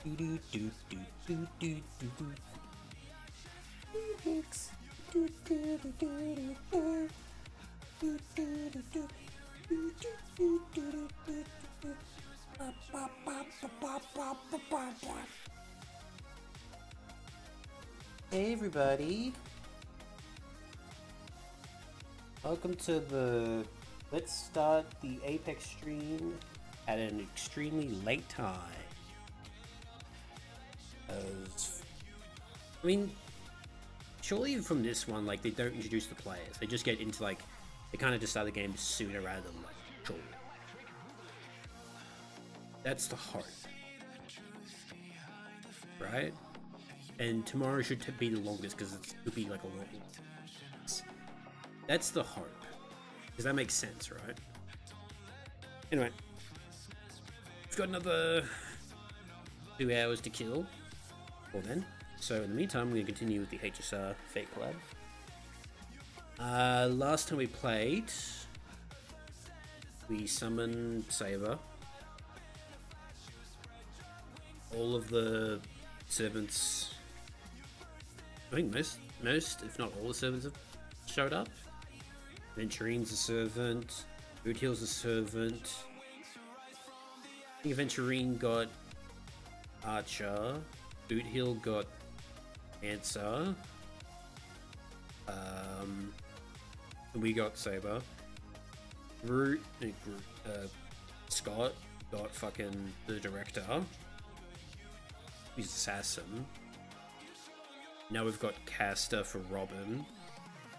Hey everybody, welcome to the Let's Start the Apex stream at an extremely late time. I mean, surely from this one, like, they don't introduce the players, they just get into, like, they kind of just start the game sooner rather than, like, surely. That's the hope, right? And tomorrow should be the longest because it could be like a long. That's the hope. Does that make sense, right? Anyway, we've got another 2 hours to kill. Well then. So in the meantime, we're going to continue with the HSR Fate collab. Last time we played, we summoned Saber. All of the servants, I think most, if not all the servants have showed up. Venturine's a servant, Bootheel's a servant. I think Venturine got Archer, Bootheel got Answer, and we got Saber. Scott got fucking the Director. He's Assassin. Now we've got Caster for Robin.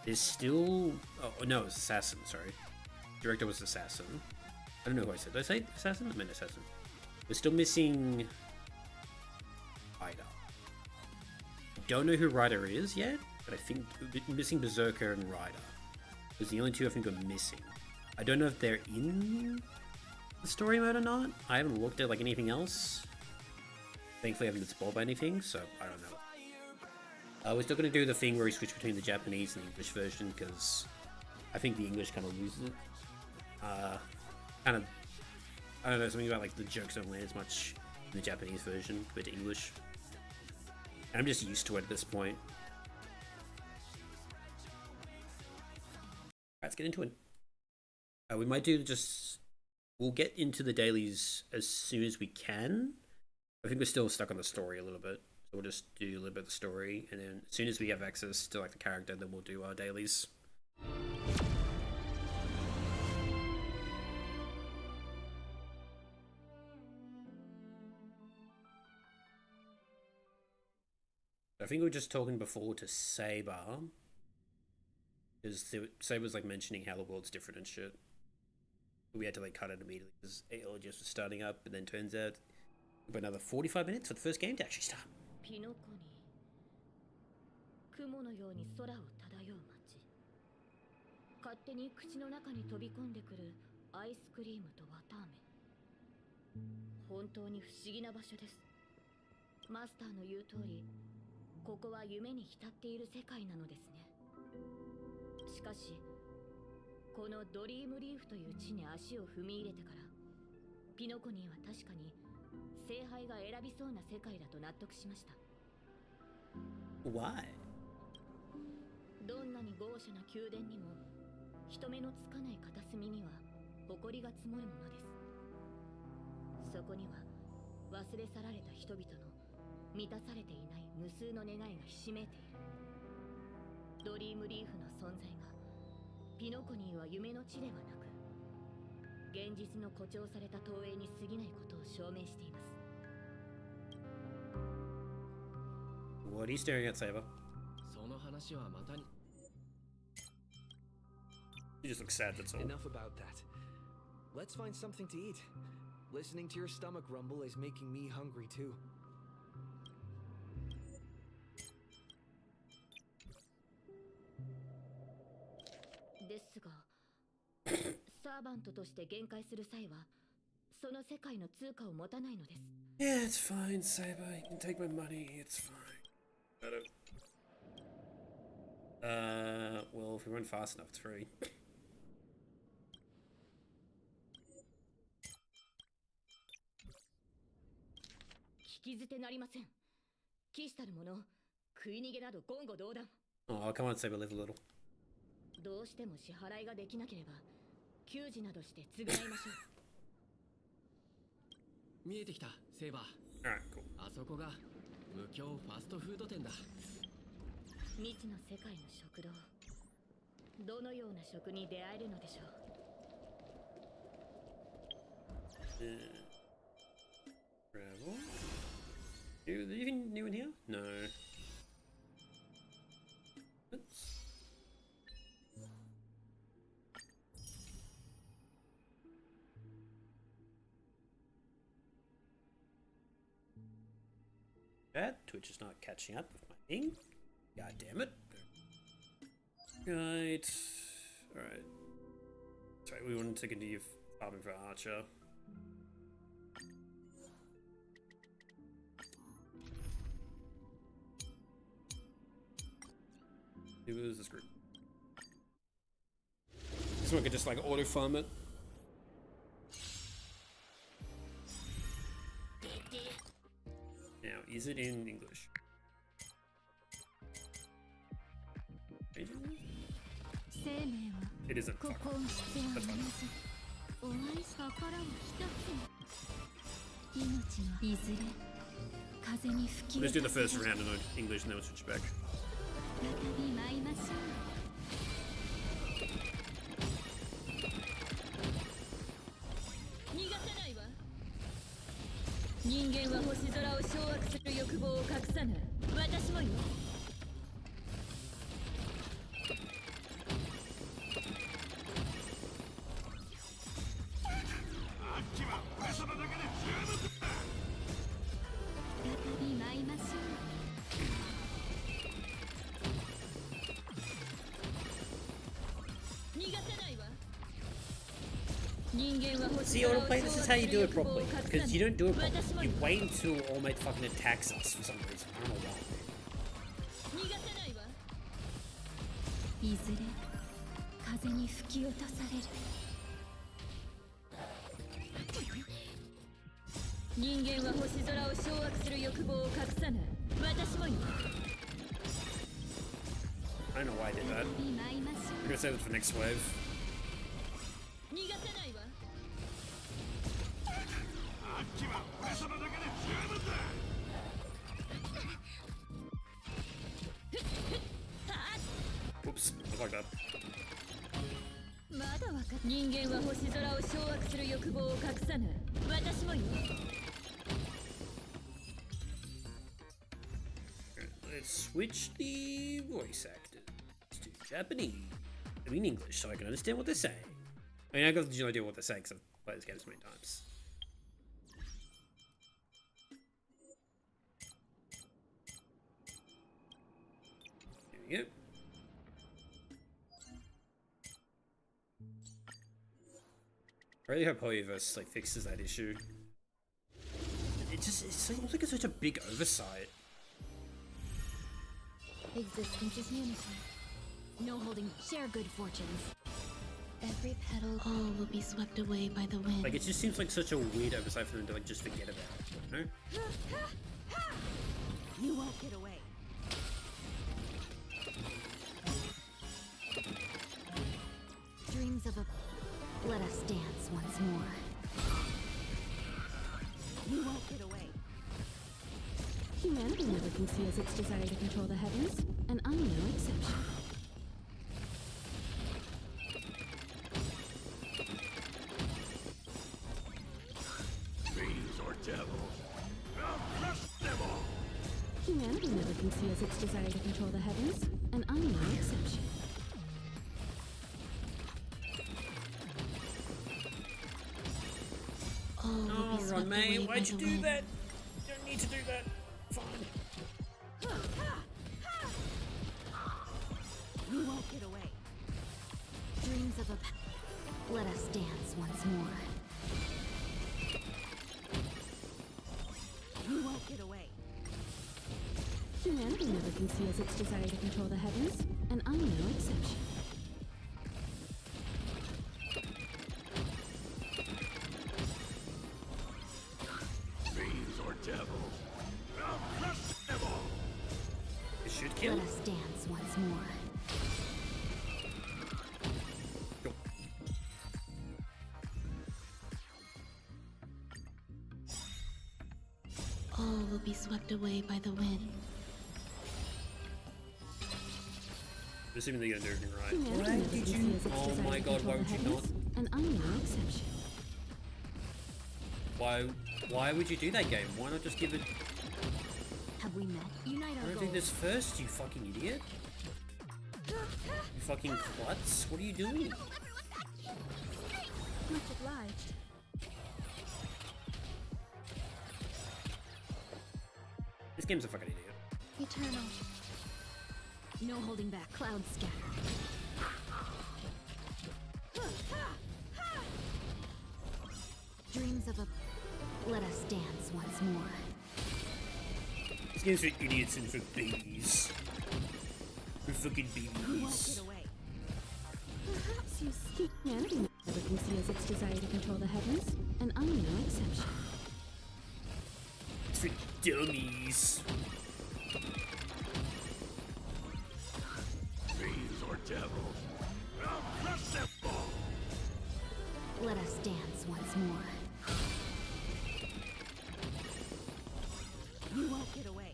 There's still... Oh, no, it's Assassin, sorry. Director was Assassin. I don't know who I said. Did I say Assassin? I meant Assassin. We're still missing... Ryder. I don't know who Ryder is yet, but I think we're missing Berserker and Ryder. Because the only two I think are missing. I don't know if they're in the story mode or not. I haven't looked at like anything else. Thankfully I haven't been spoiled by anything, so I don't know. We're still going to do the thing where we switch between the Japanese and the English version, because I think the English kind of loses it. I don't know, something about like the jokes don't land as much in the Japanese version compared to English. And I'm just used to it at this point. Alright, let's get into it. We might do just... We'll get into the dailies as soon as we can. I think we're still stuck on the story a little bit. So we'll just do a little bit of the story, and then as soon as we have access to like the character, then we'll do our dailies. I think we were just talking before to Saber, because Saber's like mentioning how the world's different and shit. We had to like cut it immediately because ALGS was starting up, and then turns out about another 45 minutes for the first game to actually start. 雲のように空を漂う街。勝手に口の中に飛び込んでくるアイスクリームと綿あめ。本当に不思議な場所です。マスターの言う通り、ここは夢に浸っている世界なのですね。しかし、このドリームリーフという地に足を踏み入れてから、ピノコニーは確かに聖杯が選びそうな世界だと納得しました。Why? どんなに豪奢な宮殿にも人目のつかない片隅には埃が積もるものです。そこには忘れ去られた人々の満たされていない無数の願いがひしめいている。ドリームリーフの存在がピノコニーは夢の地ではなく現実の誇張された投影に過ぎないことを証明しています。 What are you staring at, Saber? その話はまたに You just look sad, that's all. Enough about that. Let's find something to eat. Listening to your stomach rumble is making me hungry too. ですが、サーバントとして限界する際は、その世界の通貨を持たないのです。Yeah, it's fine, Saber. You can take my money. It's fine. Well, if we run fast enough, it's free. き捨てなりません。騎士たる者、食い逃げなど言語道断。 Oh, come on, Saber, live a little. どうしても支払いができなければ、給仕などして償いましょう。見えてきた、セイバー。 Alright, cool. あそこが無教ファストフード店だ。未知の世界の食堂。どのような食に出会えるのでしょう。Travel. Anything new in here? No. Oops. Twitch is not catching up with my thing. God damn it. Right. Alright. Sorry, we wanted to continue farming for Archer. Who is this group? This one could just like auto farm it. Now, is it in English? It isn't. Fuck. That's fine. Let's do the first round in English and then we'll switch back. 人間は星空を掌握する欲望を隠さない。私もよ。あっちは俺様だけで十分だ。再び舞いましょう。逃がさないわ。 See, autoplay, this is how you do it properly. Because you don't do it properly. You wait until All-Mate fucking attacks us for some reason. I don't know why. いずれ風に吹き落とされる。人間は星空を掌握する欲望を隠さない。私もよ。 I don't know why I did that. I'm gonna save it for next wave. 逃がさないわ。あっちは俺様だけで十分だ。 Oops, I like that. まだわかっ。人間は星空を掌握する欲望を隠さない。私もよ。 Let's switch the voice actors to Japanese. I mean English, so I can understand what they're saying. I mean, I got no idea what they're saying because I've played this game so many times. There we go. I really hope Polyverse like fixes that issue. It seems like it's such a big oversight. Existence is unity. No holding. Share good fortunes. Every petal. All will be swept away by the wind. Like, it just seems like such a weird oversight for them to like just forget about it, you know? You won't get away. Dreams of a. Let us dance once more. You won't get away. Humanity never conceals its desire to control the heavens, and I'm no exception. Fiends or devils, I'll crush them all. Humanity never conceals its desire to control the heavens, and I'm no exception. All will be Oh, swept away Ron, by why'd the you do wind. that? You don't need to do that. Fine. You won't get away. Dreams of a. Let us dance once more. You won't get away. Humanity never conceals its desire to control the heavens, and I'm no exception. Fiends or devils, kill. Let us dance once more. Cool. All will be swept away by the wind. Assuming they're gonna do everything right. Humanity never did can you? see as its Oh desire my to god, control why the would you not? heavens, and I'm no exception. Why would you do that, game? Why not just give it? Have we met? Unite Why our not do goals. this first, you fucking idiot? You fucking klutz? What are you doing? Much obliged. This game's a fucking idiot. Eternal. No holding back. Clouds scattered. Dreams of a... Let us dance once more. This game's for idiots and for babies. For fucking babies. Perhaps you see humanity never can see as its desire to control the heavens, and I'm no exception. It's for dummies. Fiends or devils. I'll crush them all. Let us dance once more. You won't get away.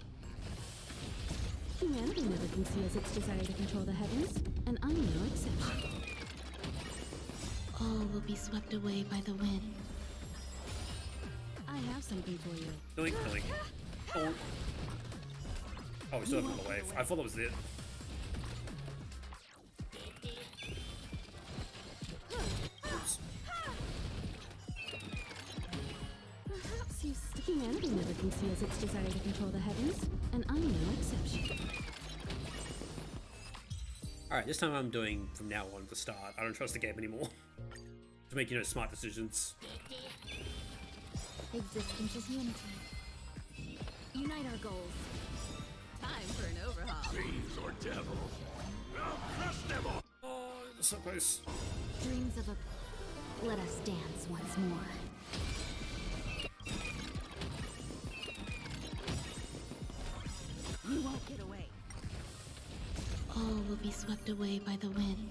Humanity never can see as its desire to control the heavens, and I'm no exception. All will be swept away by the wind. I have something for you. Doink, doink. Donk. Oh, we still haven't got away. I thought that was it. Oops. Perhaps you humanity never can see as its desire to control the heavens, and I'm no exception. Alright, this time I'm doing from now on the start. I don't trust the game anymore. To make, smart decisions. Existence is unity. Unite our goals. Time for an overhaul. Fiends or devils. I'll crush them all. Oh, so close. Dreams of a... Let us dance once more. You won't get away. All will be swept away by the wind.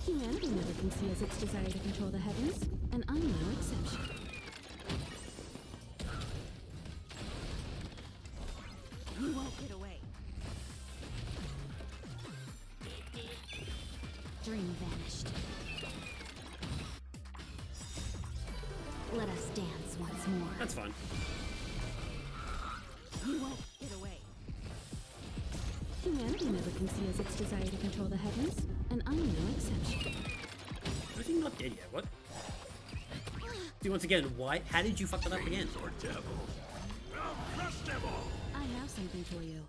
Humanity never can see as its desire to control the heavens, and I'm no exception. You won't get away. Dream vanished. Let us dance once more. That's fine. You won't get away. Humanity never can see as its desire to control the heavens, and I'm no exception. I think not dead yet. What? See, once again, why? How did you fuck that up again? Fiends or devils. I'll crush them all. I have something for you.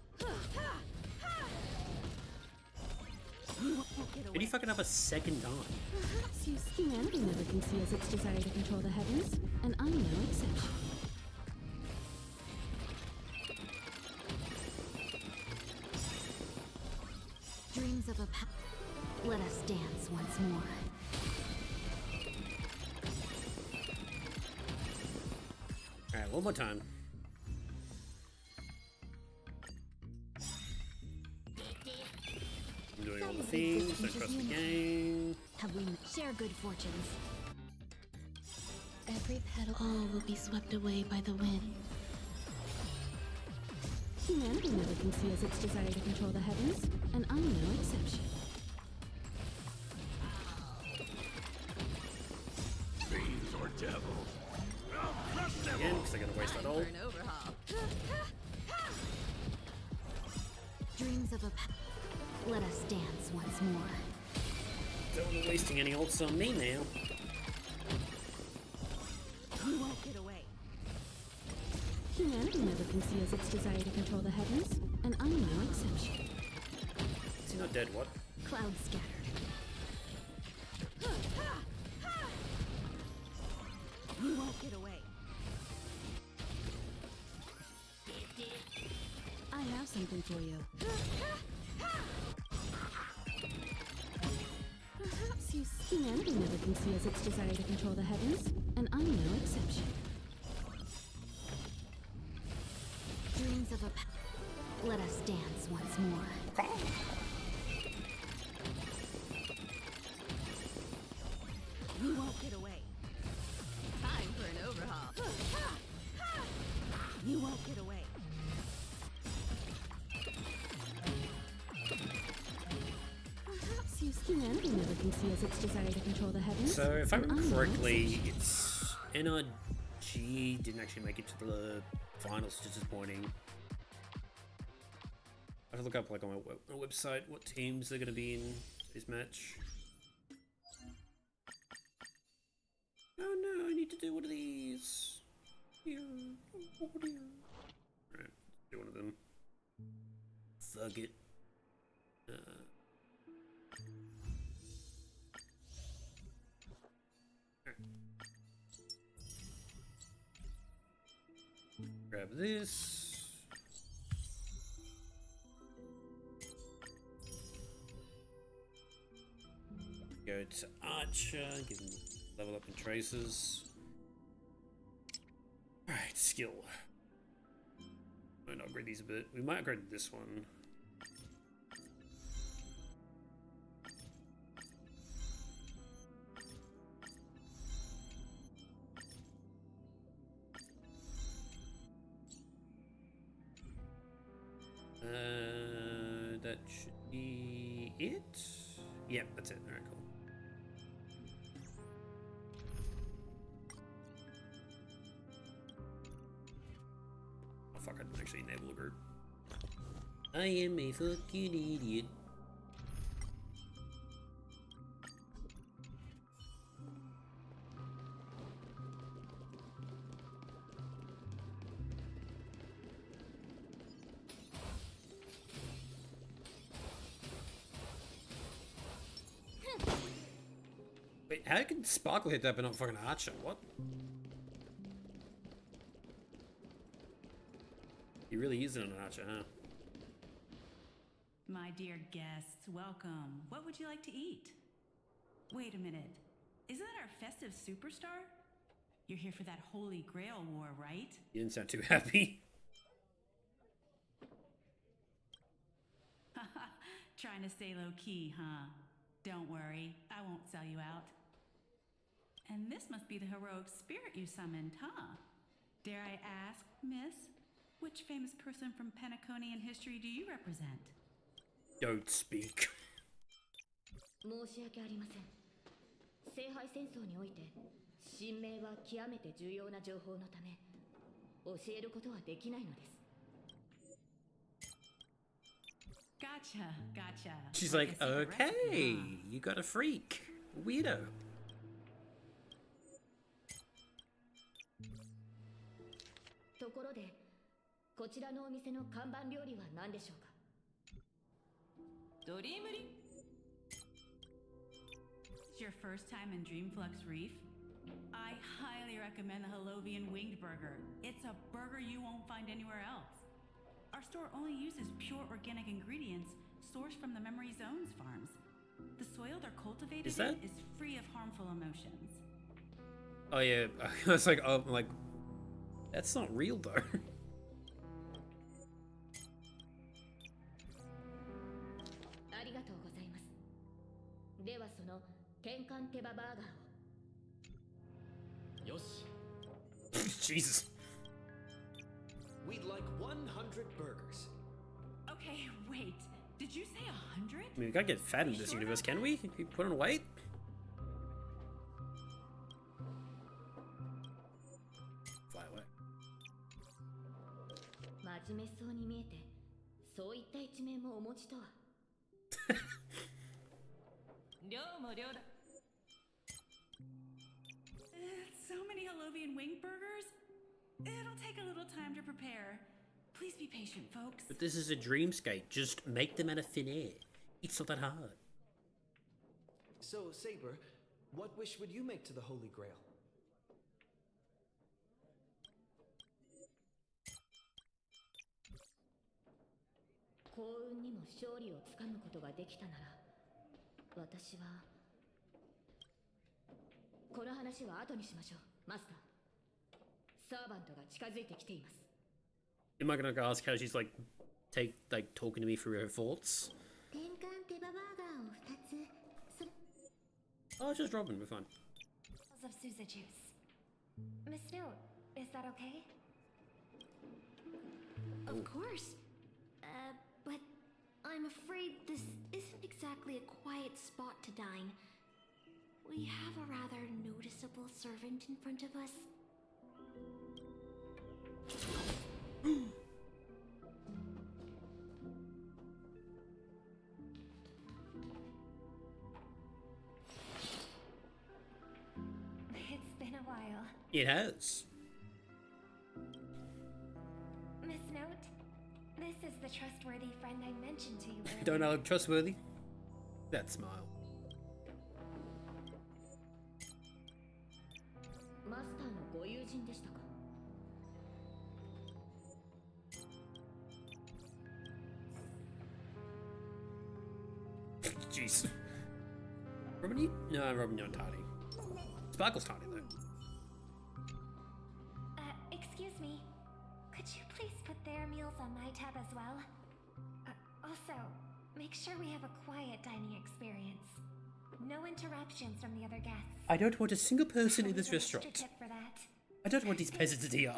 You won't get Did away. you fuck it up a second time? Perhaps you humanity never can see as its desire to control the heavens, and I'm no exception. Dreams of a... Let us dance once more. Alright, one more time. I'm doing all the things, don't trust the game. Have we share good fortunes? Every petal. All will be swept away by the wind. Humanity never can see as its desire to control the heavens, and I'm no exception. Fiends or devils. I'll crush them Again, all. because they're gonna waste that all. overhaul. Dreams of a... Let us dance once more. Don't be wasting any ults on me now. You won't get away. Humanity never can see as its desire to control the heavens, and I'm no exception. Is he not dead? What? Clouds scattered. You won't get away. I have something for you. Perhaps you humanity never can see as its desire to control the heavens, and I'm no exception. Dreams of a... Let us dance once more. You won't get away. Time for an overhaul. You won't get away. Perhaps use humanity never conceals its desire to control the heavens. So if I and remember unlocks correctly, it's NRG didn't actually make it to the finals, which is disappointing. I have to look up like on my website what teams they're going to be in this match. Oh no, I need to do one of these. Here. Oh dear. Alright, do one of them. Fuck it. Grab this. Go to Archer, give him level up in traces. Alright, skill. Might upgrade these a bit. We might upgrade this one. That should be it. Yeah, that's it. Alright, cool. Oh fuck, I didn't actually enable a group. I am a fucking idiot. Wait, how can Sparkle hit that but not fucking Archer? What? He really is an Archer, huh? My dear guests, welcome. What would you like to eat? Wait a minute. Isn't that our festive superstar? You're here for that Holy Grail war, right? You didn't sound too happy. Trying to stay low-key, huh? Don't worry, I won't sell you out. And this must be the heroic spirit you summoned, huh? Dare I ask, miss, which famous person from Penaconian history do you represent? Don't speak. 申し訳ありません。聖杯戦争において神明は極めて重要な情報のため教えることはできないのです。 Gotcha, gotcha. She's like, a secret okay, recipe, huh? you got a freak. Weirdo. ところで、こちらのお店の看板料理は何でしょうか。ドリームリ It's your first time in Dreamflux Reef? I highly recommend the Halovian Winged Burger. It's a burger you won't find anywhere else. Our store only uses pure organic ingredients sourced from the Memory Zones farms. The soil they're cultivated in is free of harmful emotions. Oh yeah, I was like, oh, like, that's not real though. ありがとうございます。ではその天かん手羽バーガーを。よし。 Jesus. We'd like 100 burgers. Okay, wait. Did you say 100? I mean, we can't get fat in this universe, can we? Can we put on weight? Fly away. 真面目そうに見えて、そういった一面もお持ちとは。量も量だ。So many Halovian winged burgers? It'll take a little time to prepare. Please be patient, folks. But this is a dreamscape. Just make them out of thin air. It's not that hard. So, Saber, what wish would you make to the Holy Grail? 幸運にも勝利をつかむことができたなら、私はこの話は後にしましょう、マスター。サーバントが近づいてきています。Am I gonna ask how she's like talking to me through her thoughts. 転換手羽バーガーを2つ。それ Oh, it's just Robin. We're fine. of Sousa juice. Miss Note, is that okay? Of course. But I'm afraid this isn't exactly a quiet spot to dine. We have a rather noticeable servant in front of us. It's been a while. It has. Miss Note, this is the trustworthy friend I mentioned to you earlier. Don't know, trustworthy? That smile. マスターのご友人でしたか? Jeez. Robin, you? No, Robin, you're tiny. Sparkle's tiny, though. Excuse me. Could you please put their meals on my tab as well? Also, make sure we have a quiet dining experience. No interruptions from the other guests. I don't want a single person in this An extra restaurant. tip for that. I don't want these peasants here.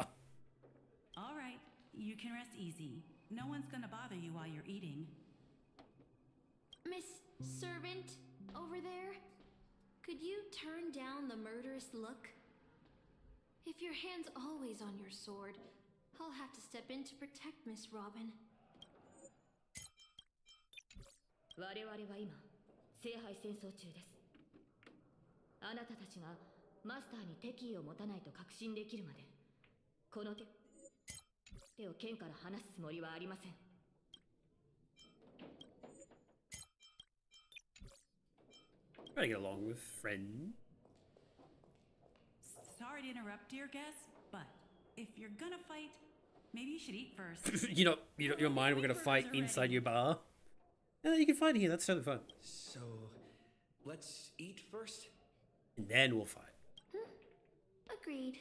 All right, you can rest easy. No one's gonna bother you while you're eating. Miss Servant, over there? Could you turn down the murderous look? If your hand's always on your sword, I'll have to step in to protect Miss Robin. 我々は今、聖杯戦争中です。あなたたちがマスターに敵意を持たないと確信できるまで、この手を剣から離すつもりはありません。Try to get along with friend. Sorry to interrupt, dear guest, but if you're gonna fight, maybe you should eat first. you don't your mind we're gonna fight inside your bar. No, you can fight here, that's totally fun. So, let's eat first? And then we'll fight. Agreed.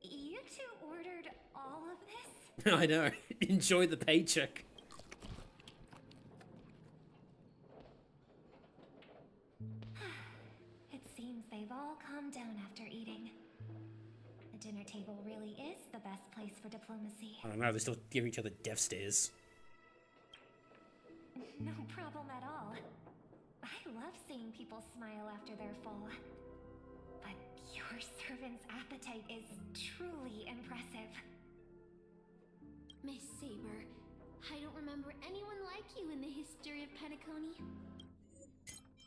You two ordered all of this? I know. Enjoy the paycheck. It seems they've all calmed down after eating. The dinner table really is the best place for diplomacy. I don't know, they still give each other death stares. No problem at all. I love seeing people smile after they're full. But your servant's appetite is truly impressive. Miss Saber, I don't remember anyone like you in the history of Penacony.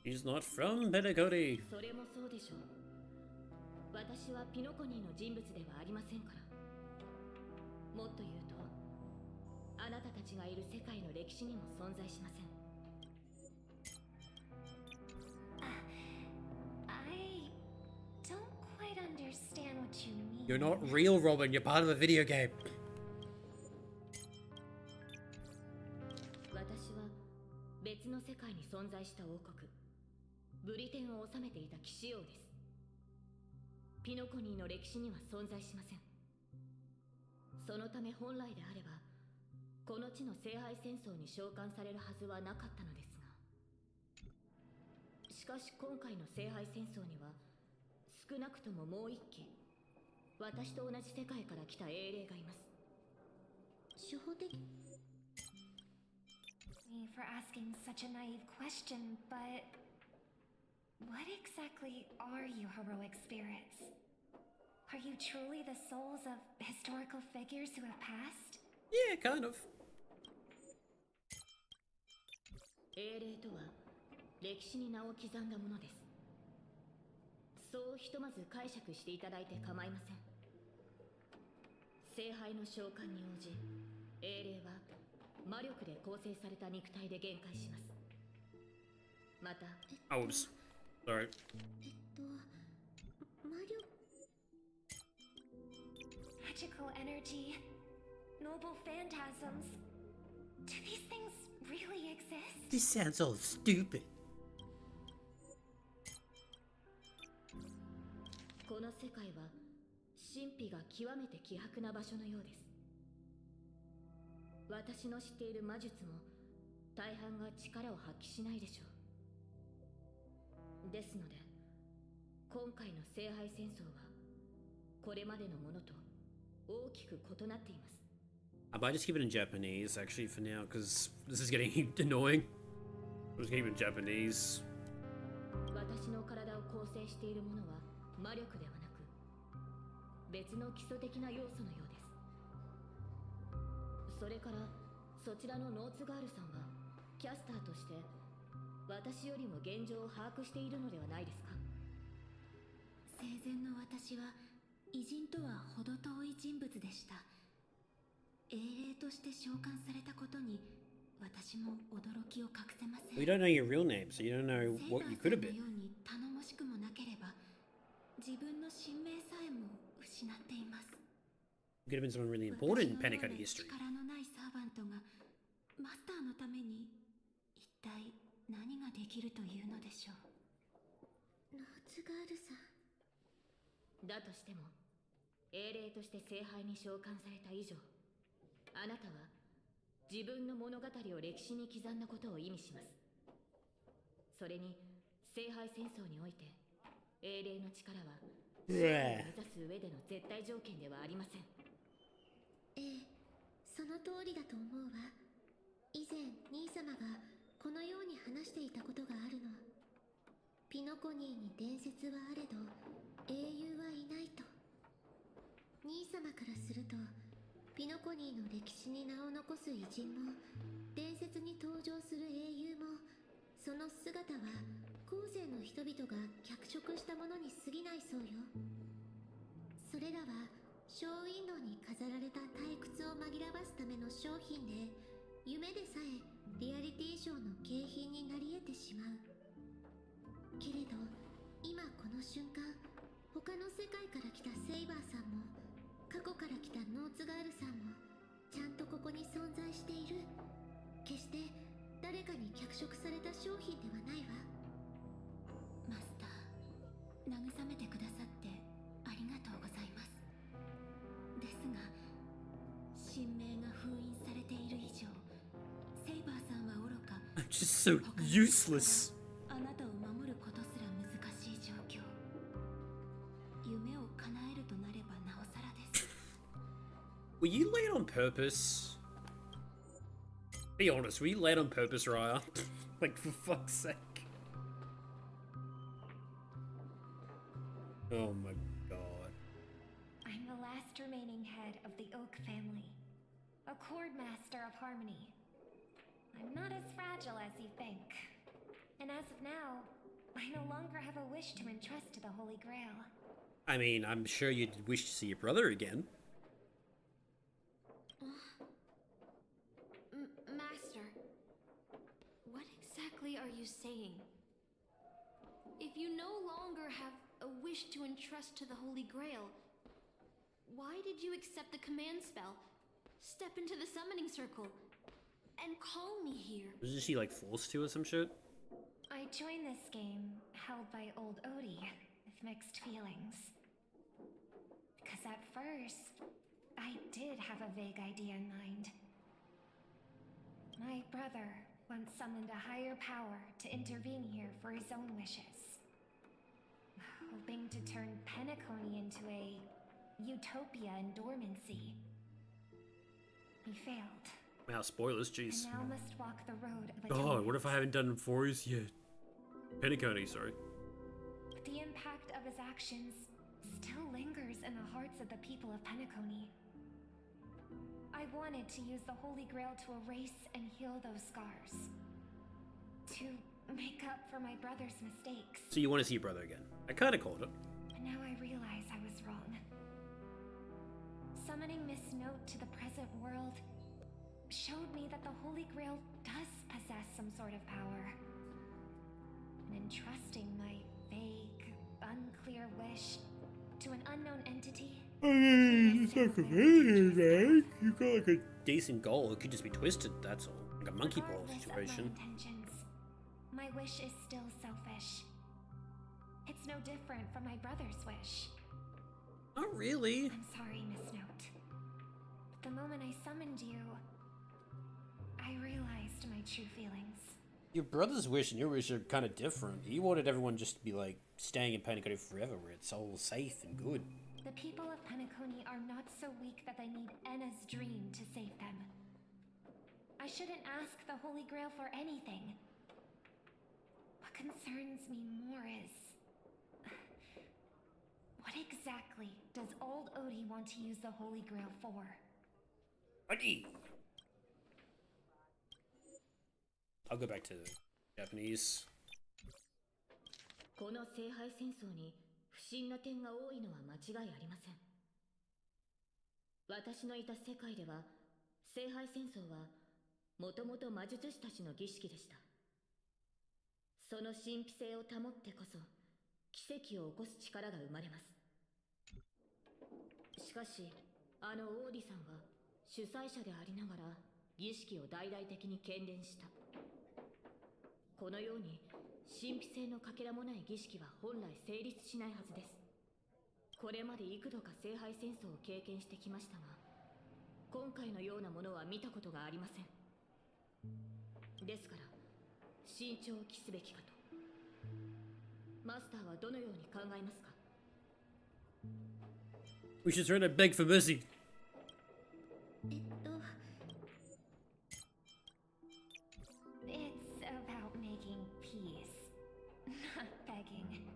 He's not from Penacony. それもそうでしょう。私はピノコニーの人物ではありませんから。もっと言うと、あなたたちがいる世界の歴史にも存在しません。I don't quite understand what you mean. You're not real, Robin. You're part of a video game. 私は別の世界に存在した王国、ブリテンを治めていた騎士王です。ピノコニーの歴史には存在しません。そのため本来であれば、この地の聖杯戦争に召喚されるはずはなかったのですが、しかし今回の聖杯戦争には少なくとももう一機、私と同じ世界から来た英霊がいます。初歩的 Me for asking such a naive question, but what exactly are you heroic spirits? Are you truly the souls of historical figures who have passed? Yeah, kind of. 英霊とは歴史に名を刻んだものです。そうひとまず解釈していただいて構いません。聖杯の召喚に応じ、英霊は魔力で構成された肉体で限界します。また、Oh, oops. Sorry. 魔力 Magical energy, noble phantasms. Do these things really exist? This sounds all stupid. この世界は神秘が極めて希薄な場所のようです。私の知っている魔術も大半が力を発揮しないでしょう。ですので今回の聖杯戦争はこれまでのものと大きく異なっています。I might just keep it in Japanese actually for now because this is getting annoying. I'll just keep it in Japanese. 私の体を構成しているものは魔力ではなく別の基礎的な要素のようです。それからそちらのノーツガールさんはキャスターとして私よりも現状を把握しているのではないですか。生前の私は偉人とは程遠い人物でした。英霊として召喚されたことに私も驚きを隠せません。 We don't know your real name, so you don't know what you could have セイバーさんの been. ように頼もしくもなければ自分の神名さえも失っています。 You could have been someone really important in 私のよう Penacony な history. 力のないサーバントがマスターのために一体何ができるというのでしょう。ノーツガールさんだとしても英霊として聖杯に召喚された以上、あなたは自分の物語を歴史に刻んだことを意味します。それに聖杯戦争において英霊の力は勝利を目指す上での絶対条件ではありません。ええ、その通りだと思うわ。以前兄様がこのように話していたことがあるの。ピノコニーに伝説はあれど英雄はいないと。兄様からするとピノコニーの歴史に名を残す偉人も伝説に登場する英雄もその姿は後世の人々が脚色したものに過ぎないそうよ。それらはショーウィンドウに飾られた退屈を紛らわすための商品で夢でさえリアリティショーの景品になり得てしまう。けれど今この瞬間他の世界から来たセイバーさんも過去から来たノーツガールさんもちゃんとここに存在している。決して誰かに脚色された商品ではないわ。マスター、慰めてくださってありがとうございます。ですが神明が封印されている以上セイバーさんはおろか I'm just so useless. あなたを守ることすら難しい状況。夢を叶えるとなればなおさらです。 Were you late on purpose? Be honest, were you late on purpose, Raya? Like, for fuck's sake. Oh my god. I'm the last remaining head of the Oak family, a chord master of harmony. I'm not as fragile as you think. And as of now, I no longer have a wish to entrust to the Holy Grail. I mean, I'm sure you'd wish to see your brother again. Master, what exactly are you saying? If you no longer have a wish to entrust to the Holy Grail, why did you accept the command spell, step into the summoning circle, and call me here? Was she like forced to or some shit? I joined this game held by old Odie with mixed feelings. Because at first, I did have a vague idea in mind. My brother once summoned a higher power to intervene here for his own wishes, hoping to turn Penacony into a utopia in dormancy. He failed. Wow, spoilers, jeez. And now must walk the road of Oh, atonement. what if I haven't done Forest yet? Penacony, sorry. But the impact of his actions still lingers in the hearts of the people of Penacony. I wanted to use the Holy Grail to erase and heal those scars. To make up for my brother's mistakes. So you want to see your brother again? I kind of called it. But now I realize I was wrong. Summoning Miss Note to the present world showed me that the Holy Grail does possess some sort of power. And entrusting my vague, unclear wish to an unknown entity. You got like a decent goal. It could just be twisted, that's all. Like a monkey ball Regardless of my situation. intentions, my wish is still selfish. It's no different from my brother's wish. Not really. I'm sorry, Miss Note. But the moment I summoned you, I realized my true feelings. Your brother's wish and your wish are kind of different. He wanted everyone just to be like staying in Penacony forever, where it's all safe and good. The people of Penacony are not so weak that they need Enna's dream to save them. I shouldn't ask the Holy Grail for anything. What concerns me more is... what exactly does old Odie want to use the Holy Grail for? Odie! I'll go back to Japanese. この聖杯戦争に不審な点が多いのは間違いありません。私のいた世界では聖杯戦争はもともと魔術師たちの儀式でした。その神秘性を保ってこそ奇跡を起こす力が生まれます。しかしあのオーディさんは主催者でありながら儀式を大々的に喧伝した。このように神秘性のかけらもない儀式は本来成立しないはずです。これまで幾度か聖杯戦争を経験してきましたが、今回のようなものは見たことがありません。ですから慎重を期すべきかと。マスターはどのように考えますか？ We should try to beg for mercy. It's about making peace, not begging.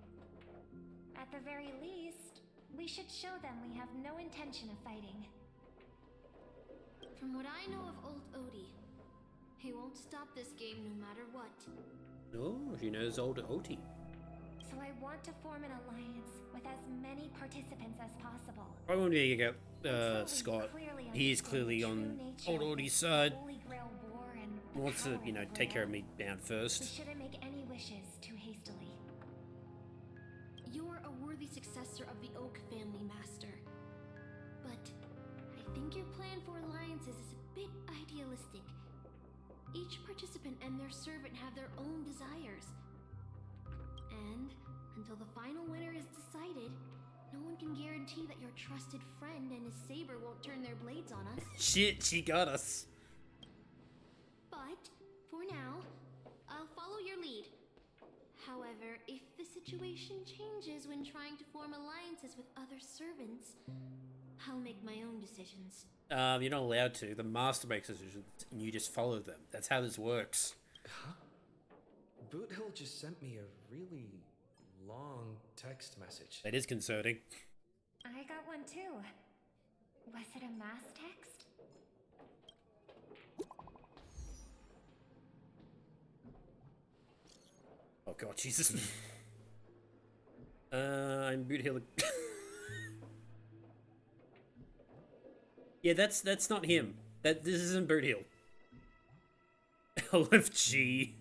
At the very least, we should show them we have no intention of fighting. From what I know of old Odie, he won't stop this game no matter what. Oh, she knows old Oti. So I want to form an alliance with as many participants as possible. I want to get Scott. He's clearly on old Oti's side. He wants to, you know, take care of me down first. We shouldn't make any wishes too hastily. You're a worthy successor of the Oak family, Master. But I think your plan for alliances is a bit idealistic. Each participant and their servant have their own desires. And until the final winner is decided, no one can guarantee that your trusted friend and his saber won't turn their blades on us. Shit, she got us. But, for now, I'll follow your lead. However, if the situation changes when trying to form alliances with other servants, I'll make my own decisions. You're not allowed to. The master makes decisions, and you just follow them. That's how this works. Huh? Boothill just sent me a really long text message. That is concerning. I got one too. Was it a mass text? Oh god, Jesus. I'm Boothill. Yeah, that's not him. This isn't Boothill. LFG.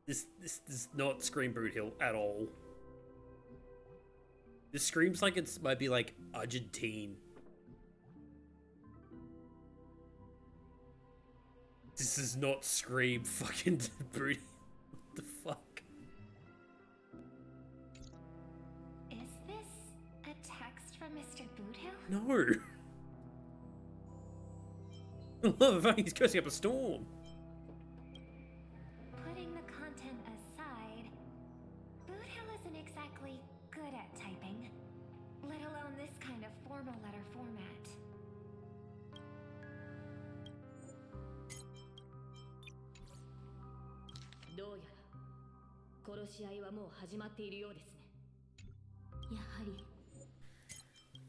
This does not scream Boothill at all. This screams like it might be like Argentine. This does not scream fucking Boothill. What the fuck? Is this a text from Mr. Boothill? No. I love how he's cursing up a storm. Putting the content aside, Boothill isn't exactly good at typing, let alone this kind of formal letter format.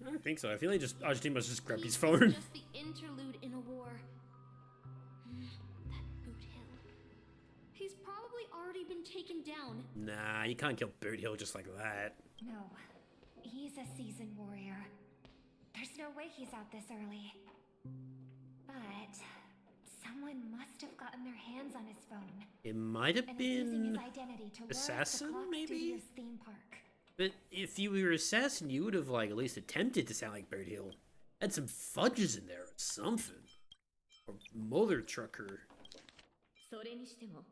I don't think so. I feel like Argentina must just grab his phone. Just the interlude in a war. That Boothill. He's probably already been taken down. Nah, you can't kill Boothill just like that. No, he's a seasoned warrior. There's no way he's out this early. But someone must have gotten their hands on his phone. It might have and is using his been identity to Assassin, the Clock maybe? Studios theme park. But if you were Assassin, you would have like at least attempted to sound like Boothill. Had some fudges in there or something. Or Mother Trucker. それにしても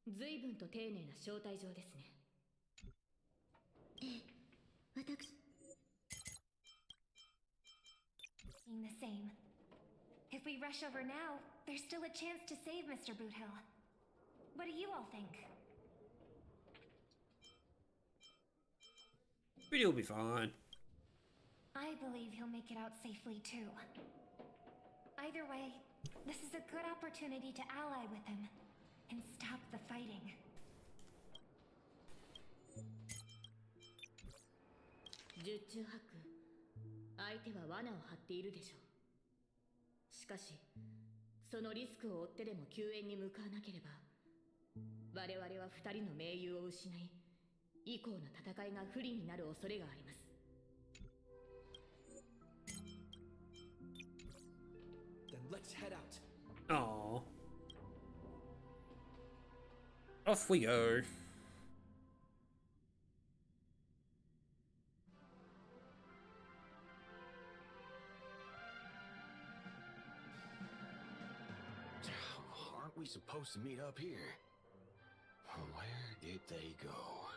随分と丁寧な招待状ですね。ええ、私。Being the same. If If we rush over now, there's still a chance to save Mr. Boothill. What do you all think? He'll be fine. I believe he'll make it out safely too. Either way, this is a good opportunity to ally with him and stop the fighting. Then let's head out. Aww. Off we go. Aren't we supposed to meet up here? Where did they go?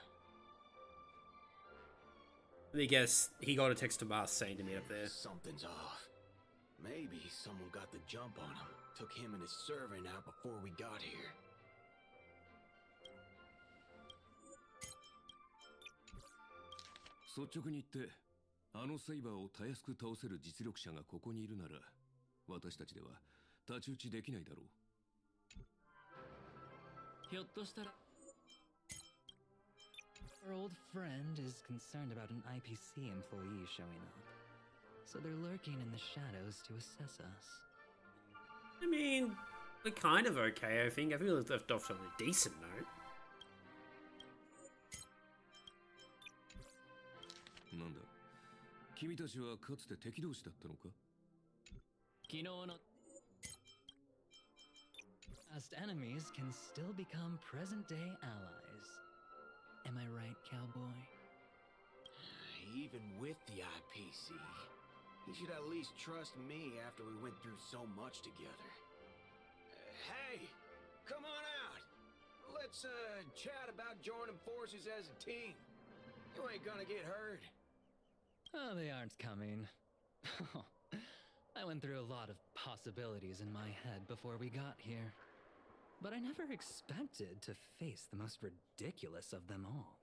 I guess he got a text from us saying to meet up there. Something's off. Maybe someone got the jump on him. Took him and his servant out before we got here. 率直に言って、あのセイバーをたやすく倒せる実力者がここにいるなら、私たちでは太刀打ちできないだろう。ひょっとしたら Our old friend is concerned about an IPC employee showing up. So they're lurking in the shadows to assess us. I mean, we're kind of okay, I think. I think we left off on a decent note. なんだ、君たちはかつて敵同士だったのか？昨日の Past enemies can still become present-day allies. Am I right, cowboy? Even with the IPC, he should at least trust me after we went through so much together. Hey, come on out. Let's chat about joining forces as a team. You ain't gonna get hurt. Oh, they aren't coming. I went through a lot of possibilities in my head before we got here. But I never expected to face the most ridiculous of them all.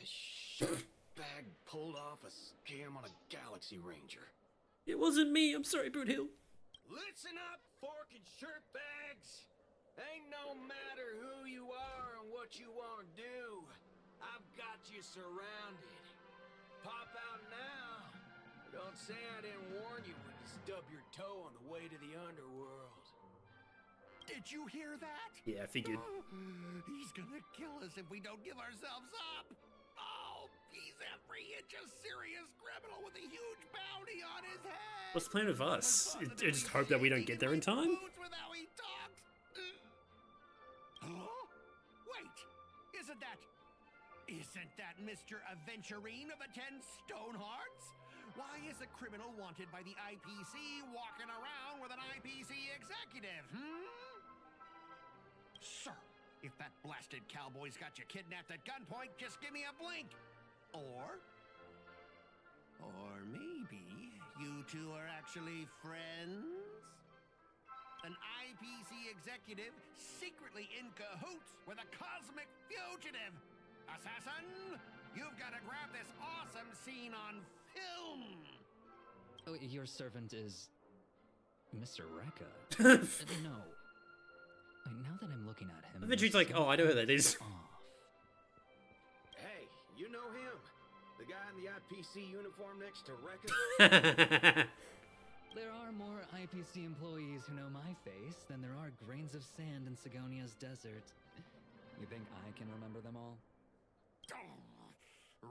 A shirtbag pulled off a scam on a Galaxy Ranger. It wasn't me. I'm sorry, Boothill. Listen up, fork and shirtbags. Ain't no matter who you are and what you want to do. I've got you surrounded. Pop out now. Don't say I didn't warn you when you stub your toe on the way to the underworld. Did you hear that? Yeah, I figured. He's gonna kill us if we don't give ourselves up. Oh, he's every inch a serious criminal with a huge bounty on his head. What's the plan with us? Just hope that we don't get there in time? With how he talks. Huh? Wait, isn't that Mr. Aventurine of the 10 Stonehearts? Why is a criminal wanted by the IPC walking around with an IPC executive, Sir, if that blasted cowboy's got you kidnapped at gunpoint, just give me a blink. Or maybe you two are actually friends? An IPC executive secretly in cahoots with a cosmic fugitive. Assassin, you've got to grab this awesome scene on film. Oh, your servant is Mr. Rekka. No. Now that I'm looking at him, Adventure's like, oh, I know who that is. Hey, you know him. The guy in the IPC uniform next to Rekka? There are more IPC employees who know my face than there are grains of sand in Sigonia's desert. You think I can remember them all? Oh,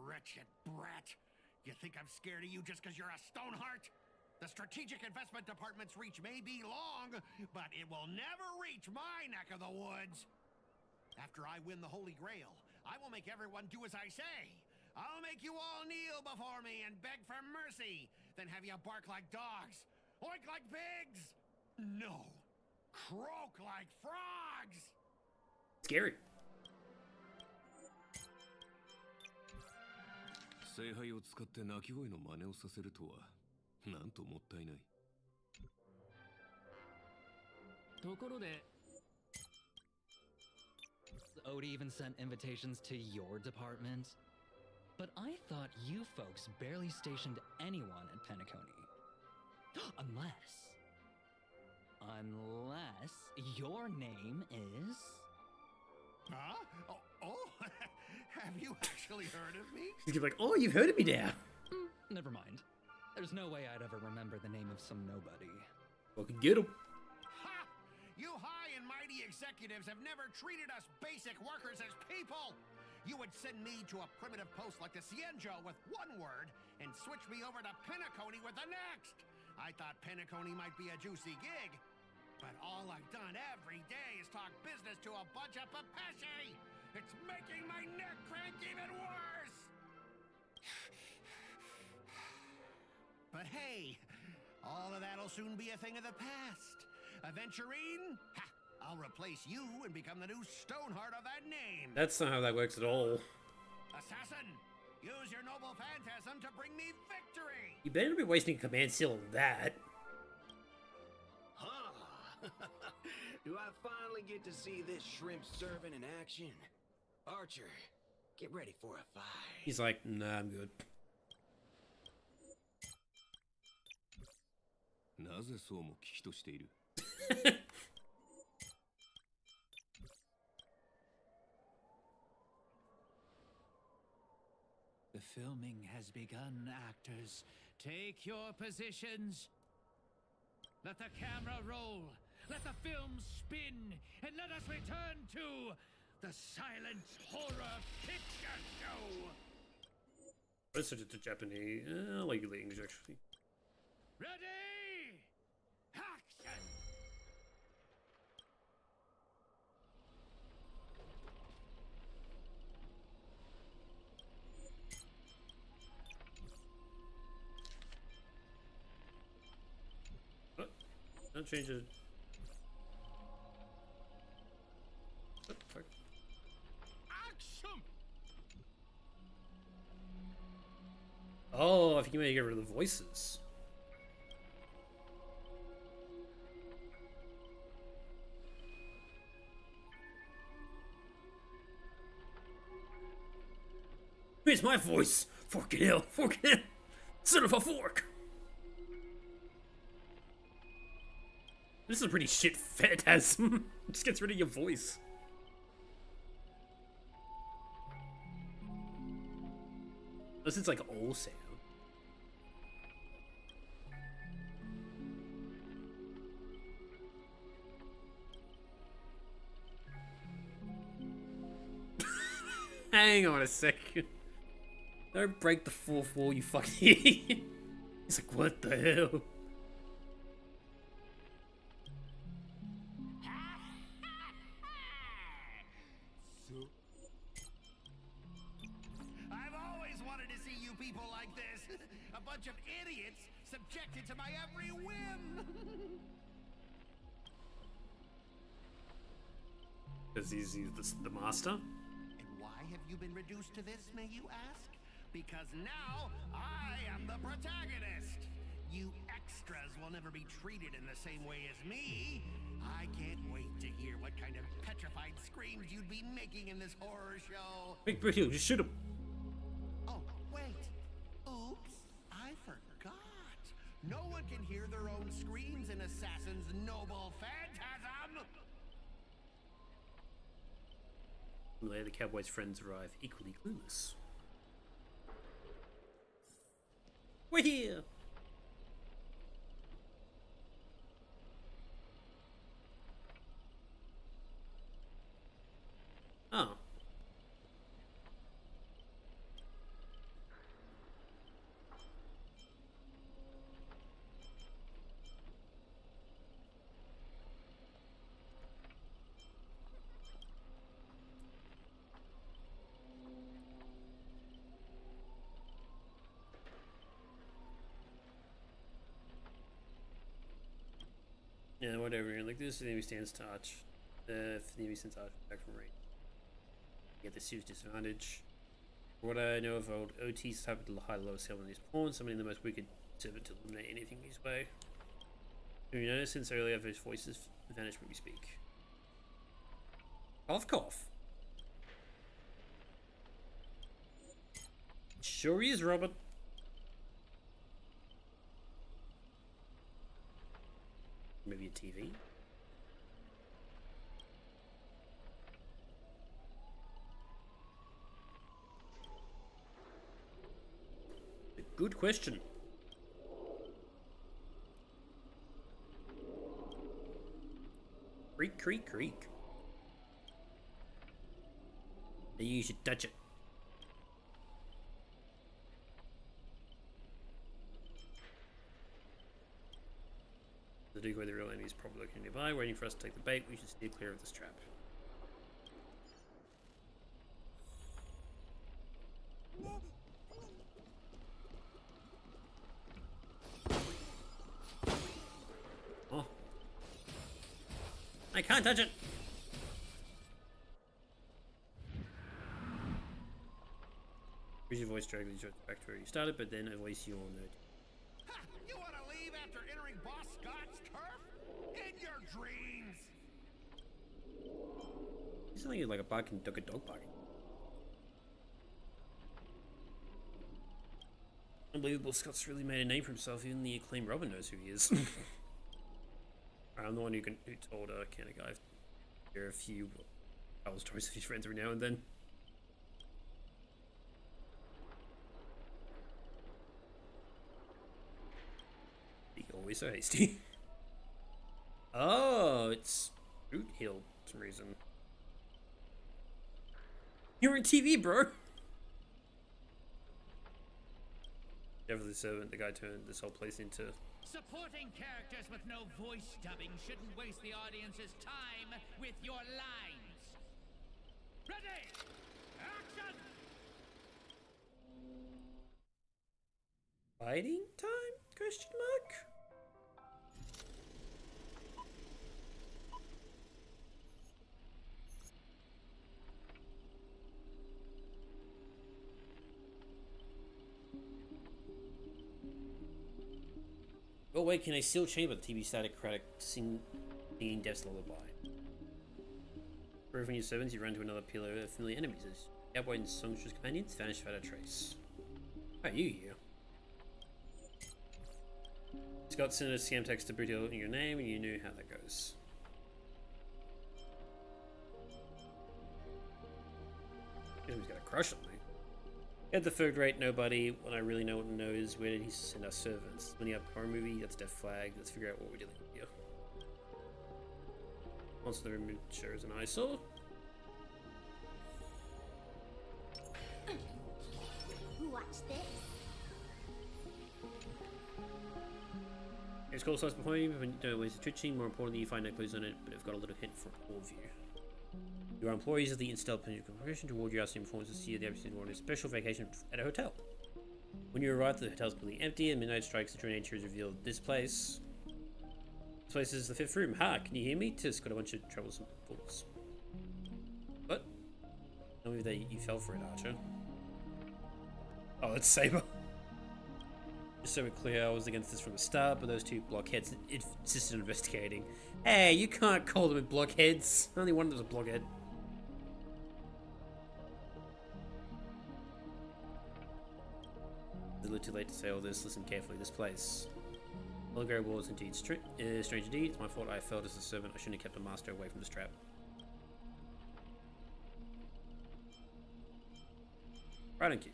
wretched brat. You think I'm scared of you just because you're a Stoneheart? The Strategic Investment Department's reach may be long, but it will never reach my neck of the woods. After I win the Holy Grail, I will make everyone do as I say. I'll make you all kneel before me and beg for mercy, then have you bark like dogs, oink like pigs. No, croak like frogs. Scary. 聖杯を使って鳴き声の真似をさせるとは、なんともったいない。Odie even sent invitations to your department. But I thought you folks barely stationed anyone at Penacony. Unless your name is... Huh? Oh, have you actually heard of me? He's gonna be like, oh, you've heard of me now. Never mind. There's no way I'd ever remember the name of some nobody. Fucking get him. Ha! You high and mighty executives have never treated us basic workers as people! You would send me to a primitive post like the Cienjo with one word and switch me over to Penacony with the next! I thought Penacony might be a juicy gig, but all I've done every day is talk business to a bunch of papashi! It's making my neck crank even worse! But hey, all of that'll soon be a thing of the past. Aventurine? Ha! I'll replace you and become the new Stoneheart of that name. That's not how that works at all. Assassin, use your noble phantasm to bring me victory. You better be wasting a command seal on that. Huh. Do I finally get to see this shrimp servant in action? Archer, get ready for a fight. He's like, nah, I'm good. なぜそうも聞きとしている The filming has begun, actors. Take your positions. Let the camera roll. Let the film spin. And let us return to the silent horror picture show. I switched it to Japanese. I like English actually. Ready? Action! What? Don't change it. What the fuck? Action! Oh, I think you may get rid of the voices. Where's my voice? Fucking hell, fucking hell. Son of a fork. This is a pretty shit phantasm. Just gets rid of your voice. This is like all sound. Hang on a second. Don't break the fourth wall, you fucking idiot. He's like, what the hell? I've always wanted to see you people like this. A bunch of idiots subjected to my every whim. Because he's the master? And why have you been reduced to this, may you ask? Because now I am the protagonist. You extras will never be treated in the same way as me. I can't wait to hear what kind of petrified screams you'd be making in this horror show. Big Brit Hill, just shoot him. Oh, wait. Oops, I forgot. No one can hear their own screams in Assassin's noble phantasm. Later, the cowboy's friends arrive, equally clueless. We're here! Oh. Yeah, whatever. Like this, the enemy stands touch. If the enemy stands touch, back from range. Get this huge disadvantage. What I know of old OT's type of high low skill on these pawns, summoning the most wicked servant to eliminate anything his way. Have you noticed since earlier his voices vanish when we speak. Cough, cough. Sure he is, Robert. Maybe a TV. A good question. Creak, creak, creak. You should touch it. The Duke where the real enemy is probably looking nearby, waiting for us to take the bait. We should steer clear of this trap. Oh. I can't touch it! Here's your voice drag these back to where you started, but then a voice you all know. You want to leave after entering Boss Scott's turf? In your dreams! It's something like a barking dog, barking. Unbelievable, Scott's really made a name for himself. Even the acclaimed Robin knows who he is. I'm the one who told Canada Guy there are a few tells stories of his friends every now and then. He's always so hasty. Oh, it's Root Hill for some reason. You're on TV, bro. Definitely servant. The guy turned this whole place into. Supporting characters with no voice dubbing shouldn't waste the audience's time with your lines. Ready! Action! Fighting time? Question mark? Oh wait, can I still chamber the TV static craddock singing Death's Lullaby? For your servants, you run to another pillar of familiar enemies as cowboy and songstress companions vanish without a trace. Oh, you here? Scott sent a scam text to Booty in your name, and you knew how that goes. He's got a crush on me. At the third rate nobody, when I really know what knows, where did he send us servants? Money up horror movie, that's Death Flag, let's figure out what we're dealing with here. Monster the room sure is an eyesore. Watch this. There's call signs behind you, but you don't know where's the twitching. More importantly, you find no clues on it, but have got a little hint from all of you. You are employees of the Instilled Pension Corporation. To reward you, asking performance this year, the episode on a special vacation at a hotel. When you arrive, the hotel's completely empty, and midnight strikes. The true nature is revealed. This place is the fifth room. Ha! Can you hear me? Tis got a bunch of troublesome fools. What? Tell me that you fell for it, Archer. Oh, it's Saber. Just so we're clear, I was against this from the start, but those two blockheads insisted on investigating. Hey, you can't call them blockheads. Only one of them's a blockhead. It's a little too late to say all this. Listen carefully. This place. Belgrade War is indeed strange indeed. It's my fault I failed as a servant. I shouldn't have kept a master away from this trap. Right on cue.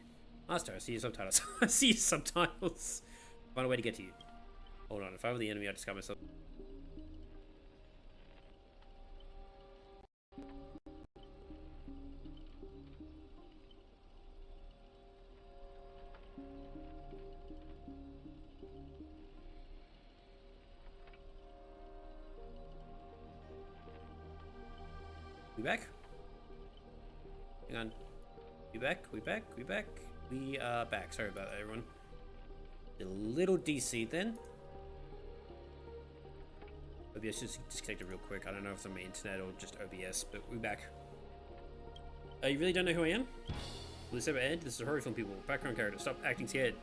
Master, I see your subtitles. I see your subtitles. Find a way to get to you. Hold on, if I were the enemy, I'd discover myself. We back? Hang on. We back? We back? We back? We are back. Sorry about that, everyone. A little DC then. OBS just disconnected real quick. I don't know if it's on my internet or just OBS, but we're back. You really don't know who I am? Will this ever end? This is a horror film, people. Background character. Stop acting scared.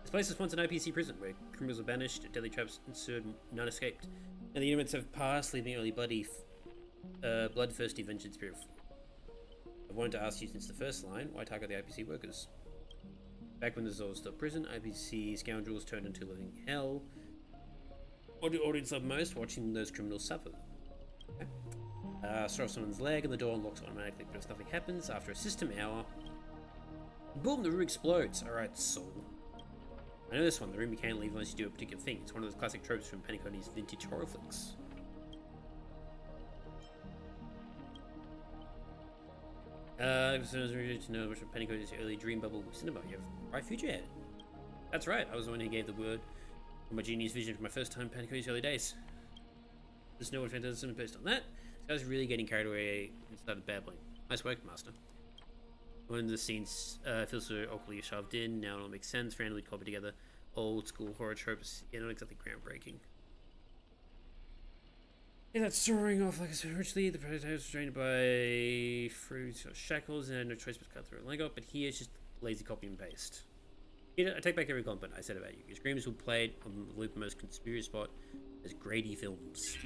This place was once an IPC prison where criminals were banished, deadly traps ensued, none escaped, and the inmates have passed, leaving only bloodthirsty vengeance spirit. I wanted to ask you since the first line, why target the IPC workers? Back when the Zol stopped prison, IPC scoundrels turned into living hell. What do audience love most? Watching those criminals suffer. Okay. Saw off someone's leg and the door unlocks automatically, but if nothing happens, after a system hour, boom, the room explodes. Alright, Soul. I know this one, the room you can't leave unless you do a particular thing. It's one of those classic tropes from Paniconi's vintage horror flicks. If I was ready to know which of Paniconi's early dream bubble cinema, you have a bright future ahead. That's right, I was the one who gave the word for my genius vision for my first time Paniconi's early days. There's no one fantasy based on that. This guy's really getting carried away and started babbling. Nice work, Master. One of the scenes feels so awkwardly shoved in, now it all makes sense, randomly copied together. Old school horror tropes, yeah, not exactly groundbreaking. Yeah, that's soaring off like I said originally. The predator was trained by fruits or shackles and had no choice but to cut through a leg up, but here it's just lazy copy and paste. I take back every compliment I said about you. Your screams were played on the loop most conspiracy spot as Grady Films.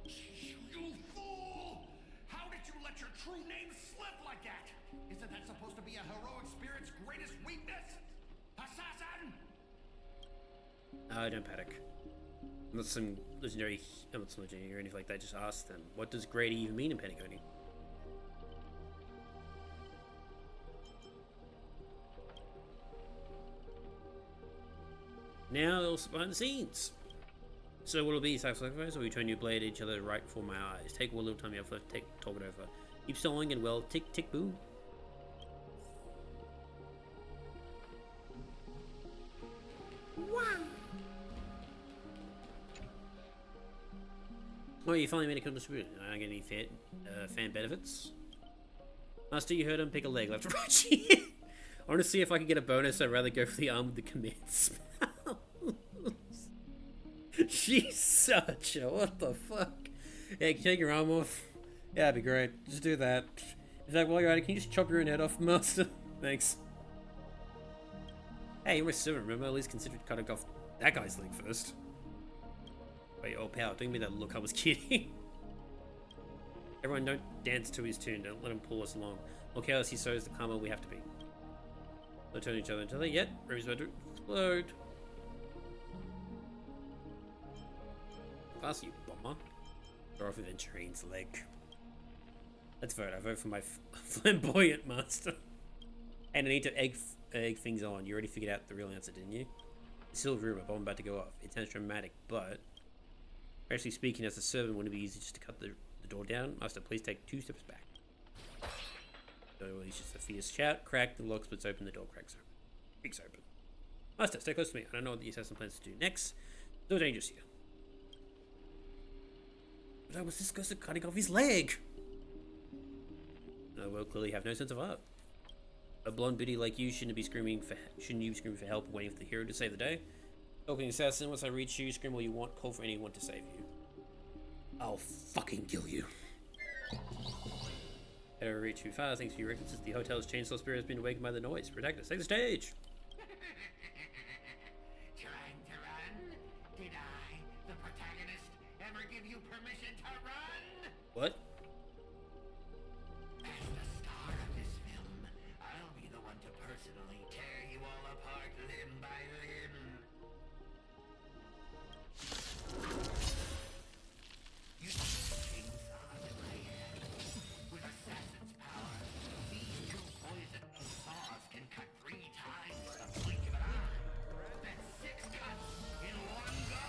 You fool! How did you let your true name slip like that? Isn't that supposed to be a heroic spirit's greatest weakness? Assassin! Don't panic. I'm not some legendary or anything like that, just ask them. What does Grady even mean in Paniconi? Now, also behind the scenes. So what'll be sacrifice, or we turn your blade at each other right before my eyes? Take what little time you have left, talk it over. Keep stalling and well, tick, tick, boom. Wow. Oh, you finally made a contribution. I don't get any fan benefits. Master, you heard him, pick a leg left or right. I want to see if I can get a bonus. I'd rather go for the arm with the command spells. She's such a what the fuck? Yeah, can you take your arm off? Yeah, that'd be great. Just do that. In fact, while you're at it, can you just chop your own head off, Master? Thanks. Hey, you're my servant, remember? At least consider cutting off that guy's leg first. Wait, oh pal, don't give me that look, I was kidding. Everyone don't dance to his tune, don't let him pull us along. Look how he sows the karma we have to be. Don't turn each other into that yet. Ruby's about to explode. Fast, you bomber. Throw off Aventurine's leg. Let's vote. I vote for my flamboyant master. And I need to egg things on. You already figured out the real answer, didn't you? It's still a rumor, bomb about to go off. It sounds dramatic, but actually speaking, as a servant, wouldn't it be easy just to cut the door down? Master, please take 2 steps back. So it's just a fierce shout. Crack, the lock splits open, the door cracks open. Creaks open. Master, stay close to me. I don't know what the assassin plans to do next. No dangerous here. But I was just close to cutting off his leg. No, well, clearly have no sense of art. A blonde beauty like you shouldn't you be screaming for help, waiting for the hero to save the day? Talking assassin, once I reach you, scream all you want, call for anyone to save you. I'll fucking kill you. I don't reach too far, thanks for your recklessness. The hotel's chainsaw spirit has been awakened by the noise. Protect us, take the stage! Trying to run? Did I, the protagonist, ever give you permission to run? What? As the star of this film, I'll be the one to personally tear you all apart limb by limb. You see chainsaws in my hand. With assassin's power, these 2 poisoned saws can cut 3 times the blink of an eye. That's 6 cuts in one go.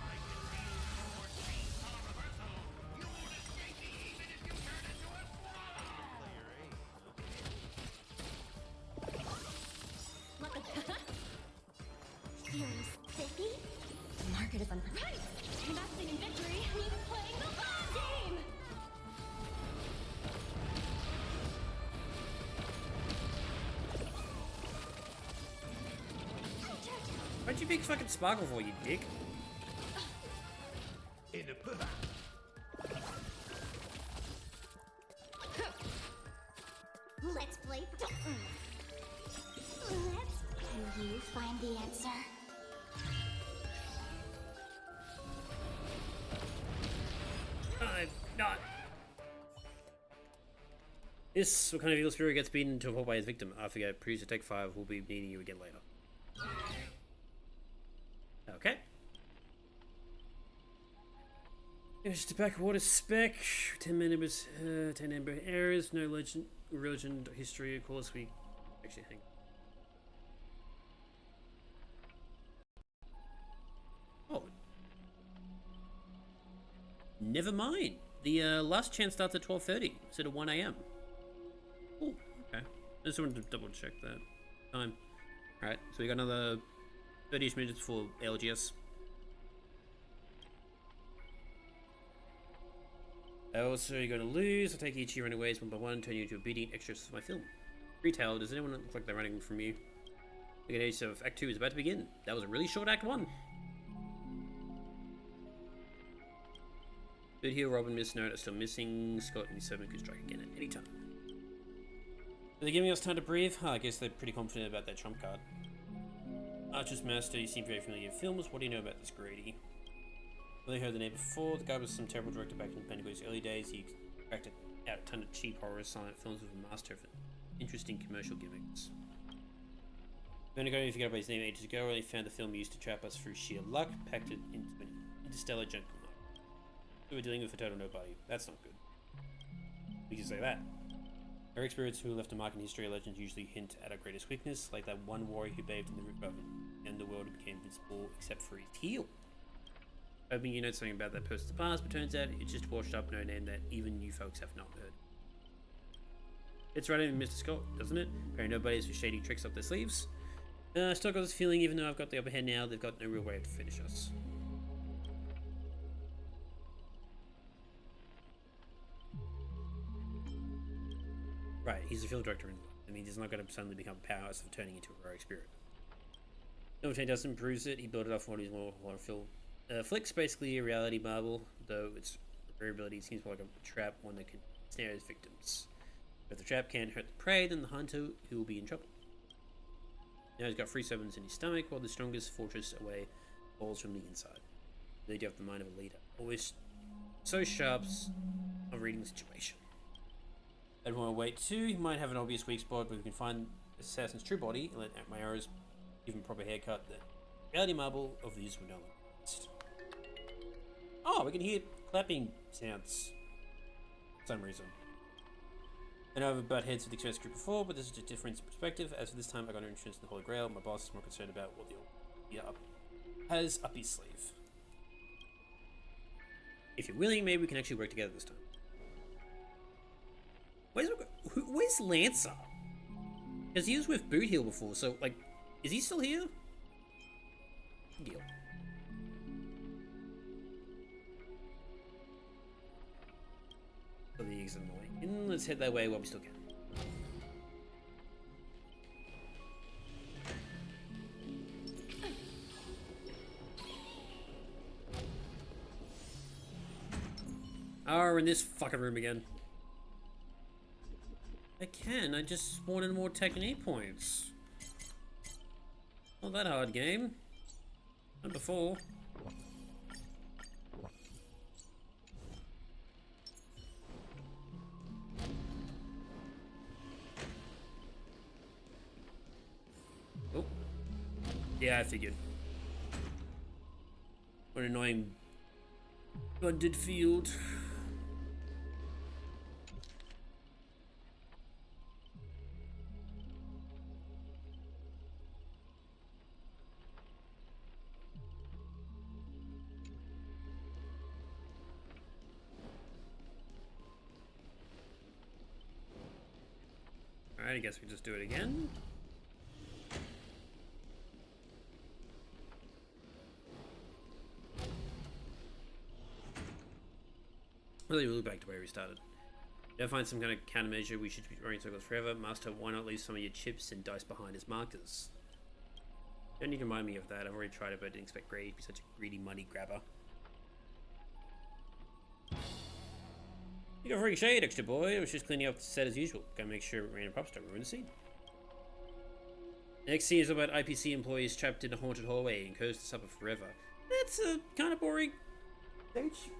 I can wield your chainsaw reversal. You won't escape me even if you turn into a swallow. Sticky? The market is on. Right! Investing in victory means playing the long game! Why'd you pick fucking Sparkle for, you dick? In a Let's play. Do you find the answer? I'm not. This, what kind of evil spirit gets beaten to a halt by his victim? I forget. Producer take 5. We'll be meeting you again later. Okay. Just a backwater spec. 10 members, 10 member errors. No legend, religion, history. Of course, we actually hang. Oh. Never mind. The last chance starts at 12:30 instead of 1 AM. Oh, okay. I just wanted to double check that time. Alright, so we got another 30 minutes for ALGS. Also, you're going to lose. I'll take each of your runaways one by one, turn you into obedient extras for my film. Retail, does anyone look like they're running from you? Look at age of Act 2 is about to begin. That was a really short Act 1. Good here, Robin, Miss Note are still missing. Scott and his servant could strike again at any time. Are they giving us time to breathe? I guess they're pretty confident about their trump card. Archer's Master, you seem very familiar with films. What do you know about this Grady? Well, they heard the name before. The guy was some terrible director back in Pentagon's early days. He cracked out a ton of cheap horror silent films with a master of interesting commercial gimmicks. Pentagon, if you forgot about his name ages ago, only found the film used to trap us through sheer luck, packed it into an interstellar junk. So we're dealing with a total nobody. That's not good. We can say that. Our spirits who left a mark in history or legends usually hint at our greatest weakness, like that one warrior who bathed in the river and the world became invincible except for his heel. Hoping you know something about that person's past, but turns out it's just washed up no name that even you folks have not heard. It's right in Mr. Scott, doesn't it? Apparently nobody's with shady tricks up their sleeves. Still got this feeling, even though I've got the upper hand now, they've got no real way to finish us. Right, he's the film director and he's not going to suddenly become powerless for turning into a heroic spirit. No, Dustin proves it. He built it off one of his more horror film flicks, basically a reality marvel, though its variability seems more like a trap, one that can snare his victims. If the trap can't hurt the prey, then the hunter who will be in trouble. Now he's got 3 sevens in his stomach, while the strongest fortress away falls from the inside. They do have the mind of a leader, always so sharp of reading the situation. I don't want to wait too. He might have an obvious weak spot, but we can find the assassin's true body and let my arrows give him a proper haircut. The reality marble of these would know. Oh, we can hear clapping sounds for some reason. I know I've butt heads with the express group before, but this is just a difference in perspective. As for this time, I got no interest in the Holy Grail. My boss is more concerned about what the has up his sleeve. If you're willing, maybe we can actually work together this time. Where's Lancer? Because he was with Boot Heel before, so, like, is he still here? Deal. So the eggs are annoying. And let's head that way while we still can. Oh, we're in this fucking room again. I can, I just wanted more technique points. Not that hard, game. Not before. Oh. Yeah, I figured. What an annoying bunded field. Alright, I guess we just do it again. Really, we'll look back to where we started. Gotta find some kind of countermeasure. We should be running circles forever. Master, why not leave some of your chips and dice behind as markers? Don't need to remind me of that. I've already tried it, but I didn't expect Grady to be such a greedy money grabber. You got free shade, extra boy. I was just cleaning up the set as usual. Gotta make sure random props don't ruin the scene. The next scene is about IPC employees trapped in a haunted hallway and cursed to suffer forever. That's kind of boring. Stage.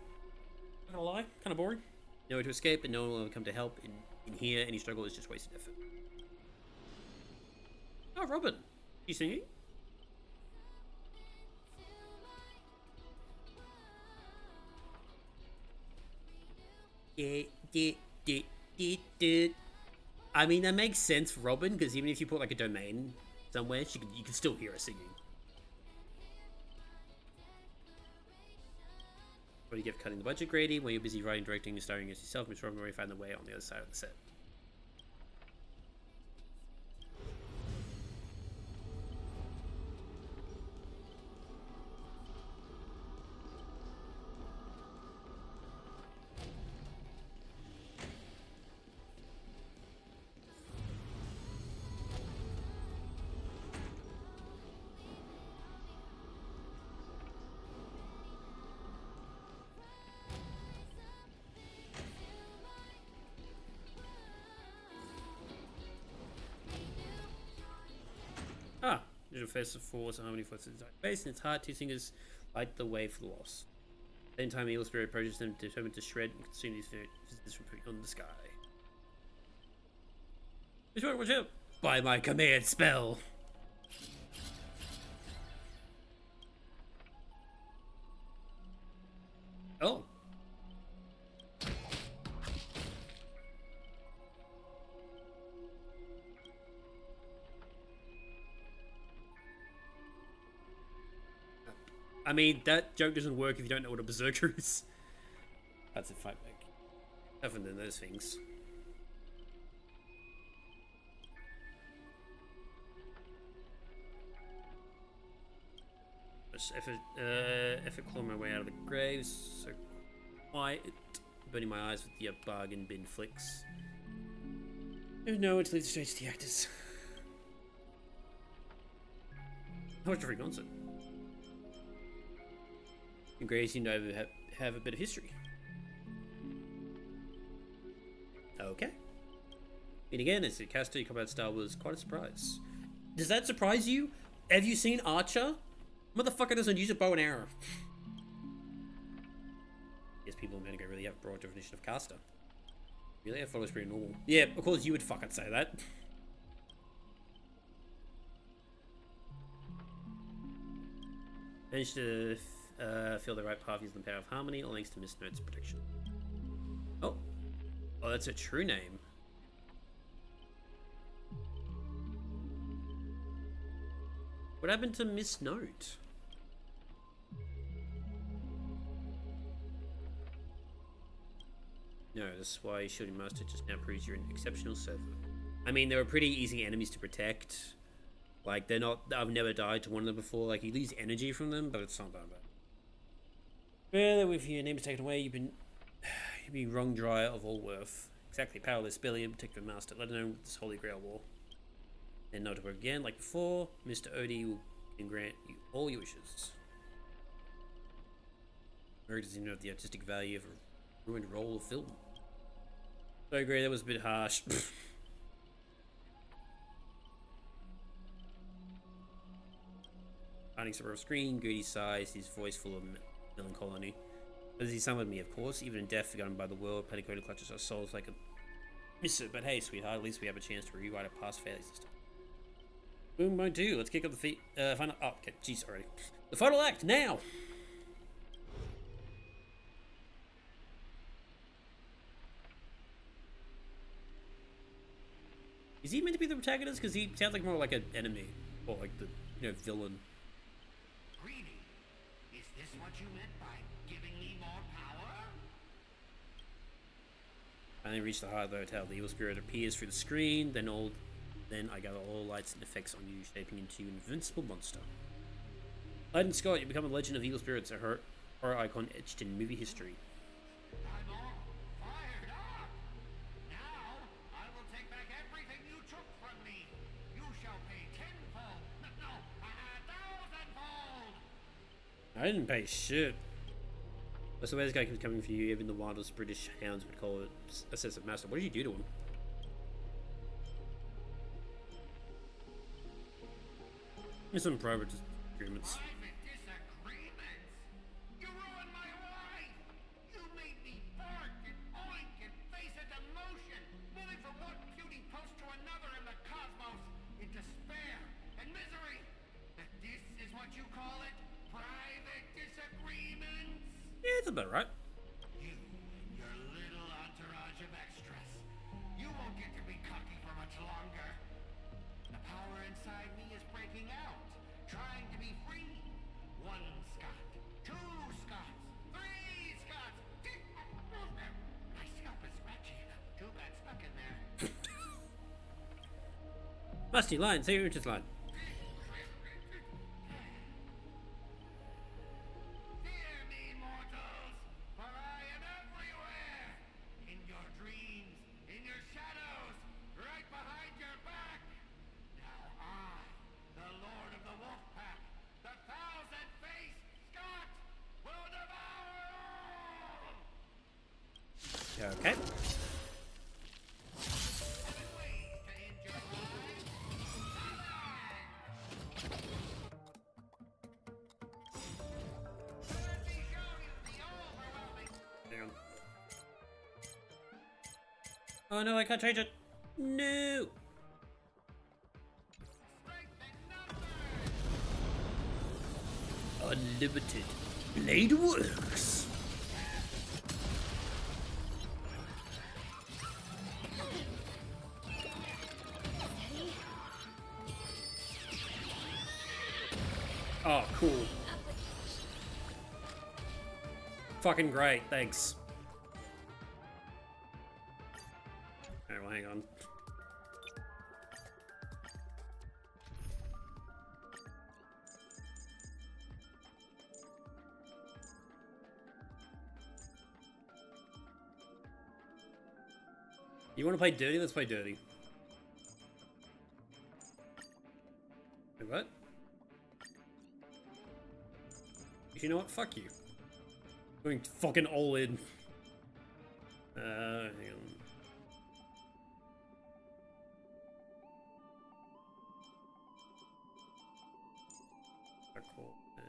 Not gonna lie, kind of boring. Nowhere to escape, and no one will ever come to help. In here, any struggle is just wasted effort. Oh, Robin, you singing? I mean, that makes sense for Robin, because even if you put like a domain somewhere, you can still hear her singing. What do you get for cutting the budget, Grady? When you're busy writing, directing, and starring as yourself, Miss Robin already found the way on the other side of the set. Ah, there's a festival force and harmony forces inside base, and it's hard. Two singers light the way for the loss. At the same time, Evil Spirit approaches them, determined to shred and consume these visitors from putting on the sky. Watch out! By my command spell! Oh. I mean, that joke doesn't work if you don't know what a berserker is. That's a fight back. Other than those things. Just effort clawing my way out of the graves. So quiet. Burning my eyes with the bargain bin flicks. There's no one to lead straight to the actors. How much a free concert? And Grady seem to have a bit of history. Okay. And again, as a caster, your combat style was quite a surprise. Does that surprise you? Have you seen Archer? Motherfucker doesn't use a bow and arrow. Yes, people in Medigo really have a broad definition of caster. Really? I thought it was pretty normal. Yeah, of course you would fucking say that. Managed to feel the right path using the power of harmony, all thanks to Miss Note's protection. Oh. Oh, that's a true name. What happened to Miss Note? No, that's why Shielding Master just now proves you're an exceptional server. I mean, they were pretty easy enemies to protect. Like, they're not... I've never died to one of them before. Like, you lose energy from them, but it's not that bad. Well, if your name is taken away, you've been wrong dry of all worth. Exactly, powerless, barely able to protect the master, let alone this Holy Grail war. Then not to work again, like before, Mr. Odie will grant you all your wishes. Merrick doesn't even have the artistic value of a ruined roll of film. So I agree, that was a bit harsh. Finding some screen, Goody sighs, his voice full of melancholy. As he summoned me, of course, even in death, forgotten by the world, Petticoat clutches our souls like a miss it. But hey, sweetheart, at least we have a chance to rewrite our past failures this time. Boom, won't do. Let's kick up the final. Oh, okay, jeez, already. The final act now. Is he meant to be the protagonist? Because he sounds like more like an enemy or like the villain. Greedy, is this what you meant by giving me more power? I only reached the heart of the hotel. The evil spirit appears through the screen. Then I gather all lights and effects on you, shaping into an invincible monster. Lightning Scott, you become a legend of evil spirits, a horror icon etched in movie history. I'm all fired up! Now, I will take back everything you took from me. You shall pay tenfold. No, 1,000-fold! I didn't pay shit. So where's this guy keeps coming for you? Even the wildest British hounds would call it excessive master. What did you do to him? There's some private agreements. Yeah, it's about right. You and your little entourage of extras. You won't get to be cocky for much longer. The power inside me is breaking out, trying to be free. 1 Scot, 2 Scots, 3 Scots. My scalp is scratchy. Too bad stuck in there. Musty line, say your interest line. Okay. Hang on. Oh no, I can't change it. No. Unlimited blade works. Oh, cool. Fucking great, thanks. Alright, well, hang on. You want to play dirty? Let's play dirty. Wait, what? You know what? Fuck you. Going fucking all in. Hang on. Cool. There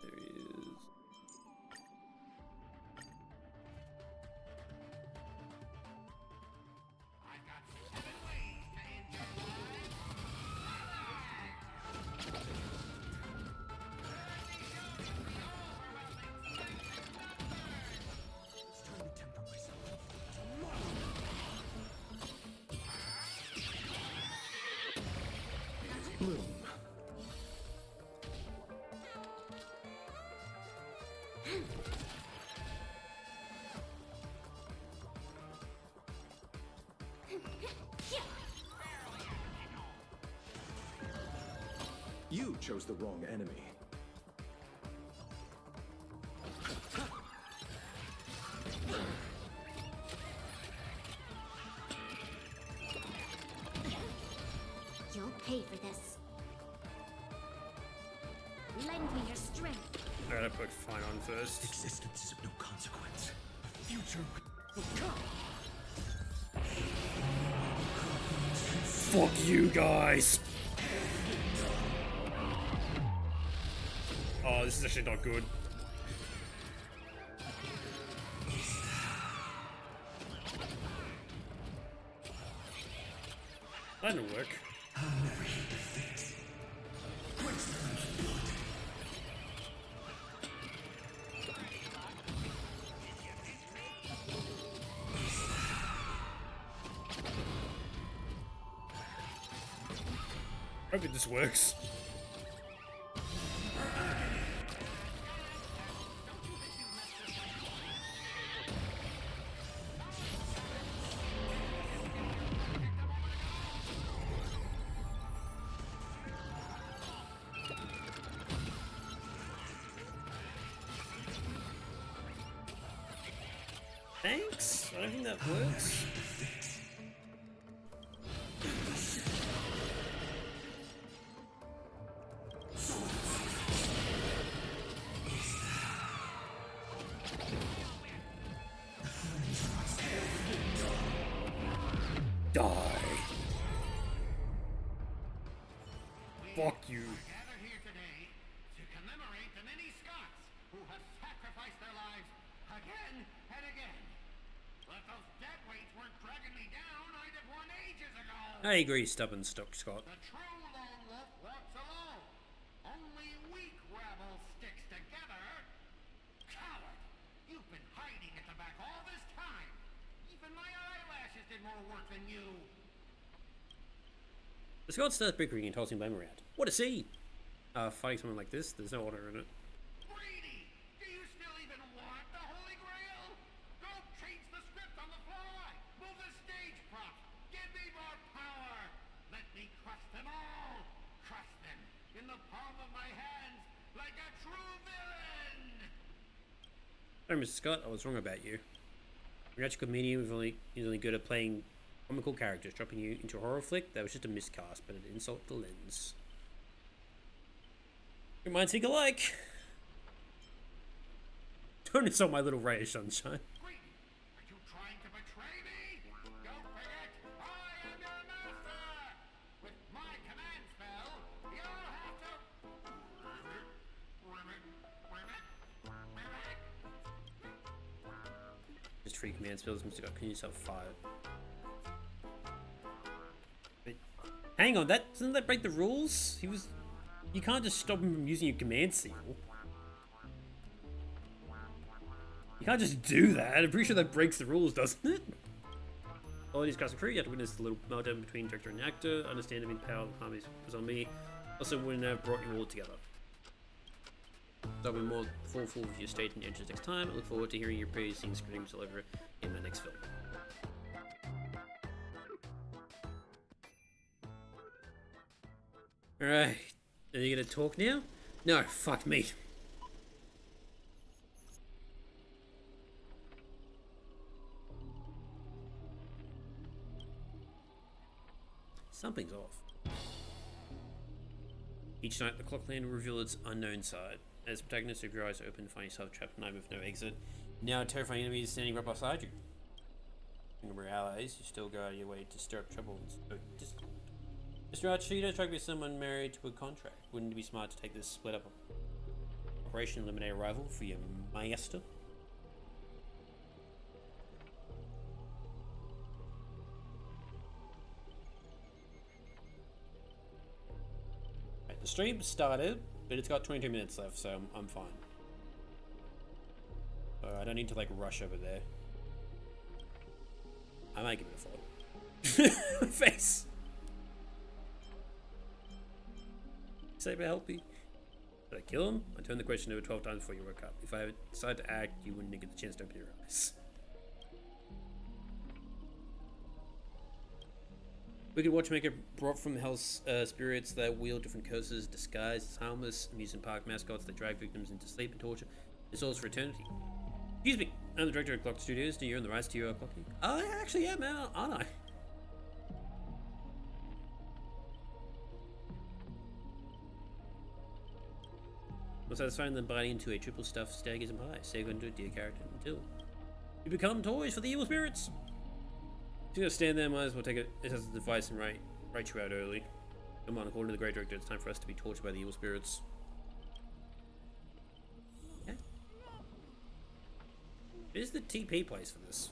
he is. Bloom. You chose the wrong enemy. You'll pay for this. Lend me your strength. Alright, I put fine on first. Existence is of no consequence. The future will come. Fuck you guys! Oh, this is actually not good. That didn't work. Hoping this works. Thanks. I don't think that works. Die. Fuck you. Gathered here today to commemorate the many Scots who have sacrificed their lives again and again. But those dead weights weren't dragging me down. I'd have won ages ago. I agree, stubborn stock Scott. The true lone wolf walks alone. Only weak rabble sticks together. Coward! You've been hiding at the back all this time. Even my eyelashes did more work than you. The Scott starts bickering and tossing blame around. What a scene! Fighting someone like this, there's no honor in it. Greedy! Do you still even want the Holy Grail? Go change the script on the fly! Move the stage props! Give me more power! Let me crush them all! Crush them in the palm of my hands like a true villain! Sorry, Mr. Scott, I was wrong about you. You're actually a comedian is only good at playing comical characters. Dropping you into a horror flick, that was just a miscast, but it insulted the lens. Your minds think alike. Don't insult my little ray of sunshine. Greedy! Are you trying to betray me? Don't forget, I am your master! With my command spell, you'll have to... Just free command spells, Mr. Scott. Can you yourself fire? Wait, hang on, doesn't that break the rules? You can't just stop him from using your command seal. You can't just do that. I'm pretty sure that breaks the rules, doesn't it? All these cast and crew, you have to witness the little meltdown between director and actor. Understand the power of the harmony was on me. Also wouldn't have brought you all together. There'll be more thoughtful of your state and entries next time. I look forward to hearing your praising screams all over in the next film. Alright. Are you gonna talk now? No, fuck me. Something's off. Each night, the Clockland will reveal its unknown side. As protagonist, if your eyes are open, find yourself trapped at night with no exit. Now, a terrifying enemy is standing right beside you. In reality, you still go out of your way to stir up trouble and sow discord. Mr. Archer, you don't strike me as someone married to a contract. Wouldn't it be smart to take this split up operation and eliminate a rival for your master? Right, the stream started, but it's got 22 minutes left, so I'm fine. So I don't need to like rush over there. I might give it a follow. My face. Saber, help me. Did I kill him? I turned the question over 12 times before you woke up. If I decided to act, you wouldn't get the chance to open your eyes. Wicked Watchmaker brought from hell's spirits that wield different curses, disguised as harmless amusement park mascots that drag victims into sleep and torture. It's souls for eternity. Excuse me, I'm the director of Clock Studios. Do you own the rights to your clocking? I actually am, man, aren't I? More satisfying than biting into a triple stuffed stargazer pie. Stay into a dear character until you become toys for the evil spirits. If you're gonna stand there, might as well take it as a device and write you out early. Come on, according to the great director, it's time for us to be tortured by the evil spirits. Okay. Where's the TP place for this?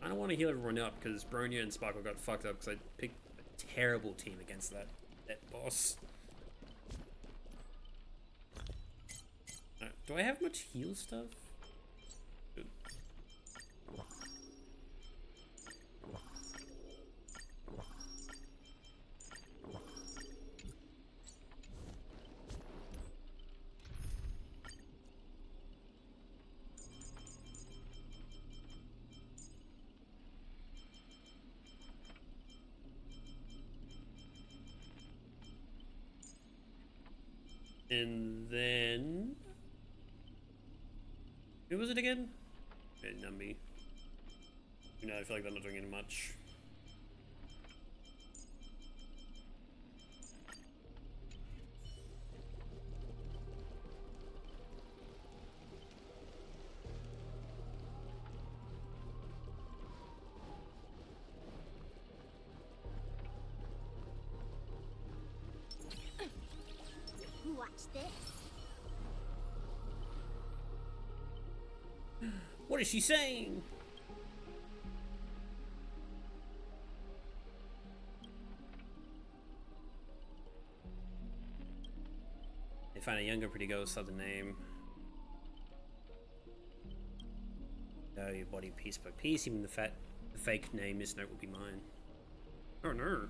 I don't want to heal everyone up because Bronya and Sparkle got fucked up because I picked a terrible team against that boss. Do I have much heal stuff? Good. And then... who was it again? Numby. You know, I feel like they're not doing any much. What is she saying? They find a younger pretty girl with southern name. Know your body piece by piece, even the fake name misnote will be mine. Oh no.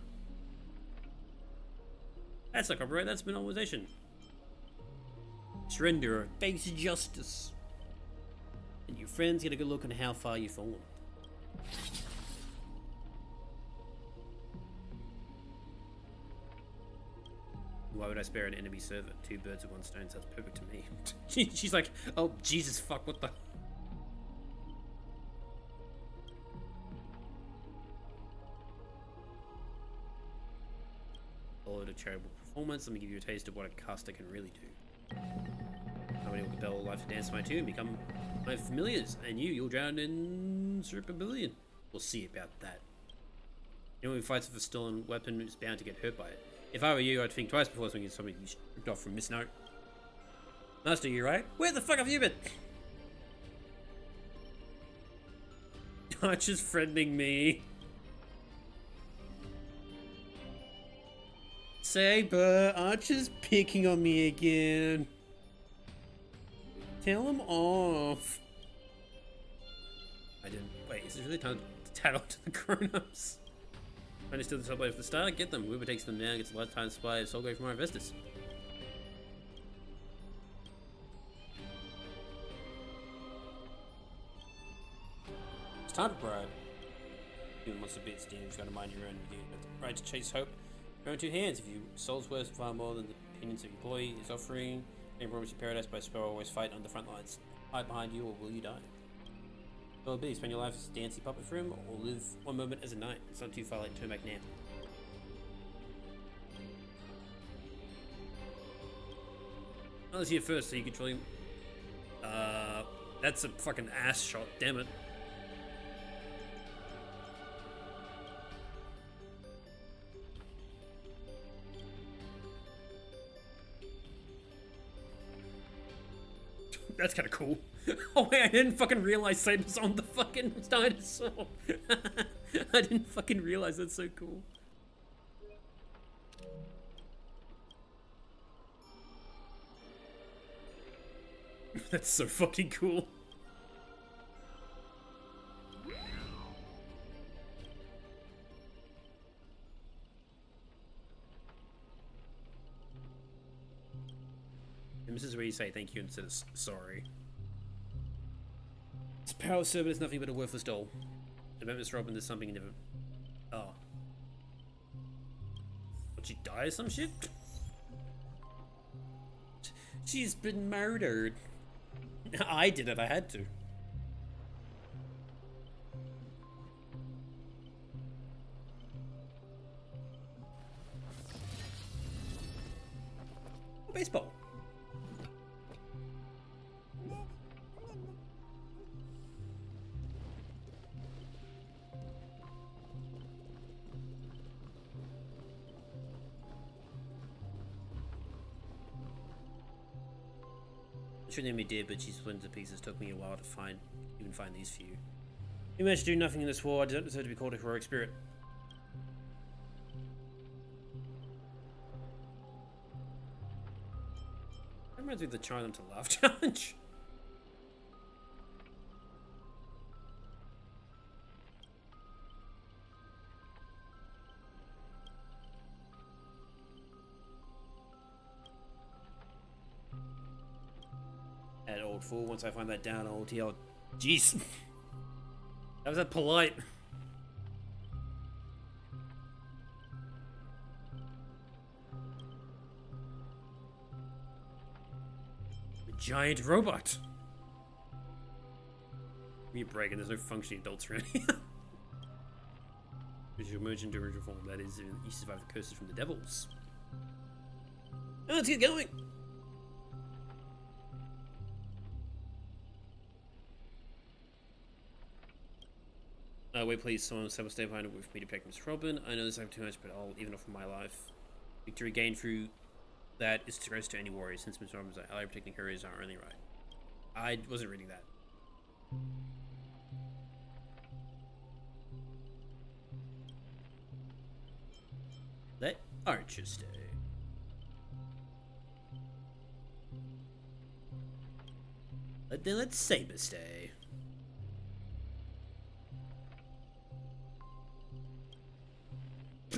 That's not copyright, that's monopolization. Surrender or face justice. And your friends get a good look on how far you've fallen. Why would I spare an enemy server? 2 birds with 1 stone sounds perfect to me. She's like, oh Jesus fuck, what the... Followed a charitable performance. Let me give you a taste of what a caster can really do. Somebody will compel life to dance to my tune and become my familiars, and you'll drown in Super Billion. We'll see about that. Anyone who fights with a stolen weapon is bound to get hurt by it. If I were you, I'd think twice before swinging something you stripped off from Miss Note. Master, you right? Where the fuck have you been? Archer's friending me. Saber, Archer's picking on me again. Tell him off. I didn't. Wait, is it really time to tattle to the grown-ups? Trying to steal the subway from the start? Get them. Whoever takes them down gets a lifetime supply of Soulgrave from our investors. It's time to bribe. Even wants a bit, Steve. You've got to mind your own. You have the right to chase hope. Your own 2 hands. If you soul's worth far more than the opinions of your employee is offering, any promise of paradise by spell, always fight on the front lines. Hide behind you, or will you die? Will it be spend your life as a dancing puppet for him, or live one moment as a knight? It's not too far late to turn back now. I was here first, so you control him. That's a fucking ass shot, damn it. That's kind of cool. Oh wait, I didn't fucking realize Saber's on the fucking dinosaur. I didn't fucking realize that's so cool. That's so fucking cool. And this is where you say thank you instead of sorry. This power servant is nothing but a worthless doll. Remember, Miss Robin, there's something you never... Oh. Would she die or some shit? She's been murdered. I did it, I had to. Oh, baseball. Shouldn't be dead, but she split into pieces. Took me a while to even find these few. You managed to do nothing in this war. I don't deserve to be called a heroic spirit. That reminds me of the try them to laugh challenge. At old fool, once I find that down, I'll TL. Jeez. That was that polite. A giant robot. Give me a break, and there's no functioning adults around here. As you emerge into original form, that is, you survive the curses from the devils. Oh, let's get going. Wait, please, someone will stay behind with me to protect Miss Robin. I know this is too much, but I'll even offer my life. Victory gained through that is disgrace to any warrior since Miss Robin's ally protecting her is our only right. I wasn't reading that. Let Archer stay. Then let Saber stay.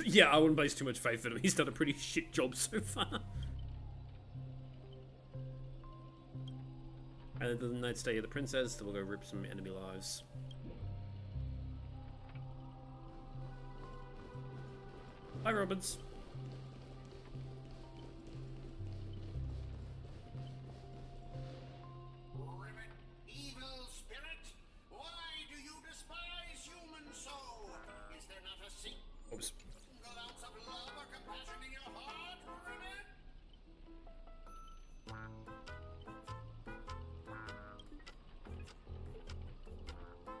Yeah, I wouldn't place too much faith in him. He's done a pretty shit job so far. And the night stay of the princess, then we'll go rip some enemy lives. Bye, Robbins. Ribbit, evil spirit, why do you despise human soul? Is there not a single Oops. ounce of love or compassion in your heart, Ribbit?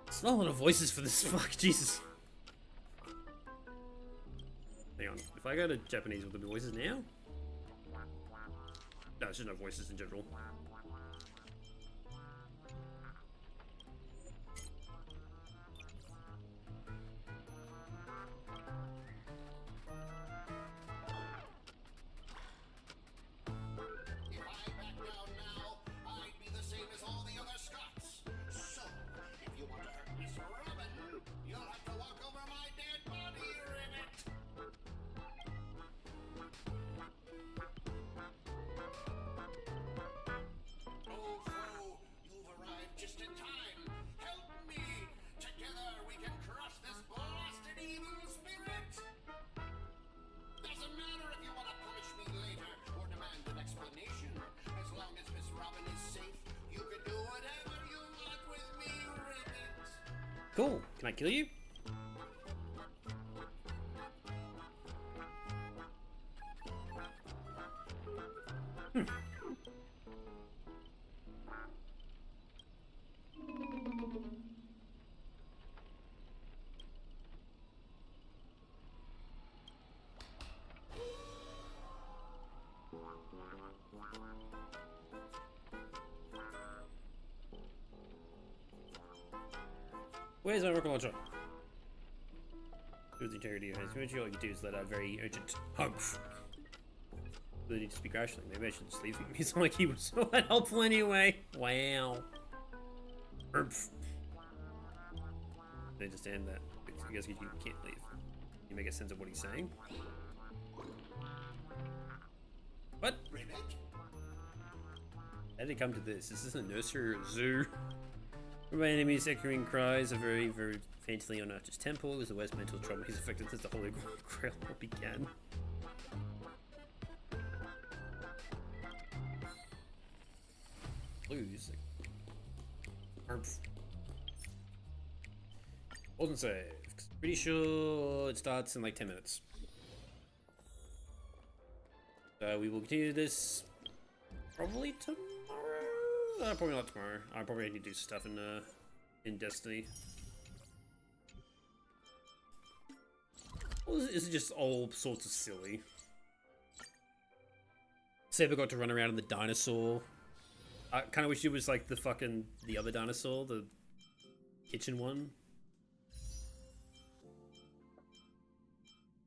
It's not a lot of voices for this. Fuck, Jesus. Hang on. If I go to Japanese, will there be voices now? No, it's just no voices in general. If I back down now, I'd be the same as all the other Scots. So, if you want to hurt Miss Robin, you'll have to walk over my dead body, Ribbit. Oh, foe, you've arrived just in time. Help me. Together we can crush this blasted evil spirit. Doesn't matter if you want to punish me later or demand an explanation. As long as Miss Robin is safe, you can do whatever you want with me, Ribbit. Cool. Can I kill you? Where's my rocket launcher? With the integrity of his energy, all you do is let out a very urgent humph. Really need to speak rationally. Maybe I should just leave him. He's not like he was so unhelpful anyway. Wow. Humph. I understand that. I guess you can't leave. You make a sense of what he's saying. What? How did it come to this? Is this a nursery or a zoo? My enemies echoing cries are very, very faintly on Archer's temple. It was the worst mental trauma he's affected since the Holy Grail began. Lose. Wasn't saved. Pretty sure it starts in like 10 minutes. So we will continue this probably tomorrow. Probably not tomorrow. I probably need to do stuff in Destiny. Well, this is just all sorts of silly. Saber got to run around in the dinosaur. I kind of wish it was like the other dinosaur, the kitchen one.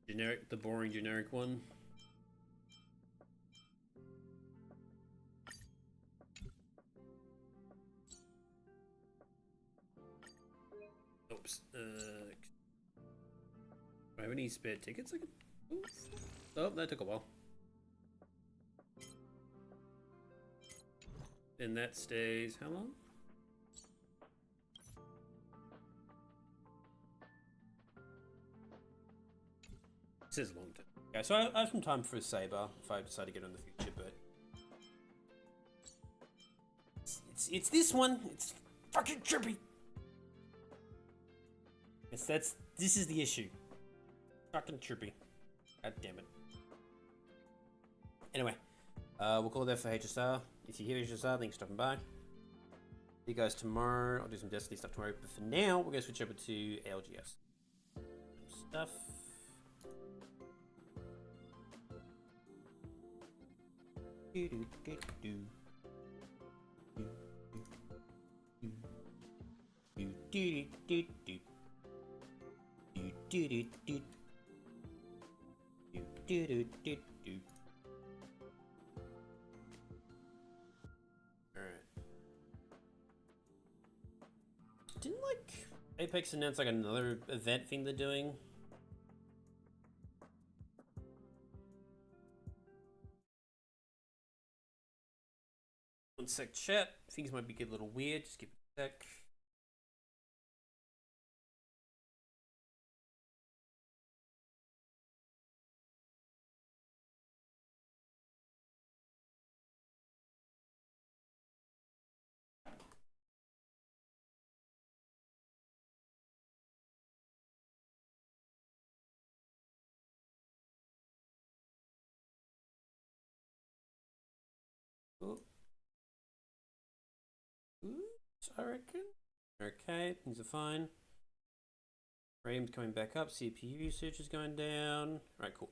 The boring generic one. Oops. Do I have any spare tickets I can... Oops. Oh, that took a while. And that stays how long? It says long term. Okay, so I have some time for a Saber if I decide to get on in the future, but it's this one. It's fucking trippy. Yes, this is the issue. Fucking trippy. God damn it. Anyway, we'll call it there for HSR. If you hear HSR, thanks for stopping by. See you guys tomorrow. I'll do some Destiny stuff tomorrow, but for now, we're gonna switch over to ALGS stuff. Do do do do. Do do do do. Do do do do. Do do do do do. Alright. Didn't like Apex announce like another event thing they're doing? One sec, chat. Things might be getting a little weird. Just give it a sec. I reckon. Okay, things are fine. RAM's coming back up. CPU usage is going down. Alright, cool.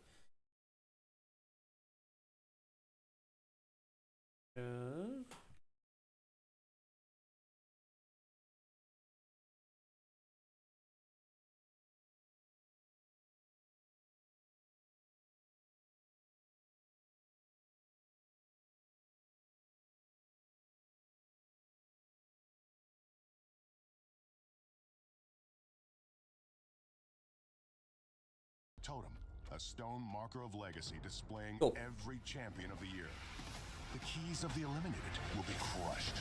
Totem, a stone marker of legacy displaying every champion of the year. The keys of the eliminated will be crushed.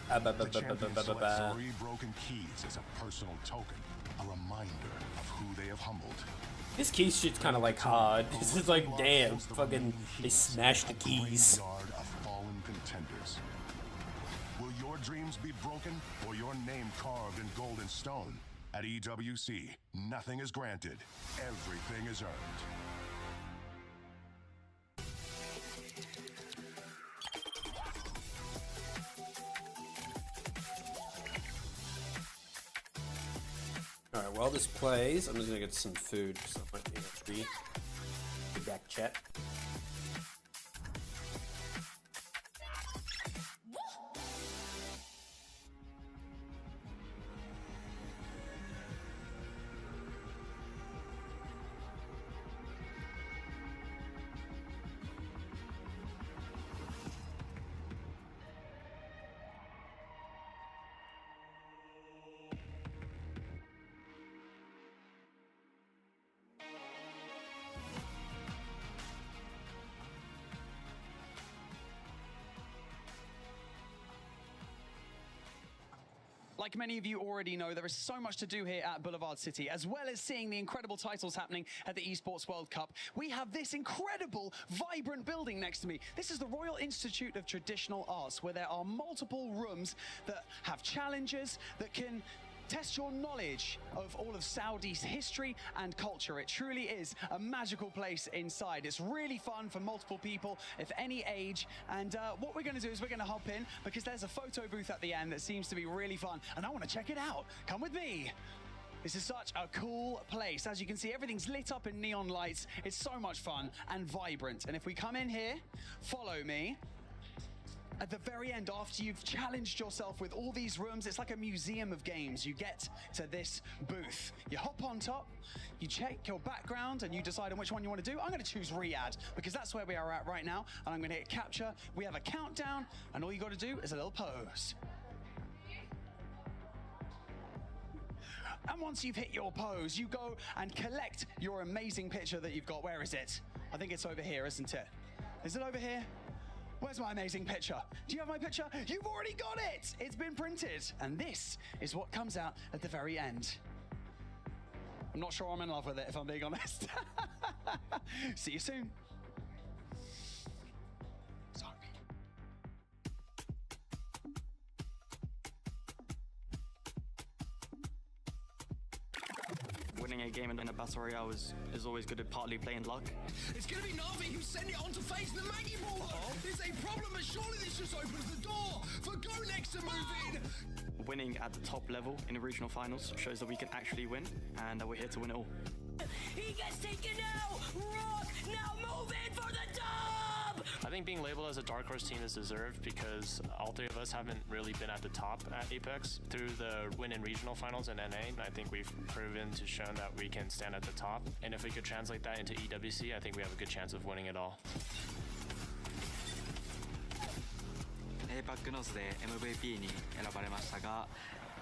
The champion selects 3 broken keys as a personal token, a reminder of who they have humbled. This key shit's kind of like hard. This is like, damn, fucking, they smashed the keys. Yard of fallen contenders. Will your dreams be broken or your name carved in golden stone? At EWC, nothing is granted. Everything is earned. Alright, while this plays, I'm just gonna get some food because I might need a tree. Be back, chat. Like many of you already know, there is so much to do here at Boulevard City, as well as seeing the incredible titles happening at the Esports World Cup. We have this incredible, vibrant building next to me. This is the Royal Institute of Traditional Arts, where there are multiple rooms that have challenges that can test your knowledge of all of Saudi's history and culture. It truly is a magical place inside. It's really fun for multiple people of any age. And what we're going to do is we're going to hop in because there's a photo booth at the end that seems to be really fun. And I want to check it out. Come with me. This is such a cool place. As you can see, everything's lit up in neon lights. It's so much fun and vibrant. And if we come in here, follow me. At the very end, after you've challenged yourself with all these rooms, it's like a museum of games. You get to this booth. You hop on top, you check your background, and you decide on which one you want to do. I'm going to choose Riyadh, because that's where we are at right now. And I'm going to hit capture. We have a countdown, and all you got to do is a little pose. And once you've hit your pose, you go and collect your amazing picture that you've got. Where is it? I think it's over here, isn't it? Is it over here? Where's my amazing picture? Do you have my picture? You've already got it! It's been printed. And this is what comes out at the very end. I'm not sure I'm in love with it, if I'm being honest. See you soon. Sorry. Winning a game in a Battle Royale is always good at partly playing luck. It's gonna be Navi who sent it on to face the Maggie Ball. There's a problem, but surely this just opens the door for Go Next to move in. Winning at the top level in the regional finals shows that we can actually win, and that we're here to win it all. He gets taken now! Rock, now move in for the dub! I think being labeled as a dark horse team is deserved because all three of us haven't really been at the top at Apex. Through the win in regional finals and NA, I think we've proven to show that we can stand at the top. And if we could translate that into EWC, I think we have a good chance of winning it all. APAC ノースで MVP に選ばれましたが、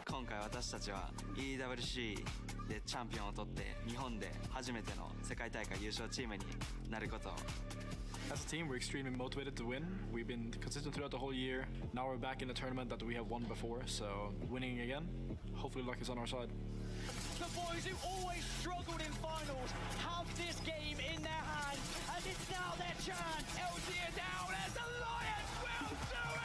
今回私たちは EWC でチャンピオンを取って日本で初めての世界大会優勝チームになることを。As a team, we're extremely motivated to win. We've been consistent throughout the whole year. Now we're back in a tournament that we have won before, so winning again, hopefully luck is on our side. The boys who always struggled in finals have this game in their hands, and it's now their chance. LG are down as the Lions will do it!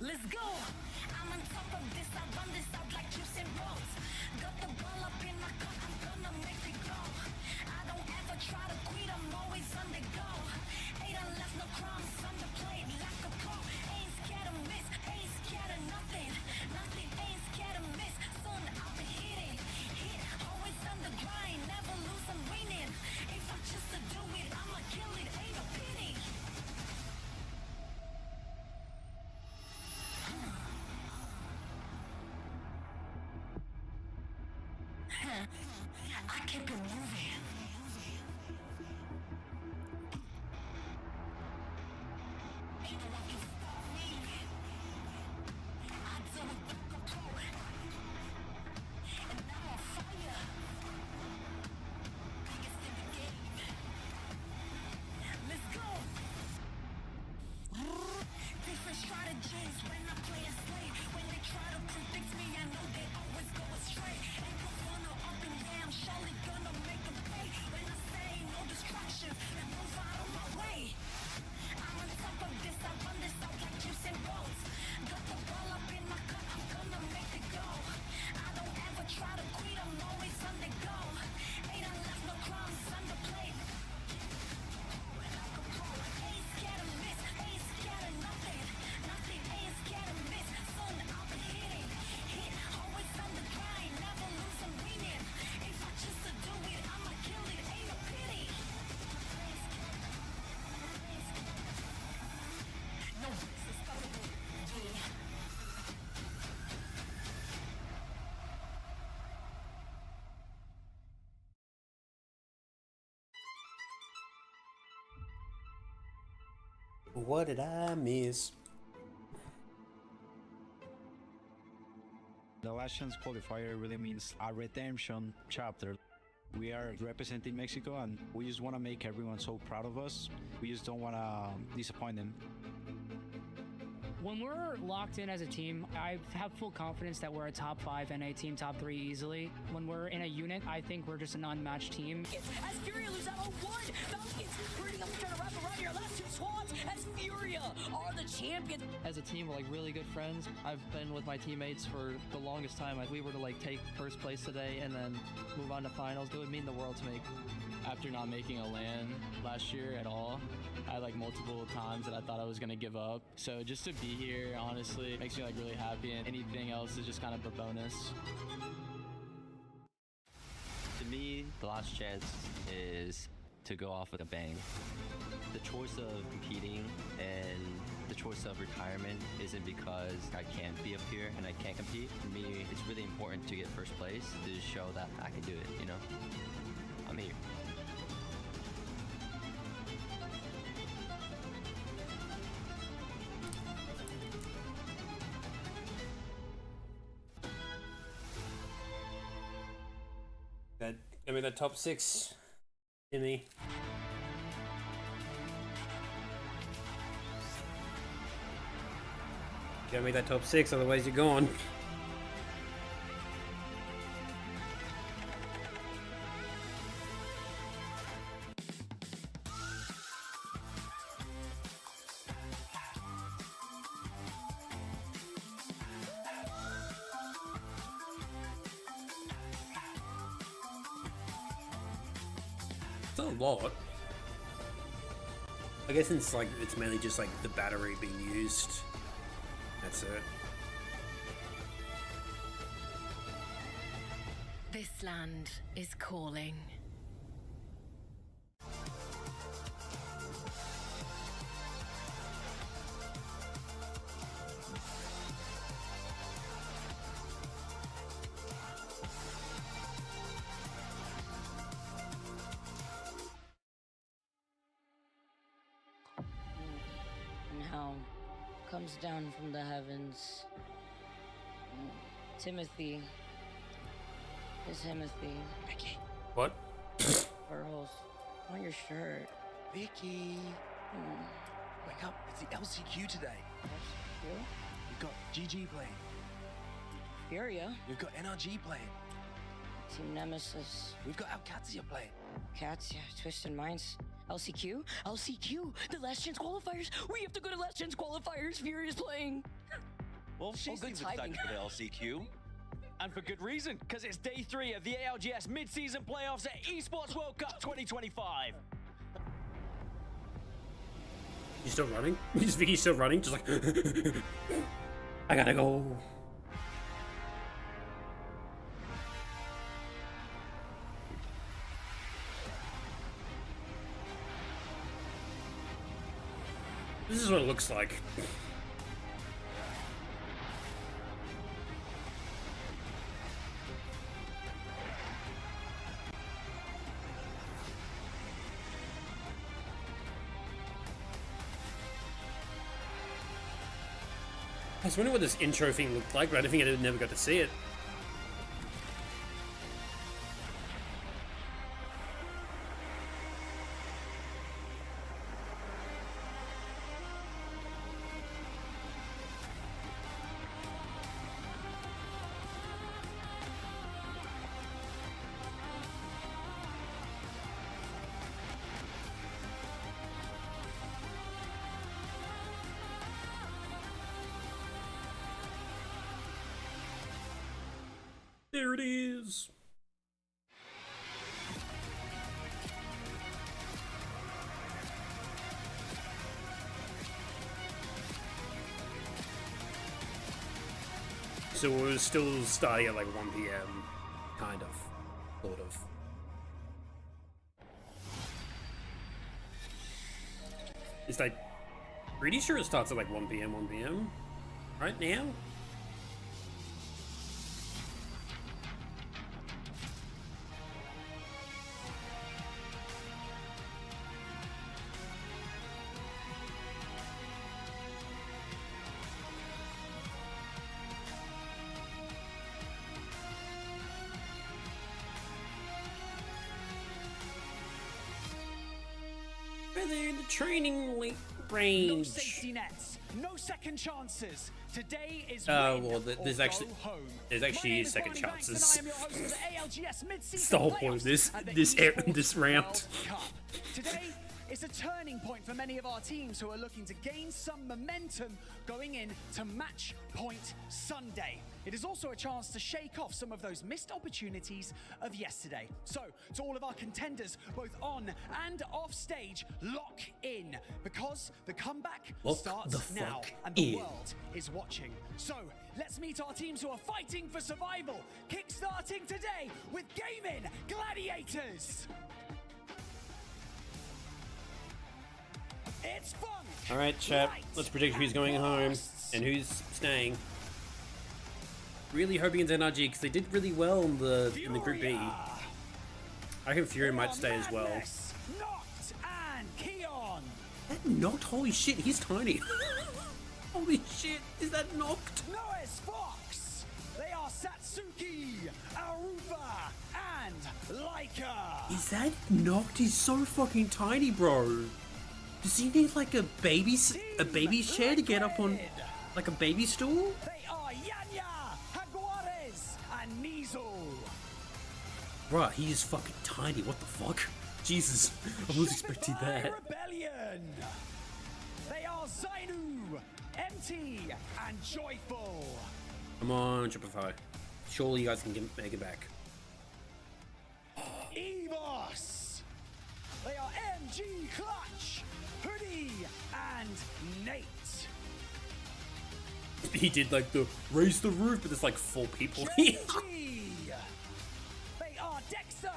Let's go! I'm on top of this, I run this out like juice and rolls. Got the ball up in my cup, I'm gonna make it go. I don't ever try to quit, I'm always on the go. Ain't left no crumbs on the plate like a pro. Ain't scared of miss, ain't scared of nothing. Nothing ain't scared of miss, soon I'll be hitting. Hit, always on the grind, never lose, I'm winning. If I choose to do it, I'ma kill it, ain't no pity. I keep it moving. Ain't no one can stop me. I do it like a pro. And I'm on fire. Biggest in the game. Let's go. Different strategies when I play a slave. When they try to predict me, I know they always go astray. Ain't no fun or up and down, surely gonna make a pay. When I say no distractions and move out of my way. I'm on top of this, I run this out like juice and rolls. Got the ball up in my cup, I'm gonna make it go. I don't ever try to quit, I'm always on the go. Ain't left no crumbs on the plate. Ain't scared of miss, ain't scared of nothing. Nothing ain't scared of miss, soon I'll be hitting. Hit, always on the grind, never lose, I'm winning. If I choose to do it, I'ma kill it, ain't no pity. No, this is terrible, yeah. What did I miss? The last chance qualifier really means a redemption chapter. We are representing Mexico and we just want to make everyone so proud of us. We just don't want to disappoint them. When we're locked in as a team, I have full confidence that we're a top 5 NA team, top 3 easily. When we're in a unit, I think we're just an unmatched team. As Furia loses out on one, Falcons bringing up trying to wrap around your last two squads as Furia are the champions. As a team, we're like really good friends. I've been with my teammates for the longest time. If we were to like take first place today and then move on to finals, it would mean the world to me. After not making a LAN last year at all, I had like multiple times that I thought I was gonna give up. So just to be here, honestly, makes me like really happy, and anything else is just kind of a bonus. To me, the last chance is to go off with a bang. The choice of competing and the choice of retirement isn't because I can't be up here and I can't compete. For me, it's really important to get first place to show that I can do it, you know? I'm here. Give me the top 6, Timmy. Give me that top 6, otherwise you're gone. It's not a lot. I guess it's like it's mainly just like the battery being used. That's it. This land is calling. Now comes down from the heavens. Timothy. Timothy. Vicky. What? Pearls on your shirt. Vicky. Wake up. It's the LCQ today. LCQ? We've got GG playing. Furia. We've got NRG playing. Team Nemesis. We've got Alcazia playing. Katya, Twisted Minds. LCQ? LCQ! The last chance qualifiers! We have to go to last chance qualifiers! Furia's playing! Well, she seems excited for the LCQ. And for good reason, because it's day 3 of the ALGS mid-season playoffs at Esports World Cup 2025. You still running? Is Vicky still running? Just like I gotta go. This is what it looks like. I was wondering what this intro thing looked like, but I don't think I never got to see it. There it is. So we're still starting at like 1 PM, kind of, sort of. It's like, pretty sure it starts at like 1 PM, right now? They're in the training range. No safety nets, no second chances. Today is well, there's actually second chances. It's the whole point of this round. Today is a turning point for many of our teams who are looking to gain some momentum going into Match Point Sunday. It is also a chance to shake off some of those missed opportunities of yesterday. So, to all of our contenders, both on and off stage, lock in, because the comeback starts now, and the world is watching. So, let's meet our teams who are fighting for survival, kickstarting today with Gaming Gladiators. It's fun. All right, chat. Let's predict who's going home and who's staying. Really hoping it's NRG because they did really well in the Group B. I think Fury might stay as well. Knocked and Keon. That knocked? Holy shit, he's tiny. Holy shit, is that knocked? No, it's Fox. They are Satsuki, Aruba, and Laika. Is that knocked? He's so fucking tiny, bro. Does he need like a baby's chair to get up on, like a baby stool? They are Yanya, Jaguares, and Nizo. Bruh, he is fucking tiny. What the fuck? Jesus, I was expecting that. Rebellion. They are Zainu, MT, and Joyful. Come on, Shopify. Surely you guys can make it back. Evos. They are MG Clutch, Hoodie, and Nate. He did like the raise the roof, but there's like 4 people here. They are Dexter,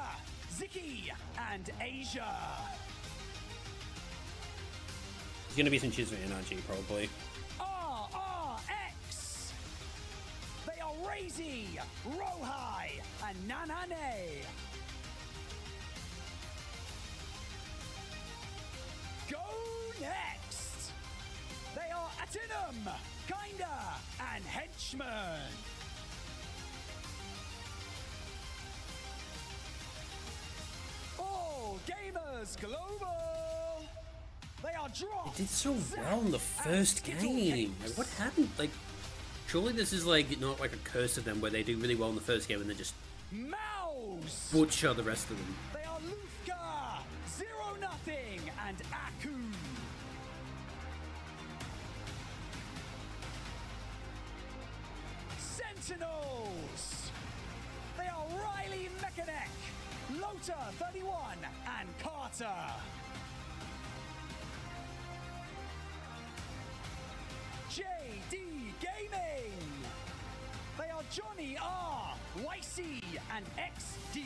Ziki, and Asia. There's gonna be some cheers for NRG probably. RRX. They are Razy, Rohai, and Nanane. Go next. They are Atinum, Kinda, and Henchman. All Gamers Global. They are Drops. They did so well in the first game. Like, what happened? Like, surely this is like not like a curse of them where they do really well in the first game and then just Mouse. butcher the rest of them. They are Lufka, 0-0, and Aku. Sentinels. They are Riley Mekanek, Lota 31, and Carter. JD Gaming. They are Johnny R, YC, and XD.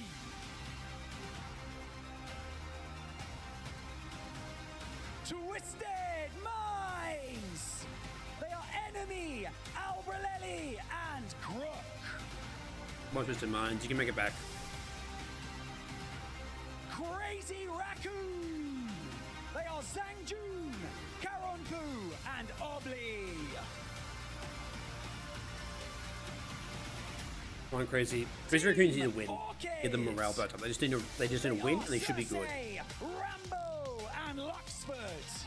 Twisted Minds. They are Enemy, Albrelelli, and Crook. More Twisted Minds, you can make it back. Crazy Raccoon. They are Zangjun, Karonpu, and Obli. Come on, Crazy. Crazy Raccoons need to win. Get them morale back up. They just need to win, and they should be good. Rambo, and Luxford.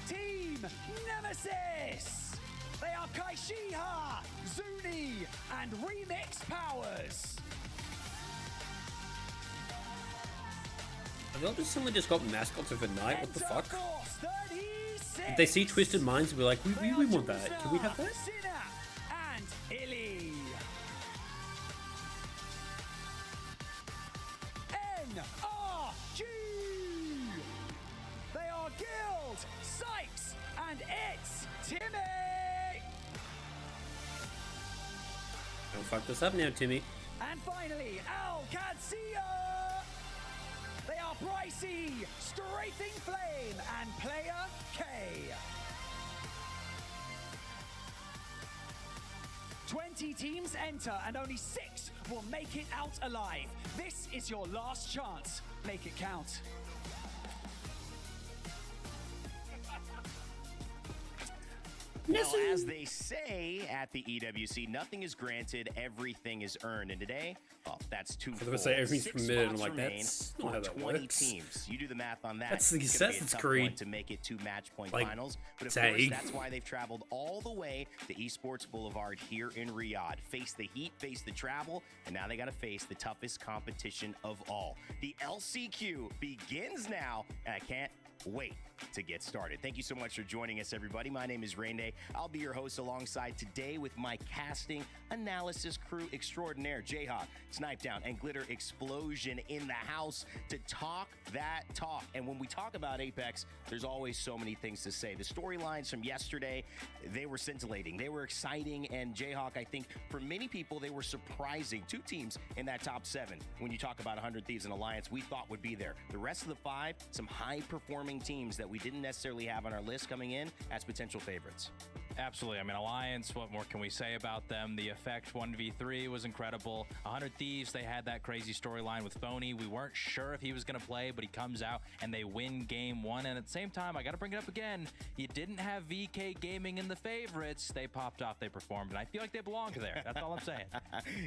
Team Nemesis. They are Kaishiha, Zuni, and Remix Powers. I thought this someone just got mascots overnight. What the fuck? If they see Twisted Minds, we're like, we want that. Can we have that? And Illy. NRG. They are Guild, Sykes, and it's Timmy. Don't fuck this up now, Timmy. And finally, ALGS. They are Pricey, Strafing Flame, and Player K. 20 teams enter and only 6 will make it out alive. This is your last chance. Make it count. Well, as they say at the EWC, nothing is granted, everything is earned. And today, well, that's two. I was gonna say everything's 6 permitted. I'm spots like, remain that's for not how that 20 works. teams. You do the math on that. That's the It's gonna be a Assassin's tough Creed. one to make it 2 match point Like, finals. But of say. course, that's why they've traveled all the way to Esports Boulevard here in Riyadh. Face the heat, face the travel, and now they got to face the toughest competition of all. The LCQ begins now, and I can't wait to get started. Thank you so much for joining us, everybody. My name is Rain Day. I'll be your host alongside today with my casting analysis crew extraordinaire, Jayhawk, Snipe Down, and Glitter Explosion in the house to talk that talk. And when we talk about Apex, there's always so many things to say. The storylines from yesterday, they were scintillating. They were exciting. And Jayhawk, I think for many people, they were surprising. 2 teams in that top 7. When you talk about 100 Thieves and Alliance, we thought would be there. The rest of the 5, some high-performing teams that we didn't necessarily have on our list coming in as potential favorites. Absolutely. I mean, Alliance, what more can we say about them? The Effect 1v3 was incredible. 100 Thieves, they had that crazy storyline with Phony. We weren't sure if he was going to play, but he comes out and they win game 1. And at the same time, I got to bring it up again. You didn't have VK Gaming in the favorites. They popped off, they performed, and I feel like they belong there. That's all I'm saying.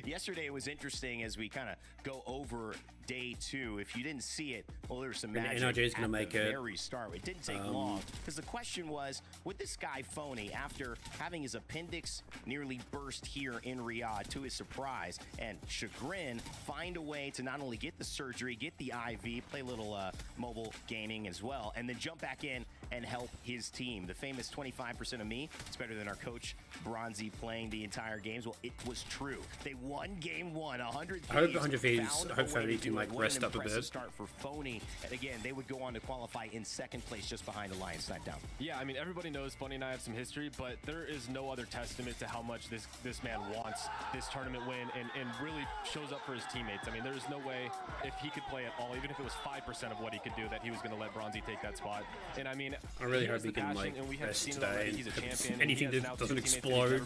Yesterday it was interesting as we kind of go over day 2. If you didn't see it, well, there was some And magic NRJ is gonna at make the it, very start. It didn't take long, because the question was, would this guy Phony, after having his appendix nearly burst here in Riyadh, to his surprise and chagrin, find a way to not only get the surgery, get the IV, play a little mobile gaming as well, and then jump back in and help his team? The famous 25% of me, it's better than our coach Bronzy playing the entire games. Well, it was true. They won game 1, 100 I hope 100 Thieves, hopefully can like rest up a bit. Start for Phony, and again, they would go on to qualify in 2nd place, just behind Alliance Snipe Down. Yeah, I mean, everybody knows Phony and I have some history, but there is no other testament to how much this man wants this tournament win and really shows up for his teammates. I mean, there's no way, if he could play at all, even if it was 5% of what he could do, that he was going to let Bronzy take that spot. And I mean, I really hope he can like rest today. He's a champion. Anything that doesn't explode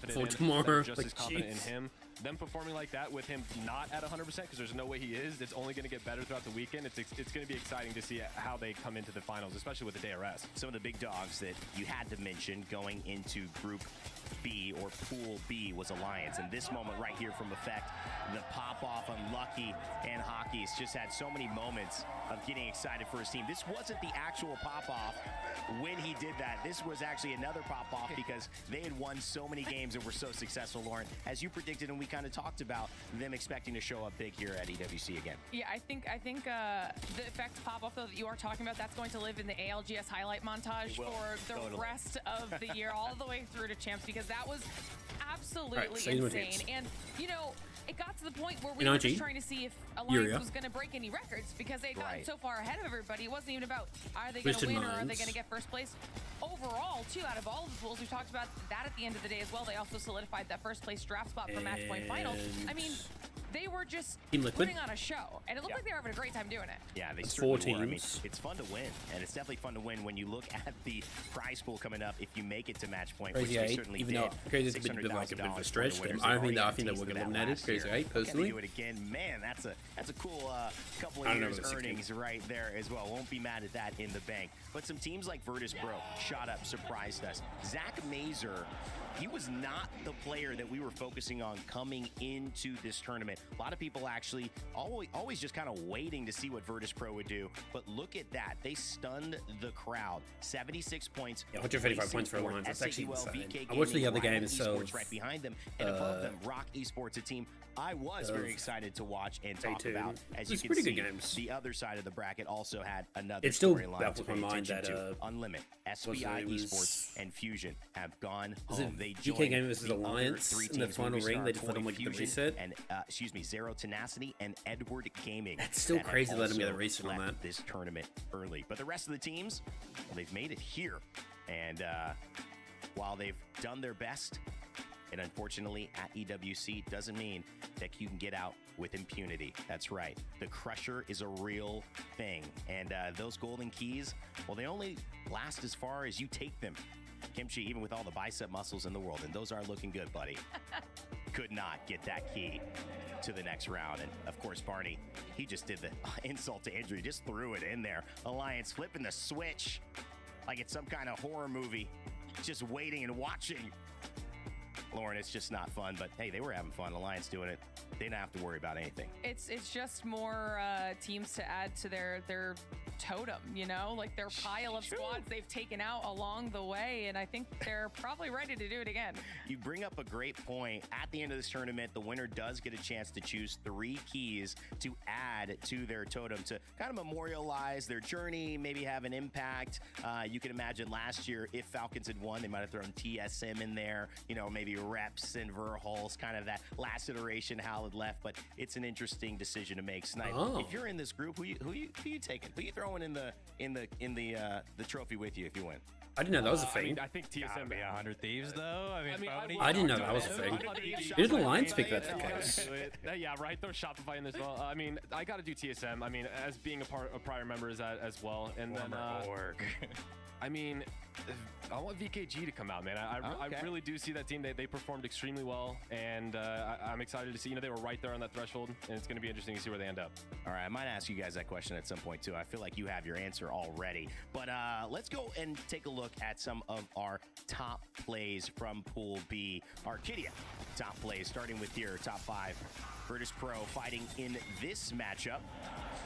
for tomorrow. Just as confident in him. Them performing like that with him not at 100%, because there's no way he is. It's only going to get better throughout the weekend. It's going to be exciting to see how they come into the finals, especially with the DRS. Some of the big dogs that you had to mention going into Group B or Pool B was Alliance. And this moment right here from Effect, the pop-off on Lucky and Hockey's just had so many moments of getting excited for his team. This wasn't the actual pop-off when he did that. This was actually another pop-off because they had won so many games and were so successful, Lauren. As you predicted, and we kind of talked about them expecting to show up big here at EWC again. Yeah, I think the Effect pop-off though that you are talking about, that's going to live in the ALGS highlight montage for the rest of the year, all the way through to champs, because that was absolutely insane. And you know, it got to the point where we were just trying to see if Alliance was going to break any records, because they had gotten so far ahead of everybody. It wasn't even about are they going to win or are they going to get first place. Overall, too, out of all of the pools, we talked about that at the end of the day as well. They also solidified that first place draft spot for match point finals. I mean, they were just putting on a show, and it looked like they were having a great time doing it. Yeah, they certainly were. I mean, it's fun to win, and it's definitely fun to win when you look at the prize pool coming up if you make it to match point, which they certainly even did. Though Crazy is a bit like a bit of a stretch. I think that we're getting eliminated. Crazy 8 personally. Do it again, man. That's a cool couple of years earnings right there as well. Won't be mad at that in the bank. But some teams like Virtus Pro shot up, surprised us. Zach Mazer, he was not the player that we were focusing on coming into this tournament. A lot of people actually always just kind of waiting to see what Virtus Pro would do. But look at that. They stunned the crowd. 76 points. Yeah, 135 points for Alliance. That's actually insane. I watched the other game itself. Right behind them. And above them, Rock Esports, a team I was very excited to watch and talk about. As you can see, the other side of the bracket also had another storyline to pay attention to. Unlimit, SPI Esports, and Fusion have gone home. They joined GK Game versus Alliance in the final ring. They just let them like the reset. And Zero Tenacity and Edward Gaming. That's still crazy to let them get a reset on that. This tournament early, but the rest of the teams, well, they've made it here, and while they've done their best, and unfortunately at EWC doesn't mean that you can get out with impunity. That's right. The Crusher is a real thing. And those golden keys, well, they only last as far as you take them. Kimchi, even with all the bicep muscles in the world, and those are looking good, buddy, could not get that key to the next round. And of course, Barney, he just did the insult to injury, just threw it in there. Alliance flipping the switch like it's some kind of horror movie, just waiting and watching. Lauren, it's just not fun, but hey, they were having fun. Alliance doing it. They didn't have to worry about anything. It's just more teams to add to their totem, you know, like their pile of squads they've taken out along the way, and I think they're probably ready to do it again. You bring up a great point. At the end of this tournament, the winner does get a chance to choose 3 keys to add to their totem to kind of memorialize their journey, maybe have an impact. You can imagine last year, if Falcons had won, they might have thrown TSM in there, you know, maybe Reps and Verhulst, kind of that last iteration, how it left, but it's an interesting decision to make. Snipe, if you're in this group, who you taking? Who you throwing in the trophy with you if you win? I didn't know that was a thing. I mean, I think TSM be 100 Thieves though. I didn't know that was a thing. Did the Alliance pick that's the case? Yeah, right. Throw Shopify in there as well. I mean, I got to do TSM. I mean, as being a prior member is that as well, and then. I mean, I want VKG to come out, man. I really do see that team. They performed extremely well, and I'm excited to see. You know, they were right there on that threshold, and it's going to be interesting to see where they end up. All right, I might ask you guys that question at some point too. I feel like you have your answer already, but let's go and take a look at some of our top plays from Pool B. Arcadia top plays, starting with your top 5. Virtus Pro fighting in this matchup.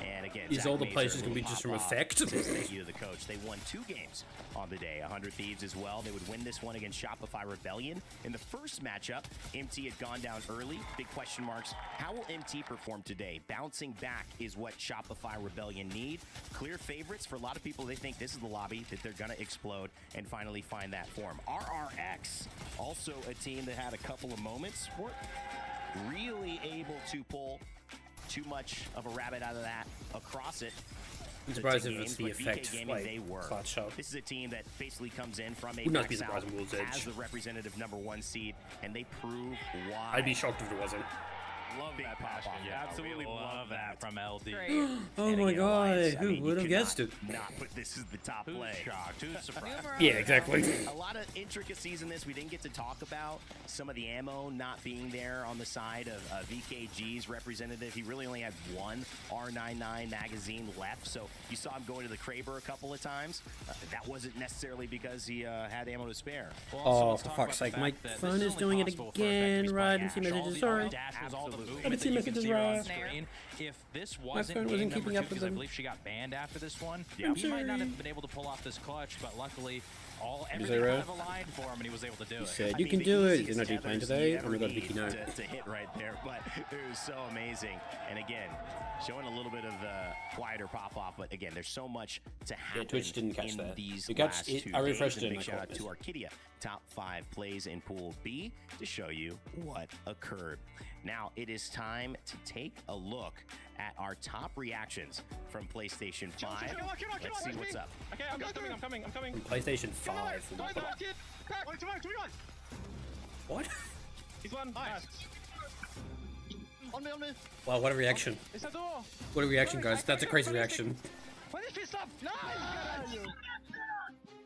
And again, is all the places going to be just from effect? Thank you to the coach. They won 2 games on the day. 100 Thieves as well. They would win this one against Shopify Rebellion. In the first matchup, MT had gone down early. Big question marks. How will MT perform today? Bouncing back is what Shopify Rebellion need. Clear favorites for a lot of people. They think this is the lobby that they're going to explode and finally find that form. RRX, also a team that had a couple of moments. Weren't really able to pull too much of a rabbit out of that across it. I'm surprised if it's the effect clutch up. This is a team that basically comes in from a South as the representative #1 seed, and they prove why. I'd be shocked if it wasn't. Love that passion. Yeah, absolutely love that from LD. Oh my god, who would have guessed it? Not put this as the top play. Shocked? Who's surprised? Yeah, exactly. A lot of intricacies in this. We didn't get to talk about some of the ammo not being there on the side of VKG's representative. He really only had 1 R99 magazine left, so you saw him going to the Kraber a couple of times. That wasn't necessarily because he had ammo to spare. Oh, for fuck's sake, my phone is doing it again. Right, and see messages. Sorry. I didn't see messages right. If this My wasn't phone game wasn't number keeping 2, up with because I them. believe she got banned after this one, I'm he might not sorry. have been able to pull off this clutch, but luckily Is everything that kind right? of aligned for him and he was able to do You it. said you can do it. You're not doing playing today. Oh my god, Vicky, no. To hit right there, but it was so amazing. And again, showing a little bit of the quieter pop-off, but again, there's so much to happen Twitch didn't catch in that. these It got- last it- 2 I refreshed days. it And and big I shout out caught to this. Arcadia, top 5 plays in Pool B to show you what occurred. Now it is time to take a look at our top reactions from PlayStation 5. Let's see what's up. Okay, I'm coming. From PlayStation 5. What? He's one. Nice. On me. Wow, what a reaction. What a reaction, guys. That's a crazy reaction.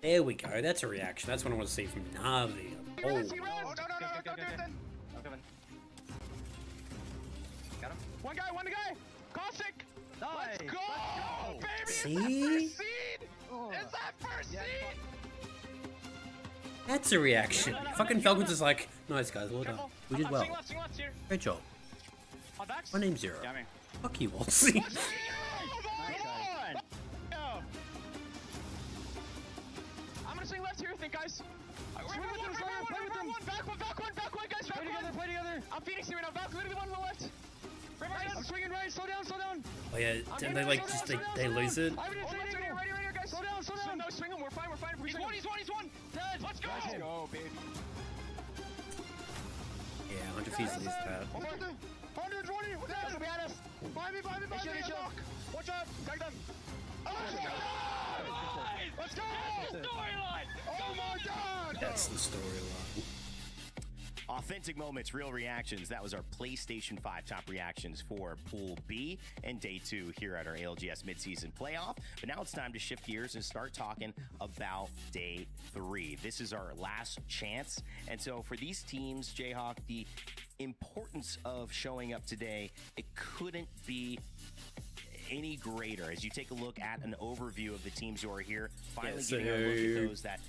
There we go. That's a reaction. That's what I want to see from Navi. Oh. Got him. One guy. Caustic. Let's go, baby. See? It's that first seed. That's a reaction. Fucking Falcons is like, nice guys, well done. We did well. Great job. My name's Zero. Fuck you, Waltzy. I'm gonna swing left here, think guys. Play with them. Back one, guys. Play together. I'm Phoenix here right now. Back, literally one on the left. I'm swinging right. Slow down. Oh yeah, didn't they like just they lose it? Right here, guys. Slow down. No, swing him. We're fine. He's one. Dead. Let's go. Let's go, baby. Yeah, 100 feet lose that. 120. What's behind us? Behind me. Watch out. Tag them. Let's go. Storyline. Oh my god. That's the storyline. Authentic moments, real reactions. That was our PlayStation 5 top reactions for Pool B and Day 2 here at our ALGS midseason playoff. But now it's time to shift gears and start talking about Day 3. This is our last chance. And so for these teams, Jayhawk, the importance of showing up today, it couldn't be any greater as you take a look at an overview of the teams who are here, finally getting a look at those that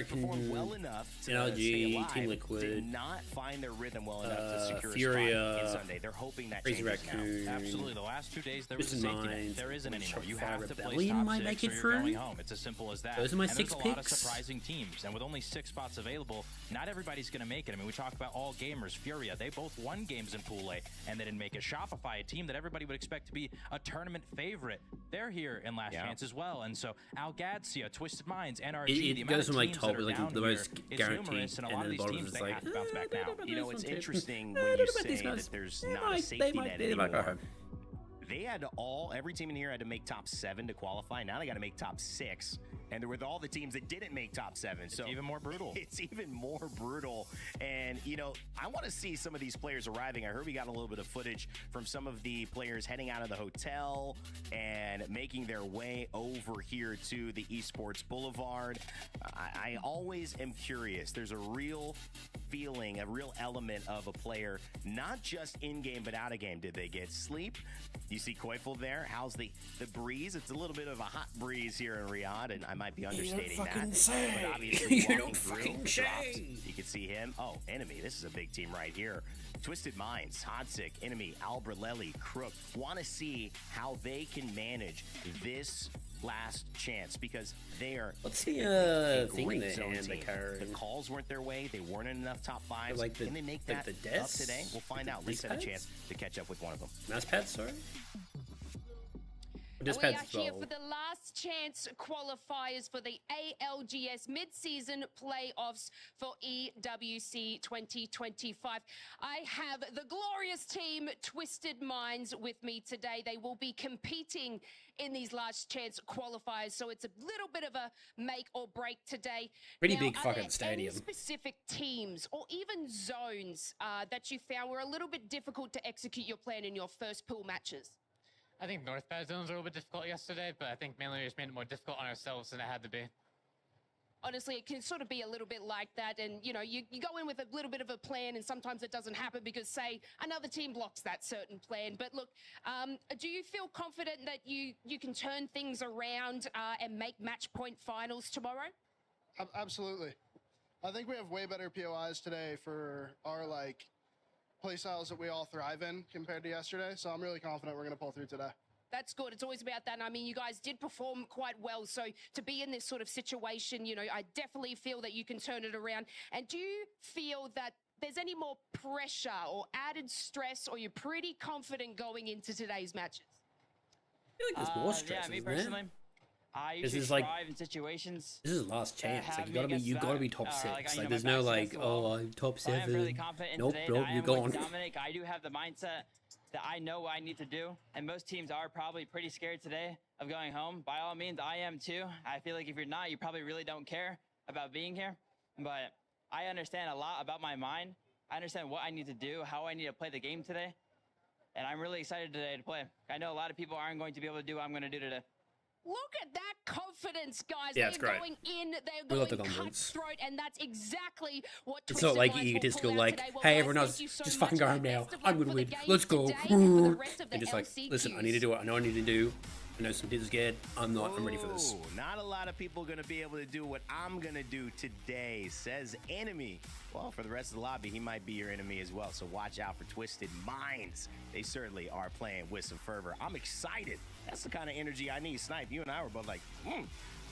performed well enough to NLG, stay alive, Team Liquid, did not find their rhythm well enough to secure a Furia, spot in Sunday. They're hoping that Crazy changes Raccoon, now. Absolutely. The last 2 days there was a Twisted safety net. Minds, There isn't anymore. You Shopify have to place Rebellion top might 6 make or it you're through. going home. It's as simple as that. Those are my and 6 there's a lot of picks. surprising teams, and with only 6 spots available, not everybody's going to make it. I mean, we talk about all gamers, Furia. They both won games in Pool A, and they didn't make it. Shopify, a team that everybody would expect to be a tournament favorite, they're here in last chance as well. And so ALGS, Twisted Minds, NRG, It goes from like top, like down the here, most it's guaranteed, numerous, and a and lot then of the these bottom teams is they like, have to bounce back now. You know, it's interesting when you say that there's not a safety net anymore. They had to every team in here had to make top 7 to qualify. Now they got to make top 6. And with all the teams that didn't make top 7. So it's even more brutal. It's even more brutal. And, you know, I want to see some of these players arriving. I heard we got a little bit of footage from some of the players heading out of the hotel and making their way over here to the Esports Boulevard. I always am curious. There's a real feeling, a real element of a player, not just in-game, but out-of-game. Did they get sleep? You see Koifel there. How's the breeze? It's a little bit of a hot breeze here in Riyadh, and I might be understating that. But obviously, walking through, dropped. You can see him. Oh, Enemy. This is a big team right here. Twisted Minds, Hodzic, Enemy, Albrelelli, Crook. Want to see how they can manage this last chance, because they are what's the thing in their hand they carry? The calls weren't their way. They weren't in enough top 5s. Like Can they make that the up desk? today? We'll find out. At least had a chance to catch up with one of them. Mouse pads, sorry. We are here for the last chance qualifiers for the ALGS mid-season playoffs for EWC 2025. I have the glorious team Twisted Minds with me today. They will be competing in these last chance qualifiers, so it's a little bit of a make or break today. Pretty now, big are fucking there stadium. Any specific teams or even zones that you found were a little bit difficult to execute your plan in your first pool matches? I think North Bad zones were a little bit difficult yesterday, but I think mainly we just made it more difficult on ourselves than it had to be. Honestly, it can sort of be a little bit like that, and you know, you go in with a little bit of a plan, and sometimes it doesn't happen because, say, another team blocks that certain plan. But look, do you feel confident that you can turn things around and make match point finals tomorrow? Absolutely. I think we have way better POIs today for our playstyles that we all thrive in compared to yesterday. So I'm really confident we're going to pull through today. That's good. It's always about that. And I mean, you guys did perform quite well. So to be in this sort of situation, you know, I definitely feel that you can turn it around. And do you feel that there's any more pressure or added stress, or you're pretty confident going into today's matches? I feel like there's more stress, yeah, me isn't personally. there? I This usually is like- thrive in situations. This is last chance. Like have you me gotta be, against that. top 6. I Like know there's my no back's against the wall. I'm top So I am really 7. confident in Nope, today nope, that I you're am with gone. Dominic. I do have the mindset that I know what I need to do, and most teams are probably pretty scared today of going home. By all means, I am too. I feel like if you're not, you probably really don't care about being here. But I understand a lot about my mind. I understand what I need to do, how I need to play the game today, and I'm really excited today to play. I know a lot of people aren't going to be able to do what I'm going to do today. Look at that confidence, guys. Yeah, it's they're great. going in, they're We love the going confidence. cutthroat, and that's exactly what It's Twisted not like Minds will egotistical, pull out like, today. Well, hey, guys, everyone else, thank you so just fucking much. go home now. Best of I'm luck gonna for win. the game Let's go. today and for the rest of the And just like, listen, I need to do what I know I need to do. I know some kids are scared. I'm not. I'm ready for this. Ooh, not a lot of people going to be able to do what I'm going to do today, says Enemy. Well, for the rest of the lobby, he might be your enemy as well. So watch out for Twisted Minds. They certainly are playing with some fervor. I'm excited. That's the kind of energy I need. Snipe, you and I were both like,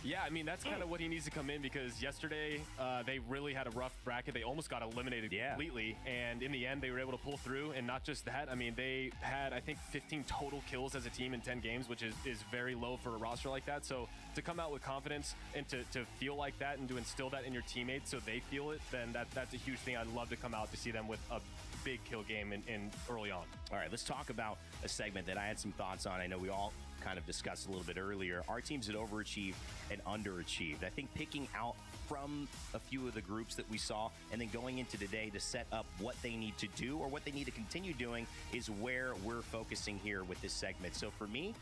Yeah, I mean, that's kind of what he needs to come in, because yesterday they really had a rough bracket. They almost got eliminated completely, and in the end, they were able to pull through. And not just that, I mean, they had, I think, 15 total kills as a team in 10 games, which is very low for a roster like that. So to come out with confidence and to feel like that and to instill that in your teammates so they feel it, then that's a huge thing. I'd love to come out to see them with a big kill game in early on. All right, let's talk about a segment that I had some thoughts on. I know we all kind of discussed a little bit earlier. Our teams had overachieved and underachieved. I think picking out from a few of the groups that we saw and then going into today to set up what they need to do or what they need to continue doing is where we're focusing here with this segment. So for me,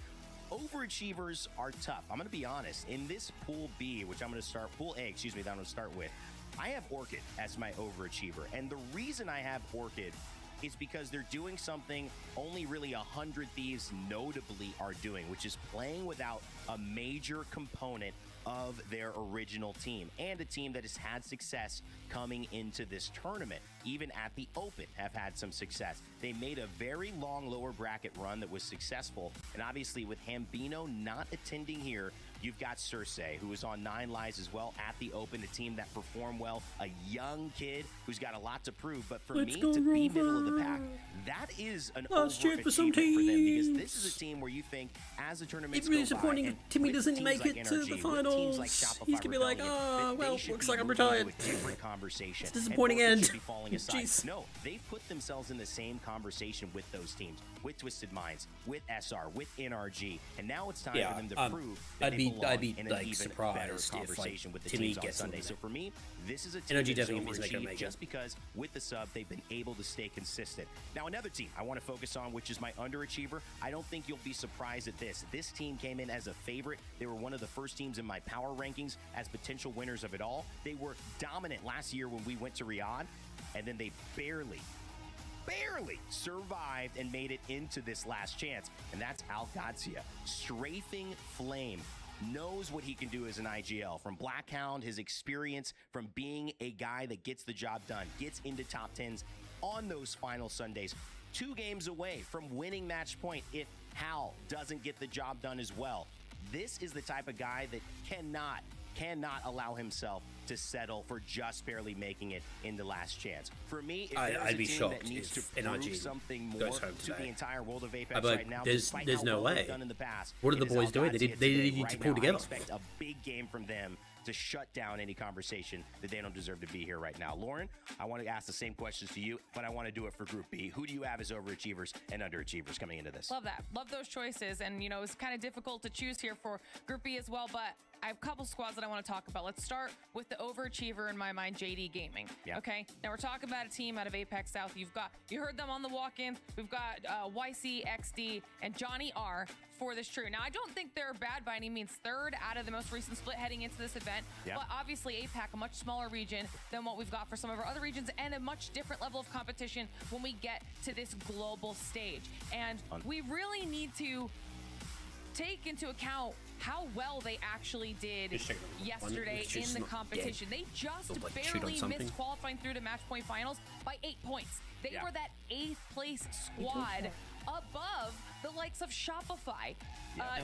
overachievers are tough. I'm going to be honest. In this Pool B, which I'm going to start, Pool A, excuse me, that I'm going to start with, I have Orchid as my overachiever. And the reason I have Orchid is because they're doing something only really 100 Thieves notably are doing, which is playing without a major component of their original team, and a team that has had success coming into this tournament. Even at the Open have had some success. They made a very long lower bracket run that was successful, and obviously with Hambino not attending here, you've got Cersei, who was on 9 Lives as well at the Open, a team that performed well, a young kid who's got a lot to prove. But for me, to be middle of the pack, that is an overachievement for them, because this is a team where you think, as the tournament It's really disappointing if Timmy doesn't make it to the finals. He's gonna be like, oh, well, looks like I'm retired. Different conversation. It's a disappointing and end. should be falling aside. Jeez. No, they've put themselves in the same conversation with those teams, with Twisted Minds, with SR, with NRG, and now it's time Yeah, for them to prove that I'd be in an like even surprised better if, conversation like, with the Timmy teams on gets Sunday. them. So for me, this is a team NRG that's definitely needs to make a overachieved make just because with the sub they've been able to stay consistent. Now another team I want to focus on, which is my underachiever. I don't think you'll be surprised at this. This team came in as a favorite. They were one of the first teams in my power rankings as potential winners of it all. They were dominant last year when we went to Riyadh, and then they barely survived and made it into this last chance, and that's ALGS. Strafing Flame knows what he can do as an IGL. From Blackhound, his experience from being a guy that gets the job done, gets into top 10s on those final Sundays, 2 games away from winning match point if Hal doesn't get the job done as well. This is the type of guy that cannot allow himself to settle for just barely making it in the last chance. For me, if there's I'd a be team shocked that needs to if prove NRG something more goes home to today. the entire world of Apex I'd be like, right now, there's despite no how well way. they've done in the past, What are the it is boys doing? They ALGS need today. to Right pull now, together. I expect a big game from them to shut down any conversation that they don't deserve to be here right now. Lauren, I want to ask the same questions to you, but I want to do it for Group B. Who do you have as overachievers and underachievers coming into this? Love that. Love those choices. And, you know, it's kind of difficult to choose here for Group B as well, but I have a couple squads that I want to talk about. Let's start with the overachiever in my mind, JD Gaming. Yeah. Okay. Now we're talking about a team out of Apex South. You heard them on the walk-in. We've got YC, XD, and Johnny R for this true. Now I don't think they're bad by any means. Third out of the most recent split heading into this event. Yeah. But obviously APAC, a much smaller region than what we've got for some of our other regions, and a much different level of competition when we get to this global stage. And we really need to take into account how well they actually did yesterday in the competition. They just barely missed qualifying through to match point finals by 8 points. They were that 8th place squad above the likes of Shopify,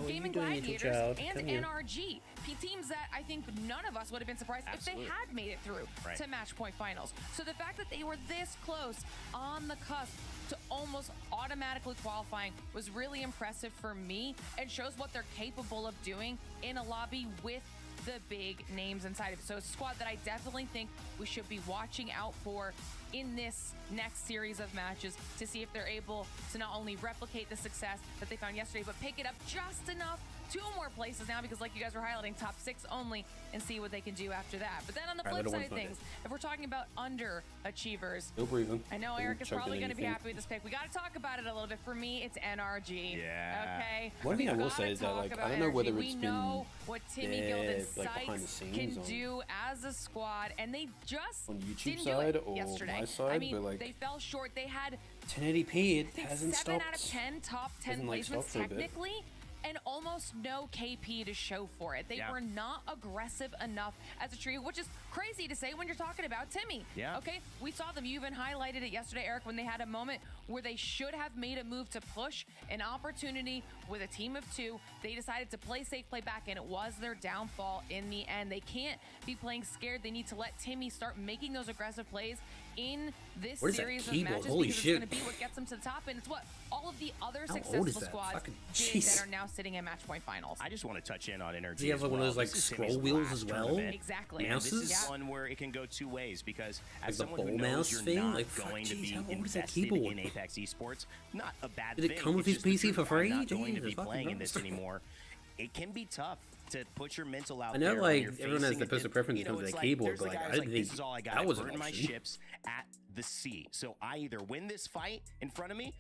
Gaming Gladiators, and NRG. Teams that I think none of us would have been surprised if they had made it through to match point finals. So the fact that they were this close on the cusp to almost automatically qualifying was really impressive for me and shows what they're capable of doing in a lobby with the big names inside of it. So it's a squad that I definitely think we should be watching out for in this next series of matches to see if they're able to not only replicate the success that they found yesterday, but pick it up just enough, 2 more places now, because like you guys were highlighting, top 6 only, and see what they can do after that. But then on the flip side of things, if we're talking about underachievers, Still breathing. I know Eric is probably going to be happy with this pick. We got to talk about it a little bit. For me, it's NRG. Yeah. Okay. One thing I will say is that, like, I don't know whether it's been know what Timmy Guild and like, behind the Sykes scenes can do as a squad, and they just on YouTube didn't side do it or yesterday. my side, I mean, but, like, they fell short. They had 1080p. It I think hasn't 7 stopped. out of 10 top 10 hasn't, like, placements stopped for a bit. technically, and almost no KP to show for it. They were not aggressive enough as a trio, which is crazy to say when you're talking about Timmy. Yeah. Okay, we saw them. You even highlighted it yesterday, Eric, when they had a moment where they should have made a move to push an opportunity with a team of 2. They decided to play safe, play back, and it was their downfall in the end. They can't be playing scared. They need to let Timmy start making those aggressive plays in this series of matches, Holy because shit. it's going to be what gets them to the top, and it's what all of the other How old successful is that? squads Fucking did jeez. that are now sitting in match point finals. I just want to touch in on NRG. Do you have, like, one of those, like, scroll wheels as well? Exactly. And this Mouses? is one where it can go 2 ways, because as the someone who ball knows mouse you're thing? not Like, fuck, going to jeez, be how old is that invested keyboard? in Apex Esports, not a bad Did thing. it come with It's his just the PC for truth. I'm free? not going to Jesus be fucking playing in this Christ. anymore. It can be tough to put your mental out I know, there. like, when you're everyone has facing the a personal preference when it comes to it's the like, keyboard, there's but, the like, guy I who's didn't this think is all I got. that was I an burned my option. ships at the sea. So I either win this fight in front of me,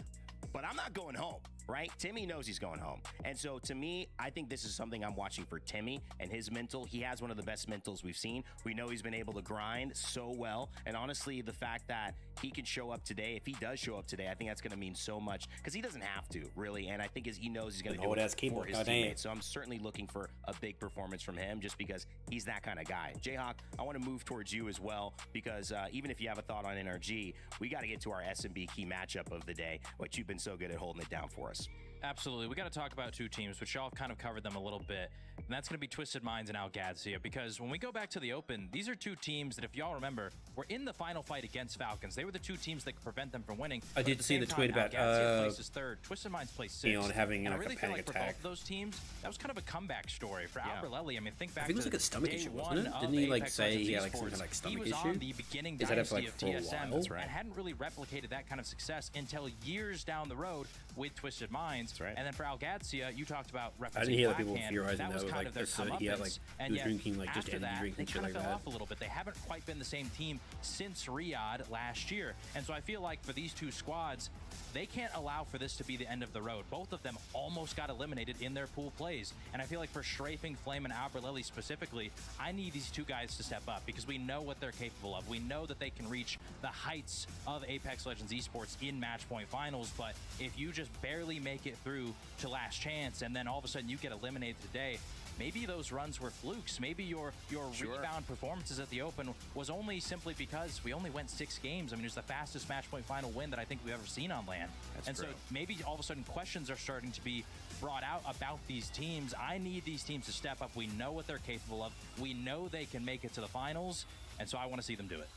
but I'm not going home, right? Timmy knows he's going home. And so to me, I think this is something I'm watching for Timmy and his mental. He has one of the best mentals we've seen. We know he's been able to grind so well. And honestly, the fact that he can show up today, if he does show up today, I think that's going to mean so much, because he doesn't have to, really. And I think he knows he's going to do it for his teammates. So I'm certainly looking for a big performance from him, just because he's that kind of guy. Jayhawk, I want to move towards you as well, because even if you have a thought on NRG, we got to get to our SMB key matchup of the day, which you've been so good at holding it down for us. Absolutely. We got to talk about two teams, which y'all have kind of covered them a little bit. And that's going to be Twisted Minds and ALGS, because when we go back to the Open, these are two teams that, if y'all remember, were in the final fight against Falcons. They were the two teams that could prevent them from winning. I did see the tweet about places third, Twisted Minds placed sixth. Neon having and I like really a feel panic like for attack. both of those teams, that was kind of a comeback story for Alberelli. I mean, think back I think it was to like a stomach day issue, one wasn't it? of Didn't he like Apex say Legends he had like some Esports. kind of like stomach He was issue? on the beginning Is that dynasty like of for a TSM while? and hadn't really replicated that kind of success until years down the road with Twisted Minds. And then for ALGS, you talked about referencing I didn't hear that people Blackhand. theorizing That was that, kind like, of their they said he had, like, comeuppance. he And was yet, drinking, like, just after energy that, drink they and shit kind of like fell that. off a little bit. They haven't quite been the same team since Riyadh last year. And so I feel like for these two squads, they can't allow for this to be the end of the road. Both of them almost got eliminated in their pool plays. And I feel like for Strafing, Flame, and Alberelli specifically, I need these two guys to step up because we know what they're capable of. We know that they can reach the heights of Apex Legends Esports in Match Point Finals, but if you just barely make it through to Last Chance and then all of a sudden you get eliminated today, maybe those runs were flukes. Maybe your rebound performances at the Open was only simply because we only went 6 games. I mean, it was the fastest match point final win that I think we've ever seen on LAN. So maybe all of a sudden questions are starting to be brought out about these teams. I need these teams to step up. We know what they're capable of. We know they can make it to the finals, and so I want to see them do it.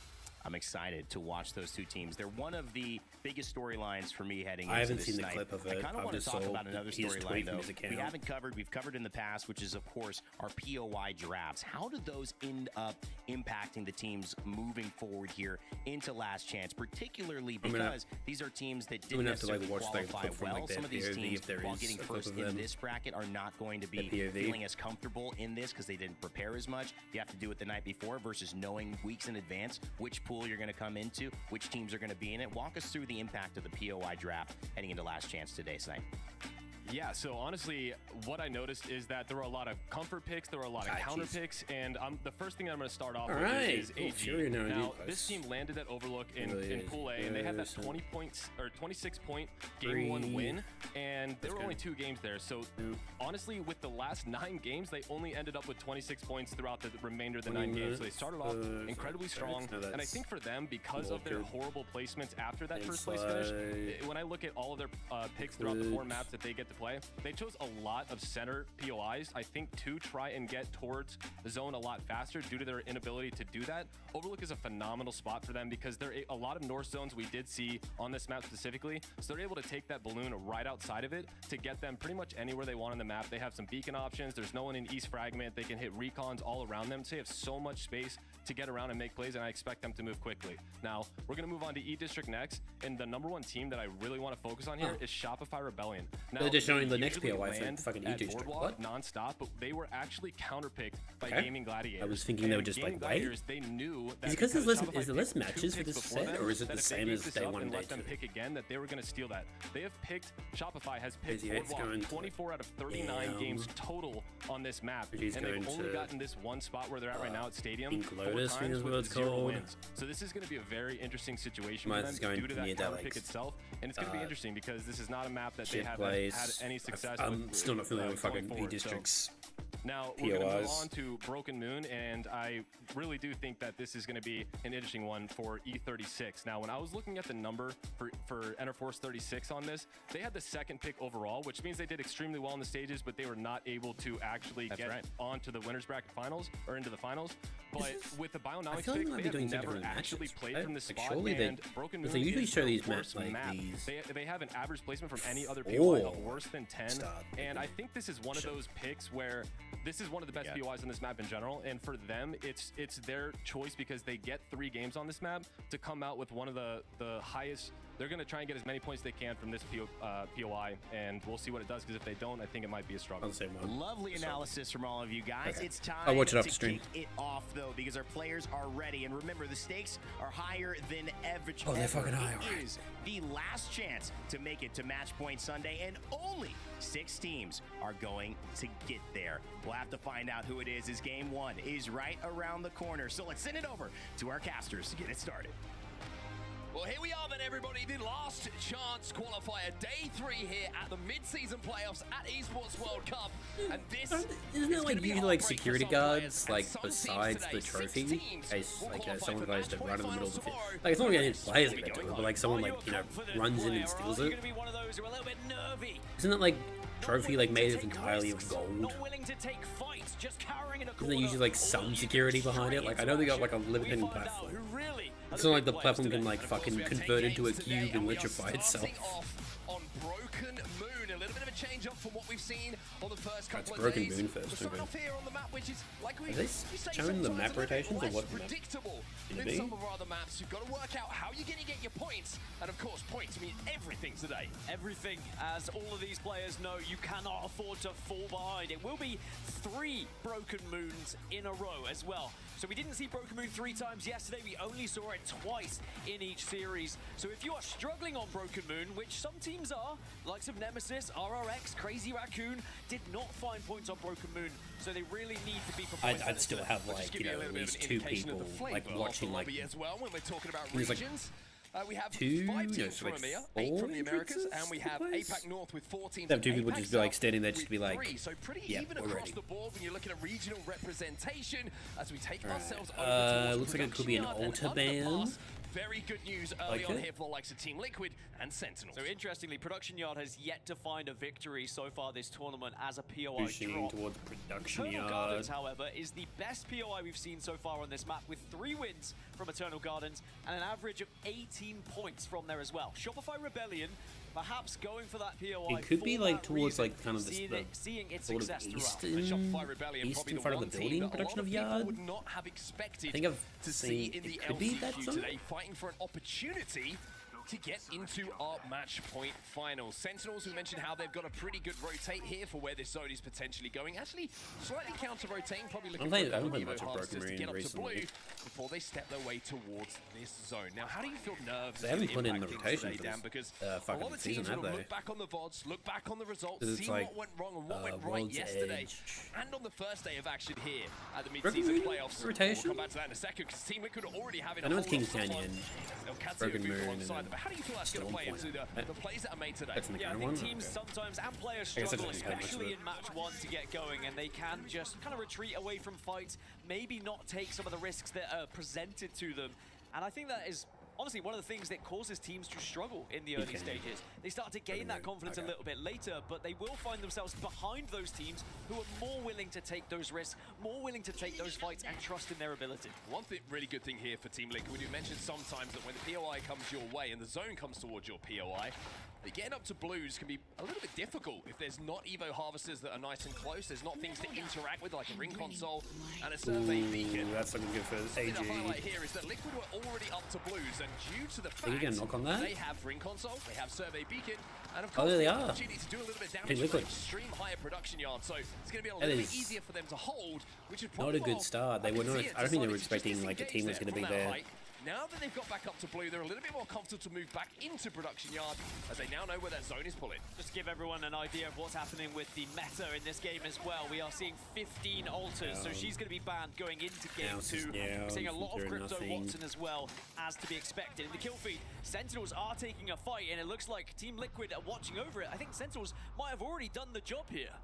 I'm excited to watch those two teams. They're one of the biggest storylines for me heading into I haven't this seen the night. clip of I it. kind of I've want to just talk saw about another his tweet storyline, from though. his account. We've covered in the past, which is, of course, our POI drafts. How do those end up impacting the teams moving forward here into Last Chance, particularly because these are teams that didn't necessarily qualify well. Some of these teams, while getting first in this bracket, are not going to be feeling as comfortable in this because they didn't prepare as much. You have to do it the night before versus knowing weeks in advance which pool you're going to come into, which teams are going to be in it. Walk us through the impact of the POI draft heading into Last Chance today, Snipe. Yeah, so honestly, what I noticed is that there were a lot of comfort picks, there were a lot of counter picks, and the first thing I'm going to start off with is AG. Now, this team landed at Overlook in Pool A, and they had that 26-point Game 1 win, and there were only 2 games there. So honestly, with the last 9 games, they only ended up with 26 points throughout the remainder of the 9 games. So they started off incredibly strong, and I think for them, because of their horrible placements after that first place finish, when I look at all of their picks throughout the 4 maps that they get to play, they chose a lot of center POIs, I think, to try and get towards the zone a lot faster due to their inability to do that. Overlook is a phenomenal spot for them because there are a lot of north zones we did see on this map specifically, so they're able to take that balloon right outside of it to get them pretty much anywhere they want on the map. They have some beacon options, there's no one in East Fragment, they can hit recons all around them, so they have so much space to get around and make plays, and I expect them to move quickly. Now, we're going to move on to E District next, and the number 1 team that I really want to focus on here is Shopify Rebellion. Now, they're just showing the next usually POI for land fucking E at District. Boardwalk non-stop, but they were actually counterpicked by Gaming Gladiators. I was thinking they would just Gaming like wait. Gladiators, they knew that Is it because there's Shopify less picked 2 matches for picks this before set, them, or is it that the if they same beat as this day up 1 and day let them 2? pick again, that they were going to steal that. They have picked, Shopify has picked Crazy Eight's Boardwalk going to 24 out of 39 games total on this map, and He's they've going only to, gotten this one spot where they're at right now at Stadium Pink 4 Lotus, I think times is what with it's 0 called. wins. So this is going to be a very interesting situation Mine for is them going due to near that that, counter like, pick itself, and it's going to be interesting because this is not a map that they Shit have plays. had any success I'm with. still not familiar with going fucking forward. E-Districts. Now, we're going to move POIs. on to Broken Moon, and I really do think that this is going to be an interesting one for E36. Now, when I was looking at the number for Enterforce 36 on this, they had the 2nd pick overall, which means they did extremely well in the stages, but they were not able to actually get onto the winners bracket finals or into the finals. But with the Bionomics pick, they have never actually played from this spot, and Broken Moon they usually is show the these worst maps like map. these. They have an average placement from any other POI of worse than 10, and I think this is one of those picks where this is one of the best POIs on this map in general, and for them, it's their choice because they get 3 games on this map to come out with one of the highest. They're going to try and get as many points as they can from this POI, and we'll see what it does, because if they don't, I think it might be a struggle. Lovely analysis from all of you guys. It's time I'll watch it off to stream. kick it off, though, because our players are ready. And remember, the stakes are higher than ever. Oh, they're fucking high. It is the last chance to make it to Match Point Sunday, and only 6 teams are going to get there. We'll have to find out who it is, as Game 1 is right around the corner. So let's send it over to our casters to get it started. Well, here we are then, everybody. The last chance qualifier, day 3 here at the mid-season playoffs at Esports World Cup. And this isn't there like usually like security guards like besides the trophy, in case like someone goes to run in the middle of the field. Like it's not like any players that get to it, but like someone like runs in and steals it. Isn't it like trophy like made entirely of gold? Isn't there usually like some security behind it? Like I know they got like a limited platform. It's not like the platform can like fucking convert into a cube and liquefy itself. On Broken Moon, a little bit of a change up from what we've seen on the first couple of Broken days. Moon first. We're off here on the map, which is like Are they showing the map rotations or what? Predictable than some of our other maps. You've got to work out how you're going to get your points, and of course, points mean everything today. Everything, as all of these players know, you cannot afford to fall behind. It will be 3 Broken Moons in a row as well. So we didn't see Broken Moon 3 times yesterday. We only saw it twice in each series. So if you are struggling on Broken Moon, which some teams are, likes of Nemesis, RRX, Crazy Raccoon, did not find points on Broken Moon. So they really need to be prepared. I'd still have like at least 2 people like watching like. As well, when we're talking about regions. We have 2, 5 teams no, from like EMEA, 4 8 from the Americas, entrances and we have APAC North with 4 teams. Have 2 people just be like standing there, just be like, so pretty yeah, even we're across ready. the board when you're looking at regional representation as we take ourselves over towards looks like it could be an altar ban. Very good news early on here for the likes of Team Liquid and Sentinels. So interestingly, Production Yard has yet to find a victory so far this tournament as a POI Pushing drop. towards Production Eternal Yard. Gardens, however, is the best POI we've seen so far on this map, with 3 wins from Eternal Gardens and an average of 18 points from there as well. Shopify Rebellion, perhaps going for that POI. It could be like towards reason, like kind of this seeing its sort of success eastern front of the building, Production of Yard. Would not have expected I think I've to seen see in the it could be that LCQ zone. today, fighting for an opportunity to get into our match point finals. Sentinels, who mentioned how they've got a pretty good rotate here for where this zone is potentially going. Actually, slightly counter-rotating, probably looking for I haven't played Evo much of harvesters Broken to get Moon up to blue recently. before they step their way towards this zone. Now, how do you feel nerves? They haven't put in the impact things rotation today, for Dan? this, Because a fucking lot of season, teams have will they? look back on the VODs, look back on the results, 'Cause it's see like, what went wrong and what went right World's yesterday. Edge. And on the first day of action here at the Broken mid-season Moon playoffs. rotation? We'll come back to that in a second, because Team Liquid are already having I know a it's whole King's lot of fun. Canyon, El Cazio Broken moved Moon, alongside and them. But how do you feel that's going to play into the plays that are made today? That's in the Yeah, I current think one? teams Okay. sometimes and players I guess struggle, that's not much of especially it. in match 1, to get going, and they can just kind of retreat away from fights, maybe not take some of the risks that are presented to them. And I think that is honestly one of the things that causes teams to struggle in the early stages. They start to gain that confidence a little bit later, but they will find themselves behind those teams who are more willing to take those risks, more willing to take those fights, and trust in their ability. One really good thing here for Team Liquid, you mentioned sometimes that when the POI comes your way and the zone comes towards your POI, getting up to blues can be a little bit difficult if there's not Evo harvesters that are nice and close. There's not things to interact with like a ring console and a survey beacon. That's looking good for The AG. highlight here is that Liquid were already up to blues, and due to the Are you fact gonna knock on that? they have ring console, they have survey beacon, and of Oh, course there they the are. opportunity to do a little bit of damage Team with an Liquid. extreme higher production yard, so it's going to be a That little bit is easier for them to hold, which is Not probably a good start. They were not. I don't think they were expecting like the team was going to be there. Now that they've got back up to blue, they're a little bit more comfortable to move back into production yard, as they now know where that zone is pulling. Just to give everyone an idea of what's happening with the meta in this game as well, we are seeing 15 alters, so she's going to be banned going into game 2. We're seeing a lot of Crypto Watson as well, as to be expected. In the kill feed, Sentinels are taking a fight, and it looks like Team Liquid are watching over it. I think Sentinels might have already done the job here.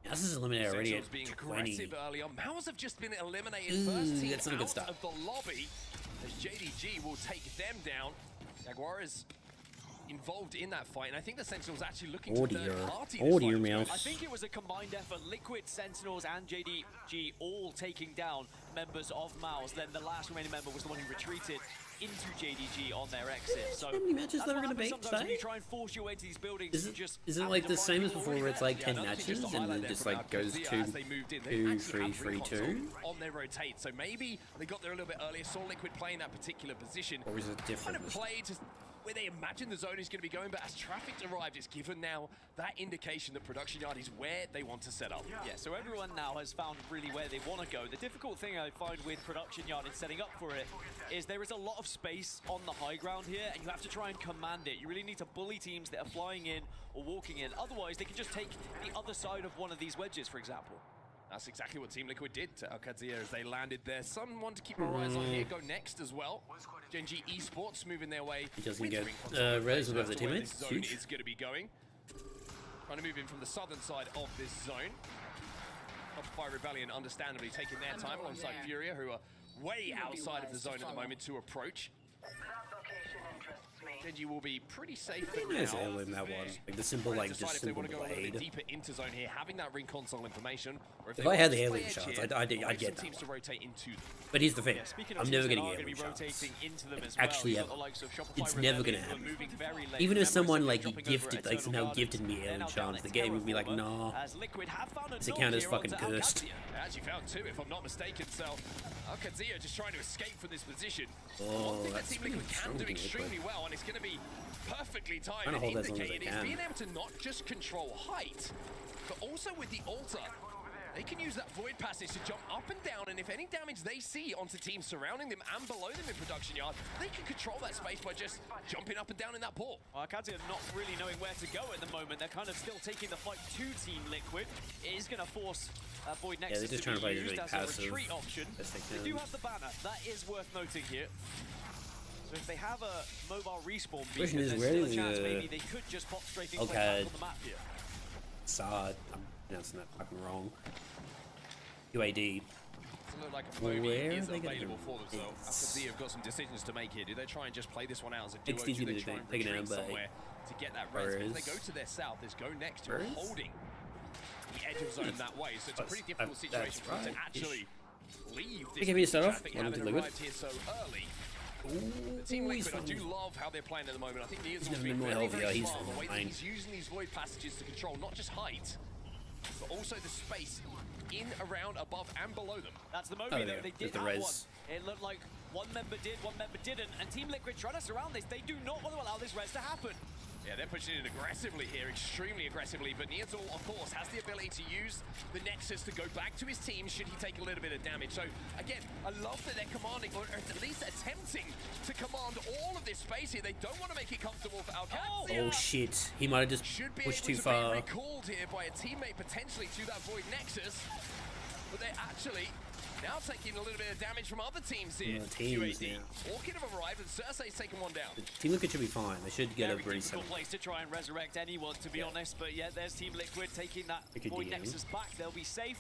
This is eliminated already at being 20. aggressive early on. Mouse have just been eliminated. First team that's not a good out start. of the lobby, as JDG will take them down. Jaguar is involved in that fight, and I think the Sentinels actually looking to third party this fight. Mouse. I think it was a combined effort. Liquid, Sentinels, and JDG all taking down members of Mouse. Then the last remaining member was the one who retreated into JDG on their exit. So how many matches that's they were what going to happens be sometimes when today? you try and force your way to these buildings. Is it like the same as before, where it's like 10 matches and then just like goes 2, 3, 3, 2? On their rotate, so maybe they got there a little bit earlier, saw Liquid playing that particular position. Or is it different? Kind of played just where they imagine the zone is going to be going, but as traffic arrived, it's given now that indication that production yard is where they want to set up. Yeah, so everyone now has found really where they want to go. The difficult thing I find with production yard in setting up for it is there is a lot of space on the high ground here, and you have to try and command it. You really need to bully teams that are flying in or walking in. Otherwise, they can just take the other side of one of these wedges, for example. That's exactly what Team Liquid did to ALGS as they landed there. Someone to keep our eyes on here. Go next as well. Genji Esports moving their way. He doesn't get res with the teammates. This zone is going to be going. Trying to move in from the southern side of this zone. Fire Rebellion understandably taking their time alongside Furia, who are way outside of the zone at the moment to approach. Genji will be pretty safe for now. That was like the simple, like just simple blade. If they want to go a little bit deeper into zone here, having that ring console information, or if I had the alien shots, I'd get that. Teams to rotate into them. But here's the thing: I'm never going to get alien shots. Actually, ever. It's never going to happen. Even if someone like gifted, like somehow gifted me alien shots, the game would be like, nah, this account is fucking cursed. As you found two, if I'm not mistaken. So ALGS just trying to escape from this position. Oh, one thing that Team Liquid can do extremely well, and it's going to be perfectly timed and indicated, is being able to not just control height, but also with the altar. They can use that void passage to jump up and down, and if any damage they see onto teams surrounding them and below them in production yard, they can control that space by just jumping up and down in that port. Well, ALGS not really knowing where to go at the moment. They're kind of still taking the fight to Team Liquid. It is going to force Void Nexus they're just to trying be to play used really as a passive retreat option. They do have the banner. That is worth noting here. So if they have a mobile respawn beacon, there's still a chance maybe they could just pop strafing back on the map here. Sod. I'm pronouncing that fucking wrong. UAD. Doesn't look like a Moby is available for them, so ALGS have got some decisions to make here. Do they try and just play this one out as a duo? Do they try and retreat somewhere to get that res? If they go to their south, there's Go Next, who are holding the edge of zone that way, so it's a pretty difficult situation for them to actually leave this traffic having arrived here so early. The Team Liquid, I do love how they're playing at the moment. I think Neil's been very, very smart the way that he's using these void passages to control not just height, but also the space in, around, above, and below them. That's the Moby, though. They did have one. It looked like one member did, one member didn't, and Team Liquid trying to surround this. They do not want to allow this res to happen. Yeah, they're pushing it aggressively here, extremely aggressively, but Neazul, of course, has the ability to use the Nexus to go back to his team should he take a little bit of damage. So, again, I love that they're commanding, or at least attempting to command all of this space here. They don't want to make it comfortable for ALGS. Oh, shit. He might have just pushed too far. Be recalled here by a teammate potentially to that Void Nexus, but they're actually now taking a little bit of damage from other teams here. UAD. Orchid have arrived and Cersei's taken one down. Team Liquid should be fine. They should get a pretty difficult place to try and resurrect anyone, to be honest. But yeah, there's Team Liquid taking that Void Nexus back. They'll be safe.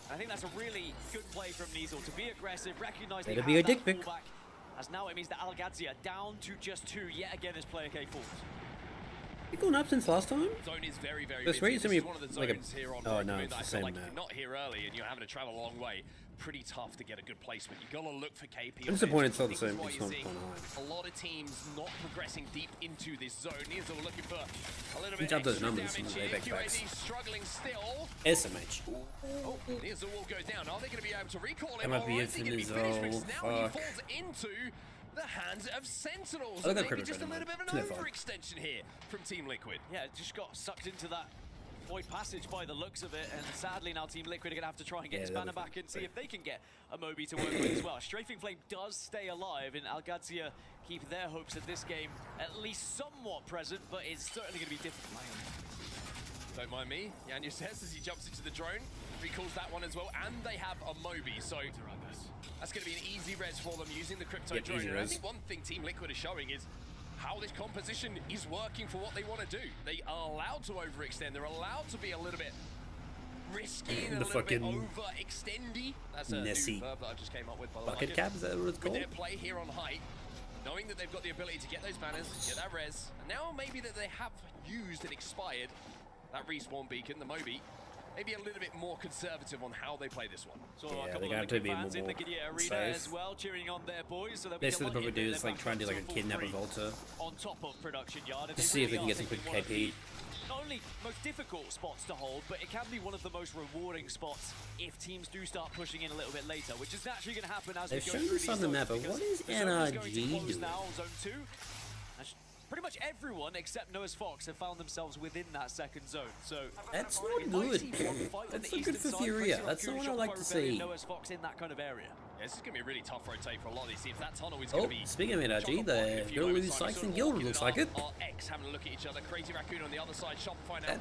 I think that's a really good play from Neasel to be aggressive, recognize they have be a dick that pic. fallback. As now it means that ALGS are down to just 2 yet again as player K falls. It's gone up since last time? Zone is very, very busy. This is one of the zones here on oh no, Rockman it's that I the feel same like map. if you're not here early and you're having to travel a long way, pretty tough to get a good placement. You gotta look for KP. I'm disappointed it's not the I think same. that's It's why not you're seeing a lot of teams not progressing deep into this zone. Neazul looking for a little bit Jump those extra numbers damage from here. the Apex QAD backs. struggling still. SMH. Oh, Neazul will go down. Are they going to be able to recall him? That might be Or it is he for going to be finished? Because now he Fuck. falls into the hands of Sentinels. I like that Maybe credit just a right little bit of now. an It's no fun. overextension here from Team Liquid. Yeah, just got sucked into that void passage by the looks of it, and sadly now Team Liquid are going to have to try and get his banner back and see if they can get a Moby to work with as well. Strafing Flame does stay alive, and ALGS keep their hopes at this game at least somewhat present, but it's certainly going to be difficult. Don't mind me, Yanya says as he jumps into the drone, recalls that one as well, and they have a Moby, so that's going to be an easy res for them using the crypto drone. And I think one thing Team Liquid is showing is how this composition is working for what they want to do. They are allowed to overextend, they're allowed to be a little bit risky and a little bit overextendy. That's a new verb that I just came up with. Bucket cap, is that what it's called? With their play here on height, knowing that they've got the ability to get those banners, get that res, and now maybe that they have used and expired that respawn beacon, the Moby, maybe a little bit more conservative on how they play this one. So a couple of Liquid fans in the Gidia Arena as well, cheering on their boys. So Best thing they probably do is like try and do like a kidnapper Volta. On top of production yard. Just see if they can get some quick KP. Not only most difficult spots to hold, but it can be one of the most rewarding spots if teams do start pushing in a little bit later, which is naturally going to happen as we go through these zones. They've shown this on the map, but what is NRG doing? Now, zone 2. pretty much everyone except Noah's Fox have found themselves within that second zone. So that's not good. That's not good for Furia. That's not what I like to see. Noah's Fox in that kind of area. Yeah, this is going to be a really tough rotate for a lot of these teams. That tunnel is going to be... speaking of NRG, they're going to lose Sykes and Guild, looks like it. X having a look at each other. Crazy Raccoon on the other side. Shopify now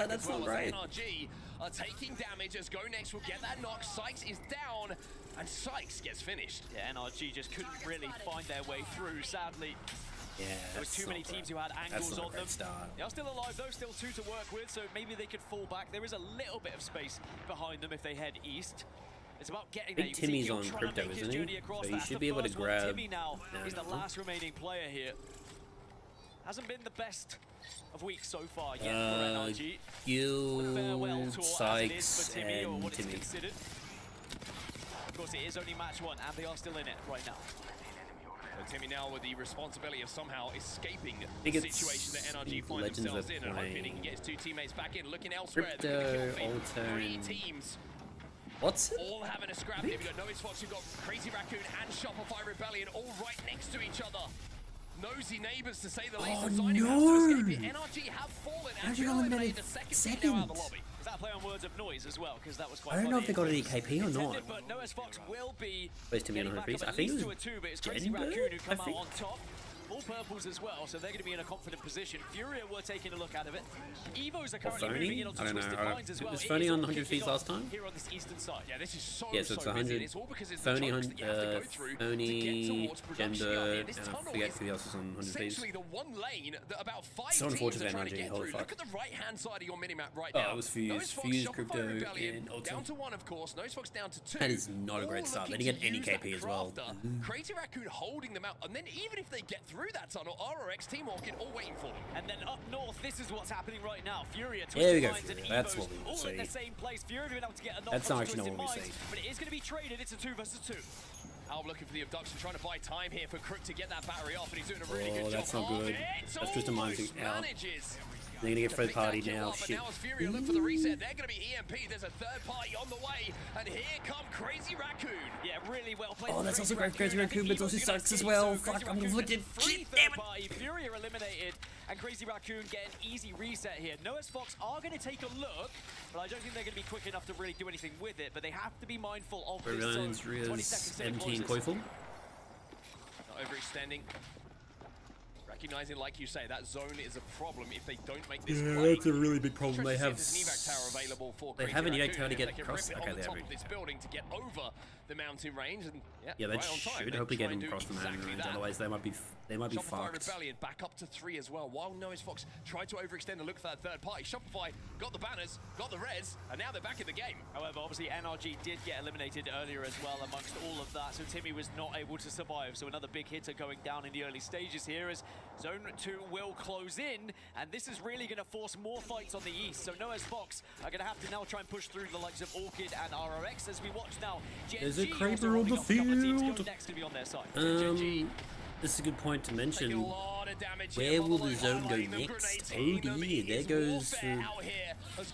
that's not right. NRG are taking damage as Go Next will get that knock. Sykes is down, and Sykes gets finished. Yeah, NRG just couldn't really find their way through, sadly. Yeah, there was too many teams who had angles on them. Start. They are still alive though, still 2 to work with, so maybe they could fall back. There is a little bit of space behind them if they head east. It's about getting there. Timmy's on crypto, isn't he? So you should be able to grab... Timmy now is the last remaining player here. Hasn't been the best of weeks so far yet for NRG. Guild, Sykes, and Timmy. Of course, it is only match 1, and they are still in it right now. So Timmy now with the responsibility of somehow escaping the situation that NRG find themselves in, and hoping he can get his 2 teammates back in, looking elsewhere. Crypto, Alton. 3 teams. What's it? All having a scrap here. We've got Noah's Fox, we've got Crazy Raccoon and Shopify Rebellion all right next to each other. Nosy neighbors, to say the least. Oh, Designing no! to escape it. NRG have fallen and How'd you eliminate the second? Team now out of the lobby. Is that a play on words of noise as well? Because that was quite I don't know if they got an EKP or not. But Noah's Fox will be Where's Timmy on 100 piece? I think it was Crazy Raccoon who come out on top. All purples as well, so they're going to be in a confident position. Furia were taking a look out of it. Evos are currently moving in onto Twisted Minds as well. Was Phony on 100 feet last time? Here on this eastern side. Yeah, this is so it's 100. It's all because it's Phony, Phony, Gender, and I forget who else is on 100 feet. Essentially the one lane that about 5 so teams are trying to NRG, get holy through. fuck. Look at the right-hand side of your minimap right now. Oh, it was Fuse, Crypto, and Ultim. Down to 1, of course. Noah's Fox down to 2. That is not a great start. Then you get any KP as well. Crazy Raccoon holding them out, and then even if they get through that tunnel, RRX, Team Orchid all waiting for them. And then up north, this is what's happening right now. Furia, there we go, Minds, and that's Evos what we all see. in the same place. Furia been able to get a knock. That's not actually what we see. But it is going to be traded. It's a 2 versus 2. Al looking for the abduction, trying to buy time here for Crook to get that battery off, and he's doing a really good job. That's not good. That's just a minding out. They're gonna get third party now. Shit. Now as Furia look for the reset, they're gonna be EMP. There's a third party on the way, and here come Crazy Raccoon. Yeah, really well played. Oh, that's also great. Crazy Raccoon, but also Sykes as well. Fuck, I'm conflicted. Shit, damn it. Furia eliminated, and Crazy Raccoon get an easy reset here. Noah's Fox are gonna take a look, but I don't think they're gonna be quick enough to really do anything with it. But they have to be mindful of this. Brilliant, 17 Coifel. Not overextending. Recognizing, like you say, that zone is a problem if they don't make this play. That's a really big problem. They have. They have an evac tower to get across. Okay, they have it. This building to get over the mountain range, and yeah, they should hopefully get them across the mountain range. Otherwise, they might be fucked. Rebellion back up to 3 as well. While Noah's Fox tried to overextend and look for that third party, Shopify got the banners, got the reds, and now they're back in the game. However, obviously NRG did get eliminated earlier as well amongst all of that, so Timmy was not able to survive. So another big hitter going down in the early stages here as Zone 2 will close in, and this is really going to force more fights on the east. So Noah's Fox are going to have to now try and push through the likes of Orchid and RRX as we watch now. There's a Creeper on the field. Next to be on their side. This is a good point to mention. Where will the zone go next? Oh dear, there goes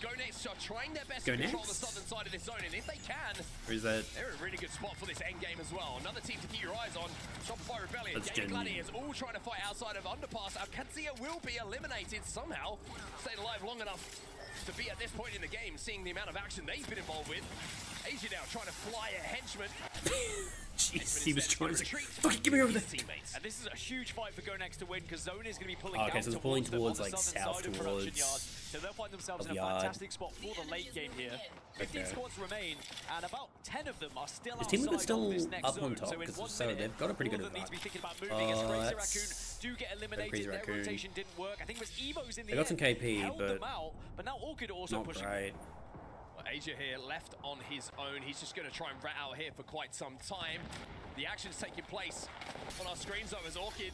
Go Next are trying their best Go to control Next? the southern side of this zone, and if they can, Or is that? they're in a really good spot for this end game as well. Another team to keep your eyes on. Shopify Rebellion, That's Gang Gen- Gladiators all trying to fight outside of Underpass. Alcancia will be eliminated somehow. Stayed alive long enough to be at this point in the game, seeing the amount of action they've been involved with. Asia now trying to fly a henchman. Jeez, he was trying to fucking give me over there. And this is a huge fight for Go Next to win because Zone is going to be pulling Okay, down so it's pulling towards them on like the southern south side of production towards yard. So they'll find themselves in a yard. fantastic spot for the late game here. 15 squads remain, and about 10 of them are still Is Team Liquid outside still of this next up zone. on top? So in Because 1 so minute, they've got a pretty good all of them need to be advantage. thinking about moving as Crazy Raccoon That's do get eliminated. Crazy Their Raccoon. rotation didn't work. I think it was Evo's in the They got some end, KP, held but them out, but now Orchid are also not pushing. great. Well, Asia here left on his own. He's just going to try and rat out here for quite some time. The action's taking place on our screens though as Orchid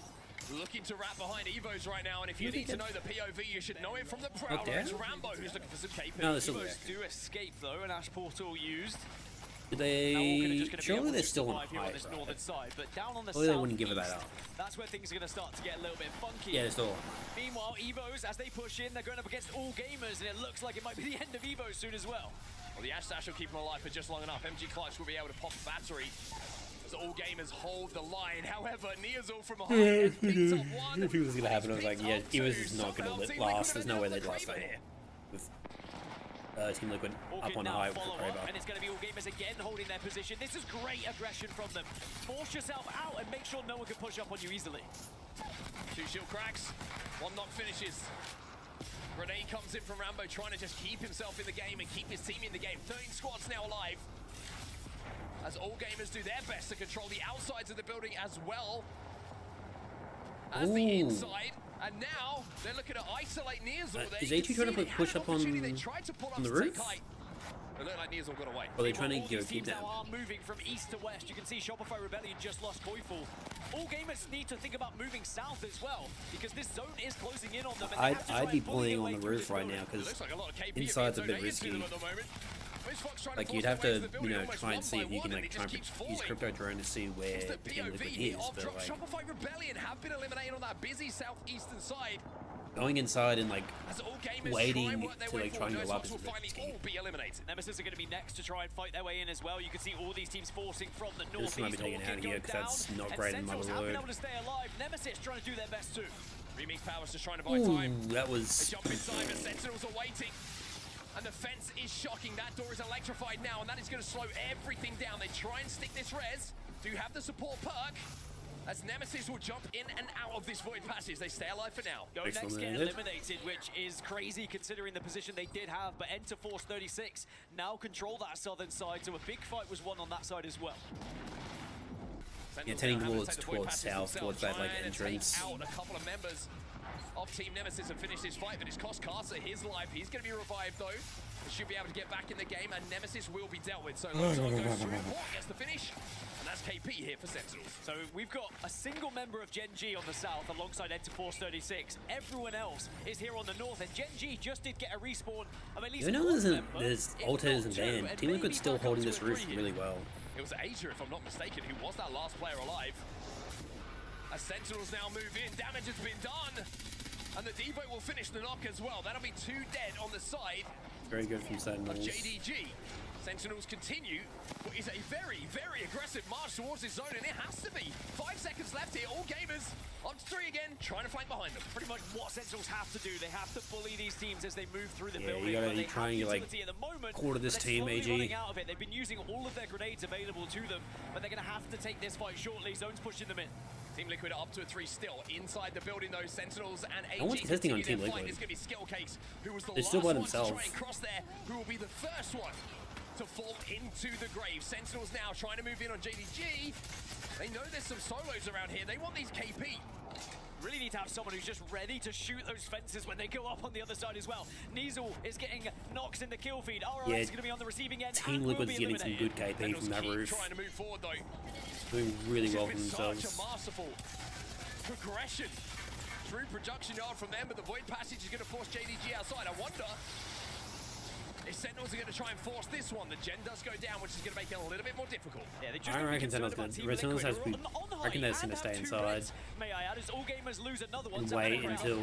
looking to wrap behind Evos right now, and if you need to know the POV, you should know it from the Prowler. It's Rambo who's looking for some KP. No, they're still Evos do escape though, and Ash Portal used. Did they? Surely they're still on Here on high, this right? northern side, but down on the Surely they wouldn't give it that southeast, up. that's where things are going to start to get a little bit funky. Yeah, they're still on. Meanwhile, Evos, as they push in, they're going up against all gamers, and it looks like it might be the end of Evos soon as well. Well, the Ash Dash will keep him alive for just long enough. MG Clutch will be able to pop battery. So all gamers hold the line. However, Neozul from behind has picked up one. If it was gonna happen, I was like, yeah, it was just not gonna last. There's no way they'd last that long. With Team Liquid up on high with the Kraber. And it's going to be all gamers again holding their position. This is great aggression from them. Force yourself out and make sure no one can push up on you easily. 2 shield cracks, 1 knock finishes. Grenade comes in from Rambo, trying to just keep himself in the game and keep his team in the game. 13 squads now alive. As all gamers do their best to control the outsides of the building as well as the inside. And now they're looking to isolate Neozul. Is A2 trying to push up on the roof? It looked like Neozul got away. Or are they trying to go keep them? Are moving from east to west. You can see Shopify Rebellion just lost Koiful. All gamers need to think about moving south as well, because this zone is closing in on them. And I'd be playing on the roof right now, because inside's a bit risky. Like, you'd have to, you know, try and see if you can, like, try and use Crypto Drone to see where Team Liquid is, but, like, Shopify Rebellion have been eliminated on that busy southeastern side. going inside and, like, waiting to, like, try and go up is a bit risky. Nemesis are going to be next to try and fight their way in as well. You can see all these teams forcing from the northeast. This might be taken out of here, because that's not great in Motherload. Have been able to stay alive. Nemesis trying to do their best too. Remix Powers just trying to buy time. That was... They jump inside, but Sentinels are waiting. And the fence is shocking. That door is electrified now, and that is going to slow everything down. They try and stick this res. Do have the support perk, as Nemesis will jump in and out of this void passage. They stay alive for now. Go next, get eliminated, which is crazy considering the position they did have. But Enter Force 36 now control that southern side, so a big fight was won on that side as well. Yeah, tending towards south, towards that, like, entrance. Out a couple of members of Team Nemesis and finish this fight, but it's cost Carter his life. He's going to be revived though. He should be able to get back in the game, and Nemesis will be dealt with. So Longshot goes through, gets the finish, and that's KP here for Sentinels. So we've got a single member of Gen G on the south alongside Enter Force 36. Everyone else is here on the north, and Gen G just did get a respawn of at least You know, there's alternatives and banned. Team Liquid's still holding this roof really well. It was Asia, if I'm not mistaken, who was that last player alive. As Sentinels now move in, damage has been done. And the Devo will finish the knock as well. That'll be 2 dead on the side. Very good from Sentinels. Of JDG. Sentinels continue what is a very, very aggressive march towards this zone, and it has to be. 5 seconds left here. All gamers up to 3 again, trying to flank behind them. Pretty much what Sentinels have to do. They have to bully these teams as they move through the building. Yeah, you gotta try and, like, quarter this team, AG. Out of it. They've been using all of their grenades available to them, but they're gonna have to take this fight shortly. Zone's pushing them in. Team Liquid up to a 3 still. Inside the building, though, Sentinels and AG. No one's testing on Team Liquid. It's going to be Skittlecakes, who was the They're last still by one themselves. to try and cross there, who will be the first one to fall into the grave. Sentinels now trying to move in on JDG. They know there's some solos around here. They want these KP. Really need to have someone who's just ready to shoot those fences when they go up on the other side as well. Neozul is getting knocks in the kill feed. RLX is going to be on the receiving end. Team Liquid's getting some good KP from that roof. Trying to move forward, though. Doing really well for themselves. Such a masterful progression through production yard from them, but the void passage is going to force JDG outside. I wonder if Sentinels are going to try and force this one. The gen does go down, which is going to make it a little bit more difficult. Yeah, they just I reckon Sentinels has to be. I reckon they're going to stay inside. May I add, as all gamers lose another one. And wait until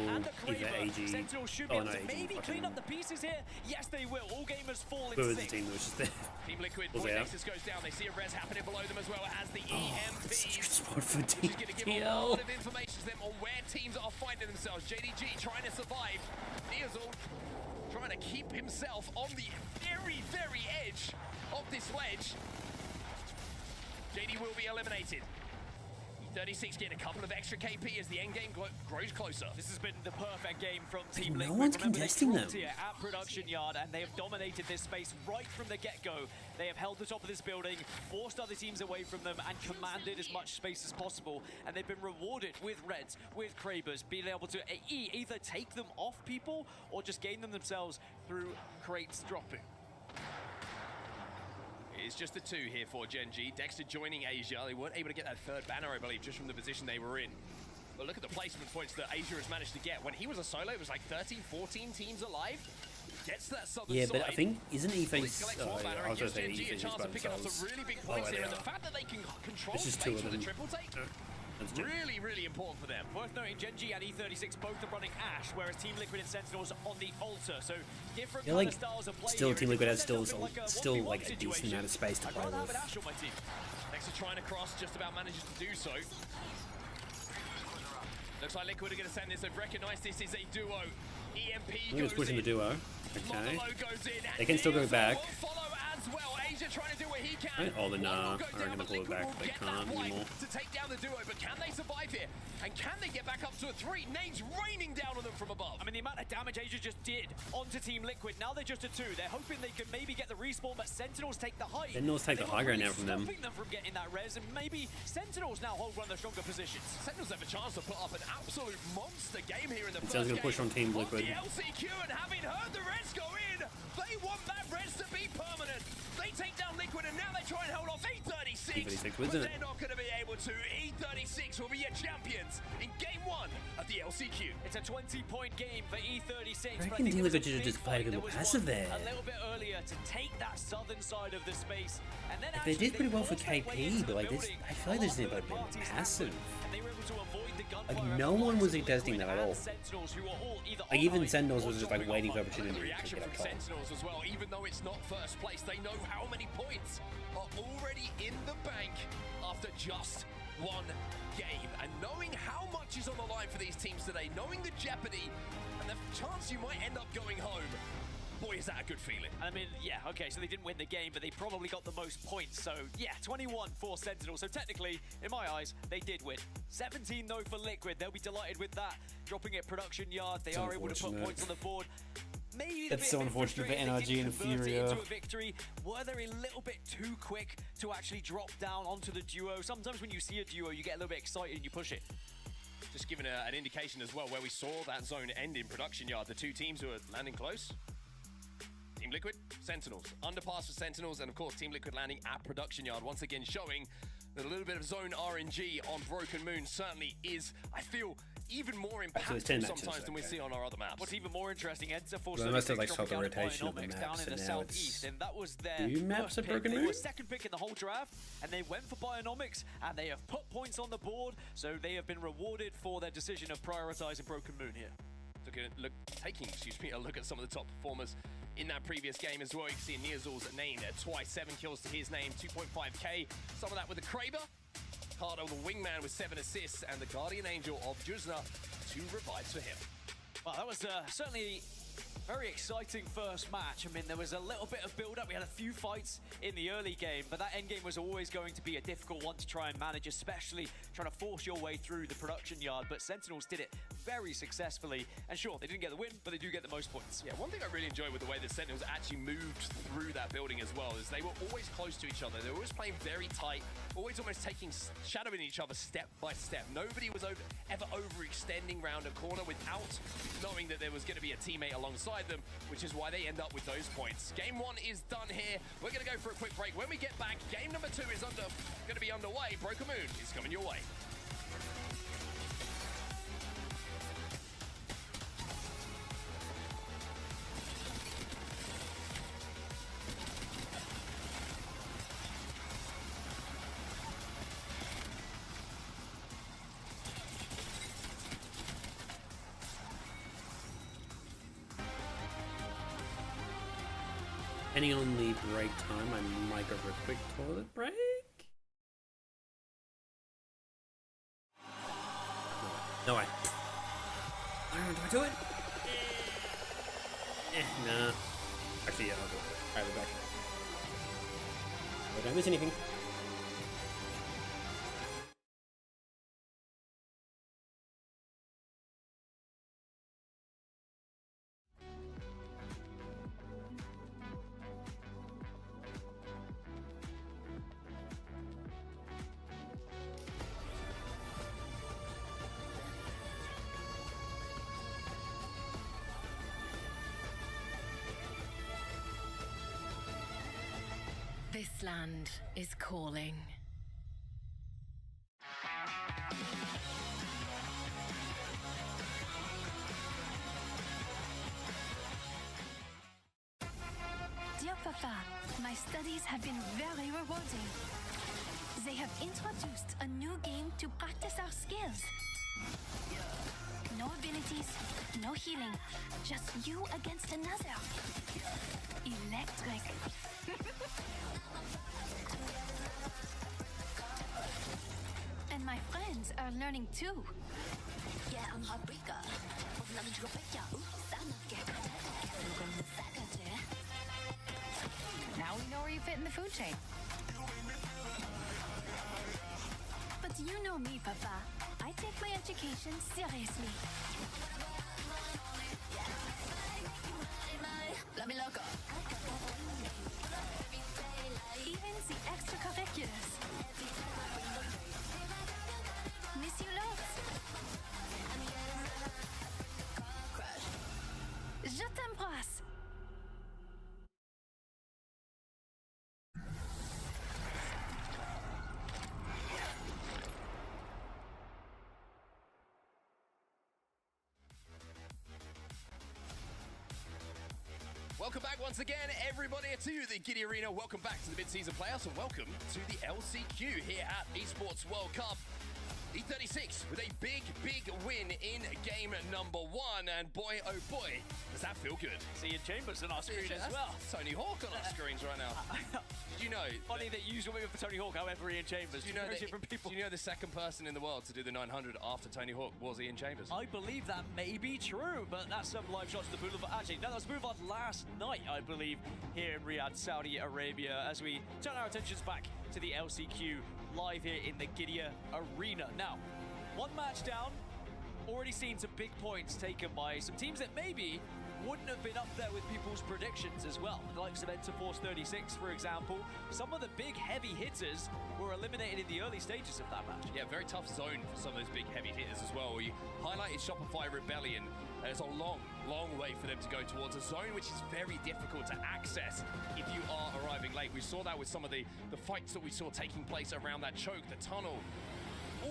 either AG. Oh no, AG. Maybe clean up the pieces here. Yes, they will. All gamers fall in Who was the sync. team that was just there? Team Liquid, Void Nexus goes down. They see a res happening below them as well as the EMP. Such a good spot for Which is going to give a DTL. lot of information to them on where teams are finding themselves. JDG trying to survive. Neozul trying to keep himself on the very, very edge of this ledge. JD will be eliminated. 36 getting a couple of extra KP as the end game grows closer. This has been the perfect game from Team No Liquid. one's Remember, contesting them. Here at production yard, and they have dominated this space right from the get-go. They have held the top of this building, forced other teams away from them, and commanded as much space as possible. And they've been rewarded with Reds, with Krabers, being able to either take them off people or just gain them themselves through crates dropping. It's just the 2 here for Gen G. Dexter joining Asia. They weren't able to get that 3rd banner, I believe, just from the position they were in. But look at the placement points that Asia has managed to get. When he was a solo, it was like 13, 14 teams alive. Gets that southern Yeah, side. but I think, isn't E-Face... Collects Oh, one banner I and was going gives to say Gen G a E-Face chance by to pick up themselves. some really big Oh, points they here. And are. the fact that they can control It's just space 2 of with a them. triple take Really, really important for them. Worth noting, Genji and E36 both are running Ash, whereas Team Liquid and Sentinels on the altar. So different kind of styles of play. Still, Team Liquid has still a like a decent amount of space to play with. Ash on my team. Next to trying to cross, just about manages to do so. Looks like Liquid are going to send this. They've recognized this is a duo. EMP We're just pushing the duo. Okay. goes in, They can still go back. Well, Asia trying to do what he can. Oh, then I'm going to pull it back. They can't anymore. To take down the duo, but can they survive here? And can they get back up to a 3? Nades raining down on them from above. I mean, the amount of damage Asia just did onto Team Liquid. Now they're just a 2. They're hoping they can maybe get the respawn, but Sentinels take the high. Sentinels take the high ground now from them. Stopping them from getting that res, and maybe Sentinels now hold one of the stronger positions. Sentinels have a chance to put up an absolute monster game here in the first Sentinels going to push on Team Liquid. The LCQ, and having heard the res go in, they want that res to be permanent. They take down Liquid, and now they try and hold off E36. But they're not going to be able to. E36 will be your champions in game 1 of the LCQ. It's a 20-point game for E36. I reckon Team Liquid should have just played a little passive there. A little bit earlier to take that southern side of the space. And then they did pretty well for KP, but like this, I feel like this is a bit passive. And they were able to avoid the gunfire. Like no one was contesting that at all. Like even Sentinels was just like waiting for opportunity to get up top. Sentinels as well, even though it's not first place, they know how many points are already in the bank after just one game. And knowing how much is on the line for these teams today, knowing the jeopardy and the chance you might end up going home, boy, is that a good feeling. I mean, yeah, okay, so they didn't win the game, but they probably got the most points. So, yeah, 21 for Sentinel. So, technically, in my eyes, they did win. 17, though, for Liquid. They'll be delighted with that. Dropping at production yard, they are able to put points on the board. Maybe that's so unfortunate for NRG and Furia. Victory. Were they a little bit too quick to actually drop down onto the duo? Sometimes when you see a duo, you get a little bit excited and you push it. Just giving an indication as well where we saw that zone end in production yard. The two teams who are landing close. Team Liquid, Sentinels. Underpass for Sentinels, and of course Team Liquid landing at production yard, once again showing that a little bit of zone RNG on Broken Moon certainly is, I feel, even more impactful sometimes than we see on our other maps. What's even more interesting, Enza forced them to like the rotation of the maps, down in the southeast, and that was their maps at Broken Moon? They were second pick in the whole draft, and they went for Bionomics, and they have put points on the board, so they have been rewarded for their decision of prioritizing Broken Moon here. Taking a look at some of the top performers in that previous game as well. You can see Neazul's named twice, 7 kills to his name, 2.5k. Some of that with the Kraber. Cardo, the wingman, with 7 assists, and the Guardian Angel of Juzna, 2 revives for him. Well, that was certainly very exciting first match. I mean, there was a little bit of build-up. We had a few fights in the early game, but that end game was always going to be a difficult one to try and manage, especially trying to force your way through the production yard. But Sentinels did it very successfully. And sure, they didn't get the win, but they do get the most points. Yeah, one thing I really enjoyed with the way that Sentinels actually moved through that building as well is they were always close to each other. They were always playing very tight, always almost shadowing each other step by step. Nobody was ever overextending round a corner without knowing that there was going to be a teammate alongside them, which is why they end up with those points. Game 1 is done here. We're going to go for a quick break. When we get back, game number 2 is going to be underway. Broken Moon is coming your way. Depending on the break time, I might go for a quick toilet break. No way. Do I do it? Nah. Actually, yeah, I'll do it. Alright, we're back. I don't miss anything. This land is calling. Dear Papa, my studies have been very rewarding. They have introduced a new game to practice our skills. No abilities, no healing, just you against another. Electric. And my friends are learning too. Yeah, I'm heartbreaker. Now we know where you fit in the food chain. But you know me, Papa. I take my education seriously. Even the extracurriculars. Miss you lots. Je t'embrasse. Welcome back once again, everybody, to the Giddy Arena. Welcome back to the mid-season playoffs, and welcome to the LCQ here at Esports World Cup. E36 with a big win in game number 1, and boy, oh boy, does that feel good. Seeing Chambers on our screen as well. Tony Hawk on our screens right now. Do you know? Funny that you use your for Tony Hawk, however, Ian Chambers. Do you know different people? Do you know the second person in the world to do the 900 after Tony Hawk was Ian Chambers? I believe that may be true, but that's some live shots to the Boulevard. Actually, no, that's Boulevard last night, I believe, here in Riyadh, Saudi Arabia, as we turn our attentions back to the LCQ live here in the Giddy Arena. Now, one match down, already seen some big points taken by some teams that maybe wouldn't have been up there with people's predictions as well. The likes of Enterforce 36, for example. Some of the big heavy hitters were eliminated in the early stages of that match. Yeah, very tough zone for some of those big heavy hitters as well. We highlighted Shopify Rebellion. There's a long way for them to go towards a zone which is very difficult to access if you are arriving late. We saw that with some of the fights that we saw taking place around that choke, the tunnel.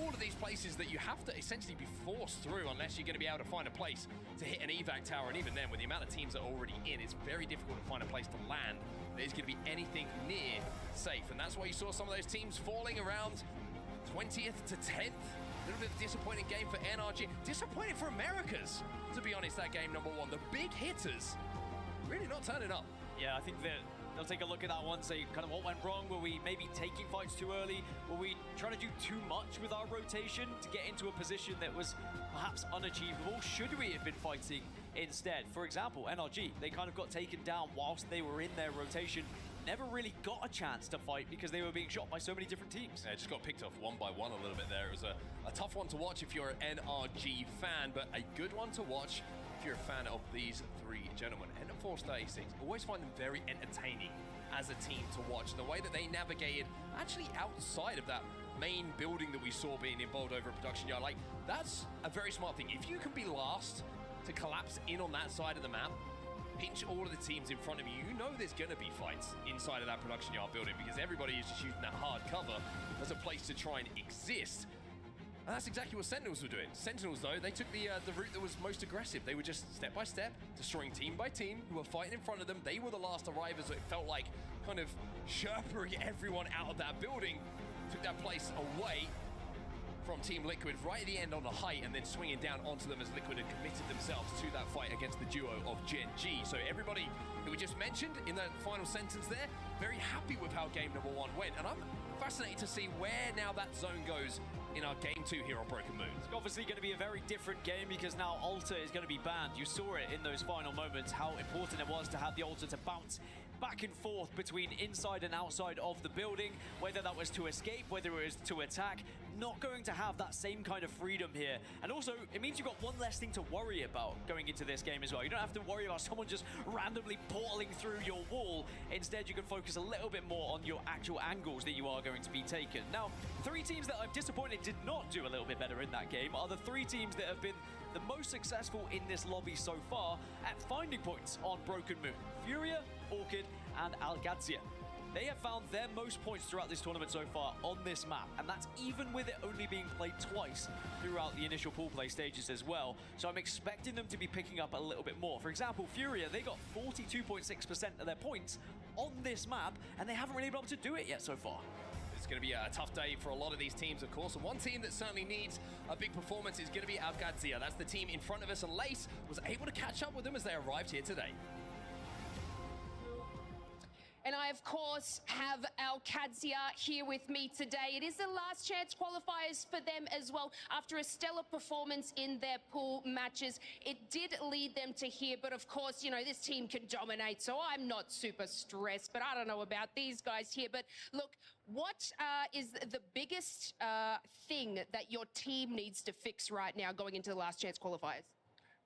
All of these places that you have to essentially be forced through unless you're going to be able to find a place to hit an evac tower. And even then, with the amount of teams that are already in, it's very difficult to find a place to land that is going to be anything near safe. And that's why you saw some of those teams falling around 20th to 10th. A little bit of a disappointing game for NRG. Disappointing for Americas, to be honest, that game number 1. The big hitters really not turning up. Yeah, I think that they'll take a look at that one, say kind of what went wrong. Were we maybe taking fights too early? Were we trying to do too much with our rotation to get into a position that was perhaps unachievable? Should we have been fighting instead? For example, NRG, they kind of got taken down whilst they were in their rotation. Never really got a chance to fight because they were being shot by so many different teams. Yeah, just got picked off one by one a little bit there. It was a tough one to watch if you're an NRG fan, but a good one to watch if you're a fan of these three gentlemen. Enterforce 36, always find them very entertaining as a team to watch. The way that they navigated actually outside of that main building that we saw being involved over a production yard, like, that's a very smart thing. If you can be last to collapse in on that side of the map, pinch all of the teams in front of you, you know there's going to be fights inside of that production yard building because everybody is just using that hard cover as a place to try and exist. And that's exactly what Sentinels were doing. Sentinels, though, they took the route that was most aggressive. They were just step by step, destroying team by team who were fighting in front of them. They were the last arrivals, so it felt like kind of sherpering everyone out of that building. Took that place away from Team Liquid right at the end on the height and then swinging down onto them as Liquid had committed themselves to that fight against the duo of Gen G. So everybody who we just mentioned in that final sentence there, very happy with how game number 1 went. And I'm fascinated to see where now that zone goes in our game 2 here on Broken Moon. It's obviously going to be a very different game because now Alter is going to be banned. You saw it in those final moments, how important it was to have the Alter to bounce back and forth between inside and outside of the building, whether that was to escape, whether it was to attack. Not going to have that same kind of freedom here. And also, it means you've got one less thing to worry about going into this game as well. You don't have to worry about someone just randomly portaling through your wall. Instead, you can focus a little bit more on your actual angles that you are going to be taken. Now, 3 teams that I'm disappointed did not do a little bit better in that game are the 3 teams that have been the most successful in this lobby so far at finding points on Broken Moon. Furia, Orchid, and ALGS. They have found their most points throughout this tournament so far on this map, and that's even with it only being played twice throughout the initial pool play stages as well. So I'm expecting them to be picking up a little bit more. For example, Furia, they got 42.6% of their points on this map, and they haven't really been able to do it yet so far. It's going to be a tough day for a lot of these teams, of course. And one team that certainly needs a big performance is going to be ALGS. That's the team in front of us, and Lace was able to catch up with them as they arrived here today. And I, of course, have ALGS here with me today. It is the last chance qualifiers for them as well. After a stellar performance in their pool matches, it did lead them to here. But of course, you know, this team can dominate, so I'm not super stressed. But I don't know about these guys here. But look, what is the biggest thing that your team needs to fix right now going into the last chance qualifiers?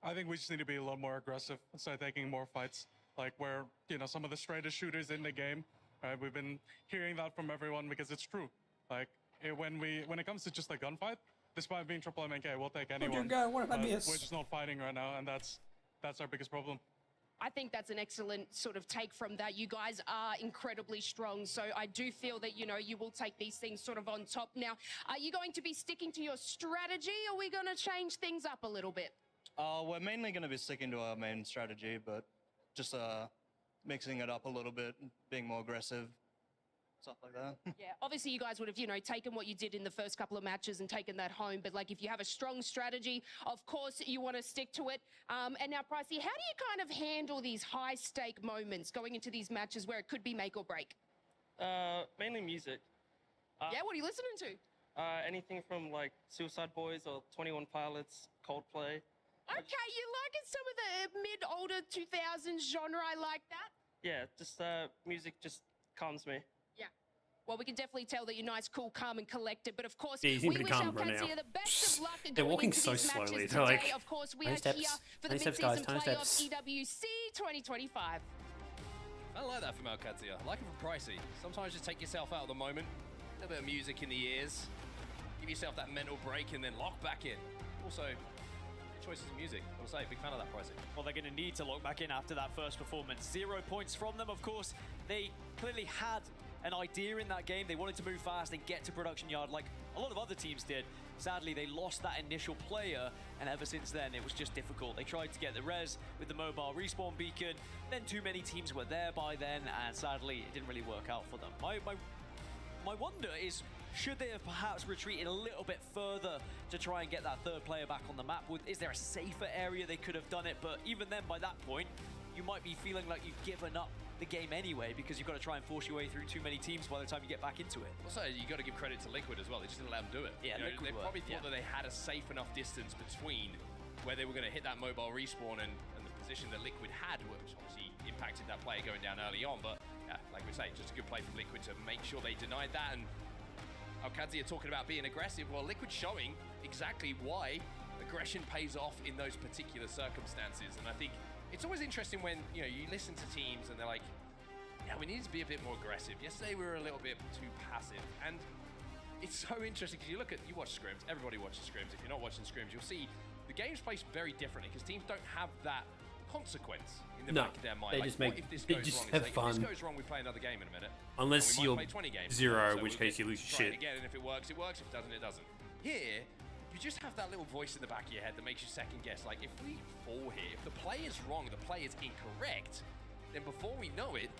I think we just need to be a lot more aggressive and start taking more fights. Like we're, you know, some of the straightest shooters in the game. Right? We've been hearing that from everyone because it's true. Like when it comes to just a gunfight, despite being triple MNK, we'll take anyone. We're just not fighting right now, and that's our biggest problem. I think that's an excellent sort of take from that. You guys are incredibly strong, so I do feel that, you know, you will take these things sort of on top. Now, are you going to be sticking to your strategy, or are we going to change things up a little bit? We're mainly going to be sticking to our main strategy, but just mixing it up a little bit, being more aggressive, stuff like that. Yeah, obviously you guys would have, you know, taken what you did in the first couple of matches and taken that home. But like, if you have a strong strategy, of course you want to stick to it. And now, Pricey, how do you kind of handle these high-stake moments going into these matches where it could be make or break? Mainly music. Yeah, what are you listening to? Anything from like Suicide Boys or 21 Pilots, Coldplay. Okay, you like it, some of the mid-older 2000s genre, I like that. Yeah, just music just calms me. Yeah. Well, we can definitely tell that you're nice, cool, calm, and collected. But of course, Yeah, you seem we pretty wish calm right now. ALGS the best of luck. They're walking into so these slowly. matches They're like, today. Of course, we tiny are steps, here for the tiny steps, mid-season guys, tiny playoffs, steps. EWC 2025. I like that from ALGS. I like it from Pricey. Sometimes just take yourself out of the moment, a little bit of music in the ears, give yourself that mental break, and then lock back in. Also, choices of music. I will say, big fan of that Pricey. Well, they're going to need to lock back in after that first performance. 0 points from them, of course. They clearly had an idea in that game. They wanted to move fast and get to production yard like a lot of other teams did. Sadly, they lost that initial player, and ever since then, it was just difficult. They tried to get the res with the mobile respawn beacon, then too many teams were there by then, and sadly, it didn't really work out for them. My wonder is, should they have perhaps retreated a little bit further to try and get that third player back on the map? Is there a safer area they could have done it? But even then, by that point, you might be feeling like you've given up the game anyway, because you've got to try and force your way through too many teams by the time you get back into it. Also, you got to give credit to Liquid as well. They just didn't let them do it. Yeah, you know, Liquid they probably thought that they had a safe enough distance between where they were going to hit that mobile respawn and the position that Liquid had, which obviously impacted that player going down early on. But yeah, like we say, just a good play from Liquid to make sure they denied that. And ALGS are talking about being aggressive. Well, Liquid showing exactly why aggression pays off in those particular circumstances. And I think it's always interesting when, you know, you listen to teams and they're like, yeah, we need to be a bit more aggressive. Yesterday we were a little bit too passive. And it's so interesting because you watch scrims, everybody watches scrims. If you're not watching scrims, you'll see the game's played very differently because teams don't have that consequence in the back of their mind. They like, just make, what if this they goes just wrong? have It's like, fun. if this goes wrong, we play another game in a minute. Unless we might you're play 20 games. zero, So in which we case you lose your try it shit. again, and if it works, it works. If it doesn't, it doesn't. Here, you just have that little voice in the back of your head that makes you second guess. Like, if we fall here, if the play is wrong, the play is incorrect, then before we know it,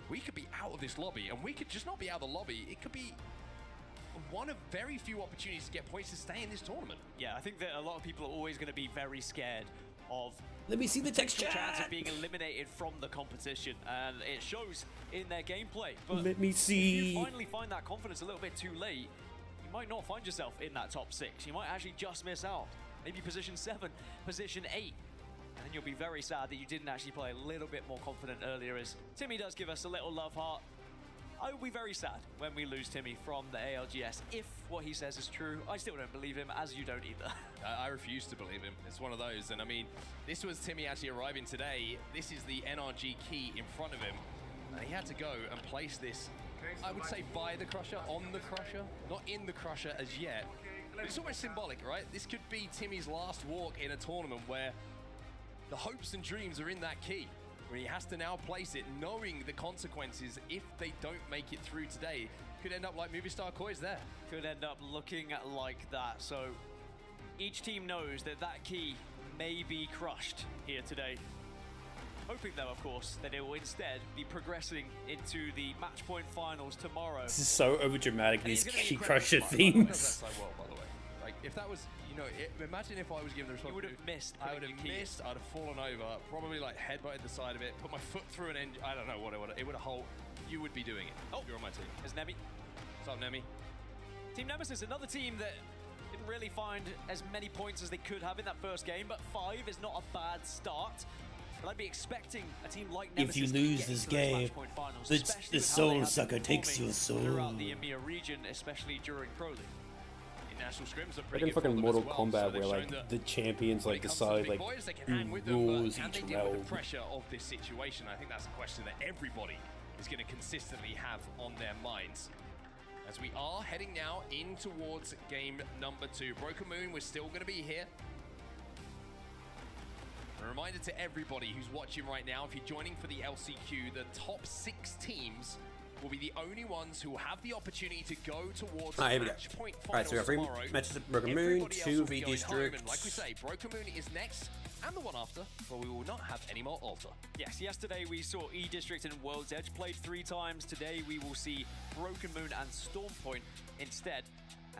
we could be out of this lobby, and we could just not be out of the lobby. It could be one of very few opportunities to get points to stay in this tournament. Yeah, I think that a lot of people are always going to be very scared of Let me see the texture. chance of being eliminated from the competition, and it shows in their gameplay. But Let me if see. you finally find that confidence a little bit too late, you might not find yourself in that top 6. You might actually just miss out. Maybe position 7, position 8. And then you'll be very sad that you didn't actually play a little bit more confident earlier, as Timmy does give us a little love heart. I will be very sad when we lose Timmy from the ALGS. If what he says is true, I still don't believe him, as you don't either. I refuse to believe him. It's one of those. And I mean, this was Timmy actually arriving today. This is the NRG key in front of him. And he had to go and place this, I would say, by the Crusher, on the Crusher, not in the Crusher as yet. But it's almost symbolic, right? This could be Timmy's last walk in a tournament where the hopes and dreams are in that key, where he has to now place it, knowing the consequences if they don't make it through today. Could end up like Movie Star Koi's there. Could end up looking like that. So each team knows that that key may be crushed here today. hoping though, of course, that it will instead be progressing into the match point finals tomorrow. This is so overdramatic, these Key Crusher themes. By the way, like if that was, you know, imagine if I was given the responsibility. You would have missed. I would have missed. I'd have fallen over, probably like headbutted the side of it, put my foot through an engine. I don't know what it would. It would have hold. You would be doing it. Oh, you're on my team. There's Nemi. What's up, Nemi? Team Nemesis, another team that didn't really find as many points as they could have in that first game, but 5 is not a bad start. But I'd be expecting a team like Nemesis if you lose this game, the soul sucker takes your soul. Throughout the EMEA region, especially during Pro League. National scrims are Like pretty in good for fucking them Mortal as well, Kombat, so where like the champions like decide like who rules can each they deal with realm. the pressure of this situation? I think that's a question that everybody is going to consistently have on their minds. As we are heading now in towards game number 2. Broken Moon, we're still going to be here. A reminder to everybody who's watching right now, if you're joining for the LCQ, the top 6 teams will be the only ones who will have the opportunity to go towards match point finals so we got 3 tomorrow. matches at Broken Moon, Everybody else 2 will be V going home, District. and like we say, Broken Moon is next, and the one after, but we will not have any more Alpha. Yes, yesterday we saw E-District and World's Edge played 3 times. Today we will see Broken Moon and Stormpoint instead.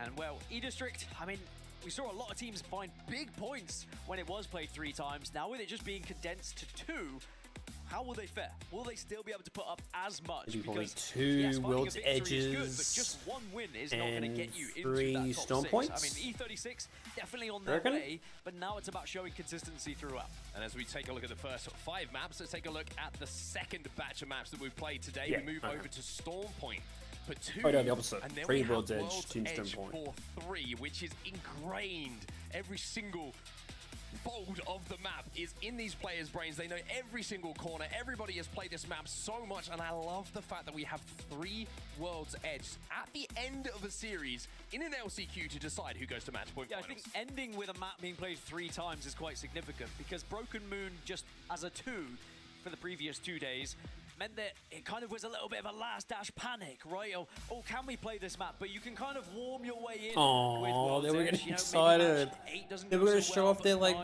And well, E-District, I mean, we saw a lot of teams find big points when it was played 3 times. Now with it just being condensed to 2, how will they fare? Will they still be able to put up as much? Maybe probably Because 2 yes, World's Edges, good, but Edges just 1 win is not going to get you into 3 that top Storm 6. points. I mean, E36 definitely on their way, but now it's about showing consistency throughout. And as we take a look at the first 5 maps, let's take a look at the second batch of maps that we've played today. Yeah, we move over to Stormpoint for 2. Oh, no, the opposite. And then 3 we have World's Edge, World's Team Edge Stormpoint. for 3, which is ingrained. Every single fold of the map is in these players' brains. They know every single corner. Everybody has played this map so much, and I love the fact that we have 3 World's Edge at the end of a series in an LCQ to decide who goes to match point finals. I think ending with a map being played 3 times is quite significant, because Broken Moon, just as a 2 for the previous 2 days, meant that it kind of was a little bit of a last-dash panic, right? Oh, can we play this map? But you can kind of warm your way in. Oh, they were getting excited. They were going to show off their like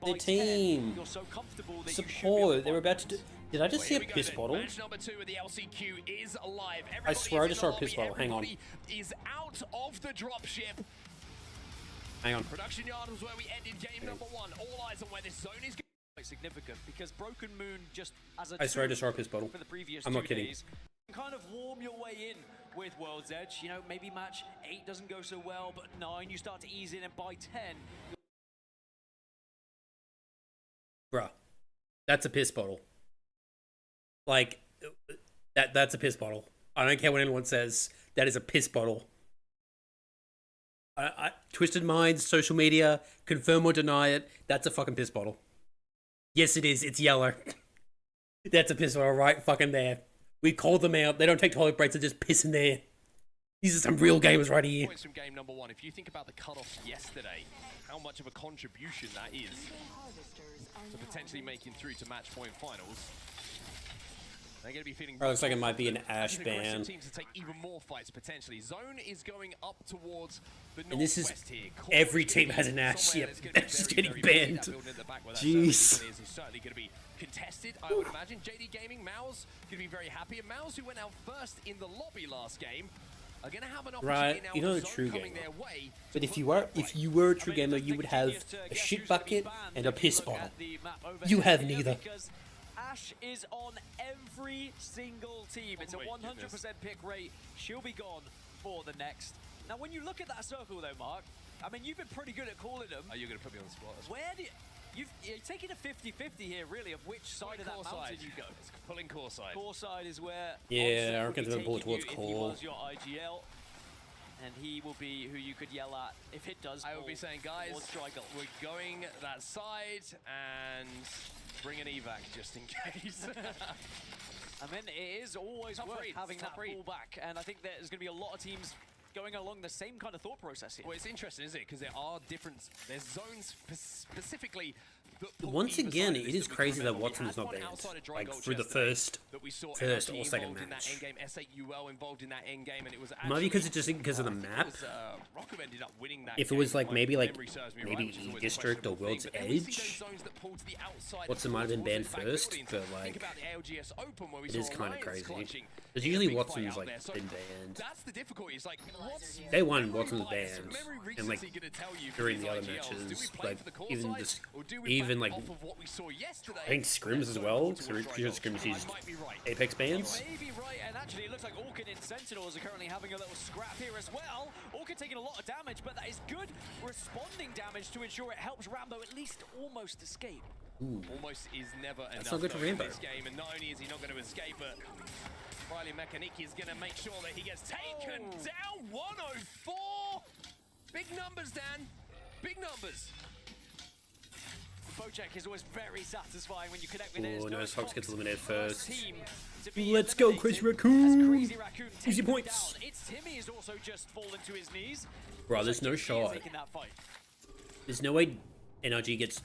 their team support. They were about to do. Did I just see a piss bottle? Match number 2 of the LCQ is alive. I swear I just saw a piss bottle. Hang on. Everybody is out of the dropship. Hang on. Production yard was where we ended game number 1. All eyes on where this zone is going. Quite significant, because Broken Moon, just as a I swear I just saw a piss bottle. for the previous I'm 2 not kidding. days, you can kind of warm your way in with World's Edge. You know, maybe match 8 doesn't go so well, but 9 you start to ease in, and by 10 Bruh, that's a piss bottle. Like, that's a piss bottle. I don't care what anyone says. That is a piss bottle. Twisted Minds, social media, confirm or deny it. That's a fucking piss bottle. Yes, it is. It's yellow. That's a piss bottle right fucking there. We called them out. They don't take toilet breaks. They just piss in there. These are some real gamers right here. Points from game number 1. If you think about the cutoff yesterday, how much of a contribution that is to potentially making through to match point finals. They're going to be feeling. Oh, looks like it might be an Ash ban. Team to take even more fights potentially. Zone is going up towards the And this is northwest here. every team has an Ash. Yep, Ash is getting banned. Jeez. Is certainly going to be contested, I would imagine. JD Gaming, Mouse going to be very happy. And Mouse, who went out first in the lobby last game, are going to have an opportunity Right, now. you know with the Zone true coming gamer. their way. But if you were a true gamer, you would have a shit bucket and a piss bottle. You have neither. Ash is on every single team. It's a 100% pick rate. She'll be gone for the next. Now, when you look at that circle, though, Mark, I mean, you've been pretty good at calling them. Are you going to put me on the spot? Where do you're taking a 50-50 here, really, of which side of that mountain you go. It's pulling core side. Core side is where. Yeah, I reckon they'll pull towards if he core. was your IGL, and he will be who you could yell at if it does. I would be saying, guys, we're going that side and bring an evac just in case. I mean, it is always worth having that pullback, and I think there's going to be a lot of teams going along the same kind of thought process here. Well, it's interesting, isn't it? Because there are different, there's zones specifically Once again, it is crazy that Watson is not banned. Like through the first or second match. Maybe because it's just because of the map. If it was like maybe E District or World's Edge, Watson might have been banned first, but like it is kind of crazy. Because usually Watson's like been banned. Day one, Watson was banned, and like during the other matches, like even like I think Scrims as well. So Scrims used Apex bans. Maybe right, and actually it looks like Orchid and Sentinels are currently having a little scrap here as well. Orchid taking a lot of damage, but that is good responding damage to ensure it helps Rambo at least almost escape. Ooh. Almost is never enough. That's not good for Rambo. This game, and not only is he not going to escape, but Riley Mechaniki is going to make sure that he gets taken down. 104. Big numbers, Dan. Big numbers. Bojack is always very satisfying when you connect with his. Oh, no, Fox gets eliminated first. Let's go, Crazy Raccoon! Easy points! It's Timmy has also just fallen to his knees. Bro, there's no shot. There's no way NRG gets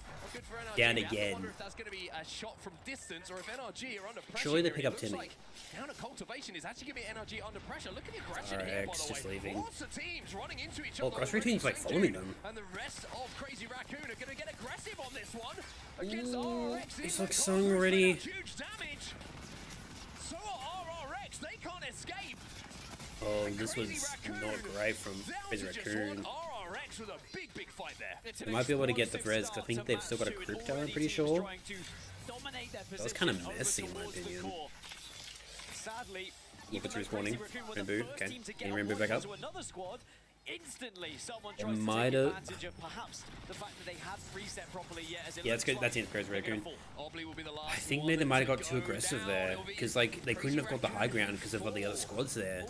down again. I wonder if that's going to be a shot from distance, or if NRG are under pressure. Surely they pick up Timmy. Like counter cultivation is actually going to be NRG under pressure. Look at the aggression here, by the just way. leaving. Lots of teams running into each Oh, other. Cross Team's like following them. And the rest of Crazy Raccoon are going to get aggressive on this one. Against RRX. This looks sung already. Huge damage. So are RRX. They can't escape. Oh, this was not great from Crazy Raccoon. RRX with a big fight there. They might be able to get the res, because I think they've still got a crypto, I'm pretty sure. That was kind of messy in my opinion. Sadly, look, it's respawning. Rainbow, okay. Can Rainbow back up? Instantly, someone They tries to might take have. advantage of perhaps the fact that they hadn't reset properly yet. As it Yeah, that's good. That's it, Crazy Raccoon. I think maybe they might have got too aggressive there, because like they couldn't have got the high ground because of all the other squads there.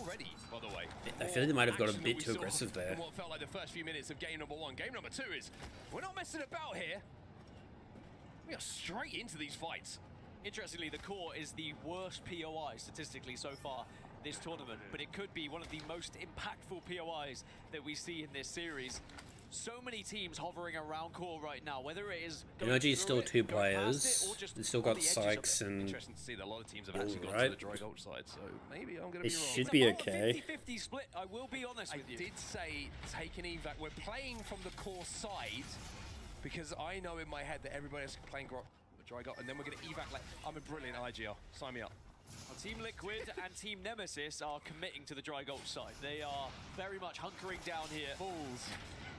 I feel like they might have got a bit too aggressive there. What felt like the first few minutes of game number one. Game number two is we're not messing about here. We are straight into these fights. Interestingly, the core is the worst POI statistically so far this tournament, but it could be one of the most impactful POIs that we see in this series. So many teams hovering around core right now, whether it is NRG is still two players. They've still got Sykes and interesting to see that a lot of teams have actually gone to the dry gold side, so maybe I'm going to be wrong. It should be okay. 50-50 split, I will be honest with you. I did say take an evac. We're playing from the core side because I know in my head that everybody else is playing dry gold, and then we're going to evac. Like, I'm a brilliant IGL. Sign me up. Team Liquid and Team Nemesis are committing to the dry gold side. They are very much hunkering down here. Fools.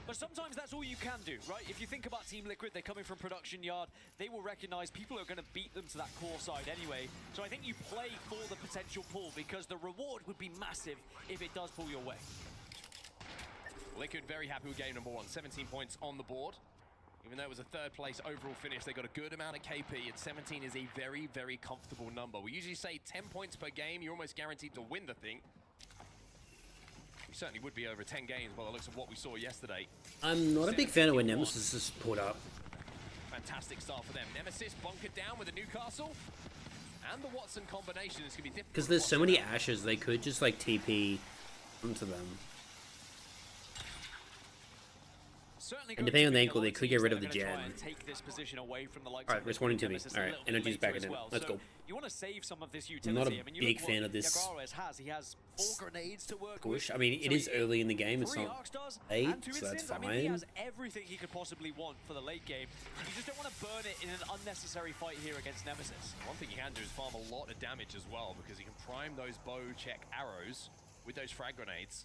But sometimes that's all you can do, right? If you think about Team Liquid, they're coming from production yard. They will recognize people are going to beat them to that core side anyway. So I think you play for the potential pull because the reward would be massive if it does pull your way. Liquid very happy with game number one. 17 points on the board. Even though it was a third place overall finish, they got a good amount of KP, and 17 is a very comfortable number. We usually say 10 points per game, you're almost guaranteed to win the thing. We certainly would be over 10 games by the looks of what we saw yesterday. I'm not a big fan of when Nemesis is put up. Fantastic start for them. Nemesis bunkered down with a Newcastle, and the Watson combination is going to be difficult. Because there's so many ashes, they could just like TP onto them. And depending on the ankle, they could get rid of the gen. Alright, responding to me. Alright, energy's back in it. Let's go. You want to save some of this utility. I'm not a big fan of this He has 4 grenades to work push. with. I mean, it is early in the game. It's not late, so that's I mean, he fine. has everything he could possibly want for the late game. You just don't want to burn it in an unnecessary fight here against Nemesis. One thing you can do is farm a lot of damage as well, because you can prime those bow check arrows with those frag grenades.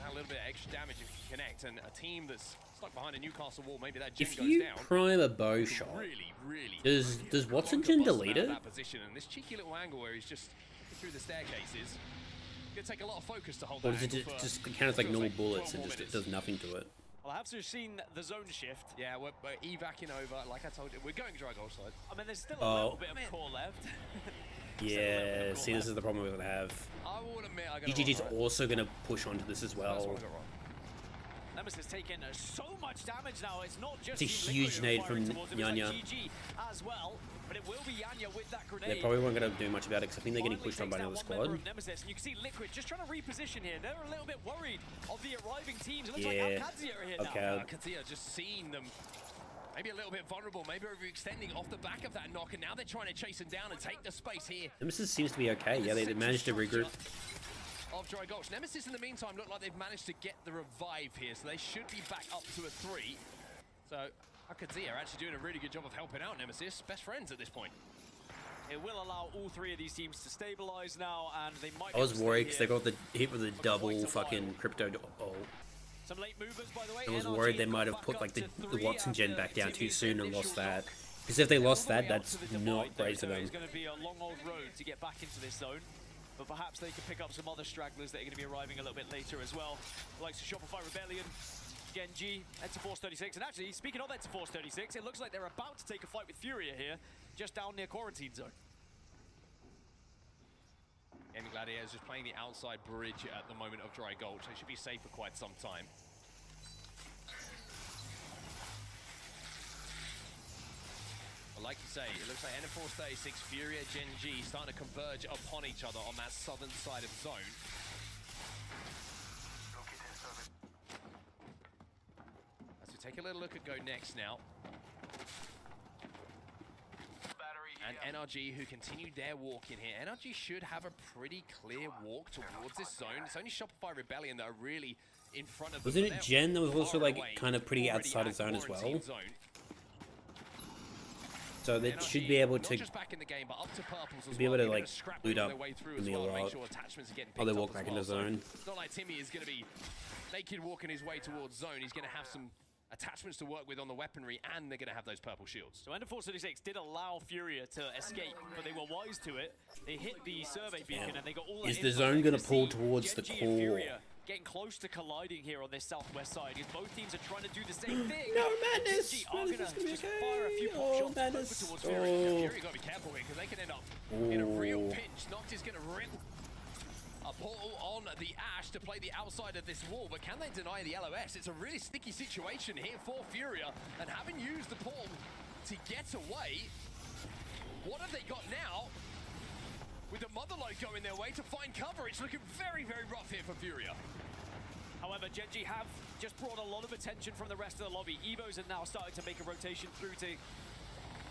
A little bit of extra damage if you connect, and a team that's stuck behind a Newcastle wall, maybe that gen If goes you down. prime a bow shot, does Watson gen delete it? That position, and this cheeky little angle where he's just through the staircases, gonna take a lot of focus to hold Or that does it angle for just count as like normal 12 bullets and minutes. just it does nothing to it? Well, I have to have seen the zone shift. Yeah, we're evacing over, like I told you, we're going dry goal side. I mean, there's still a little bit of core left. Yeah, see, this is the problem we're gonna have. I will admit, I got it EGG's wrong, also gonna push onto this as well. Nemesis taking so much damage now. It's not just It's a huge nade from Yanya. GG as well, but it will be Yanya with that grenade. They probably weren't gonna do much about it because I think they're getting pushed on by another squad. Nemesis, and you can see Liquid just trying to reposition here. They're a little bit worried of the arriving teams. It looks Yeah. like Alcadzia are here now. Alcadzia just seeing them Maybe a little bit vulnerable, maybe overextending off the back of that knock, and now they're trying to chase him down and take the space here. Nemesis seems to be okay. Yeah, they managed to regroup. Of Dry Gulch. Nemesis in the meantime look like they've managed to get the revive here, so they should be back up to a 3. So Akadzia actually doing a really good job of helping out Nemesis. Best friends at this point. It will allow all 3 of these teams to stabilize now, and they might. I was worried because they got the hit with a double fucking crypto ult. Some late movers, by the way. I was worried they might have put like the Watson gen back down too soon and lost that. Because if they lost that, that's not great for them. It's going to be a long old road to get back into this zone. But perhaps they could pick up some other stragglers that are going to be arriving a little bit later as well. Like Shopify Rebellion, Genji, Enter Force 36. And actually, speaking of Enter Force 36, it looks like they're about to take a fight with Furia here, just down near quarantine zone. And Gladiators just playing the outside bridge at the moment of Dry Gulch. They should be safe for quite some time. But like you say, it looks like Enter Force 36, Furia, Genji starting to converge upon each other on that southern side of zone. As we take a little look at Go Next now. And NRG, who continued their walk in here. NRG should have a pretty clear walk towards this zone. It's only Shopify Rebellion that are really in front of them. Wasn't it Gen that was also like kind of pretty outside of zone as well? So they should be able to be able to like loot up in the lot. Oh, they walk back into zone. It's not like Timmy is going to be naked walking his way towards zone. He's going to have some attachments to work with on the weaponry, and they're going to have those purple shields. So Ender Force 36 did allow Furia to escape, but they were wise to it. They hit the survey beacon, and they got all. Is the zone going to pull towards the core? Getting close to colliding here on this southwest side. Both teams are trying to do the same thing. No, Madness! Genji are going to just fire a few pop shots Madness. towards Furia. Furia got to be careful here, because they can end up in a real pinch. Noct is going to rip a portal on the Ash to play the outside of this wall, but can they deny the LOS? It's a really sticky situation here for Furia, and having used the portal to get away, what have they got now? With the Motherlode going their way to find cover, it's looking very, very rough here for Furia. However, Genji have just brought a lot of attention from the rest of the lobby. Evos are now starting to make a rotation through to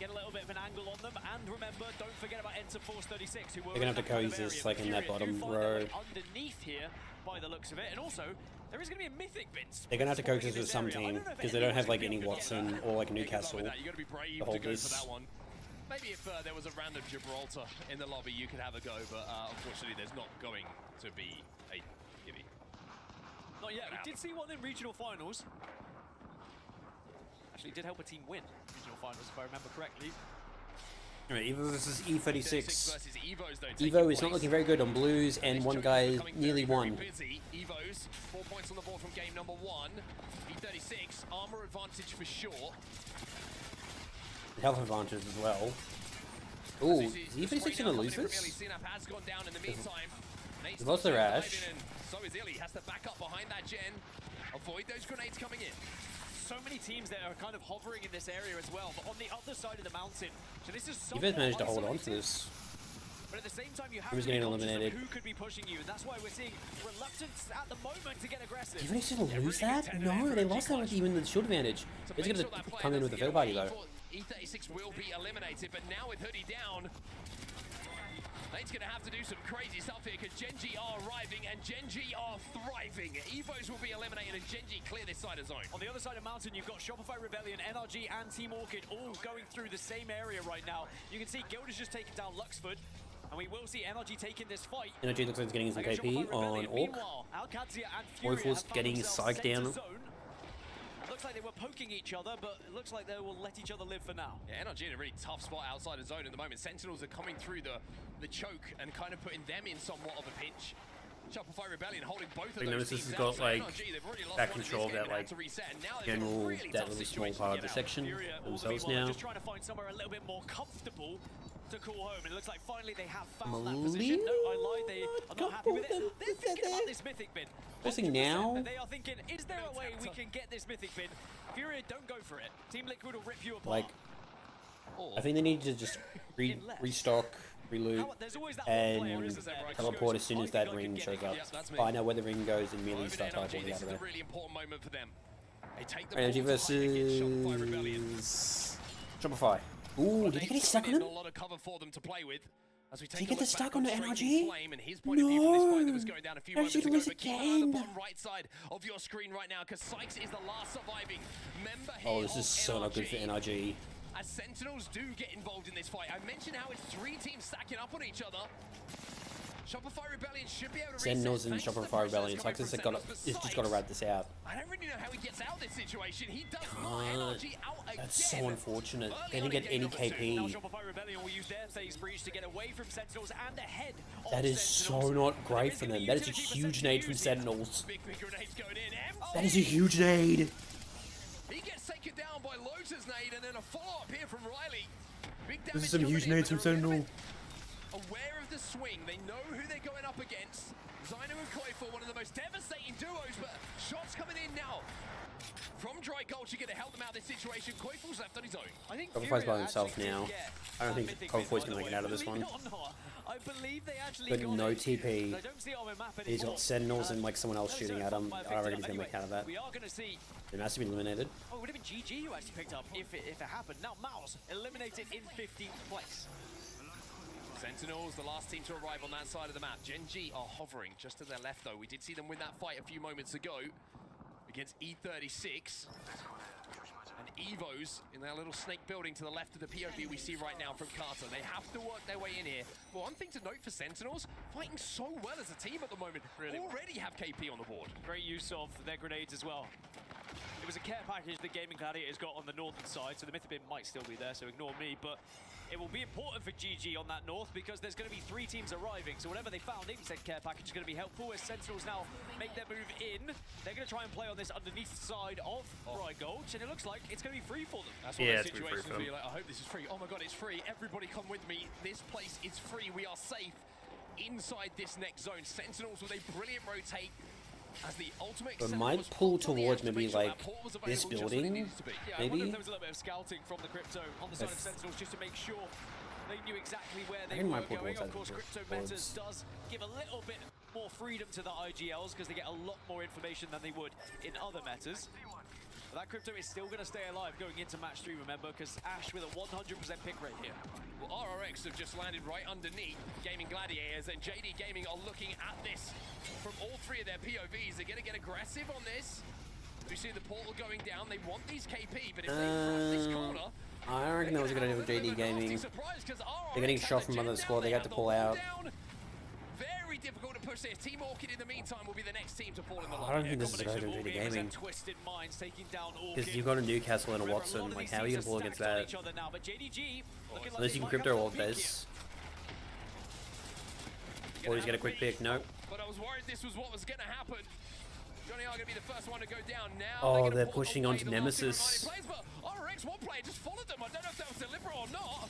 get a little bit of an angle on them, and remember, don't forget about Enter Force 36, who were they're gonna have to coexist like in that bottom row. Underneath here, by the looks of it, and also there is gonna be a mythic bin. They're gonna have to coexist with some team because they don't have like any Watson or like Newcastle. You got to be brave to go for that one. Maybe if there was a random Gibraltar in the lobby, you could have a go, but unfortunately, there's not going to be a gibby. Not yet. We did see one in regional finals. Actually, did help a team win regional finals, if I remember correctly. Alright, Evo versus E36. Versus Evos, though, Evo is not looking very good on blues, and one guy nearly won. Evos, 4 points on the board from game number 1. E36, armor advantage for sure. Health advantage as well. Ooh, is E36 gonna lose this? They lost their Ash. So is Illy, has to back up behind that gen. Avoid those grenades coming in. So many teams that are kind of hovering in this area as well, but on the other side of the mountain. So this is You guys managed to hold on to this. But at the same time, you have Who's getting eliminated? who could be pushing you, and that's why we're seeing reluctance at the moment to get aggressive. Even if gonna lose that? No, they lost that with even the shield advantage. They're just gonna come in with a third party though. E36 will be eliminated, but now with Hoodie down, Nate's going to have to do some crazy stuff here because Genji are arriving and Genji are thriving. Evos will be eliminated and Genji clear this side of zone. On the other side of mountain, you've got Shopify Rebellion, NRG, and Team Orchid all going through the same area right now. You can see Guild has just taken down Luxford, and we will see NRG taking this fight. NRG looks like it's getting some KP on Orc. Oracle's getting psyched down. Looks like they were poking each other, but it looks like they will let each other live for now. Yeah, NRG in a really tough spot outside the zone at the moment. Sentinels are coming through the choke and kind of putting them in somewhat of a pinch. Shopify Rebellion holding both of those Nemesis teams has got out. like NRG, back control of that like general, that really small part of the section themselves now. Just trying to find somewhere a little bit more comfortable to call home. And it looks like finally they have found that position. No, I lied. They are not happy with it. They're thinking about this mythic bin. First now. They are thinking, is there a way we can get this mythic bin? Furia, don't go for it. Team Liquid will rip you apart. Like, I think they need to just restock, reloot, and teleport as soon as that ring shows up. Find out where the ring goes and immediately start teleporting out of there. Really important moment for them. Energy versus Shopify. Ooh, did he get his stuck on him? A lot of cover for them to play with. As we Did he take get the stuck on the NRG? Flame and his point of view from this fight that was going down a few moments ago. lose But keep an eye on the again. bottom right side of your screen right now, because Sykes is the last surviving member here. Oh, this is so not good for NRG. As Sentinels do get involved in this fight. I mentioned how it's 3 teams stacking up on each other. Shopify Rebellion should be able to Sentinels and reset thanks to the Shopify pressure Rebellion. that's It's coming like from it's Sentinels, just got to but ride this out. I don't really know how he gets out of this situation. He does not. NRG out again. That's so unfortunate. They Early didn't get any Now KP. Shopify Rebellion will use their phase breach to get away from Sentinels and ahead of That is so not great for them. That is a huge nade from Sentinels. Big grenades going in. That is a huge nade. He gets taken down by Lotus nade and then a follow-up here from Riley. Big This damage is some coming huge in, nades but from they're a little Sentinel. bit aware of the swing. They know who they're going up against. Zyno and Koifor, one of the most devastating duos, but shots coming in now. From Dry Gulch, you're going to help them out of this situation. Koifor's left on his own. I think Shopify's by himself now. I don't think Koifor's going to make it out of this one. I believe they actually But got no it. TP. I don't see it on the map He's anymore. got Sentinels and like someone else shooting at him. I reckon he's going to make it out of that. We are going to see. They must have been eliminated. Oh, it would have been GG who actually picked up if it happened. Now Mouse eliminated in 15th place. Sentinels, the last team to arrive on that side of the map. Gen G are hovering just to their left, though. We did see them win that fight a few moments ago against E36. And Evos in their little snake building to the left of the POV we see right now from Carter. They have to work their way in here. But one thing to note for Sentinels, fighting so well as a team at the moment. Already have KP on the board. Great use of their grenades as well. It was a care package that Gaming Gladiators got on the northern side, so the Mythobin might still be there, so ignore me, but it will be important for GG on that north because there's going to be 3 teams arriving, so whatever they found in said care package is going to be helpful as Sentinels now make their move in. They're going to try and play on this underneath side of Dry Gulch, and it looks like it's going to be free for them. That's one of those situations where you're like, I hope this is free. Oh my god, it's free. Everybody come with me. This place is free. We are safe inside this next zone. Sentinels with a brilliant rotate. As the ultimate But might pull towards maybe like this building, Yeah, I wonder maybe. if there was a little bit of scouting from the Crypto on the side of If- Sentinels just to make sure they knew exactly where they I think were might pull going. towards Of course, that Crypto towards- Metas does give a little bit more freedom to the IGLs because they get a lot more information than they would in other metas. But that Crypto is still going to stay alive going into match 3, remember, because Ash with a 100% pick rate here. Well, RRX have just landed right underneath Gaming Gladiators, and JD Gaming are looking at this from all 3 of their POVs. They're going to get aggressive on this. We see the portal going down. They want these KP, but if they grab this corner, I reckon that was a good idea for JD Gaming. They're getting shot from another squad. They have to pull out. very difficult to push this. Team Orchid in the meantime will be the next team to fall in the I don't think this is a good idea for JD Gaming. Because you've got a Newcastle and a Watson. Like, how are you going to pull against that? Unless you can crypto all this. Or he's get a quick pick. Nope. But I was worried this was what was going to happen. Johnny are going to be the first one to go down now. Oh, they're pushing onto Nemesis. RX, one player just followed them. I don't know if that was deliberate or not.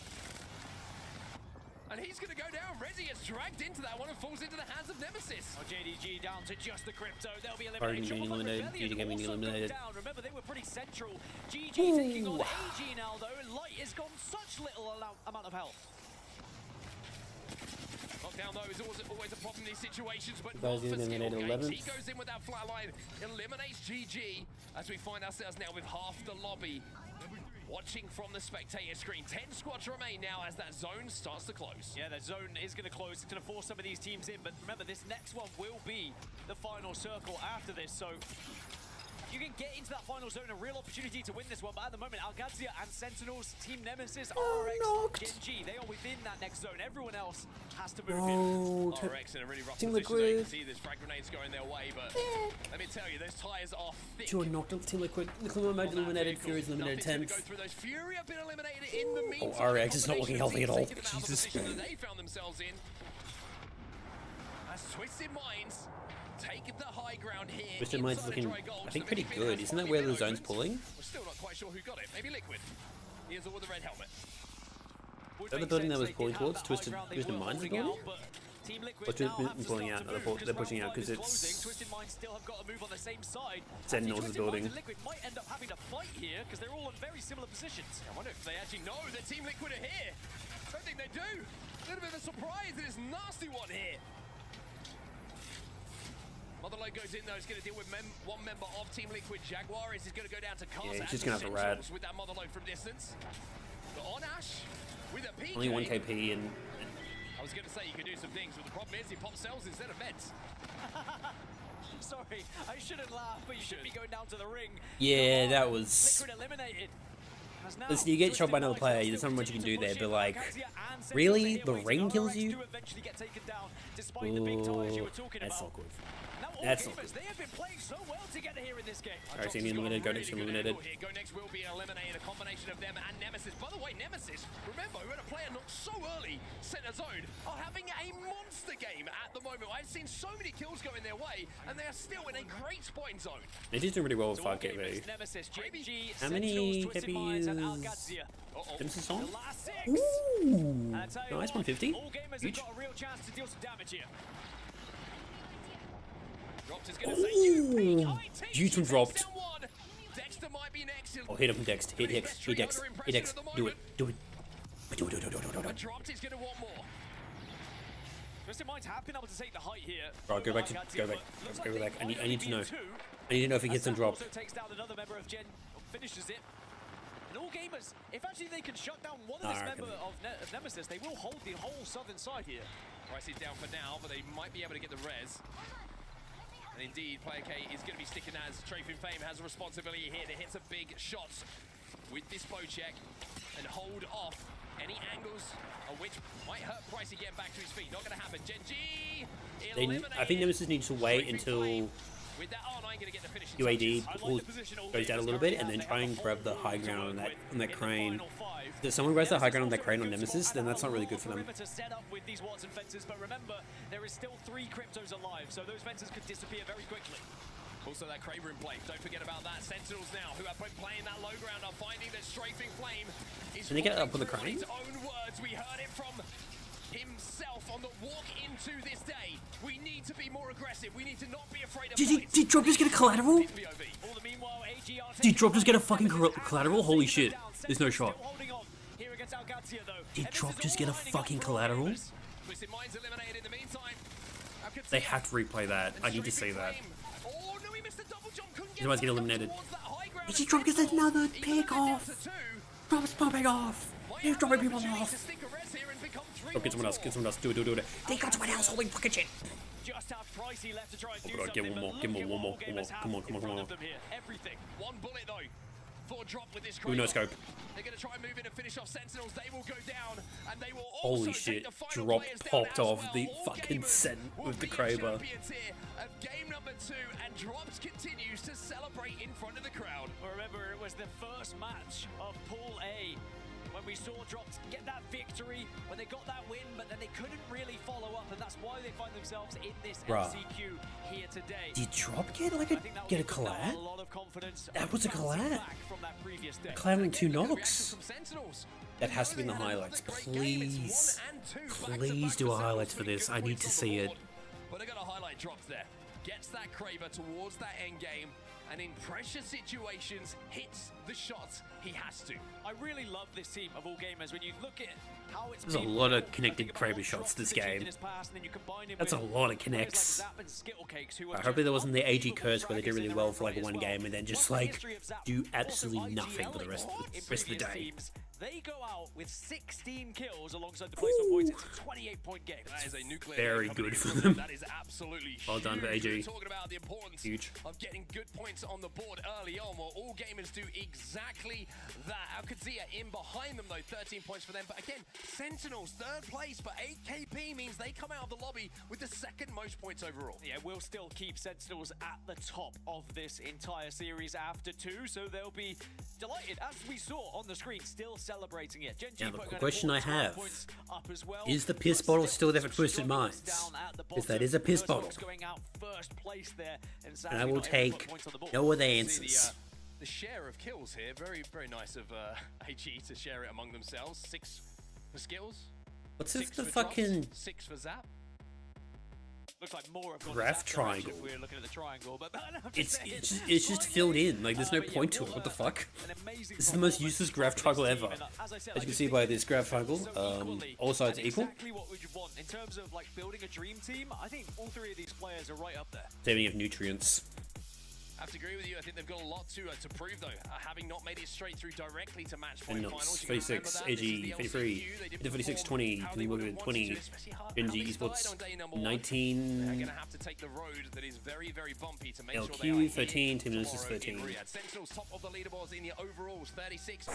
And he's going to go down. Rezi gets dragged into that one and falls into the hands of Nemesis. Oh, JDG down to just the Crypto. They'll be Already eliminated. being eliminated. JD Gaming being eliminated. Down. Remember, they were pretty central. GG taking on AG now, though. Light has gone such little amount of health. Lockdown, though, is always a problem in these situations, but Guys not for eliminated skill games. 11th. He goes in with that flatline, eliminates GG, as we find ourselves now with half the lobby. Watching from the spectator screen. 10 squads remain now as that zone starts to close. Yeah, that zone is going to close. It's going to force some of these teams in, but remember, this next one will be the final circle after this, so you can get into that final zone, a real opportunity to win this one, but at the moment, ALGS and Sentinels, Team Nemesis, RX, Gen G, they are within that next zone. Everyone else has to move in. RX in a really rough Team position. There. You Liquid. can see there's frag grenades going their way, but let me tell you, those tires are thick. Two knocked out. Team Liquid. Liquid mode eliminated. Fury's eliminated 10th. Fury have been eliminated in the meantime. Oh, RX is not looking healthy at all. Taking them out of the Jesus. position that they found themselves in. As Twisted Minds take the high ground here. Twisted Minds is looking, I think, pretty good. Isn't that where the zone's pulling? We're still not quite sure who got it. Maybe Liquid. He is all with the red helmet. Is that the building that was pulling towards? Twisted Minds building? Or Twisted pulling out? No, they're pushing out because it's Twisted Minds still have got to move on the same side. Sentinels is building. Liquid might end up having to fight here because they're all in very similar positions. I wonder if they actually know that Team Liquid are here. I don't think they do. A little bit of a surprise. It is nasty one here. Mother Motherload goes in though. It's going to deal with one member of Team Liquid. Jaguares is going to go down to Cars. Yeah, he's just going to have a rad. With that Motherload from distance. But on Ash, with a PK. Only 1 KP and... I was going to say you could do some things, but the problem is he pops cells instead of meds. Sorry, I shouldn't laugh, but you should be going down to the ring. Yeah, that was... Liquid eliminated. Listen, you get shot by another player, there's not much you can do there, but like... Really? The ring kills you? Ooh, that's not good. That's not good. They have been playing so well together here in this game. Alright, team eliminated, go next, eliminated. Go next will be eliminated, a combination of them and Nemesis. By the way, Nemesis, remember, who had a player not so early, center zone, are having a monster game at the moment. I've seen so many kills going their way, and they are still in a great spot in zone. They just doing really well with 5 KP. How many KP is Nemesis on? Ooh, nice 150. Huge. Ooh, huge one dropped. Oh, hit him, Dex. Hit Dex. Hit Dex. Hit Dex. Do it. Do it. Do it. Do it. Do it. Do it. Do it. Twisted Minds have been able to take the height here. Right, go back. Go back. Go back. I need to know. I need to know if he gets them dropped. Takes down another member of Gen, finishes it. And all gamers, if actually they can shut down one of this member of Nemesis, they will hold the whole southern side here. Price is down for now, but they might be able to get the res. And indeed, Player K is going to be sticking as Trafin Fame has a responsibility here to hit some big shots with this bow check and hold off any angles which might hurt Pricey getting back to his feet. Not going to happen. Gen G I think Nemesis needs to wait until UAD goes down a little bit and then try and grab the high ground on that crane. If someone grabs the high ground on that crane on Nemesis, then that's not really good for them. Set up with these Watson fences, but remember, there is still 3 cryptos alive, so those fences could disappear very quickly. Also that Kraber in play. Don't forget about that. Sentinels now, who have been playing that low ground, are finding that Strafing Flame is... Can they get up on the crane? His own words. We heard it from himself on the walk into this day. We need to be more aggressive. We need to not be afraid of Did Drop just get a collateral? Did Drop just get a fucking collateral? Holy shit. There's no shot. Did Drop just get a fucking collateral? They have to replay that. I need to see that. Otherwise get eliminated. Did Drop get another pick off? Drop's popping off. He's dropping people off. Drop, get someone else. Get someone else. Do it. They got someone else. Holy fucking shit. Just have Pricey left to try and do something. Give one more. Give one more. Come on. Everything. One bullet though. For Drop with this no scope. They're going to try and move in and finish off Sentinels. They will go down, and they will also holy shit. Drop popped off the fucking scent with the Kraber. Game number 2, and Drops continues to celebrate in front of the crowd. Remember, it was the first match of Pool A when we saw Drops get that victory, when they got that win, but then they couldn't really follow up, and that's why they find themselves in this LCQ here today. Did Drop get like a collab? That was a collab. Collab 2 knocks. That has to be in the highlights. Please do a highlights for this. I need to see it. But I got a highlight Drops there. Gets that Kraber towards that end game, and in pressure situations hits the shots he has to. I really love this team of all gamers. When you look at how it's there's a lot of connected Kraber shots this game. That's a lot of connects. Hopefully there wasn't the AG curse where they do really well for like one game and then just like do absolutely nothing for the rest of the day. They go out with 16 kills alongside the placement points. It's a 28-point game. That is a nuclear very good for them. That is absolutely well done for AG. We're talking about the importance of getting good points on the board early on. Well, all gamers do exactly that. Alcazia in behind them though, 13 points for them. But again, Sentinels 3rd place, but 8 KP means they come out of the lobby with the 2nd most points overall. Yeah, we'll still keep Sentinels at the top of this entire series after 2, so they'll be delighted, as we saw on the screen, still celebrating it. Now the question I have is the piss bottle still there for Twisted Minds? Because that is a piss bottle. And I will take no other answers. The share of kills here, very, very nice of AG to share it among themselves. 6 for skills. What's this the fucking... 6 for Zap. Looks like more have gone graph to that direction triangle. if we're looking at the triangle, but It's just filled in. Like there's no point to it. What the fuck? This is the most useless graph triangle ever. As you can see by this graph triangle, all sides equal. Exactly what would you want in terms of like building a dream team. I think all three of these players are right up there. Saving of nutrients. I have to agree with you. I think they've got a lot to prove, though. Having not made it straight through directly to match point And finals. 36, AG 33, 46, 20, 20, NG Esports 19, They're going to have to take the road that is very, very bumpy to make sure they LQ are 13, Team here Nemesis tomorrow 13. in Riyadh. Sentinels top of the leaderboards in the overalls, 36.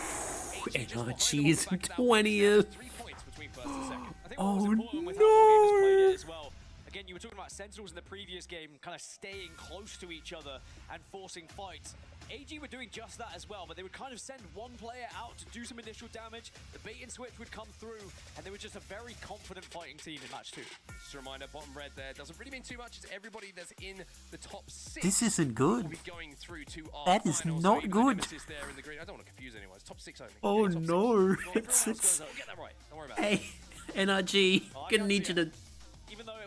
NRG's 20th. 3 points between first and second. I think Oh what was important with how the game has played it as well. Again, you were talking about Sentinels in the previous game, kind of staying close to each other and forcing fights. AG were doing just that as well, but they would kind of send one player out to do some initial damage, the bait and switch would come through, and they were just a very confident fighting team in match 2. Just a reminder, bottom red there doesn't really mean too much. It's everybody that's in the top 6. This isn't good. Will be going through to our That is finals. not So even good. Nemesis there in the green. I don't want to confuse anyone. It's top 6 only. Oh Yeah, top no, 6. it's We'll get that right. Don't worry about it. hey NRG, gonna need you to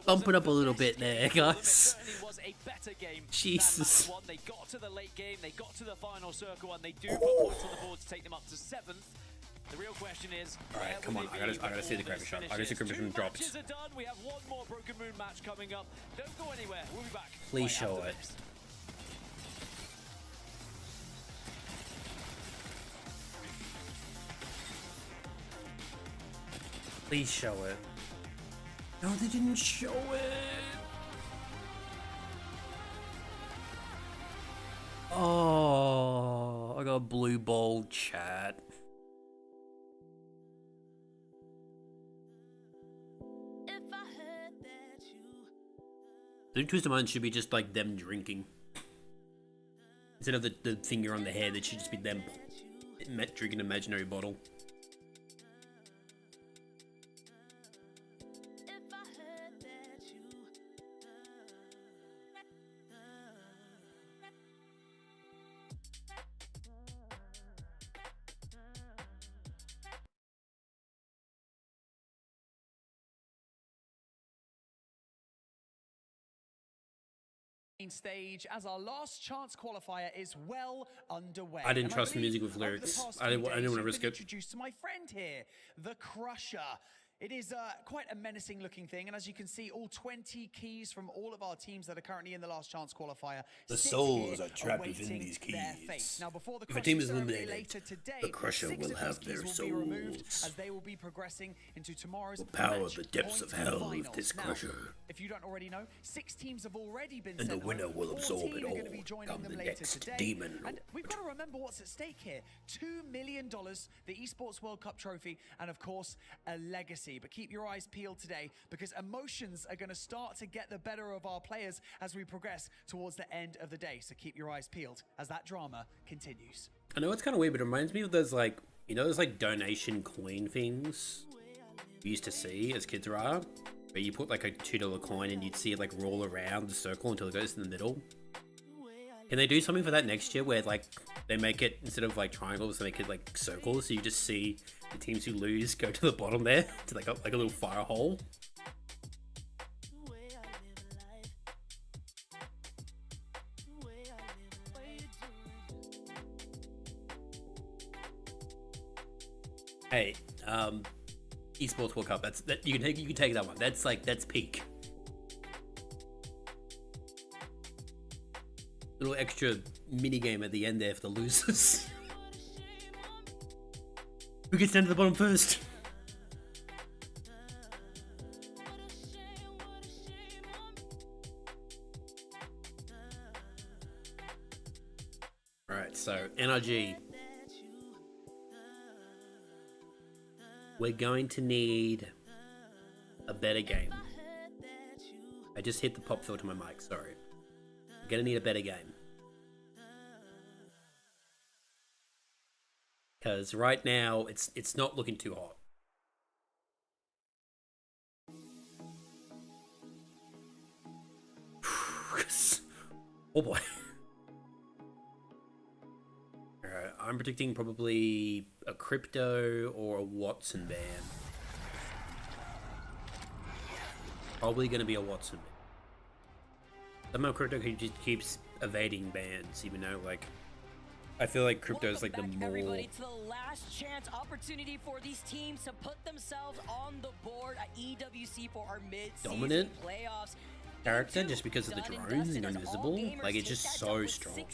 bump it up a little bit there, guys. Was a better game Jesus. than match 1. They got to the late game, they got to the final circle, and they do put points on the board to take them up to 7th. The real question is, Alright, come on, I gotta see the gravity shot. I gotta see the gravity shot dropped. matches are done. We have one more Broken Moon match coming up. Don't go anywhere. We'll be back. Please right show after it. this. Please show it. No, they didn't show it. Oh, I got a blue ball chat. The Twisted Mind should be just like them drinking. Instead of the finger on the head, it should just be them drinking an imaginary bottle. Stage as our last chance qualifier is well underway. I didn't trust believe music with over the lyrics. past I few didn't want days, to you've risk been it. Introduced to my friend here, the Crusher. It is quite a menacing looking thing, and as you can see, all 20 keys from all of our teams that are currently in the last chance qualifier. The sit souls here are trapped within awaiting these their fate. keys. Now, before the If a team is Crusher ceremony eliminated, later today, the Crusher 6 will of have these their keys will be removed souls. as they will be progressing into tomorrow's The power match of the depths of point hell finals. with this Now, Crusher. if you don't already know, 6 teams have already been And the sent winner home. will absorb 14 it are all. gonna be joining Come them the later next today. demon And we've got to remember what's at stake here. $2 million, the Esports World Cup trophy, and of course, a legacy. But keep your eyes peeled today, because emotions are going to start to get the better of our players as we progress towards the end of the day. So keep your eyes peeled as that drama continues. I know it's kind of weird, but it reminds me of those like, you know, those like donation coin things we used to see as kids, right? Where you put like a $2 coin and you'd see it like roll around the circle until it goes in the middle. Can they do something for that next year where like they make it, instead of like triangles, they make it like circles, so you just see the teams who lose go to the bottom there to like a little fire hole? Hey, Esports World Cup. That's that you can take that one. That's peak. Little extra mini game at the end there for the losers. Who gets down to the bottom first? Alright, so NRG. We're going to need a better game. I just hit the pop filter on my mic, sorry. We're gonna need a better game. Because right now, it's not looking too hot. Oh boy. Alright, I'm predicting probably a Crypto or a Watson ban. Probably gonna be a Watson ban. Somehow Crypto just keeps evading bans, even though, like, I feel like Crypto is like the more Everybody to the last chance opportunity for these teams to put themselves on the board at EWC for our mid-season dominant playoffs. character just because of the drones and invisible. Like, it's just so strong.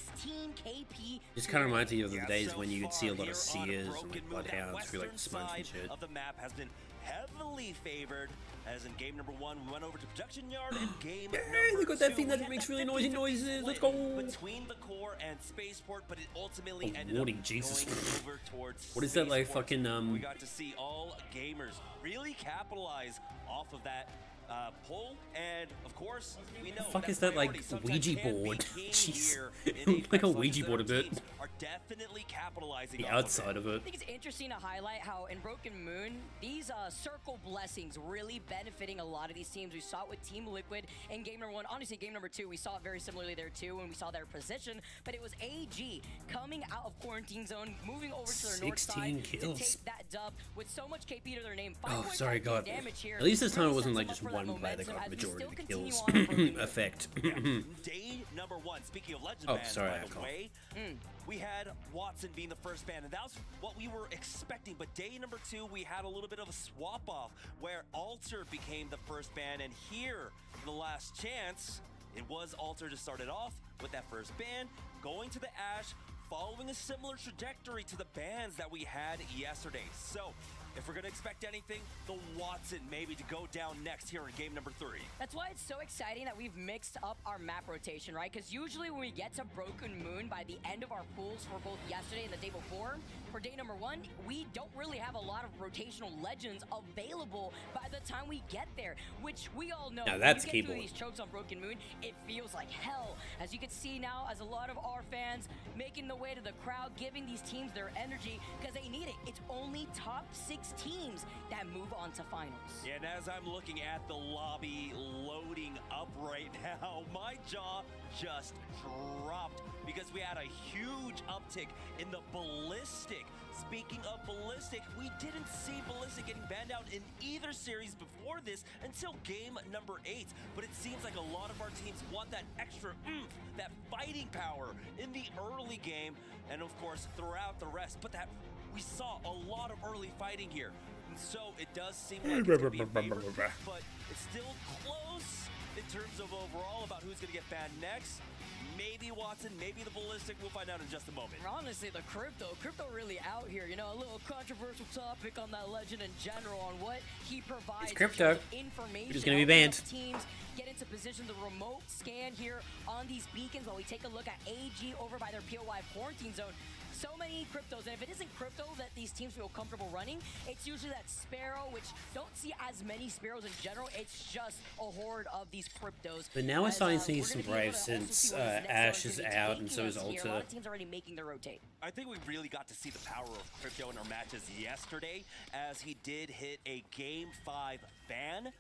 Just kind of reminds me of the days when you would see a lot of seers and like bloodhounds through like the smoke and shit. Of the map has been heavily favored, as in game number 1 we went over to production yard, and game number Look at that 2, thing that makes really noisy noises. Let's go. Between the core and spaceport, but it ultimately ended warning, up Jesus. going over towards What is that, like, fucking We got to see all gamers really capitalize off of that pull, and of course we know The fuck is that, like, Ouija board? Jeez. Like a Ouija board a bit. Are definitely capitalizing The off outside of I it. think it's interesting to highlight how in Broken Moon, these circle blessings really benefiting a lot of these teams. We saw it with Team Liquid in game number 1. Honestly, game number 2, we saw it very similarly there too when we saw their position. But it was AG coming out of quarantine zone, moving over to their north side kills. to take that dub with so much KP to their name. Oh, sorry, God. Damage here. At least this time it wasn't like just one player that got majority of the kills. Effect. Day number 1, speaking of legend Oh, bans, sorry, by I the called. way, we had Watson being the first ban, and that was what we were expecting. But day number 2, we had a little bit of a swap off where Alter became the first ban, and here in the last chance, it was Alter to start it off with that first ban, going to the Ash, following a similar trajectory to the bans that we had yesterday. So if we're going to expect anything, the Watson maybe to go down next here in game number 3. That's why it's so exciting that we've mixed up our map rotation, right? Because usually when we get to Broken Moon by the end of our pools for both yesterday and the day before, for day number 1, we don't really have a lot of rotational legends available by the time we get there, which we all know. Now that's when you get through keyboard. these chokes on Broken Moon, it feels like hell. As you can see now, as a lot of our fans making the way to the crowd, giving these teams their energy because they need it. It's only top 6 teams that move on to finals. Yeah, and as I'm looking at the lobby loading up right now, my jaw just dropped because we had a huge uptick in the Ballistic. Speaking of Ballistic, we didn't see Ballistic getting banned out in either series before this until game number 8. But it seems like a lot of our teams want that extra oomph, that fighting power in the early game, and of course throughout the rest. But that we saw a lot of early fighting here. And so it does seem like it's gonna be a favor, but it's still close in terms of overall about who's going to get banned next. Maybe Watson, maybe the Ballistic. We'll find out in just a moment. Honestly, the Crypto really out here. You know, a little controversial topic on that legend in general on what he provides. It's Crypto. Information. He's gonna be banned. Teams get into position. The remote scan here on these beacons while we take a look at AG over by their POI quarantine zone. So many Cryptos, and if it isn't Crypto that these teams feel comfortable running, it's usually that Sparrow, which don't see as many Sparrows in general. It's just a horde of these Cryptos. But now we're starting to see some Braves since Ash is out and so is A lot Alter. of teams already making their rotate. I think we really got to see the power of Crypto in our matches yesterday, as he did hit a Game 5 ban.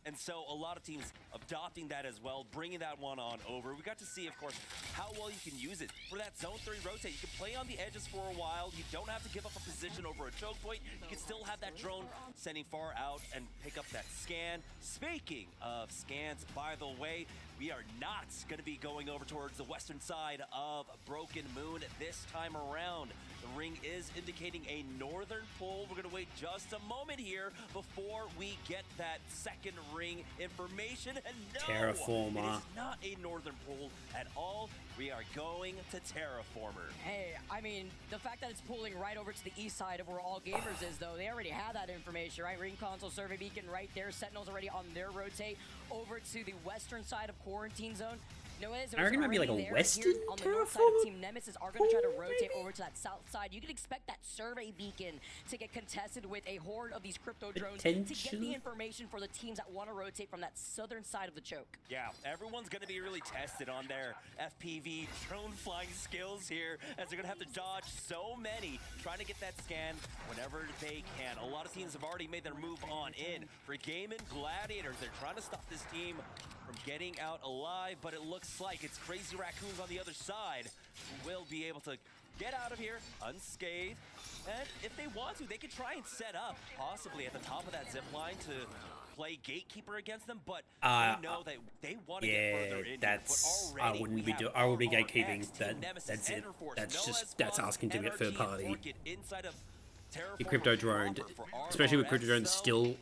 And so a lot of teams adopting that as well, bringing that one on over. We got to see, of course, how well you can use it for that Zone 3 rotate. You can play on the edges for a while. You don't have to give up a position over a choke point. You can still have that drone sending far out and pick up that scan. Speaking of scans, by the way, we are not going to be going over towards the western side of Broken Moon this time around. The ring is indicating a northern pull. We're going to wait just a moment here before we get that second ring information. And no, Terraformer. it is not a northern pull at all. We are going to Terraformer. Hey, I mean, the fact that it's pulling right over to the east side of where all gamers is, though, they already have that information, right? Ring console survey beacon right there. Sentinels already on their rotate over to the western side of quarantine zone. No, it is. Are gonna be like a western on the north side of Team Nemesis are going to try to rotate over to that south side. You can expect that survey beacon to get contested with a horde of these crypto drones to get the information for the teams that want to rotate from that southern side of the choke. Yeah, everyone's going to be really tested on their FPV drone flying skills here, as they're going to have to dodge so many, trying to get that scan whenever they can. A lot of teams have already made their move on in. For Game and Gladiators, they're trying to stop this team from getting out alive, but it looks like it's Crazy Raccoons on the other side who will be able to get out of here unscathed. And if they want to, they could try and set up, possibly at the top of that zip line, to play gatekeeper against them, but they know that they want to get further in. That's I wouldn't be doing. I would be gatekeeping. That's it. That's asking to get third party. The crypto drone, especially with crypto drone still,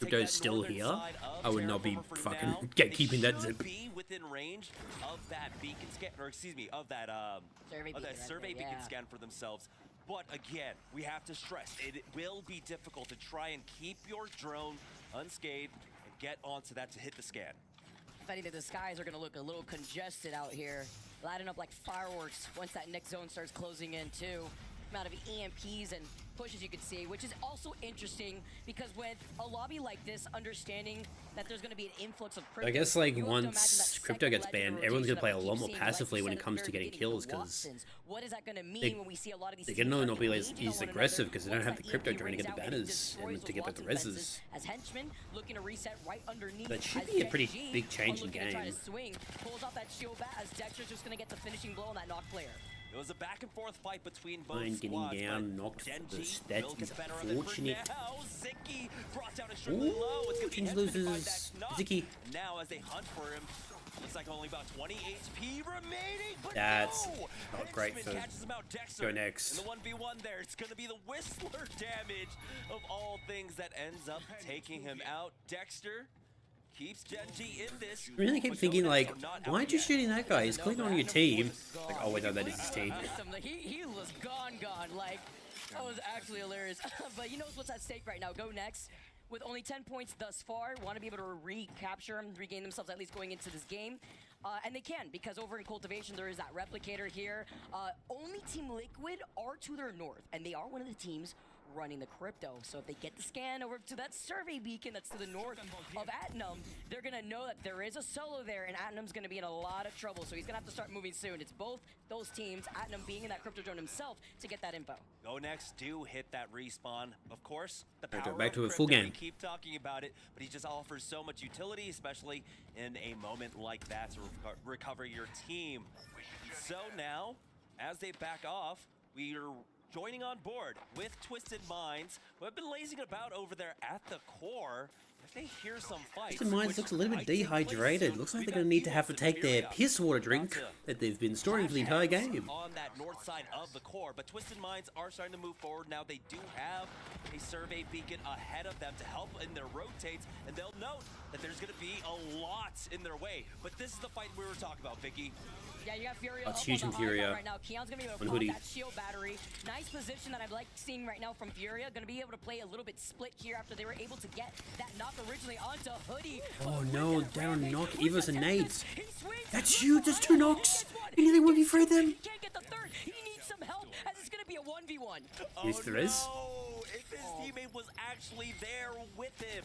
crypto's still here. I would not be fucking gatekeeping that zip. Within range of that beacon scan, or excuse me, of that survey beacon scan for themselves. But again, we have to stress, it will be difficult to try and keep your drone unscathed and get onto that to hit the scan. If anything, the skies are going to look a little congested out here, lighting up like fireworks once that next zone starts closing in too. Amount of EMPs and pushes you can see, which is also interesting because with a lobby like this, understanding that there's going to be an influx of crypto. I guess like once crypto gets banned, everyone's gonna play a lot more passively when it comes to getting kills because what is that going to mean when we see a lot of these? They're gonna not be as aggressive because they don't have the crypto drone to get the banners and to get the reses. As henchmen looking to reset right underneath. That should be a pretty big change in game. Pulls off that shield bat as Dexter's just going to get the finishing blow on that knock player. It was a back and forth fight between both Getting squads, down, knocked for the stats is unfortunate. Ooh, loses Ziki. Now as they hunt for him, looks like only about 20 HP remaining, but that's no! not great for Go Next. In the 1v1 there, it's going to be the Whistler damage of all things that ends up taking him out. Dexter keeps Genji in this. I really keep thinking, like, why aren't you shooting that guy? He's clearly on your team. Like, oh wait, no, that is his team. He was gone. Like, that was actually hilarious. But he knows what's at stake right now. Go Next. With only 10 points thus far, want to be able to recapture them, regain themselves at least going into this game. And they can, because over in Cultivation, there is that replicator here. Only Team Liquid are to their north, and they are one of the teams running the crypto. So if they get the scan over to that survey beacon that's to the north of Atnum, they're going to know that there is a solo there, and Atnum's going to be in a lot of trouble. So he's going to have to start moving soon. It's both those teams, Atnum being in that crypto drone himself, to get that info. Go Next do hit that respawn. Of course, the power back to of a full crypto, game. We keep talking about it, but he just offers so much utility, especially in a moment like that to recover your team. So now, as they back off, we are joining on board with Twisted Minds, who have been lazing about over there at the core. If they hear some fights, Twisted Minds looks a little bit dehydrated. Looks like they're going to need to have to take their piss water drink that they've been storing for the entire game. On that north side of the core, but Twisted Minds are starting to move forward now. They do have a survey beacon ahead of them to help in their rotates, and they'll note that there's going to be a lot in their way. But this is the fight we were talking about, Vicky. Yeah, you got Furia That's up huge on from the high Furia. ground right now. Keon's gonna be able to pop that shield battery. Nice position that I like seeing right now from Furia. Gonna be able to play a little bit split here after they were able to get that knock originally onto Hoodie. Oh no, down knock, Evos and nades. That's huge, there's 2 knocks. You nearly 1v3 them. He can't get the third. He needs some help as it's gonna be a 1v1. Yes, there is. If his teammate was actually there with him,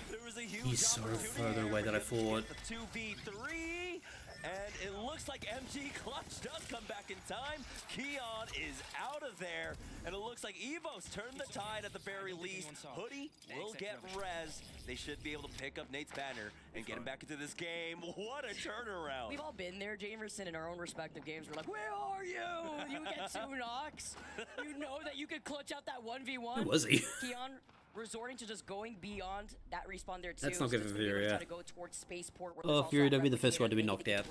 there was a huge He's so further away than I thought. The 2v3. And it looks like MG Clutch does come back in time. Keon is out of there. And it looks like Evos turned the tide at the very least. Hoodie will get res. They should be able to pick up Nate's banner and get him back into this game. What a turnaround. We've all been there, Jamerson, in our own respective games. We're like, where are you? You get 2 knocks. You know that you could clutch out that 1v1. Who was he? Keon resorting to just going beyond that respawn there too. That's not good for Furia. Try to go towards Spaceport. Oh, Furia, don't be the first one to be knocked out.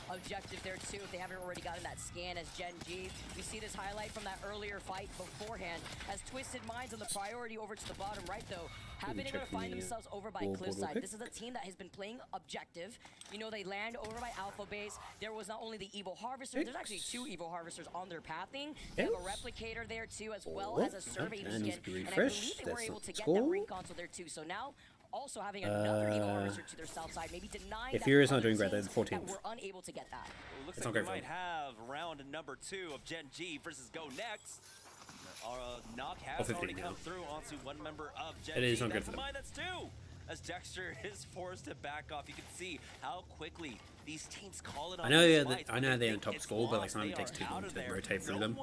Objective there too, if they haven't already gotten that scan as Gen G. We see this highlight from that earlier fight beforehand as Twisted Minds on the priority over to the bottom right though. Have been able to find themselves over by Cliffside. This is a team that has been playing objective. You know, they land over by Alpha Base. There was not only the Evil Harvester, there's actually 2 Evil Harvesters on their pathing. They have a replicator there too, as well as a survey beacon. And I believe they were able to get that ring console there too. So now, also having another Evil Harvester to their south side, maybe denying if Furia's not doing great, they're 14th. that we're unable to get that. It looks like we might have round number 2 of Gen G versus Go Next. Knock has already come through onto one member of Gen G. It is not good for them. That's 2. As Dexter is forced to back off, you can see how quickly these teams call it on. I know they're in top score, but like sometimes it takes too long to rotate through them.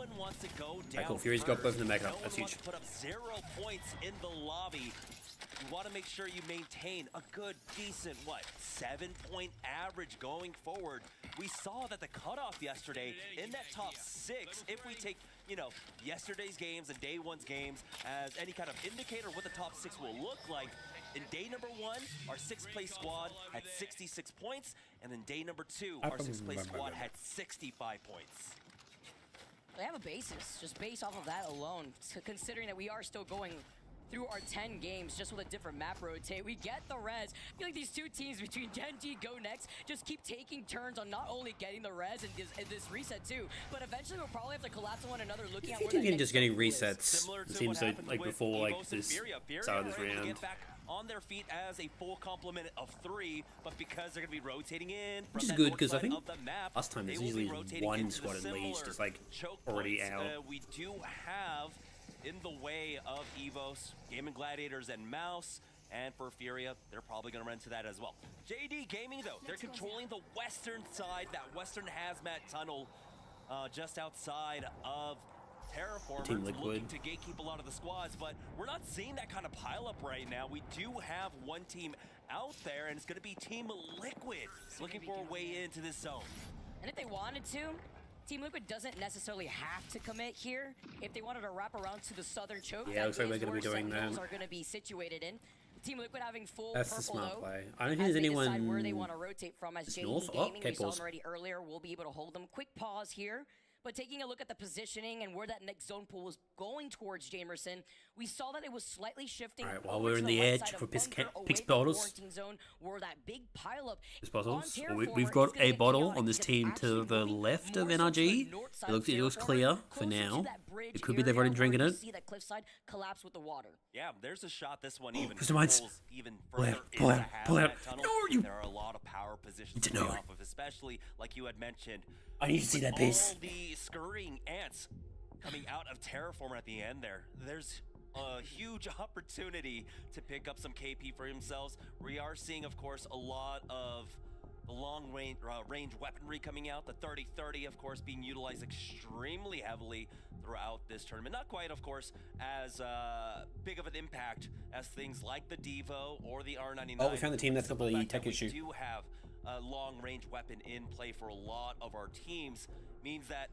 Like, cool, Fury's got both of them back up. That's huge. Put up 0 points in the lobby. You want to make sure you maintain a good, decent, 7-point average going forward. We saw that the cutoff yesterday in that top 6, if we take, yesterday's games and day 1's games as any kind of indicator of what the top 6 will look like, In day number 1, our 6th place squad had 66 points, and then day number 2, our 6th place squad had 65 points. They have a basis, just based off of that alone, considering that we are still going through our 10 games just with a different map rotate. We get the res. I feel like these two teams between Genji, Go Next, just keep taking turns on not only getting the res and this reset too, but eventually we'll probably have to collapse on one another looking at where that next just getting resets. It seems like before like this start of this round. On their feet as a full complement of 3, but because they're going to be rotating in, which is good because I think last time there's usually one squad at least just like already out. We do have in the way of EVOS, Gaming Gladiators, and Mouse, and for Furia, they're probably going to run into that as well. JD Gaming, though, they're controlling the western side, that western hazmat tunnel just outside of Terraformers, looking to gatekeep a lot of the squads, but we're not seeing that kind of pileup right now. We do have one team out there, and it's going to be Team Liquid looking for a way into this zone. And if they wanted to, Team Liquid doesn't necessarily have to commit here. If they wanted to wrap around to the southern choke, yeah, looks like they're going to be doing that. Are going to be situated in. Team Liquid having full That's purple, the smart though, play. I don't think there's anyone where they want to rotate from as JD north. Gaming, Okay, we saw them already earlier. We'll be able to hold them. Quick pause here. But taking a look at the positioning and where that next zone pool was going towards Jamerson, we saw that it was slightly shifting. All right, while we're in the edge for Pix bottles, where that big pileup we've got a bottle on this team to the left of NRG. It looks clear for now. It could be they've already drinking it. See that cliffside collapse with the water. Yeah, there's a shot. This one even pulls even further pull into out. tunnel. No, you. There are a lot of power positions to be off of, especially like you had mentioned. I need to see that piece. All the scurrying ants coming out of Terraformer at the end there. There's a huge opportunity to pick up some KP for themselves. We are seeing, of course, a lot of the long range weaponry coming out. The 30-30, of course, being utilized extremely heavily throughout this tournament. Not quite, of course, as big of an impact as things like the Devo or the R99. Oh, we found the team that's got the tech issue. We do have a long-range weapon in play for a lot of our teams. Means that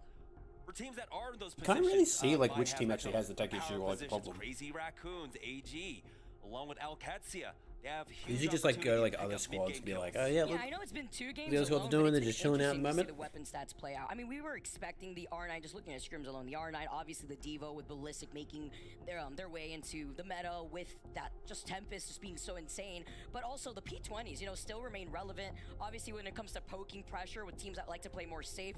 for teams that are in those positions, can't really see like which team actually has the tech issue or like the problem. Crazy Raccoons, AG, along with Alcatzia. They have usually just like go to like other squads and be like, oh yeah, look, I know it's been 2 games. the other squads are doing, they're just chilling out in the moment. The weapon stats play out. I mean, we were expecting the R9, just looking at scrims alone, the R9, obviously the Devo with Ballistic making their way into the meta with that just Tempest just being so insane, but also the P20s, you know, still remain relevant. Obviously, when it comes to poking pressure with teams that like to play more safe,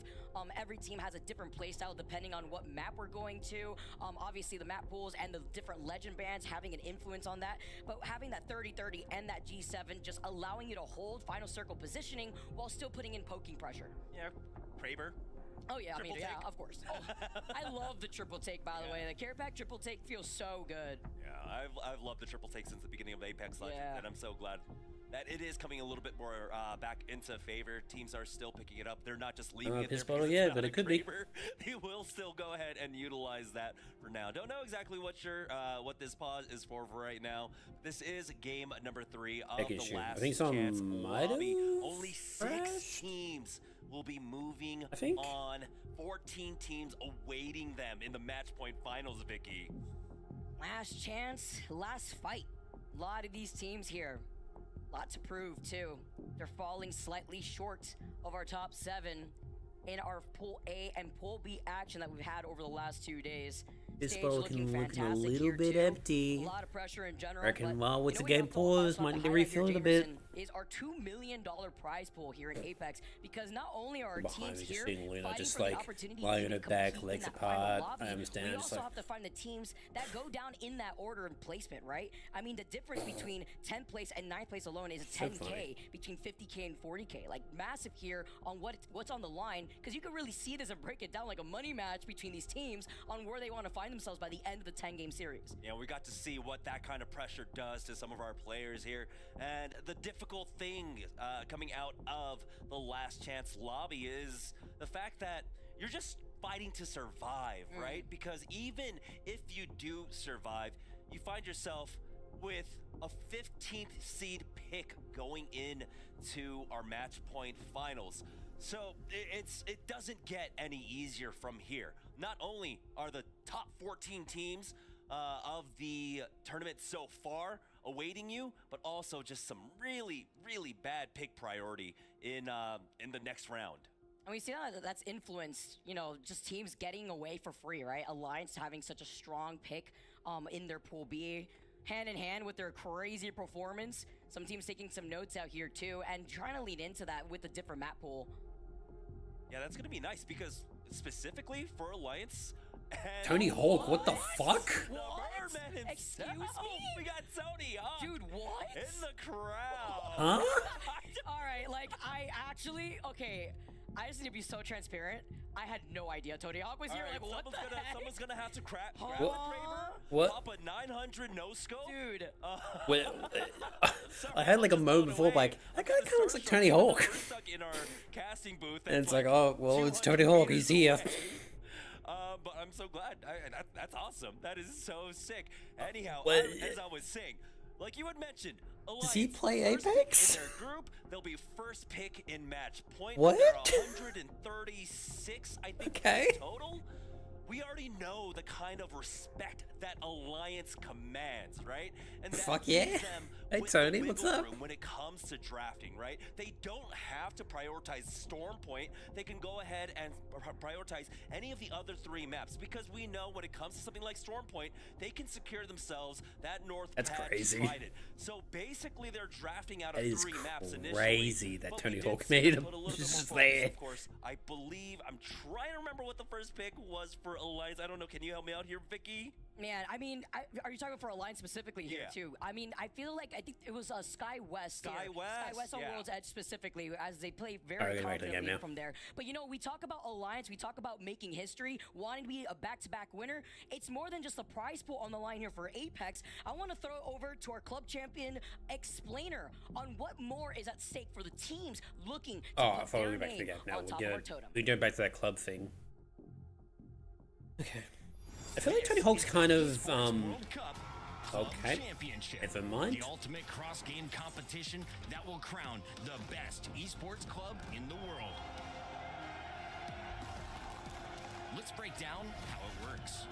every team has a different playstyle depending on what map we're going to. Obviously, the map pools and the different legend bands having an influence on that, but having that 30-30 and that G7 just allowing you to hold final circle positioning while still putting in poking pressure. Yeah, Kraber. Oh yeah, I mean, yeah, of course. I love the triple take, by the way. The care pack triple take feels so good. Yeah, I've loved the triple take since the beginning of Apex Legends, and I'm so glad that it is coming a little bit more back into favor. Teams are still picking it up. They're not just leaving it there. Bottle, yeah, but it could be. They will still go ahead and utilize that for now. Don't know exactly what this pause is for right now. This is game number 3 of the last I think some chance might have Only 6 teams will be moving on. 14 teams awaiting them in the match point finals, Vicky. Last chance, last fight. A lot of these teams here. Lot to prove too. They're falling slightly short of our top 7 in our Pool A and Pool B action that we've had over the last 2 days. This ball looking a little bit empty. A lot of pressure in general. Reckon while with the game pause, might need to refill it a bit. Is our $2 million prize pool here in Apex, because not only are our teams me, here just seeing Luna fighting just for the like opportunity lying on her to back, compete legs in that final apart. lobby, I understand. we Just also like have to find the teams that go down in that order and placement, right? I mean, the difference between 10th place and 9th place alone is So 10K funny. between 50K and 40K. Like massive here on what's on the line, because you can really see this and break it down like a money match between these teams on where they want to find themselves by the end of the 10-game series. Yeah, we got to see what that kind of pressure does to some of our players here. And the difficult thing coming out of the last chance lobby is the fact that you're just fighting to survive, right? Because even if you do survive, you find yourself with a 15th seed pick going in to our match point finals. So it doesn't get any easier from here. Not only are the top 14 teams of the tournament so far awaiting you, but also just some really, really bad pick priority in the next round. And we see that's influenced, you know, just teams getting away for free, right? Alliance having such a strong pick in their Pool B, hand in hand with their crazy performance. Some teams taking some notes out here too, and trying to lead into that with a different map pool. Yeah, that's gonna be nice because specifically for Alliance. Tony Hawk, what the fuck? Excuse me? We got Tony Hawk. Dude, what? In the crowd. Huh? All right, like I actually, okay, I just need to be so transparent. I had no idea Tony Hawk was here. Right, like, what the heck? Someone's gonna have to grab What? Pop a 900 no scope. Dude. Wait, I had like a moment before, like, that guy kind of looks like Tony Hawk. We're stuck in our casting booth. And it's like, oh, well, it's Tony Hawk, he's here. But I'm so glad. That's awesome. That is so sick. Anyhow, What? as I was saying, like you had mentioned, Does he play first pick Apex? in their group, they'll be first pick in match point. What? They're 136, I think, Okay. total. We already know the kind of respect that Alliance commands, right? And that Fuck yeah. leaves them Hey, with Tony, the what's wiggle up? room when it comes to drafting, right? They don't have to prioritize Storm Point. They can go ahead and prioritize any of the other 3 maps because we know when it comes to something like Storm Point, they can secure themselves that north That's pad crazy. divided. So basically, they're drafting out of That is 3 maps initially. crazy that but Tony we did Hawk see made them him put a little bit more just focus, there. Of course, I believe, I'm trying to remember what the first pick was for Alliance. I don't know. Can you help me out here, Vicky? Man, I mean, are you talking for Alliance specifically here Yeah. too? I mean, I feel like I think it was Sky West. Sky here. West, Sky West on yeah. World's Edge specifically, as they play Alright, very we're gonna make the game confidently now. from there. But you know, we talk about Alliance, we talk about making history, wanting to be a back-to-back winner. It's more than just a prize pool on the line here for Apex. I want to throw it over to our club champion explainer on what more is at stake for the teams looking to Oh, I put thought we their were back to the name game. Now on top of our totem. we're going back to that club thing. Okay. I feel like Tony Hawk's kind of, okay. Never mind. The ultimate cross-game competition that will crown the best esports club in the world. Let's break down how it works.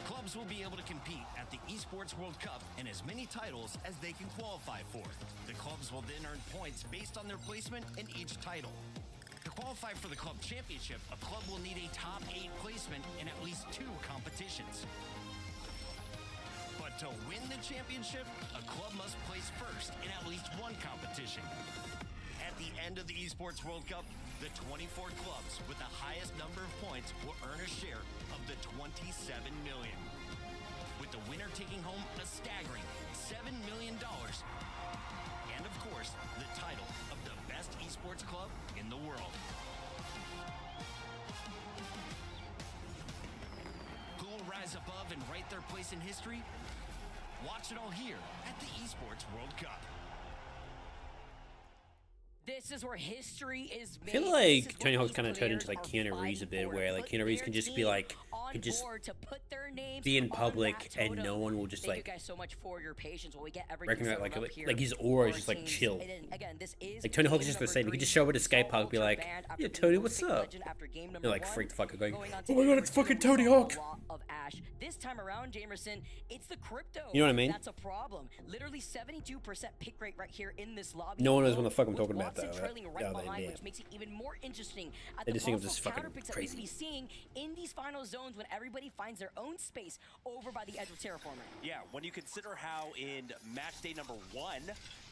Clubs will be able to compete at the Esports World Cup and as many titles as they can qualify for. The clubs will then earn points based on their placement in each title. To qualify for the club championship, a club will need a top 8 placement in at least 2 competitions. But to win the championship, a club must place first in at least 1 competition. At the end of the Esports World Cup, the 24 clubs with the highest number of points will earn a share of the $27 million. With the winner taking home a staggering $7 million. And of course, the title of the best esports club in the world. Who will rise above and write their place in history? Watch it all here at the Esports World Cup. This is where history is made. I feel like Tony Hawk's kind of turned into like Keanu Reeves a bit, where like Keanu Reeves can just be like, can just be in public and no one will just Thank like you guys so much for your patience while we get everything recognize settled up here like his aura is for just our like teams. chill. And then, again, this is Like Tony Hawk's game just the number same. He can 3. just show up at a skate Saw park, be like, banned after "Yeah, being Tony, the what's pick up?" legend after game number You're like 1. freak the fuck out, going, Going on "Oh to my game god, number it's fucking 2, Tony we saw Hawk." a lot of Ash. This time around, Jamerson, it's the crypto. You know what I mean? That's a problem. Literally 72% pick rate right here in this lobby. No one knows what the fuck I'm with talking about, Watson though, right? trailing right Yeah, they- behind, yeah. which makes it even more interesting at They the just think I'm possible just fucking counterpicks that we crazy. could be seeing in these final zones when everybody finds their own space over by the edge of Terraformer. Yeah, when you consider how in match day number 1,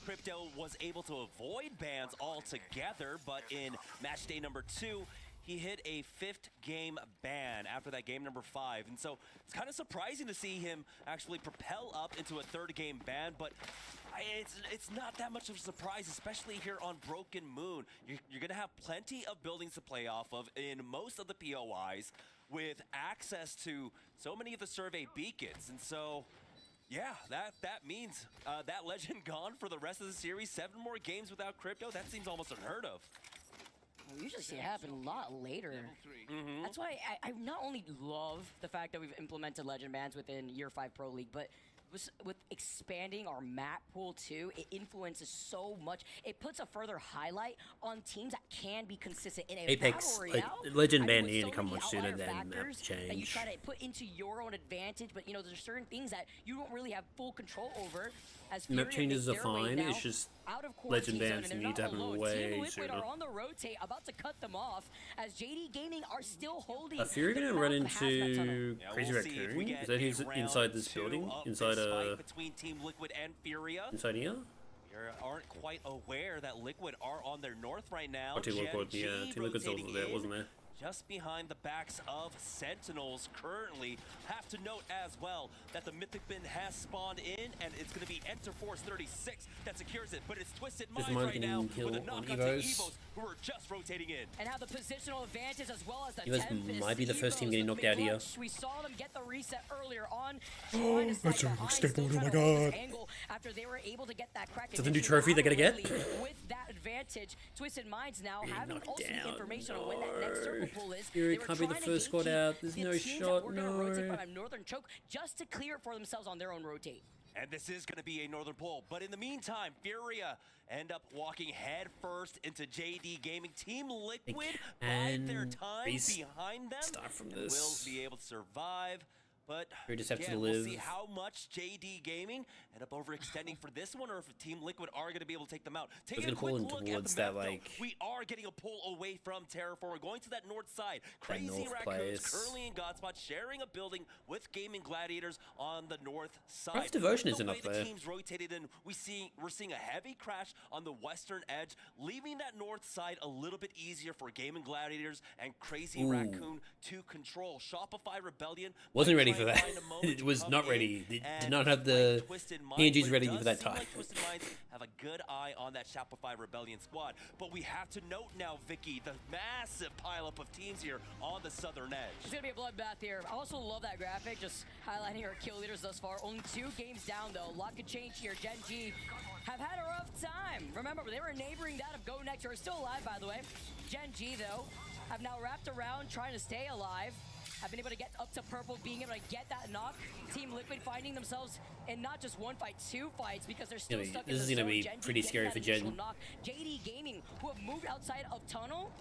Crypto was able to avoid bans altogether, but in match day number 2, he hit a 5th game ban after that game number 5. And so it's kind of surprising to see him actually propel up into a 3rd game ban, but it's not that much of a surprise, especially here on Broken Moon. You're going to have plenty of buildings to play off of in most of the POIs with access to so many of the survey beacons. And so, yeah, that means that legend gone for the rest of the series. 7 more games without Crypto. That seems almost unheard of. We usually see it happen a lot later. Mm-hmm. That's why I not only love the fact that we've implemented legend bans within Year 5 Pro League, but with expanding our map pool too, it influences so much. It puts a further highlight on teams that can be consistent in a Apex, battle like, royale. Legend I mean, ban with need to so come many much sooner outlier than map factors that you change. try to put into your own advantage, but you know there's certain things that you don't really have full control over. As Map Fury changes are make their way fine, now it's just out of Legend quarantine zone, bans and they're need not to happen alone. way Team Liquid sooner. are on the rotate, about to cut them off, as JD Gaming are still holding. Fury the gonna mouth run of hazmat tunnel. into Crazy Raccoon? Is that who's inside this building? Inside between Team Liquid and Furia. inside here? You aren't quite aware that Liquid are on their north right now. Oh, Team Liquid, Gen yeah, G Team Liquid's over rotating there, in wasn't there? just behind the backs of Sentinels currently. Have to note as well that the Mythic Bin has spawned in, and it's going to be Enter Force 36 that secures it, but it's Twisted Minds right now with a knock onto Evos, who are just rotating in. And have the positional advantage as well as the Evos Tempest. might be the first team getting knocked out here. We saw them get the reset earlier on. Oh, that's a skateboard, oh my god. After they were able to get that crack. Is that the new trophy they're gonna get? With that advantage, Twisted Minds now having also the information on when that next circle pull is. Fury can't be the first squad out. There's no shot, no. Northern choke just to clear it for themselves on their own rotate. And this is going to be a Northern pull. But in the meantime, Furia end up walking head first into JD Gaming. Team Liquid bide their time behind them. Start from and this. will be able to survive. But We just have to again, we'll live. see how much JD Gaming end up overextending for this one, or if Team Liquid are going to be able to take them out. Taking a gonna quick pull in look at towards the map, that, though, like, we are getting a pull away from Terraform. We're going to that north side. That Crazy north Raccoons place. currently in Godspot, sharing a building with Gaming Gladiators on the north side. Perhaps Devotion The isn't way up the there. teams rotated in, we're seeing a heavy crash on the western edge, leaving that north side a little bit easier for Gaming Gladiators and Crazy Ooh. Raccoon to control. Shopify Rebellion Wasn't might ready try for and that. find a moment It to was come not in ready. It did and not have play the Twisted Minds, PNGs but it ready does for that seem time. like Twisted Minds have a good eye on that Shopify Rebellion squad. But we have to note now, Vicky, the massive pileup of teams here on the southern edge. It's gonna be a bloodbath here. I also love that graphic, just highlighting our kill leaders thus far. Only 2 games down though. A lot could change here. Gen G have had a rough time. Remember, they were neighboring that of Go Next, who are still alive, by the way. Gen G though have now wrapped around trying to stay alive. Have been able to get up to purple, being able to get that knock. Team Liquid finding themselves in not just one fight, 2 fights, because they're still stuck in the This is gonna zone. be Gen G pretty getting scary that for initial Gen. knock. JD Gaming, who have moved outside of tunnel,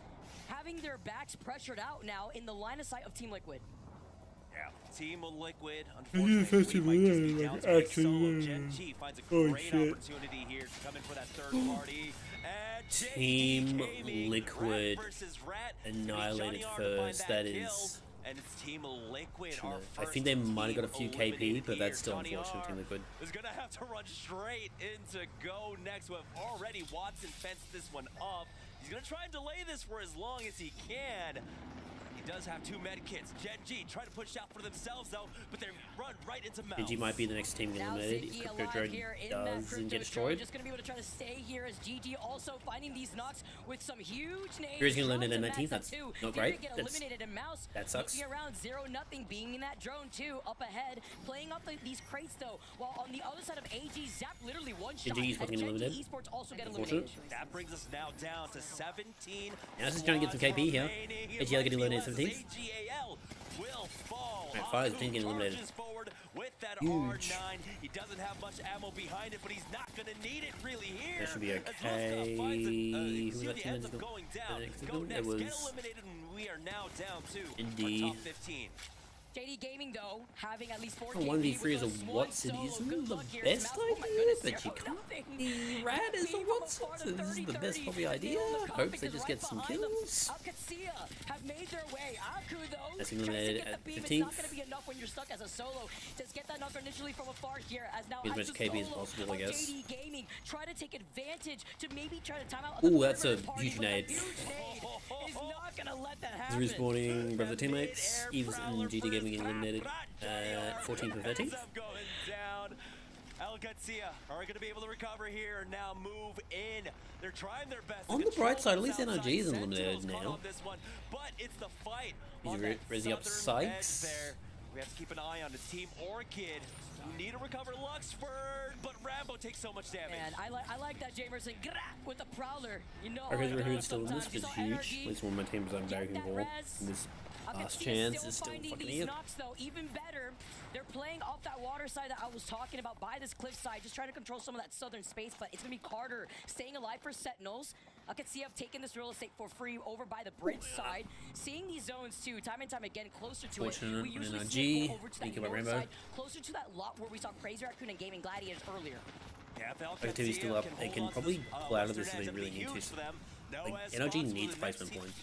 having their backs pressured out now in the line of sight of Team Liquid. Yeah, Team Liquid, You're the first unfortunately, team we might just be alive, down to a actually, solo. yeah. Gen G finds a Holy great shit. opportunity here to come in for that third party. And Team JD Gaming, Liquid Rat versus Rat. annihilated Johnny R to find first. That kill. is. And it's Team Liquid, our I first think they might have got a few team KP, but eliminated that's still here. Johnny unfortunate. R Team Liquid. is gonna have to run straight into Go Next. Who have already Watson fenced this one up. He's gonna try and delay this for as long as he can. He does have 2 med kits. Gen G try to push out for themselves though, but they run right into Mouse. PG might be the next team eliminated if Ziggy Crypto alive Drone here in that doesn't Crypto get Drone. destroyed. Just gonna be able to try to stay here as GG also finding these knocks with some huge names. Fury's gonna eliminate Drums in and 19th. Max That's up not too. great. Get That's- eliminated and Mouse that sucks. looking around 0-0, being in that drone too, up ahead, playing up these crates though. While on the other side of AG, Zap literally one shot. GG's fucking and Gen G eliminated. Esports also get Unfortunate. eliminated. That brings us now down to 17. Now this is trying to get some KP here. AGL getting eliminated 17th. AGAL will fall. Alright, Fire's been getting eliminated. Charges forward with that Huge. R9. He doesn't have much ammo behind it, but he's not going to need it really here. That should be As okay. Luska finds Who you was see that the team ends that up just going got- down. that Go was- next, get eliminated, and we are now down to Indeed. our top 15. JD Gaming though, having at least 4 Oh, 1v3 is a Watson isn't the best idea, but you can't be rad as a Watson. This is the best probably idea. Hopes they just get some kills. Alcacia have made their way. Aku though, That's tries to eliminated get at the beam. 15th. It's not going to be enough when you're stuck as a solo. Just get that knock initially from afar here, as now As much Aku's KP as solo possible, I on guess. JD Gaming try to take advantage to maybe try to time out. Ooh, that's a party, huge but that nade. huge nade is not going to let that happen. Respawning brother teammates. Eves and GT Gaming getting eliminated at 14 for 13. Ends up going down. ALGS are going to be able to recover here and now move in. They're trying their best. On the bright side, at least NRG is eliminated now. On this one, but it's the fight. He's on that raising up southern edge Sykes. there. We have to keep an eye on the Team Orchid, who need to recover Luxford, but Rambo takes so much damage. And I like that Jamerson with the Prowler. You know, Our I Rahoon's know still in this, sometimes you which is saw huge. NRG At least one of my teams I'm very get that involved res. in this Last chance is still fucking here. Knocks, though, even better. They're playing off that water side that I was talking about by this cliff side, just trying to control some of that southern space, but it's going to be Carter staying alive for Sentinels. I could see I've taken this real estate for free over by the bridge side. Seeing these zones, too, time and time again, closer to it. We usually see it go over to that north side, closer to that lot where we saw Crazy Raccoon and Gaming Gladiators earlier. Activity's still up. They can probably pull out of this if they really need to. Like, NRG needs placement points.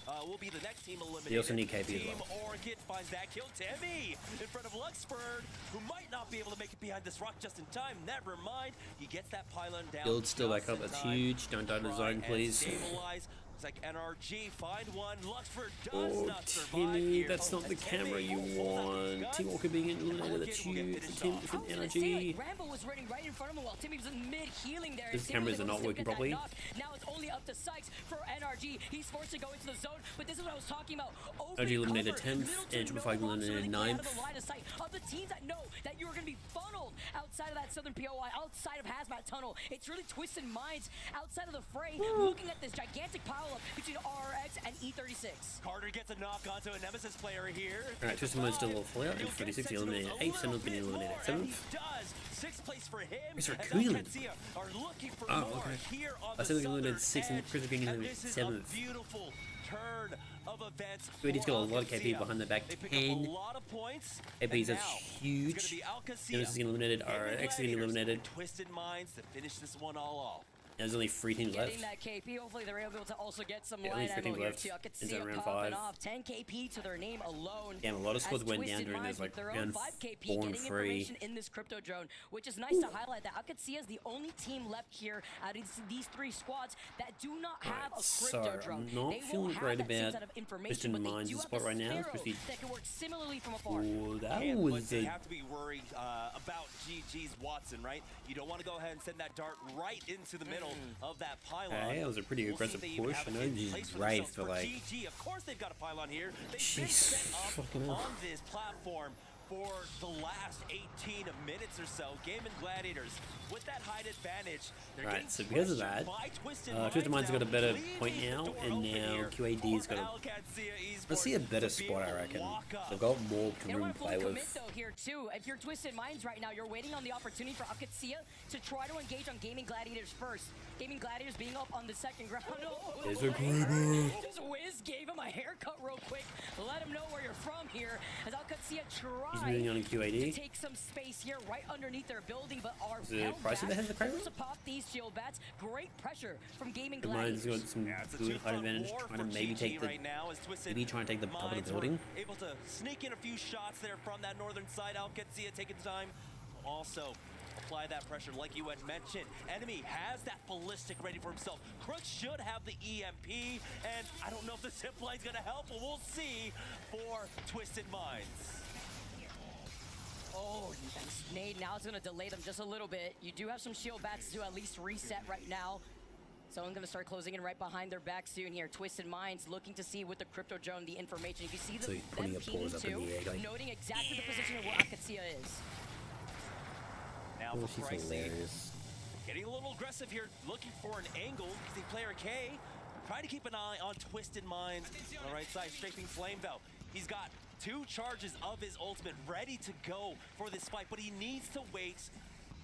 They also need KP as well. Orchid finds that kill. Timmy in front of Luxford, who might not be able to make it behind this rock just in time. Never mind. He gets that pylon down. Build still back up. That's huge. Don't die to the zone, please. Stabilize. It's like NRG find one. Luxford does not survive Timmy, here. that's not the camera you want. Team Walker being eliminated. That's huge for Tim for NRG. Rambo was running right in front of him while Timmy was in mid healing there. These cameras are not working properly. Now it's only up to Sykes for NRG. He's forced to go into the zone, but this is what I was talking about. NRG eliminated 10th, and Triple Five eliminated 9th. Of the teams that know that you are going to be funneled outside of that southern POI, outside of Hazmat Tunnel, it's really Twisted Minds outside of the fray, looking at this gigantic pile up between RX and E36. Carter gets a knock onto a Nemesis player here. Alright, Twisted Minds still level 4 out, and 36 he eliminated 8th, Sentinel's been eliminated 7th. Sixth place for him. Mr. Coolin. Oh, okay. I said we eliminated 6th and Chris Green eliminated 7th. Beautiful turn of events. He's got a lot of KP behind the back. 10 KPs, that's huge. Nemesis is eliminated, RX is getting eliminated. Twisted Minds to finish this one all off. There's only 3 teams left. Getting that KP, hopefully they're able to also get some Yeah, light ammo here left. too. I could see Into it round popping 5. off. 10 KP to their name alone. Damn, a lot of squads went down during this, like, round 4 and 3. In this crypto drone, which is nice to highlight that. I could see as the only team left here out of these 3 squads that do not have a crypto drone. I'm not feeling great about Twisted Minds' spot right now, especially. That can work similarly from afar. Oh, that was they have to be worried about GG's Watson, right? You don't want to go ahead and send that dart right into the middle of that pylon. Okay, that was a pretty aggressive push. I know he's right for like. GG, of course they've got a pylon here. They've been set up on this platform for the last 18 minutes or so. Gaming Gladiators with that height advantage. Right, so because of that, Twisted Minds got a better point now, and now QAD's got a. Let's see a better spot, I reckon. They've got more room to play with. Though here too, if you're Twisted Minds right now, you're waiting on the opportunity for Akatsia to try to engage on Gaming Gladiators first. Gaming Gladiators being up on the second ground. There's a creeper. Just Wiz gave him a haircut real quick. Let him know where you're from here. As Akatsia tries to take some space here right underneath their building, but are Price that has the creeper? to pop these shield bats. Great pressure from Gaming Gladiators. Gladiators. Got some good height advantage, trying to maybe take the top of the building. Able to sneak in a few shots there from that northern side. Algezia taking the time. Also apply that pressure like you had mentioned. Enemy has that ballistic ready for himself. Crooks should have the EMP, and I don't know if the zip line's gonna help, but we'll see for Twisted Minds. Oh, and Nade now is going to delay them just a little bit. You do have some shield bats to at least reset right now. Someone's going to start closing in right behind their back soon here. Twisted Minds looking to see with the crypto drone the information. You can see them putting noting exactly the position of where Akatsia is. Now for Pricey, getting a little aggressive here, looking for an angle. Using player K, trying to keep an eye on Twisted Minds on the right side. Strafing Flame though. He's got 2 charges of his ultimate ready to go for this fight, but he needs to wait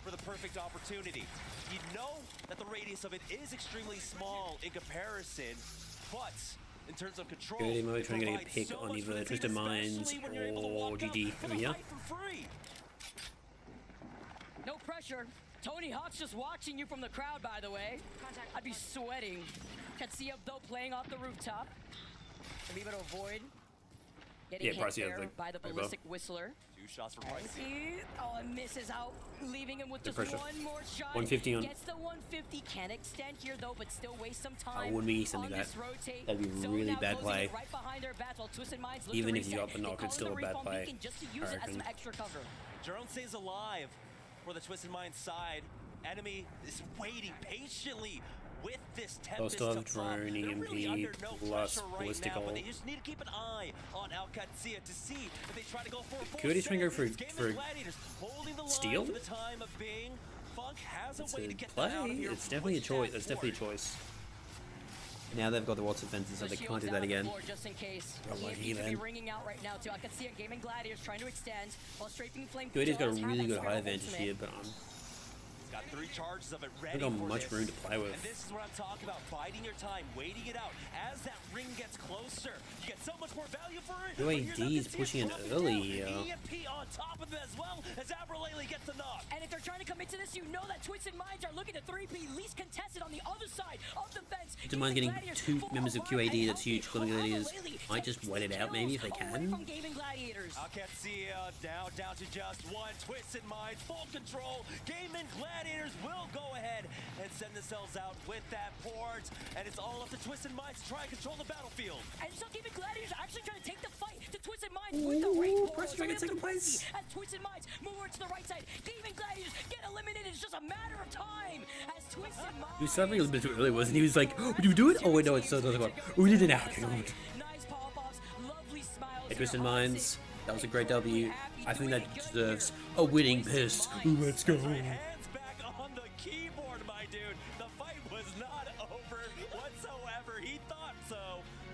for the perfect opportunity. You know that the radius of it is extremely small in comparison, but in terms of control, Good, maybe trying to get a pick on either Twisted Minds or GG over here. No pressure. Tony Hawk's just watching you from the crowd, by the way. I'd be sweating. Can see him though playing off the rooftop. Be able to avoid getting hit there by the ballistic whistler. 2 shots for Pricey. And misses out, leaving him with just pressure. one more shot. 150 on. Gets the 150, can extend here though, but still waste some time. I wouldn't be sending that. That'd be really bad play. Right behind their bats while Twisted Minds look Even to if you reset. got the knock, it's still a bad play. Just to use it as some extra cover. Drone stays alive for the Twisted Minds side. Enemy is waiting patiently with this Tempest still have to pop. drone, They're really under EMP, no plus pressure right ballistic now, but ult. they just need to keep an eye on Algezia to see if they try to go for a full Could he try and go for steal? steal? For the time of being. Funk has It's a way a to get play. that out of here. It's definitely a choice. That's definitely a choice. Now they've got the Watts defenses, so they can't do that again. Just in case. Lucky Could then. be ringing out right now too. I can see a Gaming Gladiators trying to extend while Strafing Flame. Dude's got a really good high advantage here, but Got 3 charges of it I ready don't got for much this. room to play with. And this is what I'm talking about, biding your time, waiting it out. As that ring gets closer, you get so much more value for it. UAD is pushing it early here. EMP on top of it as well, as Abralele gets the knock. And if they're trying to commit to this, you know that Twisted Minds are looking to 3P, least contested on the other side of the fence. Don't mind getting 2 members of QAD, that's huge. Gaming Gladiators might just wait it out maybe if they can. Alcacia down to just 1. Twisted Minds, full control. Gaming Gladiators will go ahead and send themselves out with that port. And it's all up to Twisted Minds to try and control the battlefield. And so Gaming Gladiators are actually trying to take the fight to Twisted Minds with the right portal. Press Dragon second place. As Twisted Minds move over to the right side, Gaming Gladiators get eliminated. It's just a matter of time as Twisted Minds. He was suffering a little bit too early, wasn't he? He was like, oh, do we do it? Oh wait, no, it's still the other one. Oh, we did it now. Okay, good. Nice pop-offs, lovely smiles. Hey, Twisted Minds, that was a great W. I think that deserves a winning piss. Let's go. Hands back on the keyboard, my dude. The fight was not over whatsoever. He thought so.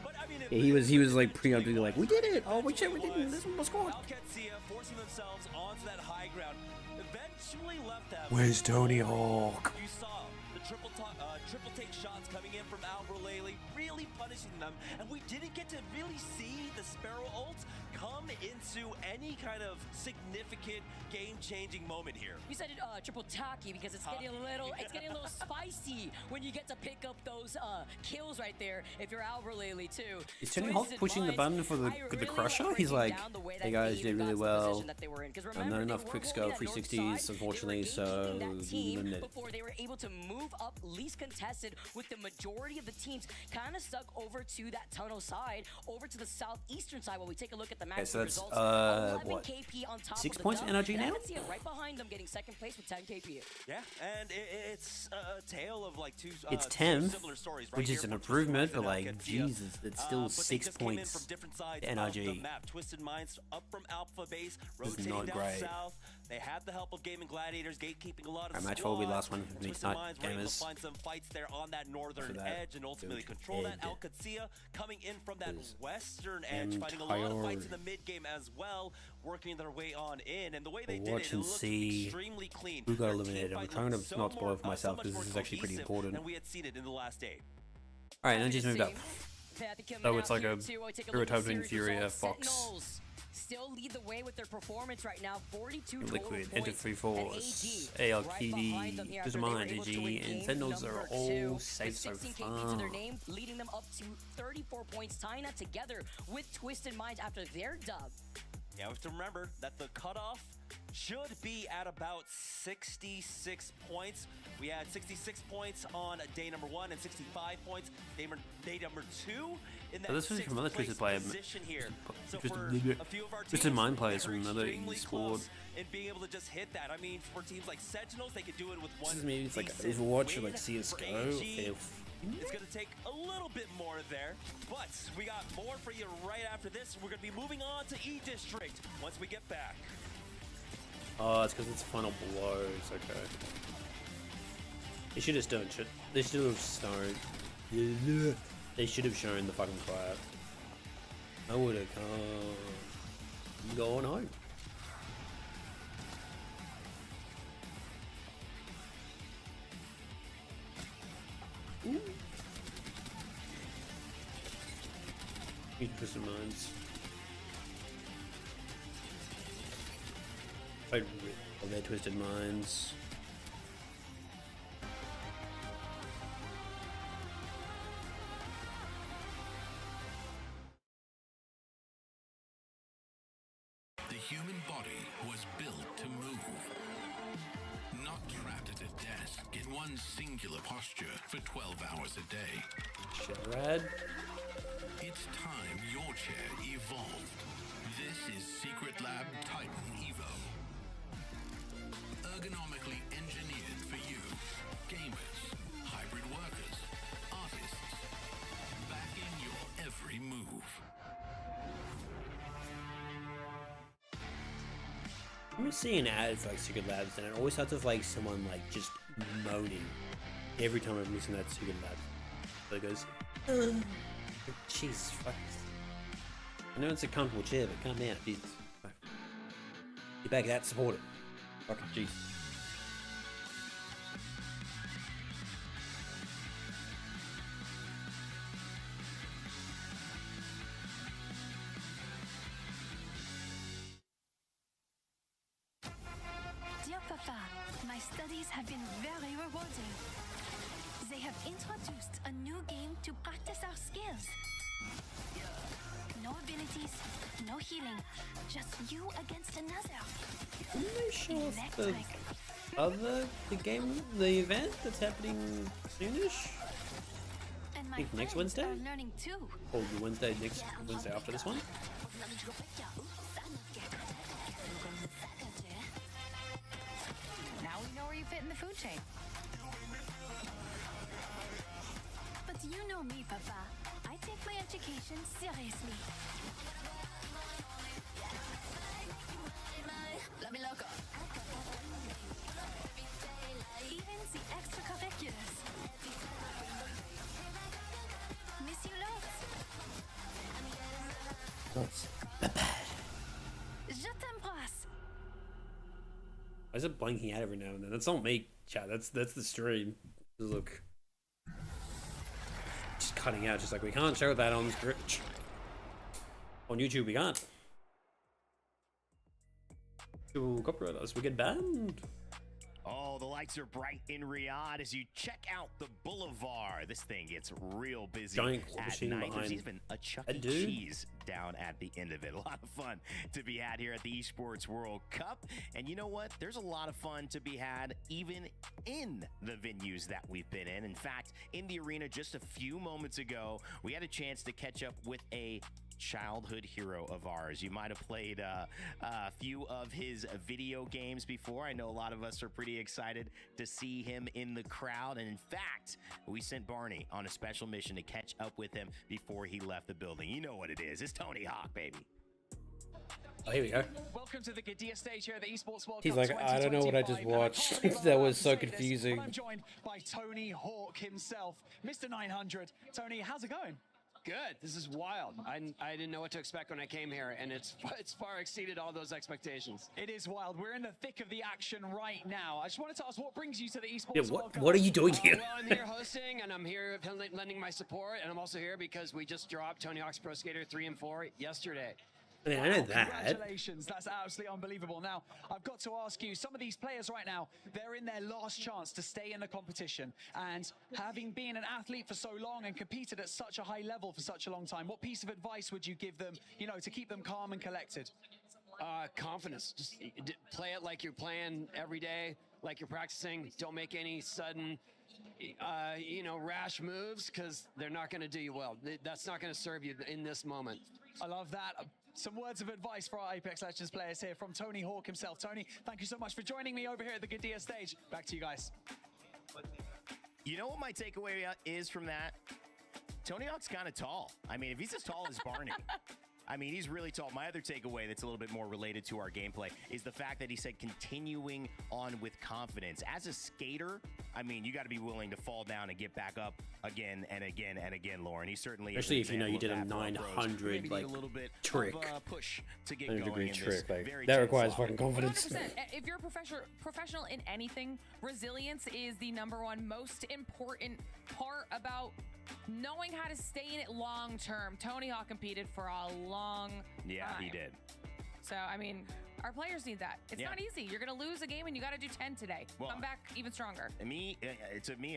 But I mean, Yeah, he was like pretty up to be like, we did it. Oh, wait, shit, we didn't. This one was scored. Alcacia forcing themselves onto that high ground. Eventually left that. Where's Tony Hawk? You saw the triple take shots coming in from Abralele, really punishing them, and we didn't get to really see the Sparrow ult come into any kind of significant game-changing moment here. You said it triple tacky because it's getting a little spicy when you get to pick up those kills right there if you're Abralele too. Is Tony Hawk pushing the button for the crusher? He's like, hey guys, you did really well. Not enough quick scope 360s, unfortunately, so before they were able to move up least contested with the majority of the teams kind of stuck over to that tunnel side, over to the southeastern side while we take a look at the match. Okay, so that's what? KP on top 6 of the points dub, energy and I now? can see it right behind them getting second place with 10 KP. Yeah, and it's a tale of like two It's two 10th, similar stories right which here is an for improvement, Twisted but Minds like, and Alcacia. Jesus, it's still But they 6 just came in points from different sides to of the NRG. map. Twisted Minds up from Alpha Base, This is rotating not down great. south. They had the help of Gaming Gladiators, gatekeeping a lot of Our match will be last one for me Twisted tonight, Minds were able to gamers. find some fights there on that northern For that edge and ultimately good control that. head Alcacia coming in from that western edge, finding a lot of fights in the mid game as well, working their way on in. And the way they did Watch it, it and looked see extremely clean. who got Their eliminated. team I'm fight trying to looked so not spoil more- for myself so because much this is more actually pretty cohesive important. than we had seen it in the last day. Alright, NRG's moved up. So it's like a prototype in Furia, Fox. Sentinels still lead the way with their performance right now. 42 Liquid, total Enter points. 3 And Force, AG AL right behind them here Doesn't after they were mind, able to AG, win and game Sentinels are number all 2 safe with so 16 KP to their far. name, leading them up to 34 points, tying that together with Twisted Minds after their dub. Yeah, we have to remember that the cutoff should be at about 66 points. We had 66 points on day number 1 and 65 points day number 2 in that This is from other Twisted player. position here. So Twisted, for a few of our Twisted teams, Mind players they're from another extremely eSport. close in being able to just hit that. I mean, for teams like Sentinels, they could do it with one. This is maybe it's like decent Overwatch or win. like For CSGO. AG, it's going to take a little bit more there, but we got more for you right after this. We're going to be moving on to E District once we get back. Oh, it's because it's final blows. Okay. They should have done. They should have shown. They should have shown the fucking clap. I would have come. Going home. Ooh. Twisted Minds. Oh, they're Twisted Minds. The human body was built to move. Not trapped at a desk in one singular posture for 12 hours a day. Sharad. It's time your chair evolved. This is Secret Lab Titan Evo. Ergonomically engineered for you, gamers, hybrid workers, artists, backing your every move. I remember seeing ads for like Secret Labs, and it always starts with like someone like just moaning every time I'm listening to that Secret Lab. So it goes, Jesus, fuck. I know it's a comfortable chair, but calm down, Jesus. Get back that support it. Fucking jeez. Dear Papa, my studies have been very rewarding. They have introduced a new game to practice our skills. No abilities, no healing, just you against another. Didn't they show us the event that's happening soonish? And I think next Wednesday? are learning too. Or the Wednesday after this one? Now we know where you fit in the food chain. But you know me, Papa. I take my education seriously. Even the extracurriculars. Miss you lots. Je t'embrasse. Why is it blanking out every now and then? That's not me, chat. That's the stream. Look. Just cutting out, just like we can't show that on Twitch. On YouTube we can't. Ooh, copyright us, we get banned. Oh, the lights are bright in Riyadh as you check out the boulevard. This thing gets real busy Giant at machine night. There's behind even a Chuck a E. dude. Cheese down at the end of it. A lot of fun to be had here at the Esports World Cup. And you know what? There's a lot of fun to be had even in the venues that we've been in. In fact, in the arena just a few moments ago, we had a chance to catch up with a childhood hero of ours. You might have played a few of his video games before. I know a lot of us are pretty excited to see him in the crowd. And in fact, we sent Barney on a special mission to catch up with him before he left the building. You know what it is. It's Tony Hawk, baby. Oh, here we go. Welcome to the Gadia stage here at the Esports World He's Cup like, I don't know what I just watched. That was so confusing. I'm joined by Tony Hawk himself, Mr. 900. Tony, how's it going? Good. This is wild. I didn't know what to expect when I came here, and it's far exceeded all those expectations. It is wild. We're in the thick of the action right now. I just wanted to ask, what brings you to the Esports Yeah, World Cup? what are you doing here? Well, I'm here hosting, and I'm here lending my support, and I'm also here because we just dropped Tony Hawk's Pro Skater 3 and 4 yesterday. I mean, I know that. Congratulations, that's absolutely unbelievable. Now, I've got to ask you, some of these players right now, they're in their last chance to stay in the competition. And having been an athlete for so long and competed at such a high level for such a long time, what piece of advice would you give them, you know, to keep them calm and collected? Confidence. Just play it like you're playing every day, like you're practicing. Don't make any sudden, rash moves, because they're not going to do you well. That's not going to serve you in this moment. I love that. Some words of advice for our Apex Legends players here from Tony Hawk himself. Tony, thank you so much for joining me over here at the Gadia stage. Back to you guys. You know what my takeaway is from that? Tony Hawk's kind of tall. I mean, if he's as tall as Barney, I mean, he's really tall. My other takeaway that's a little bit more related to our gameplay is the fact that he said continuing on with confidence. As a skater, I mean, you got to be willing to fall down and get back up again and again and again, Lauren. He certainly is. Especially if you know you did a that for our pros. 900 Maybe like need a little bit trick. Of, push to get 900 going degree in trick. this Like, very that tense requires lobby. fucking confidence. 100%. If you're a professional in anything, resilience is the #1 most important part about knowing how to stay in it long term. Tony Hawk competed for a long time. Yeah, he did. So, I mean, our players need that. It's Yeah. not easy. You're going to lose a game and you got to do 10 today. Well, Come back even stronger. To me,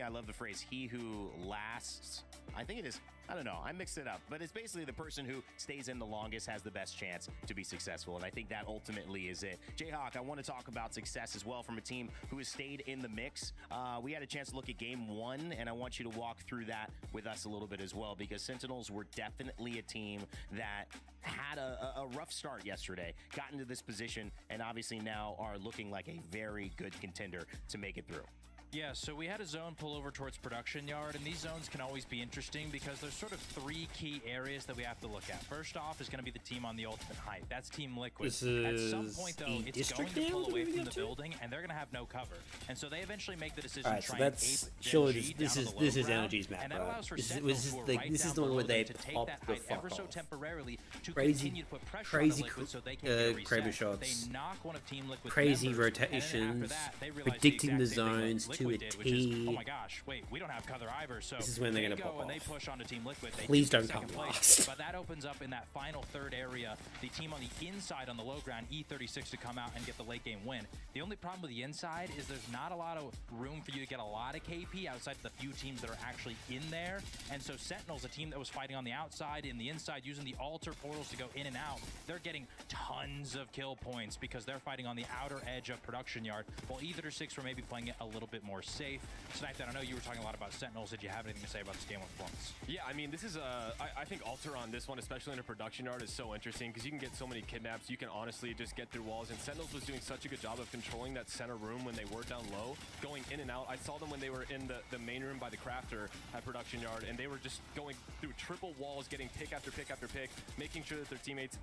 I love the phrase, he who lasts. I think it is, I don't know, I mixed it up, but it's basically the person who stays in the longest has the best chance to be successful, and I think that ultimately is it. Jayhawk, I want to talk about success as well from a team who has stayed in the mix. We had a chance to look at game 1, and I want you to walk through that with us a little bit as well, because Sentinels were definitely a team that had a rough start yesterday, got into this position, and obviously now are looking like a very good contender to make it through. Yeah, so we had a zone pull over towards production yard, and these zones can always be interesting because there's sort of 3 key areas that we have to look at. First off is going to be the team on the ultimate height. That's Team Liquid. This is at some point, though, it's going to pull away from the building, and they're going to have no cover. And so they eventually make the decision to try and ape surely this is Energy's map, and that bro. allows for This Sentinels is who are the right this is down the one where below they them to take pop that the height fuck ever so off. temporarily to Crazy, continue to put pressure crazy, on the Liquid so they can get reset. Kraber shots. They knock one of Team Liquid's Crazy members, and then rotations, after that, they realize predicting the exact same thing zones like to a Liquid did, which is, T. oh my gosh, wait, we don't have cover either. So This is when they're they gonna go pop and they off. push onto Team Liquid. They Please take don't come second place, last. But that opens up in that final third area the team on the inside on the low ground, E36, to come out and get the late game win. The only problem with the inside is there's not a lot of room for you to get a lot of KP outside of the few teams that are actually in there. And so Sentinels, a team that was fighting on the outside and the inside using the altar portals to go in and out, they're getting tons of kill points because they're fighting on the outer edge of production yard, while E36 were maybe playing it a little bit more safe. Sniped, I know you were talking a lot about Sentinels. Did you have anything to say about this game 1 performance? Yeah, I mean, this is I think Alter on this one, especially in a production yard, is so interesting because you can get so many kidnaps. You can honestly just get through walls, and Sentinels was doing such a good job of controlling that center room when they were down low, going in and out. I saw them when they were in the main room by the crafter at production yard, and they were just going through triple walls, getting pick after pick after pick, making sure that their teammates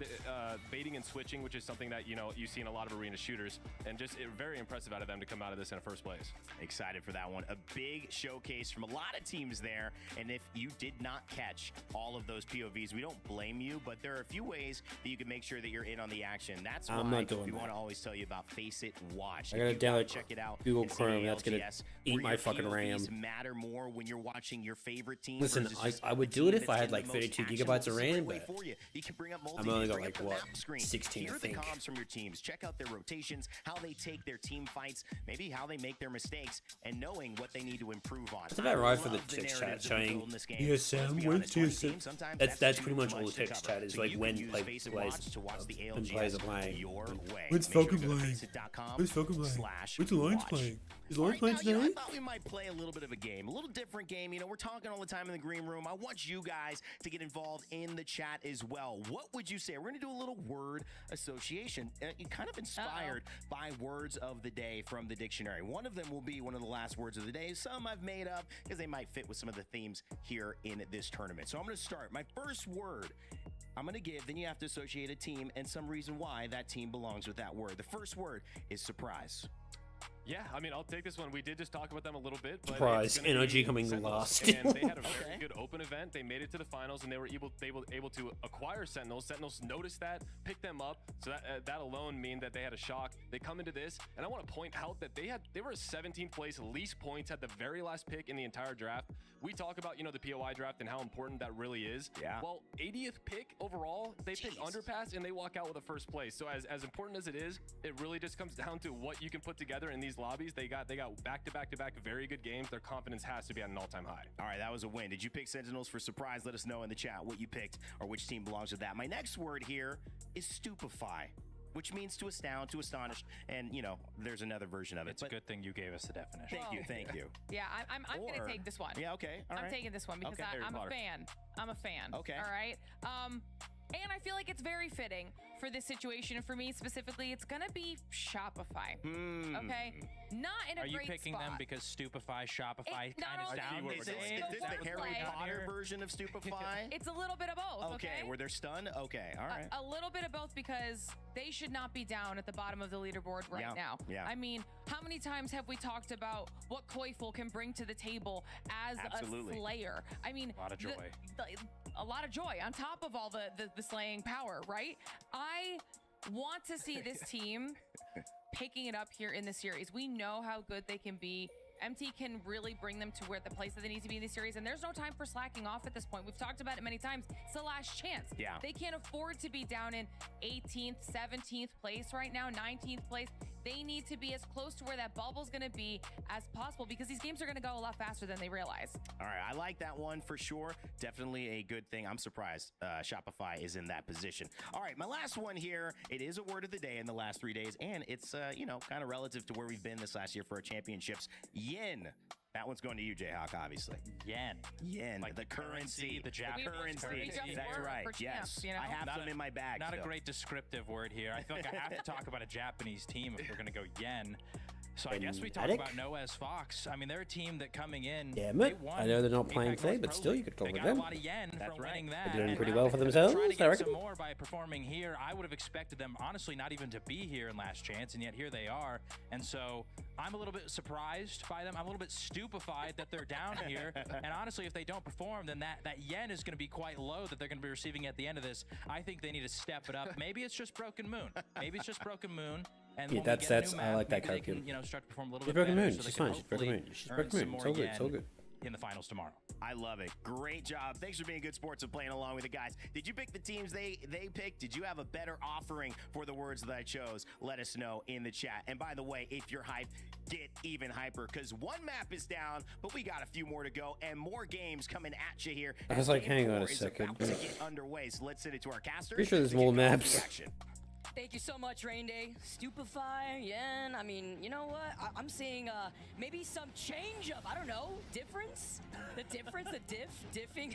baiting and switching, which is something that you see in a lot of arena shooters, and just very impressive out of them to come out of this in the first place. Excited for that one. A big showcase from a lot of teams there, and if you did not catch all of those POVs, we don't blame you, but there are a few ways that you can make sure that you're in on the action. That's why we want to always tell you about Face It Watch. I gotta download check it out. Google Chrome. That's gonna eat my fucking RAM. Matter more when you're watching your favorite team. Listen, I would do it if I had like 32 gigabytes of RAM, but I'm only got like what 16, Hear I think. the comms from your teams. Check out their rotations, how they take their team fights, maybe how they make their mistakes, and knowing what they need to improve on. That's about right for the text chat showing DSM, when's DSM? That's pretty much all the text chat is, like when players are playing. When's Falcon playing? When's Falcon playing? When's Alliance playing? Is Alliance playing today? I thought we might play a little bit of a game, a little different game. You know, we're talking all the time in the green room. I want you guys to get involved in the chat as well. What would you say? We're going to do a little word association, kind of inspired by words of the day from the dictionary. One of them will be one of the last words of the day. Some I've made up because they might fit with some of the themes here in this tournament. So I'm going to start. My first word I'm going to give, then you have to associate a team and some reason why that team belongs with that word. The first word is surprise. Yeah, I mean, I'll take this one. We did just talk about them a little bit. But Surprise, NRG coming last. And they had a very good open event. They made it to the finals, and they were able to acquire Sentinels. Sentinels noticed that, picked them up. So that alone mean that they had a shock. They come into this, and I want to point out that they were 17th place, least points, had the very last pick in the entire draft. We talk about, the POI draft and how important that really is. Yeah. Well, 80th pick overall, they pick underpass, and they walk out with a first place. So as important as it is, it really just comes down to what you can put together in these lobbies. They got back-to-back very good games. Their confidence has to be at an all-time high. All right, that was a win. Did you pick Sentinels for surprise? Let us know in the chat what you picked or which team belongs with that. My next word here is stupefy, which means to astound, to astonish, and there's another version of it. It's a good thing you gave us the definition. Thank you. Yeah, I'm gonna take this one. Yeah, okay. All I'm right. taking this one because I'm a fan. I'm a fan. Okay. All right. And I feel like it's very fitting for this situation. And for me specifically, it's gonna be Shopify. Okay, not in a Are you great picking spot. them because Stupefy, Shopify kind of sound Is this the Harry Potter version of Stupefy? It's a little bit of both. Okay, where they're stunned? Okay, all right. A little bit of both because they should not be down at the bottom of the leaderboard right now. Yeah. I mean, how many times have we talked about what Koiful can bring to the table as a slayer? I mean, a lot of joy. A lot of joy on top of all the slaying power, right? I want to see this team picking it up here in the series. We know how good they can be. MT can really bring them to where the place that they need to be in the series, and there's no time for slacking off at this point. We've talked about it many times. It's the last chance. Yeah. They can't afford to be down in 18th, 17th place right now, 19th place. They need to be as close to where that bubble's going to be as possible because these games are going to go a lot faster than they realize. All right, I like that one for sure. Definitely a good thing. I'm surprised Shopify is in that position. All right, my last one here. It is a word of the day in the last 3 days, and it's, kind of relative to where we've been this last year for our championships. Yen. That one's going to you, Jayhawk, obviously. Yen. Like the currency, the Japanese currency. That's right. Yes. I have them in my bag. Not a great descriptive word here. I feel like I have to talk about a Japanese team if we're going to go yen. So I guess we talk about Noah's Fox. I mean, they're a team that coming in. Damn it! I know they're not playing today, but still, you could go with them. A lot of yen for winning that. They're doing pretty well for themselves. Trying to I get reckon. some more by performing here. I would have expected them, honestly, not even to be here in Last Chance, and yet here they are. And so I'm a little bit surprised by them. I'm a little bit stupefied that they're down here. And honestly, if they don't perform, then that yen is going to be quite low that they're going to be receiving at the end of this. I think they need to step it up. Maybe it's just Broken Moon. Maybe it's just Broken Moon. And Yeah, that's I like that maybe they character. can, start to perform a little She's bit Broken better. Moon. So She's they can fine. She's Broken hopefully Moon. She's earn Broken some Moon. more So good. So yen good. in the finals tomorrow. I love it. Great job. Thanks for being good sports and playing along with the guys. Did you pick the teams they picked? Did you have a better offering for the words that I chose? Let us know in the chat. And by the way, if you're hyped, get even hyper because one map is down, but we got a few more to go and more games coming at you here. I was like, hang on a second. About to get underway. So let's send it to our caster. Pretty sure there's more maps. Thank you so much, Rain Day. Stupefy, Yen. I mean, you know what? I'm seeing maybe some change up. I don't know. Difference? The difference? The diffing?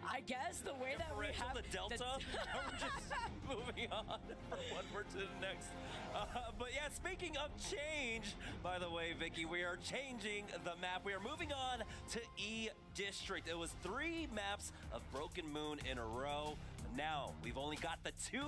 I guess the way that we have the delta. We're just moving on from one word to the next. But yeah, speaking of change, by the way, Vicky, we are changing the map. We are moving on to E District. It was 3 maps of Broken Moon in a row. Now we've only got the 2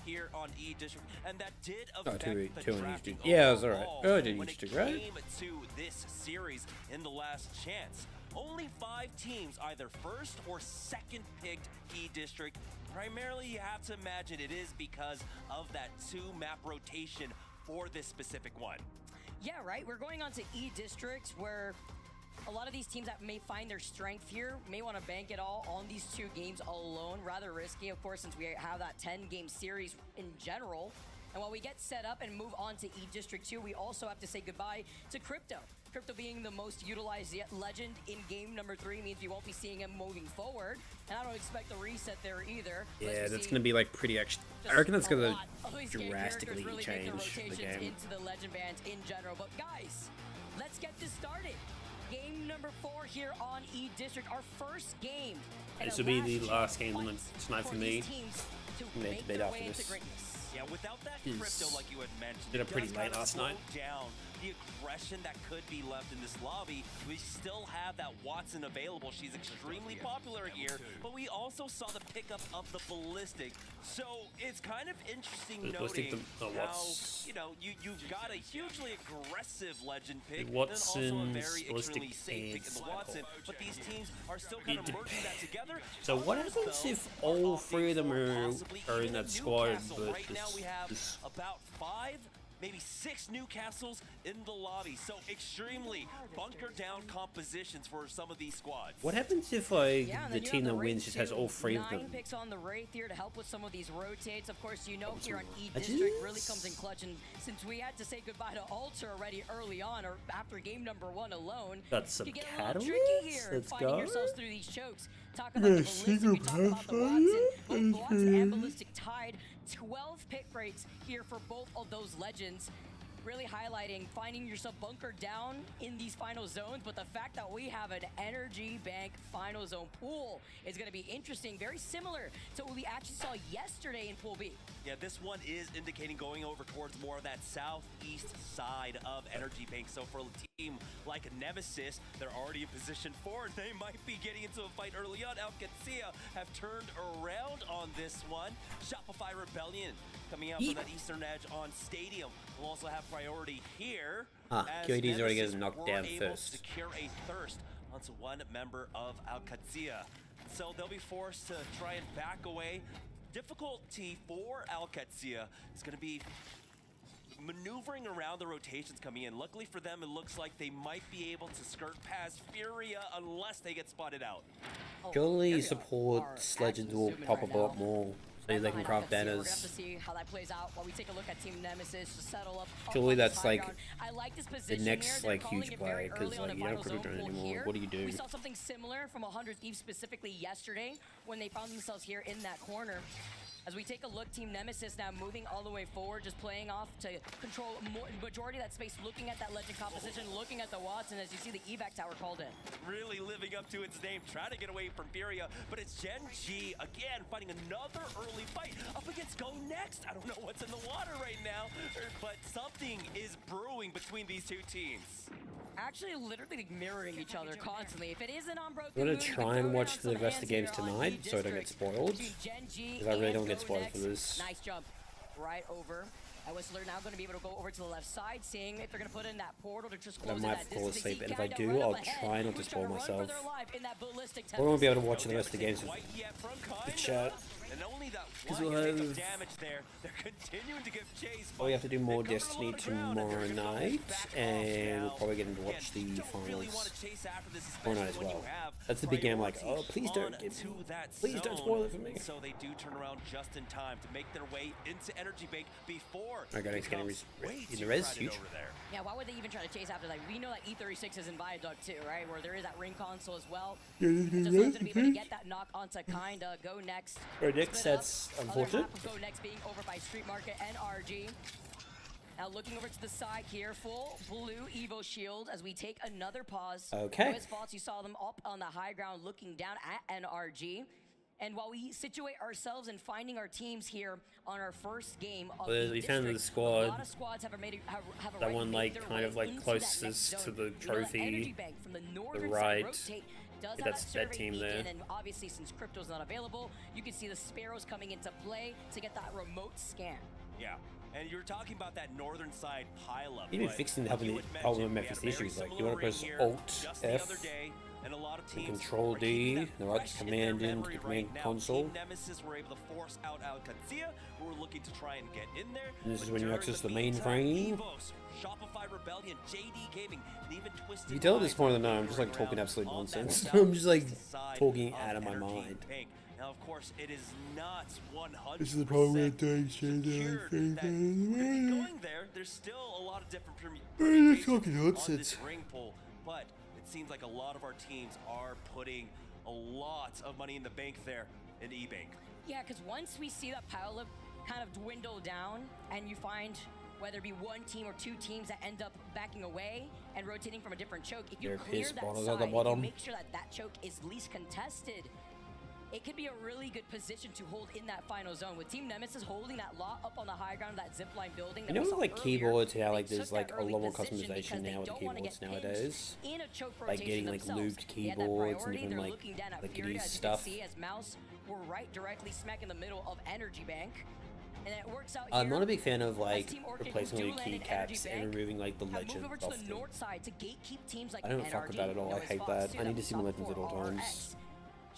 here on E District, and that did affect the drafting yeah, it was alright. overall Oh, I did when E it District, right? came to this series in the last chance. Only 5 teams either first or second picked E District. Primarily, you have to imagine it is because of that 2-map rotation for this specific one. Yeah, right. We're going on to E Districts where a lot of these teams that may find their strength here may want to bank it all on these 2 games alone. Rather risky, of course, since we have that 10-game series in general. And while we get set up and move on to E District 2, we also have to say goodbye to Crypto. Crypto being the most utilized legend in game number 3 means we won't be seeing him moving forward. And I don't expect a reset there either. Yeah, that's going to be like pretty extra. I reckon that's going to drastically really change the game. Into the legend bands in general. But guys, let's get this started. Game number 4 here on E District, our first game. This will be the last game tonight for me. And then to bed after this. Yeah, without that crypto, like you had mentioned, Did it pretty late last night. Down the aggression that could be left in this lobby. We still have that Watson available. She's extremely popular here, but we also saw the pickup of the ballistic. So it's kind of interesting noting how you've got a hugely aggressive legend pick, and then also a very extremely safe pick in the Watson. But these teams are still kind of merging that together. So what happens if all 3 of them are in that squad? But right now we have about 5, maybe 6 Newcastles in the lobby. So extremely bunker down compositions for some of these squads. What happens if the team that wins just has all 3 of them? 9 picks on the Wraith here to help with some of these rotates. Of course, here on E District really comes in clutch. And since we had to say goodbye to Alter already early on, or after game number 1 alone, that's some you get a catalyst. little tricky here, finding yourselves through these chokes. Talk about the ballistic, we talk about the Watson. Both Watson and ballistic tied 12 pick rates here for both of those legends. Really highlighting finding yourself bunkered down in these final zones, but the fact that we have an energy bank final zone pool is going to be interesting. Very similar to what we actually saw yesterday in Pool B. Yeah, this one is indicating going over towards more of that southeast side of energy bank. So for a team like Nemesis, they're already in position 4, and they might be getting into a fight early on. ALGS have turned around on this one. Shopify Rebellion coming out from that eastern edge on Stadium. We'll also have priority here. QAD's already getting knocked down first. To secure a thirst onto one member of ALGS. So they'll be forced to try and back away. Difficulty for ALGS is going to be maneuvering around the rotations coming in. Luckily for them, it looks like they might be able to skirt past Furia unless they get spotted out. Surely support Legends will pop up a lot more. So they can craft banners. We're gonna have to see how that plays out while we take a look at Team Nemesis to settle up. Surely that's like I like this the next here. like huge play because like you don't put it on anymore. What do you do? We saw something similar from 100 Thieves specifically yesterday when they found themselves here in that corner. As we take a look, Team Nemesis now moving all the way forward, just playing off to control majority of that space, looking at that legend composition, looking at the Watts, and as you see the evac tower called in. Really living up to its name, trying to get away from Furia, but it's Gen G again fighting another early fight up against Go Next. I don't know what's in the water right now, but something is brewing between these two teams. Actually, literally mirroring each other constantly. If it isn't on Broken I'm gonna Moon, try and watch the rest of the games tonight so I don't get spoiled. Because I really don't get spoiled for this. Nice jump right over. Whistler now going to be able to go over to the left side, seeing if they're going to put in that portal to just close I might fall asleep, and if I do, I'll try not to spoil myself. I won't be able to watch the rest of the games with the chat. And only that Because one we'll hit of have... damage there. They're continuing to give chase. We have to do more Destiny tomorrow night, and we'll probably get into watch the finals tomorrow night as well. That's the big game. Like, oh, please don't spoil it for me. So they do turn around just in time to make their way into Energy Bank before. Okay, next getting in the res, huge. Yeah, why would they even try to chase after that? We know that E36 is in Viaduct too, right? Where there is that ring console as well. Just looking to be able to get that knock onto kinda Go Next. Next, that's unfortunate. Go Next being over by Street Market and RG. Now looking over to the side here, full blue Evo shield as we take another pause. Okay. As Faults, you saw them up on the high ground looking down at NRG. And while we situate ourselves and finding our teams here on our first game of Well, we found the squad. a lot of squads have That already one, made like, their kind of way like into closest that to the next zone. trophy. Energy Bank from the northern right. side rotate does Yeah, have that's that that survey team beacon, there. and obviously since crypto's not available, you can see the Sparrows coming into play to get that remote scan. Yeah. And you're talking about that northern side pileup. Even fixing the problem of Memphis issues, like you want to press Alt F and Control D, the right command in to the command console. Nemesis were able to force out Alcancia, who were looking to try and get in there. And this is when you access the mainframe. Shopify Rebellion, JD Gaming, and even Twisted. You can tell at this point of the night, I'm just like talking absolute nonsense. I'm just like talking out of my mind. Now, of course, it is not 100%. This is the problem with doing shit. Going there, there's still a lot of different permutations on this ring pull, but it seems like a lot of our teams are putting a lot of money in the bank there in E-Bank. Yeah, because once we see that pile up kind of dwindle down, and you find whether it be one team or two teams that end up backing away and rotating from a different choke, if you clear that side, you make sure that that choke is least contested, it could be a really good position to hold in that final zone. With Team Nemesis holding that lot up on the high ground, that zipline building. You know, with like keyboards, how like there's like a lot more customization now with the keyboards nowadays. Like getting like looped keyboards and even like these stuff. As Mouse were right directly smack in the middle of Energy Bank. And it works out I'm here. not a big fan of like Orchid replacing all your do land in keycaps Energy and Bank, removing like the move legend over off to the them. north side to gatekeep teams like I don't fuck with that at all. I hate that. I need to see my legends at all times.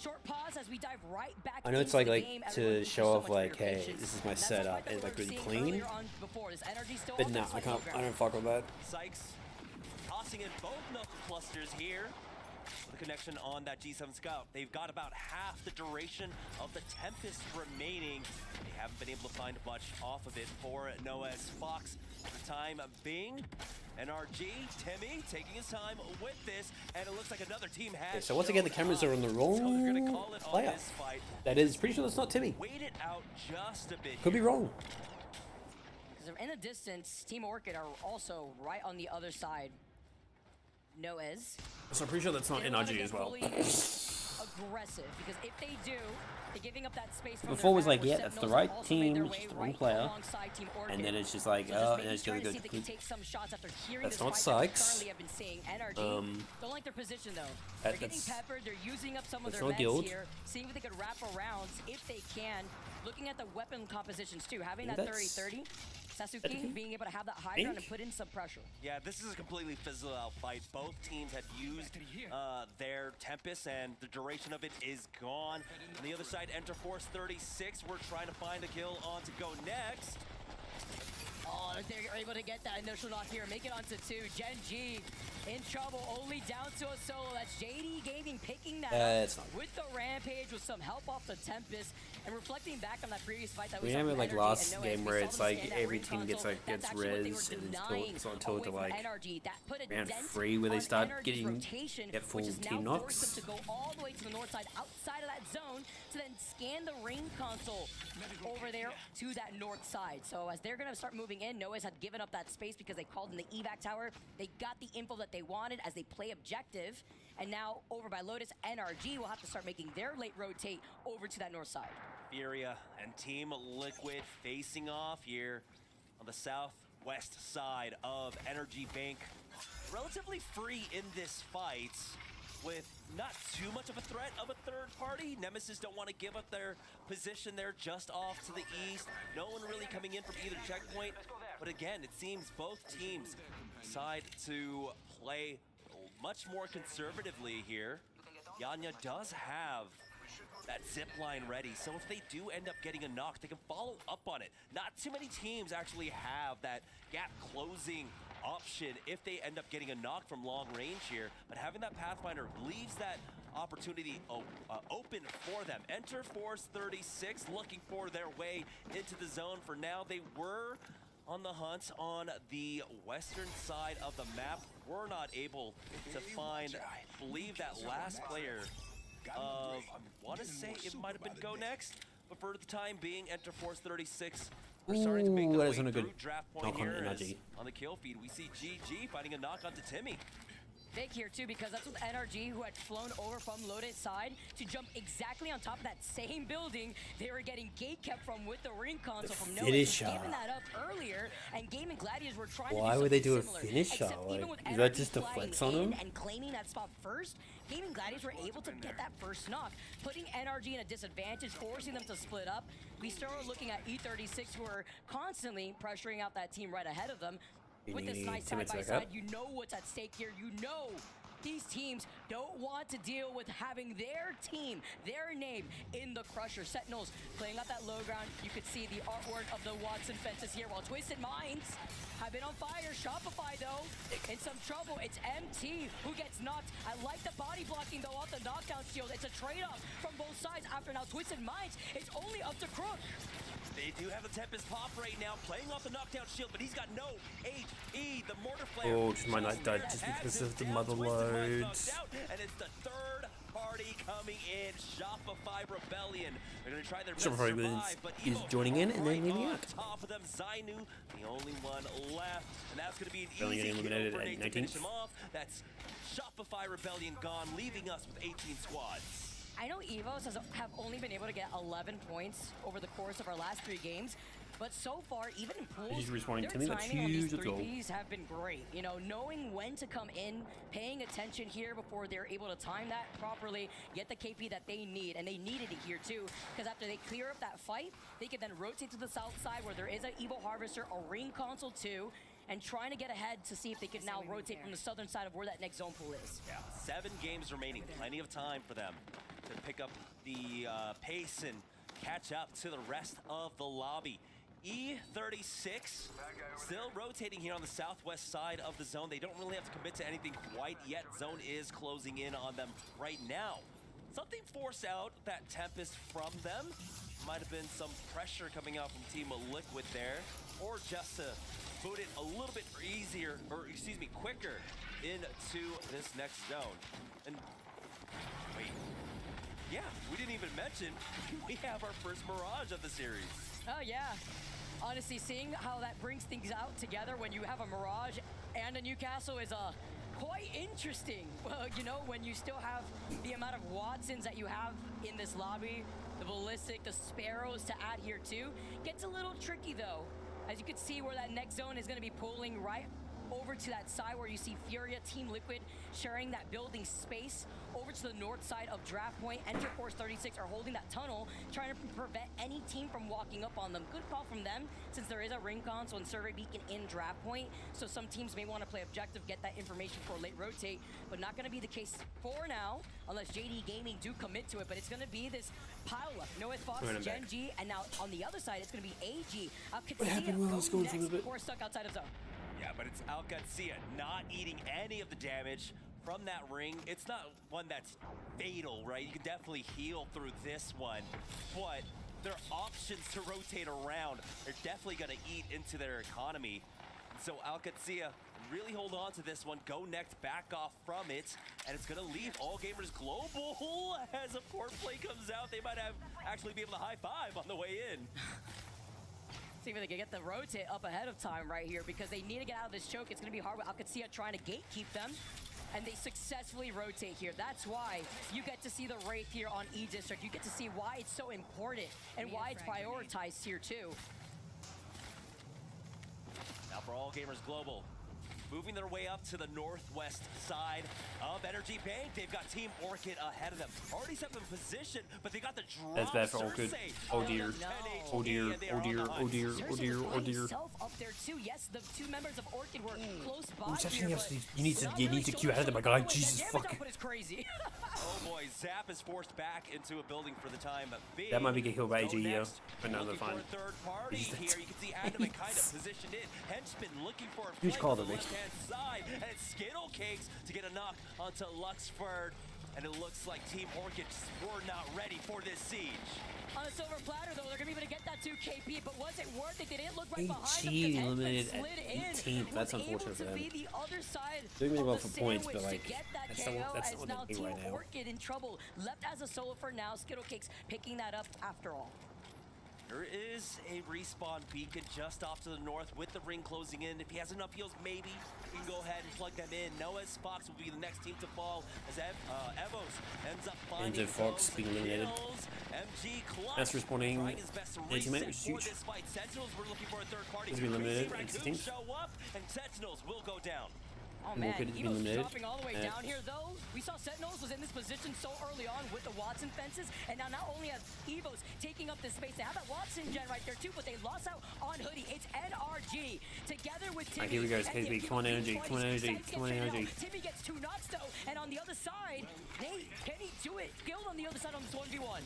Short pause as we dive right back I know it's into like the game. to Everyone, show so off much for like, your hey, patience. this is my That's the setup. fight that It's we like were really seeing clean. earlier on before. This energy still But up no, and I swinging can't. ground. I don't fuck with that. Sykes tossing in both knuckle clusters here. The connection on that G7 Scout. They've got about half the duration of the Tempest remaining. They haven't been able to find much off of it for Noah's Fox for the time being. NRG, Timmy taking his time with this, and it looks like another team has. Okay, so once again, the cameras are on the wrong player. That is pretty sure that's not Timmy. Wait it out just a bit. Could be wrong. Because in the distance, Team Orchid are also right on the other side. Noah's. So I'm pretty sure that's not NRG as well. Aggressive, because if they do, they're giving up that space. Before was like, yeah, that's the right team, it's just the wrong player. And then it's just like, oh, and it's gonna go. That's not Sykes. Don't like their position though. They're getting peppered. They're using up some of their meds here, seeing if they could wrap around if they can. Looking at the weapon compositions too, having that 30-30. Sasuke being able to have that high ground and put in some pressure. Yeah, this is a completely fizzled out fight. Both teams have used their Tempest, and the duration of it is gone. On the other side, Enter Force 36. We're trying to find a kill on to Go Next. Oh, they're able to get that initial knock here, make it onto 2. Gen G in trouble, only down to a solo. That's JD Gaming picking that up with the Rampage, with some help off the Tempest, and reflecting back on that previous fight that we saw remember like Energy last and game Noise, where we it's saw them like stand at every ring team gets console. like gets That's actually what they were res and denying it's until away to from like Energy. That put a round dent 3 where they on start Energy's getting rotation, get full which has team now forced knocks. them to go all the way to the north side, outside of that zone, to then scan the ring console over there to that north side. So as they're gonna start moving in, Noah's had given up that space because they called in the evac tower. They got the info that they wanted as they play objective, and now over by Lotus, NRG will have to start making their late rotate over to that north side. Furia and Team Liquid facing off here on the southwest side of Energy Bank. Relatively free in this fight, with not too much of a threat of a third party. Nemesis don't want to give up their position there just off to the east. No one really coming in from either checkpoint. But again, it seems both teams decide to play much more conservatively here. Yanya does have that zip line ready, so if they do end up getting a knock, they can follow up on it. Not too many teams actually have that gap closing option if they end up getting a knock from long range here, but having that Pathfinder leaves that opportunity open for them. Enter Force 36 looking for their way into the zone. For now, they were on the hunt on the western side of the map. We're not able to find, I believe, that last player of, I want to say it might have been Go Next, but for the time being, Enter Force 36. We're starting to make their way through draft point here. On the kill feed, we see GG finding a knock onto Timmy. Big here too, because that's with NRG, who had flown over from Lotus side to jump exactly on top of that same building they were getting gate kept from with the ring console from Noah. Giving that up earlier, and Gaming Gladiators were trying Why to do would they do a similar, finisher? Like, is that just a flex on them? And claiming that spot first, Gaming Gladiators were able to get that first knock, putting NRG in a disadvantage, forcing them to split up. We started looking at E36, who are constantly pressuring out that team right ahead of them. With this nice side-by-side, you know what's at stake here. You know these teams don't want to deal with having their team, their name in the Crusher. Sentinels playing up that low ground. You could see the artwork of the Watson fences here, while Twisted Minds have been on fire. Shopify, though, in some trouble. It's MT who gets knocked. I like the body blocking, though, off the knockdown shield. It's a trade-off from both sides. After now, Twisted Minds, it's only up to Crook. They do have the Tempest pop right now, playing off the knockdown shield, but he's got no HE. The mortar flare. Oh, just might not die just because of the mother loads. And it's the third party coming in, Shopify Rebellion. They're going to try their best Shopify to survive, but is joining in and then leaving out. Top of them, Zainu, the only one left, and that's going to be an Only easy getting kill eliminated for at Nate to 19th. finish him off. That's Shopify Rebellion gone, leaving us with 18 squads. I know Evos have only been able to get 11 points over the course of our last 3 games, but so far, even in pools, He's responding their to me. That's timing on these huge. 3Ps have been great. You know, knowing when to come in, paying attention here before they're able to time that properly, get the KP that they need, and they needed it here too, because after they clear up that fight, they can then rotate to the south side where there is an Evo Harvester, a ring console too, and trying to get ahead to see if they could now rotate from the southern side of where that next zone pool is. Yeah, 7 games remaining, plenty of time for them to pick up the pace and catch up to the rest of the lobby. E36 still rotating here on the southwest side of the zone. They don't really have to commit to anything quite yet. Zone is closing in on them right now. Something forced out that Tempest from them. Might have been some pressure coming out from Team Liquid there, or just to boot it a little bit easier, or excuse me, quicker into this next zone. And wait, yeah, we didn't even mention we have our first Mirage of the series. Oh yeah. Honestly, seeing how that brings things out together when you have a Mirage and a Newcastle is quite interesting. You know, when you still have the amount of Watsons that you have in this lobby, the Ballistic, the Sparrows to add here too, gets a little tricky though. As you can see where that next zone is going to be pulling right over to that side where you see Furia, Team Liquid sharing that building space. Over to the north side of Draft Point, Enter Force 36 are holding that tunnel, trying to prevent any team from walking up on them. Good call from them, since there is a ring console and survey beacon in Draft Point, so some teams may want to play objective, get that information for a late rotate, but not going to be the case for now, unless JD Gaming do commit to it, but it's going to be this pile-up. Noah Fox, Gen G, and now on the other side, it's going to be AG. What happened when I was going through the bit? Or stuck outside of zone. Yeah, but it's ALGS not eating any of the damage from that ring. It's not one that's fatal, right? You can definitely heal through this one, but their options to rotate around are definitely going to eat into their economy. So ALGS really hold on to this one, go next, back off from it, and it's going to leave All Gamers Global as a port play comes out. They might have actually be able to high five on the way in. See if they can get the rotate up ahead of time right here, because they need to get out of this choke. It's going to be hard with ALGS trying to gatekeep them, and they successfully rotate here. That's why you get to see the Wraith here on E-District. You get to see why it's so important and why it's prioritized here too. Now for All Gamers Global, moving their way up to the northwest side of Energy Bank. They've got Team Orchid ahead of them. Already set them in position, but they got the drop. That's bad for Orchid. Oh dear. Oh dear. Oh dear. Oh dear. Oh dear. Oh dear. Up there too. Yes, the two members of Orchid were close by. You need to queue out of them, my guy. Jesus fuck. It's crazy. Oh boy, Zap is forced back into a building for the time being. That might be get killed by AGEO, but no, they're fine. Third party here. You can see Adam kind of positioned in. Henchman looking for a Who's called me? side, and it's Skittle Cakes to get a knock onto Luxford, and it looks like Team Orchid were not ready for this siege. On a silver platter, though, they're going to be able to get that 2KP, but was it worth it? They didn't look right behind them. AG eliminated at 18th. That's unfortunate for them. The other side doing really well for points, but like, that's not what they do right now. Orchid in trouble. Left as a solo for now. Skittle Cakes picking that up after all. There is a respawn beacon just off to the north with the ring closing in. If he has enough heals, maybe he can go ahead and plug them in. Noah's Fox will be the next team to fall as Evos ends up finding Fox being eliminated. MG That's respawning anti-mate, which is huge. Sentinels were looking for a third party. He's been eliminated. Show up and Sentinels will go down. Oh man, Evo's dropping all the way down here though. We saw Sentinels was in this position so early on with the Watson fences, and now not only have Evo's taking up this space, they have that Watson gen right there too, but they lost out on Hoodie. It's NRG together with Timmy. Here we go, KB. Come on, Energy. Come on, Energy. Come on, Energy. Timmy gets 2 knocks though, and on the other side, Nate, can he do it? Guild on the other side on this 1v1.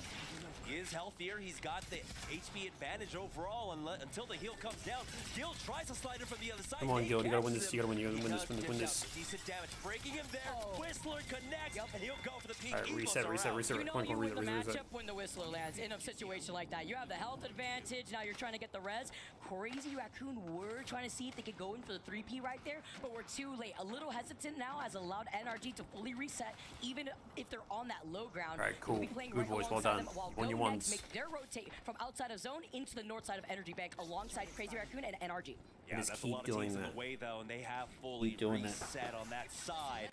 He is healthier. He's got the HP advantage overall until the heal comes down. Guild tries to slide it from the other side. Come on, Guild. You gotta win this. You gotta win this. Decent damage. Breaking him there. Whistler connects, and he'll go for the peak. All right, reset. You know you win the matchup when the Whistler lands in a situation like that. You have the health advantage. Now you're trying to get the res. Crazy Raccoon were trying to see if they could go in for the 3P right there, but we're too late. A little hesitant now has allowed NRG to fully reset, even if they're on that low ground. All right, cool. Good boys. Well done. Won your ones. Make their rotate from outside of zone into the north side of Energy Bank alongside Crazy Raccoon and NRG. Yeah, that's a lot of teams in the way though, and they have fully reset on that side.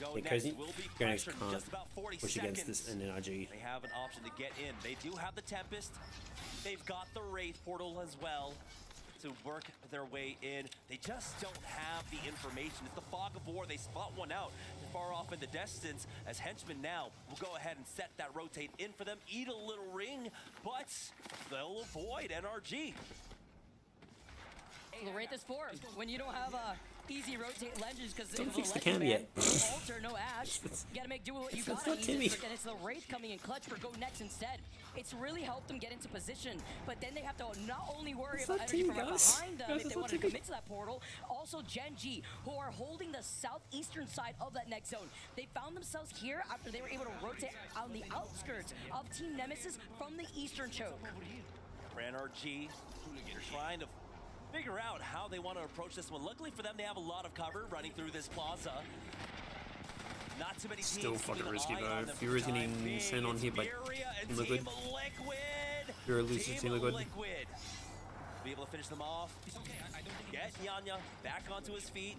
Go next will be pressured in just about 40 push seconds. against this NRG. They have an option to get in. They do have the Tempest. They've got the Wraith portal as well to work their way in. They just don't have the information. It's the fog of war. They spot one out far off in the distance as Henchman now will go ahead and set that rotate in for them, eat a little ring, but they'll avoid NRG. The Wraith is 4. When you don't have easy rotate legends because don't fix the cam yet. Alter, no Ash. You gotta make do with what you got. And it's the Wraith coming in clutch for Go Next instead. It's really helped them get into position, but then they have to not only worry about energy from right behind them if they want to commit to that portal, also Gen G, who are holding the southeastern side of that next zone. They found themselves here after they were able to rotate on the outskirts of Team Nemesis from the eastern choke. For NRG, trying to figure out how they want to approach this one. Luckily for them, they have a lot of cover running through this plaza. Not too many teams. Still fucking risky though. Fury's getting sent on here by Team Liquid. Fury loses Team Liquid. Be able to finish them off. Get Nyanya back onto his feet.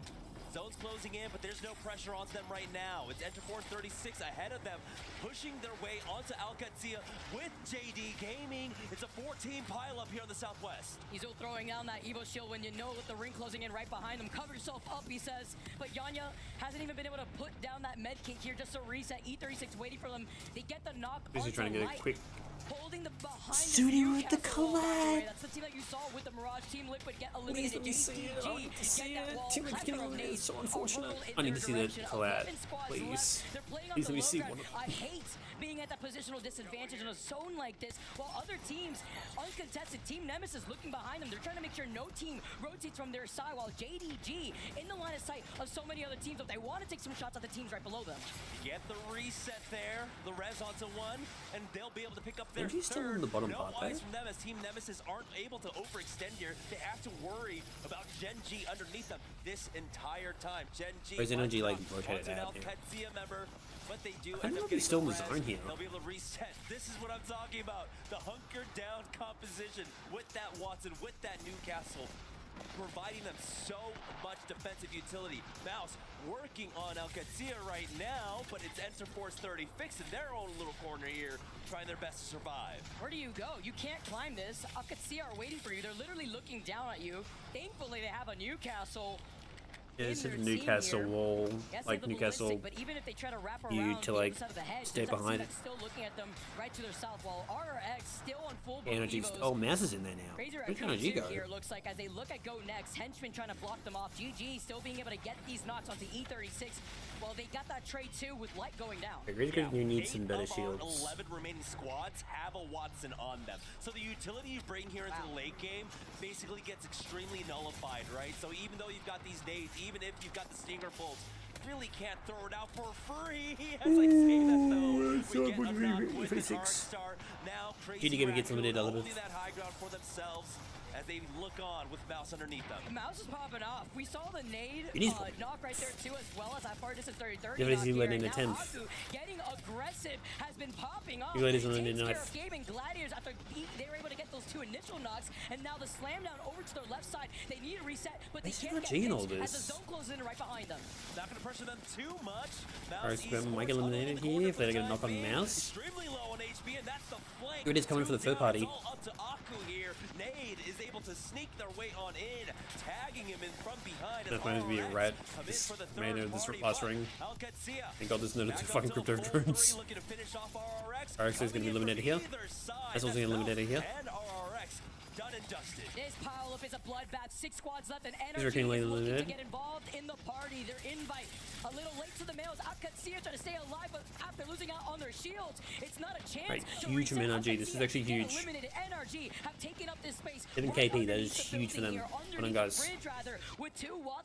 Zone's closing in, but there's no pressure on them right now. It's Enter Force 36 ahead of them, pushing their way onto ALGS with JD Gaming. It's a 14 pileup here on the Southwest. He's still throwing down that Evo shield when you know with the ring closing in right behind him. Cover yourself up, he says. But Yanya hasn't even been able to put down that med kit here just to reset. E36 waiting for them. They get the knock Busy trying to get a quick holding the behind studio with the collab. That's the team that you saw with the Mirage Team Liquid get eliminated. JDG get that wall. It's so unfortunate. I need to see the collab, please. Please let me see one. I hate being at that positional disadvantage in a zone like this, while other teams, uncontested, Team Nemesis looking behind them. They're trying to make sure no team rotates from their side, while JDG in the line of sight of so many other teams, but they want to take some shots at the teams right below them. Get the reset there, the res onto one, and they'll be able to pick up their He's still in the bottom part there. eyes from them as Team Nemesis aren't able to overextend here. They have to worry about Gen G underneath them this entire time. Gen G. Where's Energy like rotated out here? Member, but they do I don't know if he's still in the zone here. They'll be able to reset. This is what I'm talking about. The hunker down composition with that Watson, with that Newcastle, providing them so much defensive utility. Mouse working on ALGS right now, but it's Enter Force 30 fixing their own little corner here, trying their best to survive. Where do you go? You can't climb this. ALGS are waiting for you. They're literally looking down at you. Thankfully, they have a Newcastle. Yeah, it's a Newcastle wall, like Newcastle, but even if they try to wrap you around to like the head, stay behind it. Still looking at them right to their south, while RRX still on full Energy. Oh, Mouse is in there now. Where's Energy go? Here looks like as they look at go next, Henchman trying to block them off. GG still being able to get these knocks onto E36. Well, they got that trade too with light going down. You need some better shields. 11 remaining squads have a Watson on them. So the utility you bring here into the late game basically gets extremely nullified, right? So even though you've got these nades, even if you've got the Stinger bolts, really can't throw it out for free. As I say that though, we get a knock with the Darkstar. Now Crazy GD gets limited a little bit. That high ground for themselves as they look on with Mouse underneath them. Mouse is popping off. We saw the nade knock right there too, as well as that far distance 30-30 knock here. And now Aku getting aggressive has been popping off. Takes care of Gaming Gladiators after they were able to get those two initial knocks, and now the slam down over to their left side. They need to reset, but they can't get pinched as the zone closes in right behind them. Not going to pressure them too much. Alright, so might get eliminated here if they're going to knock on Mouse. Extremely low on HP, and that's the flank. Here it is coming for the third party. Up to Aku here. Nade is able to sneak their way on in, tagging him in from behind. That's going to be a rat. This man of this last ring. Thank God there's no fucking crypto drones. RX is going to be eliminated here. That's also going to be eliminated here. Done and dusted. This pile up is a bloodbath. 6 squads left, and These Energy are is looking to get involved in the party. Their invite a little late to the males. ALGS trying to stay alive, but after losing out on their shields, it's not a chance. Right, huge from NRG. This is actually huge. NRG have taken up this space. 7 KP, that is huge for them. Hold on, guys.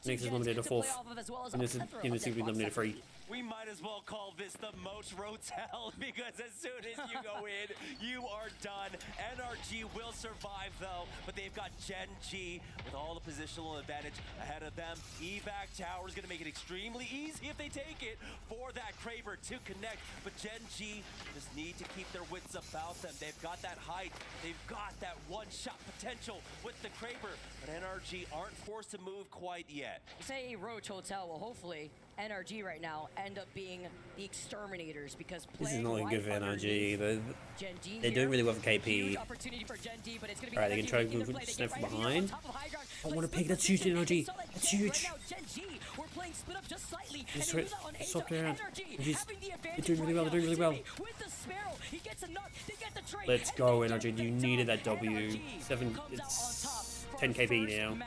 Next is limited to 4th. And this is going to be limited to 3. We might as well call this the most Rotel, because as soon as you go in, you are done. NRG will survive though, but they've got Gen G with all the positional advantage ahead of them. Evac Tower is going to make it extremely easy if they take it for that Kraber to connect, but Gen G just need to keep their wits about them. They've got that height, they've got that one-shot potential with the Kraber, but NRG aren't forced to move quite yet. Say Roach Hotel, well hopefully NRG right now end up being the exterminators, because this is not looking good for NRG. They're doing really well for KP. Alright, they can try to snap from behind. I want to pick. That's huge NRG. That's huge. Stop there. They're doing really well. They're doing really well. Let's go, NRG. You needed that W. 7. It's 10 KP now.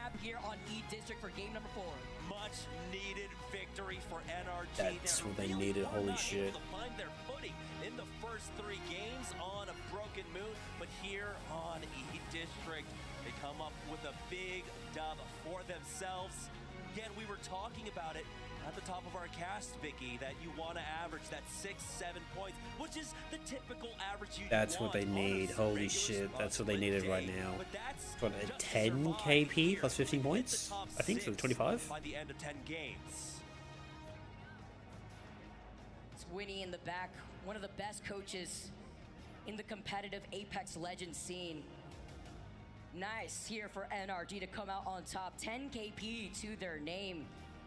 Much needed victory for NRG. That's what they needed. Holy shit. To find their footing in the first 3 games on a broken moon, but here on E District, they come up with a big dub for themselves. Again, we were talking about it at the top of our cast, Vicky, that you want to average that 6-7 points, which is the typical average you That's what they need. Holy shit. That's what they needed right now. What, a 10 KP plus 15 points? I think so, 25? By the end of 10 games. It's Winnie in the back, one of the best coaches in the competitive Apex Legends scene. Nice here for NRG to come out on top. 10 KP to their name.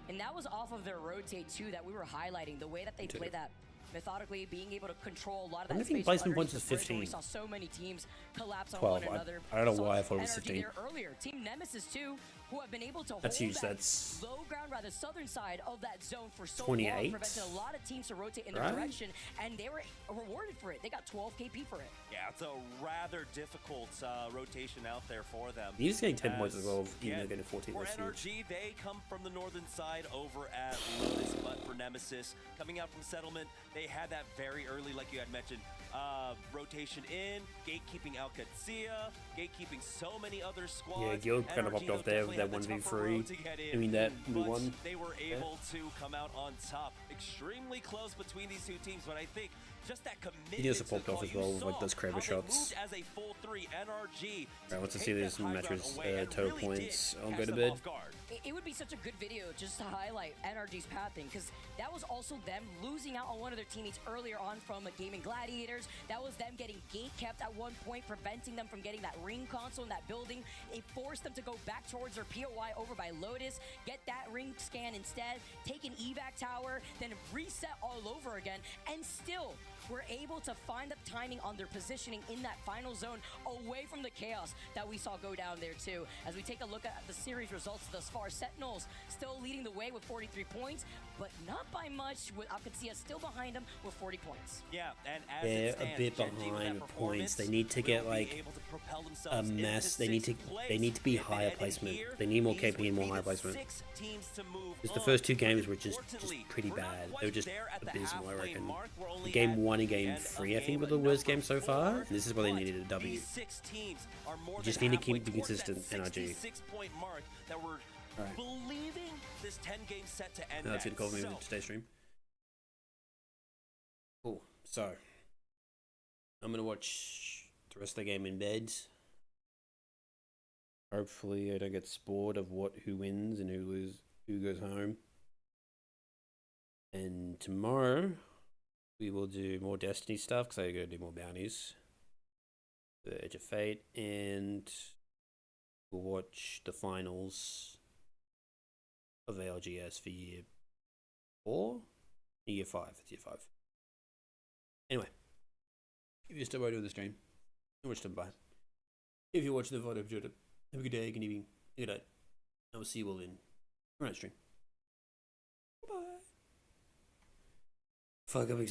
And that was off of their rotate too that we were highlighting, the way that they play that methodically, being able to control a lot of that I think space placement points is underneath the bridge, where 15. We saw so many teams collapse on 12. one another. I don't know Saw why I thought it was energy 15. there earlier. Team Nemesis too, who have been able to That's hold huge. that That's low ground, rather southern side of that zone for so 28. long, preventing a lot of teams to rotate in their Right? direction, and they were rewarded for it. They got 12 KP for it. Yeah, it's a rather difficult rotation out there for them. He's getting 10 points as well, even yeah, though getting 14. For That's huge. NRG, they come from the northern side over at Lotus, but for Nemesis, coming out from Settlement, they had that very early, like you had mentioned, rotation in, gatekeeping Alcazia, gatekeeping so many other squads. Yeah, Guild kind of NRG, popped off though, there definitely with that had the tougher 1v3. road to get in, I mean, that we but won. they were able to come out on top. Extremely close between these two teams, but I think just that commitment. He just to popped the off call, as you well with saw like those Kraber how they shots. moved as a full 3 NRG. Right, once I to see take these that high ground matches, away and total really points, did I'll go catch to them bed. off guard. It would be such a good video just to highlight NRG's pathing, because that was also them losing out on one of their teammates earlier on from Gaming Gladiators. That was them getting gate kept at one point, preventing them from getting that ring console in that building. It forced them to go back towards their POI over by Lotus, get that ring scan instead, take an evac tower, then reset all over again, and still were able to find the timing on their positioning in that final zone away from the chaos that we saw go down there too. As we take a look at the series results thus far, Sentinels still leading the way with 43 points, but not by much, with Alcazia still behind them with 40 points. Yeah, and as They're it stands, a bit Gen G with behind that with points. They performance need to get will be like able to propel a themselves mess. into They need to sixth place. be If they higher end in placement. here, They need more these KP would and more be high the placement. 6 teams to move Just the on. first two games were just Unfortunately, pretty we're not bad. quite They were just there at the abysmal, I halfway reckon. mark. We're only Game at 1 and the game end of 3, I think, game were the worst number games so far. 4, And this is why they but needed a W. These 6 teams are more You just than need to keep halfway being towards that consistent, NRG. 66-point mark that we're Alright. believing this 10-game set to end. No, that's at. it. Call me So, with today's stream. Cool. So, I'm gonna watch the rest of the game in bed. Hopefully, I don't get bored of who wins and who goes home. And tomorrow, we will do more Destiny stuff because I gotta do more bounties. The Edge of Fate, and we'll watch the finals of ALGS for year 4? Year 5. It's year 5. Anyway, if you're still watching the stream, so much to buy. If you're watching the VOD, enjoyed it. Have a good day, good evening, good night. I will see you all in the next stream. Bye. Fuck, I'm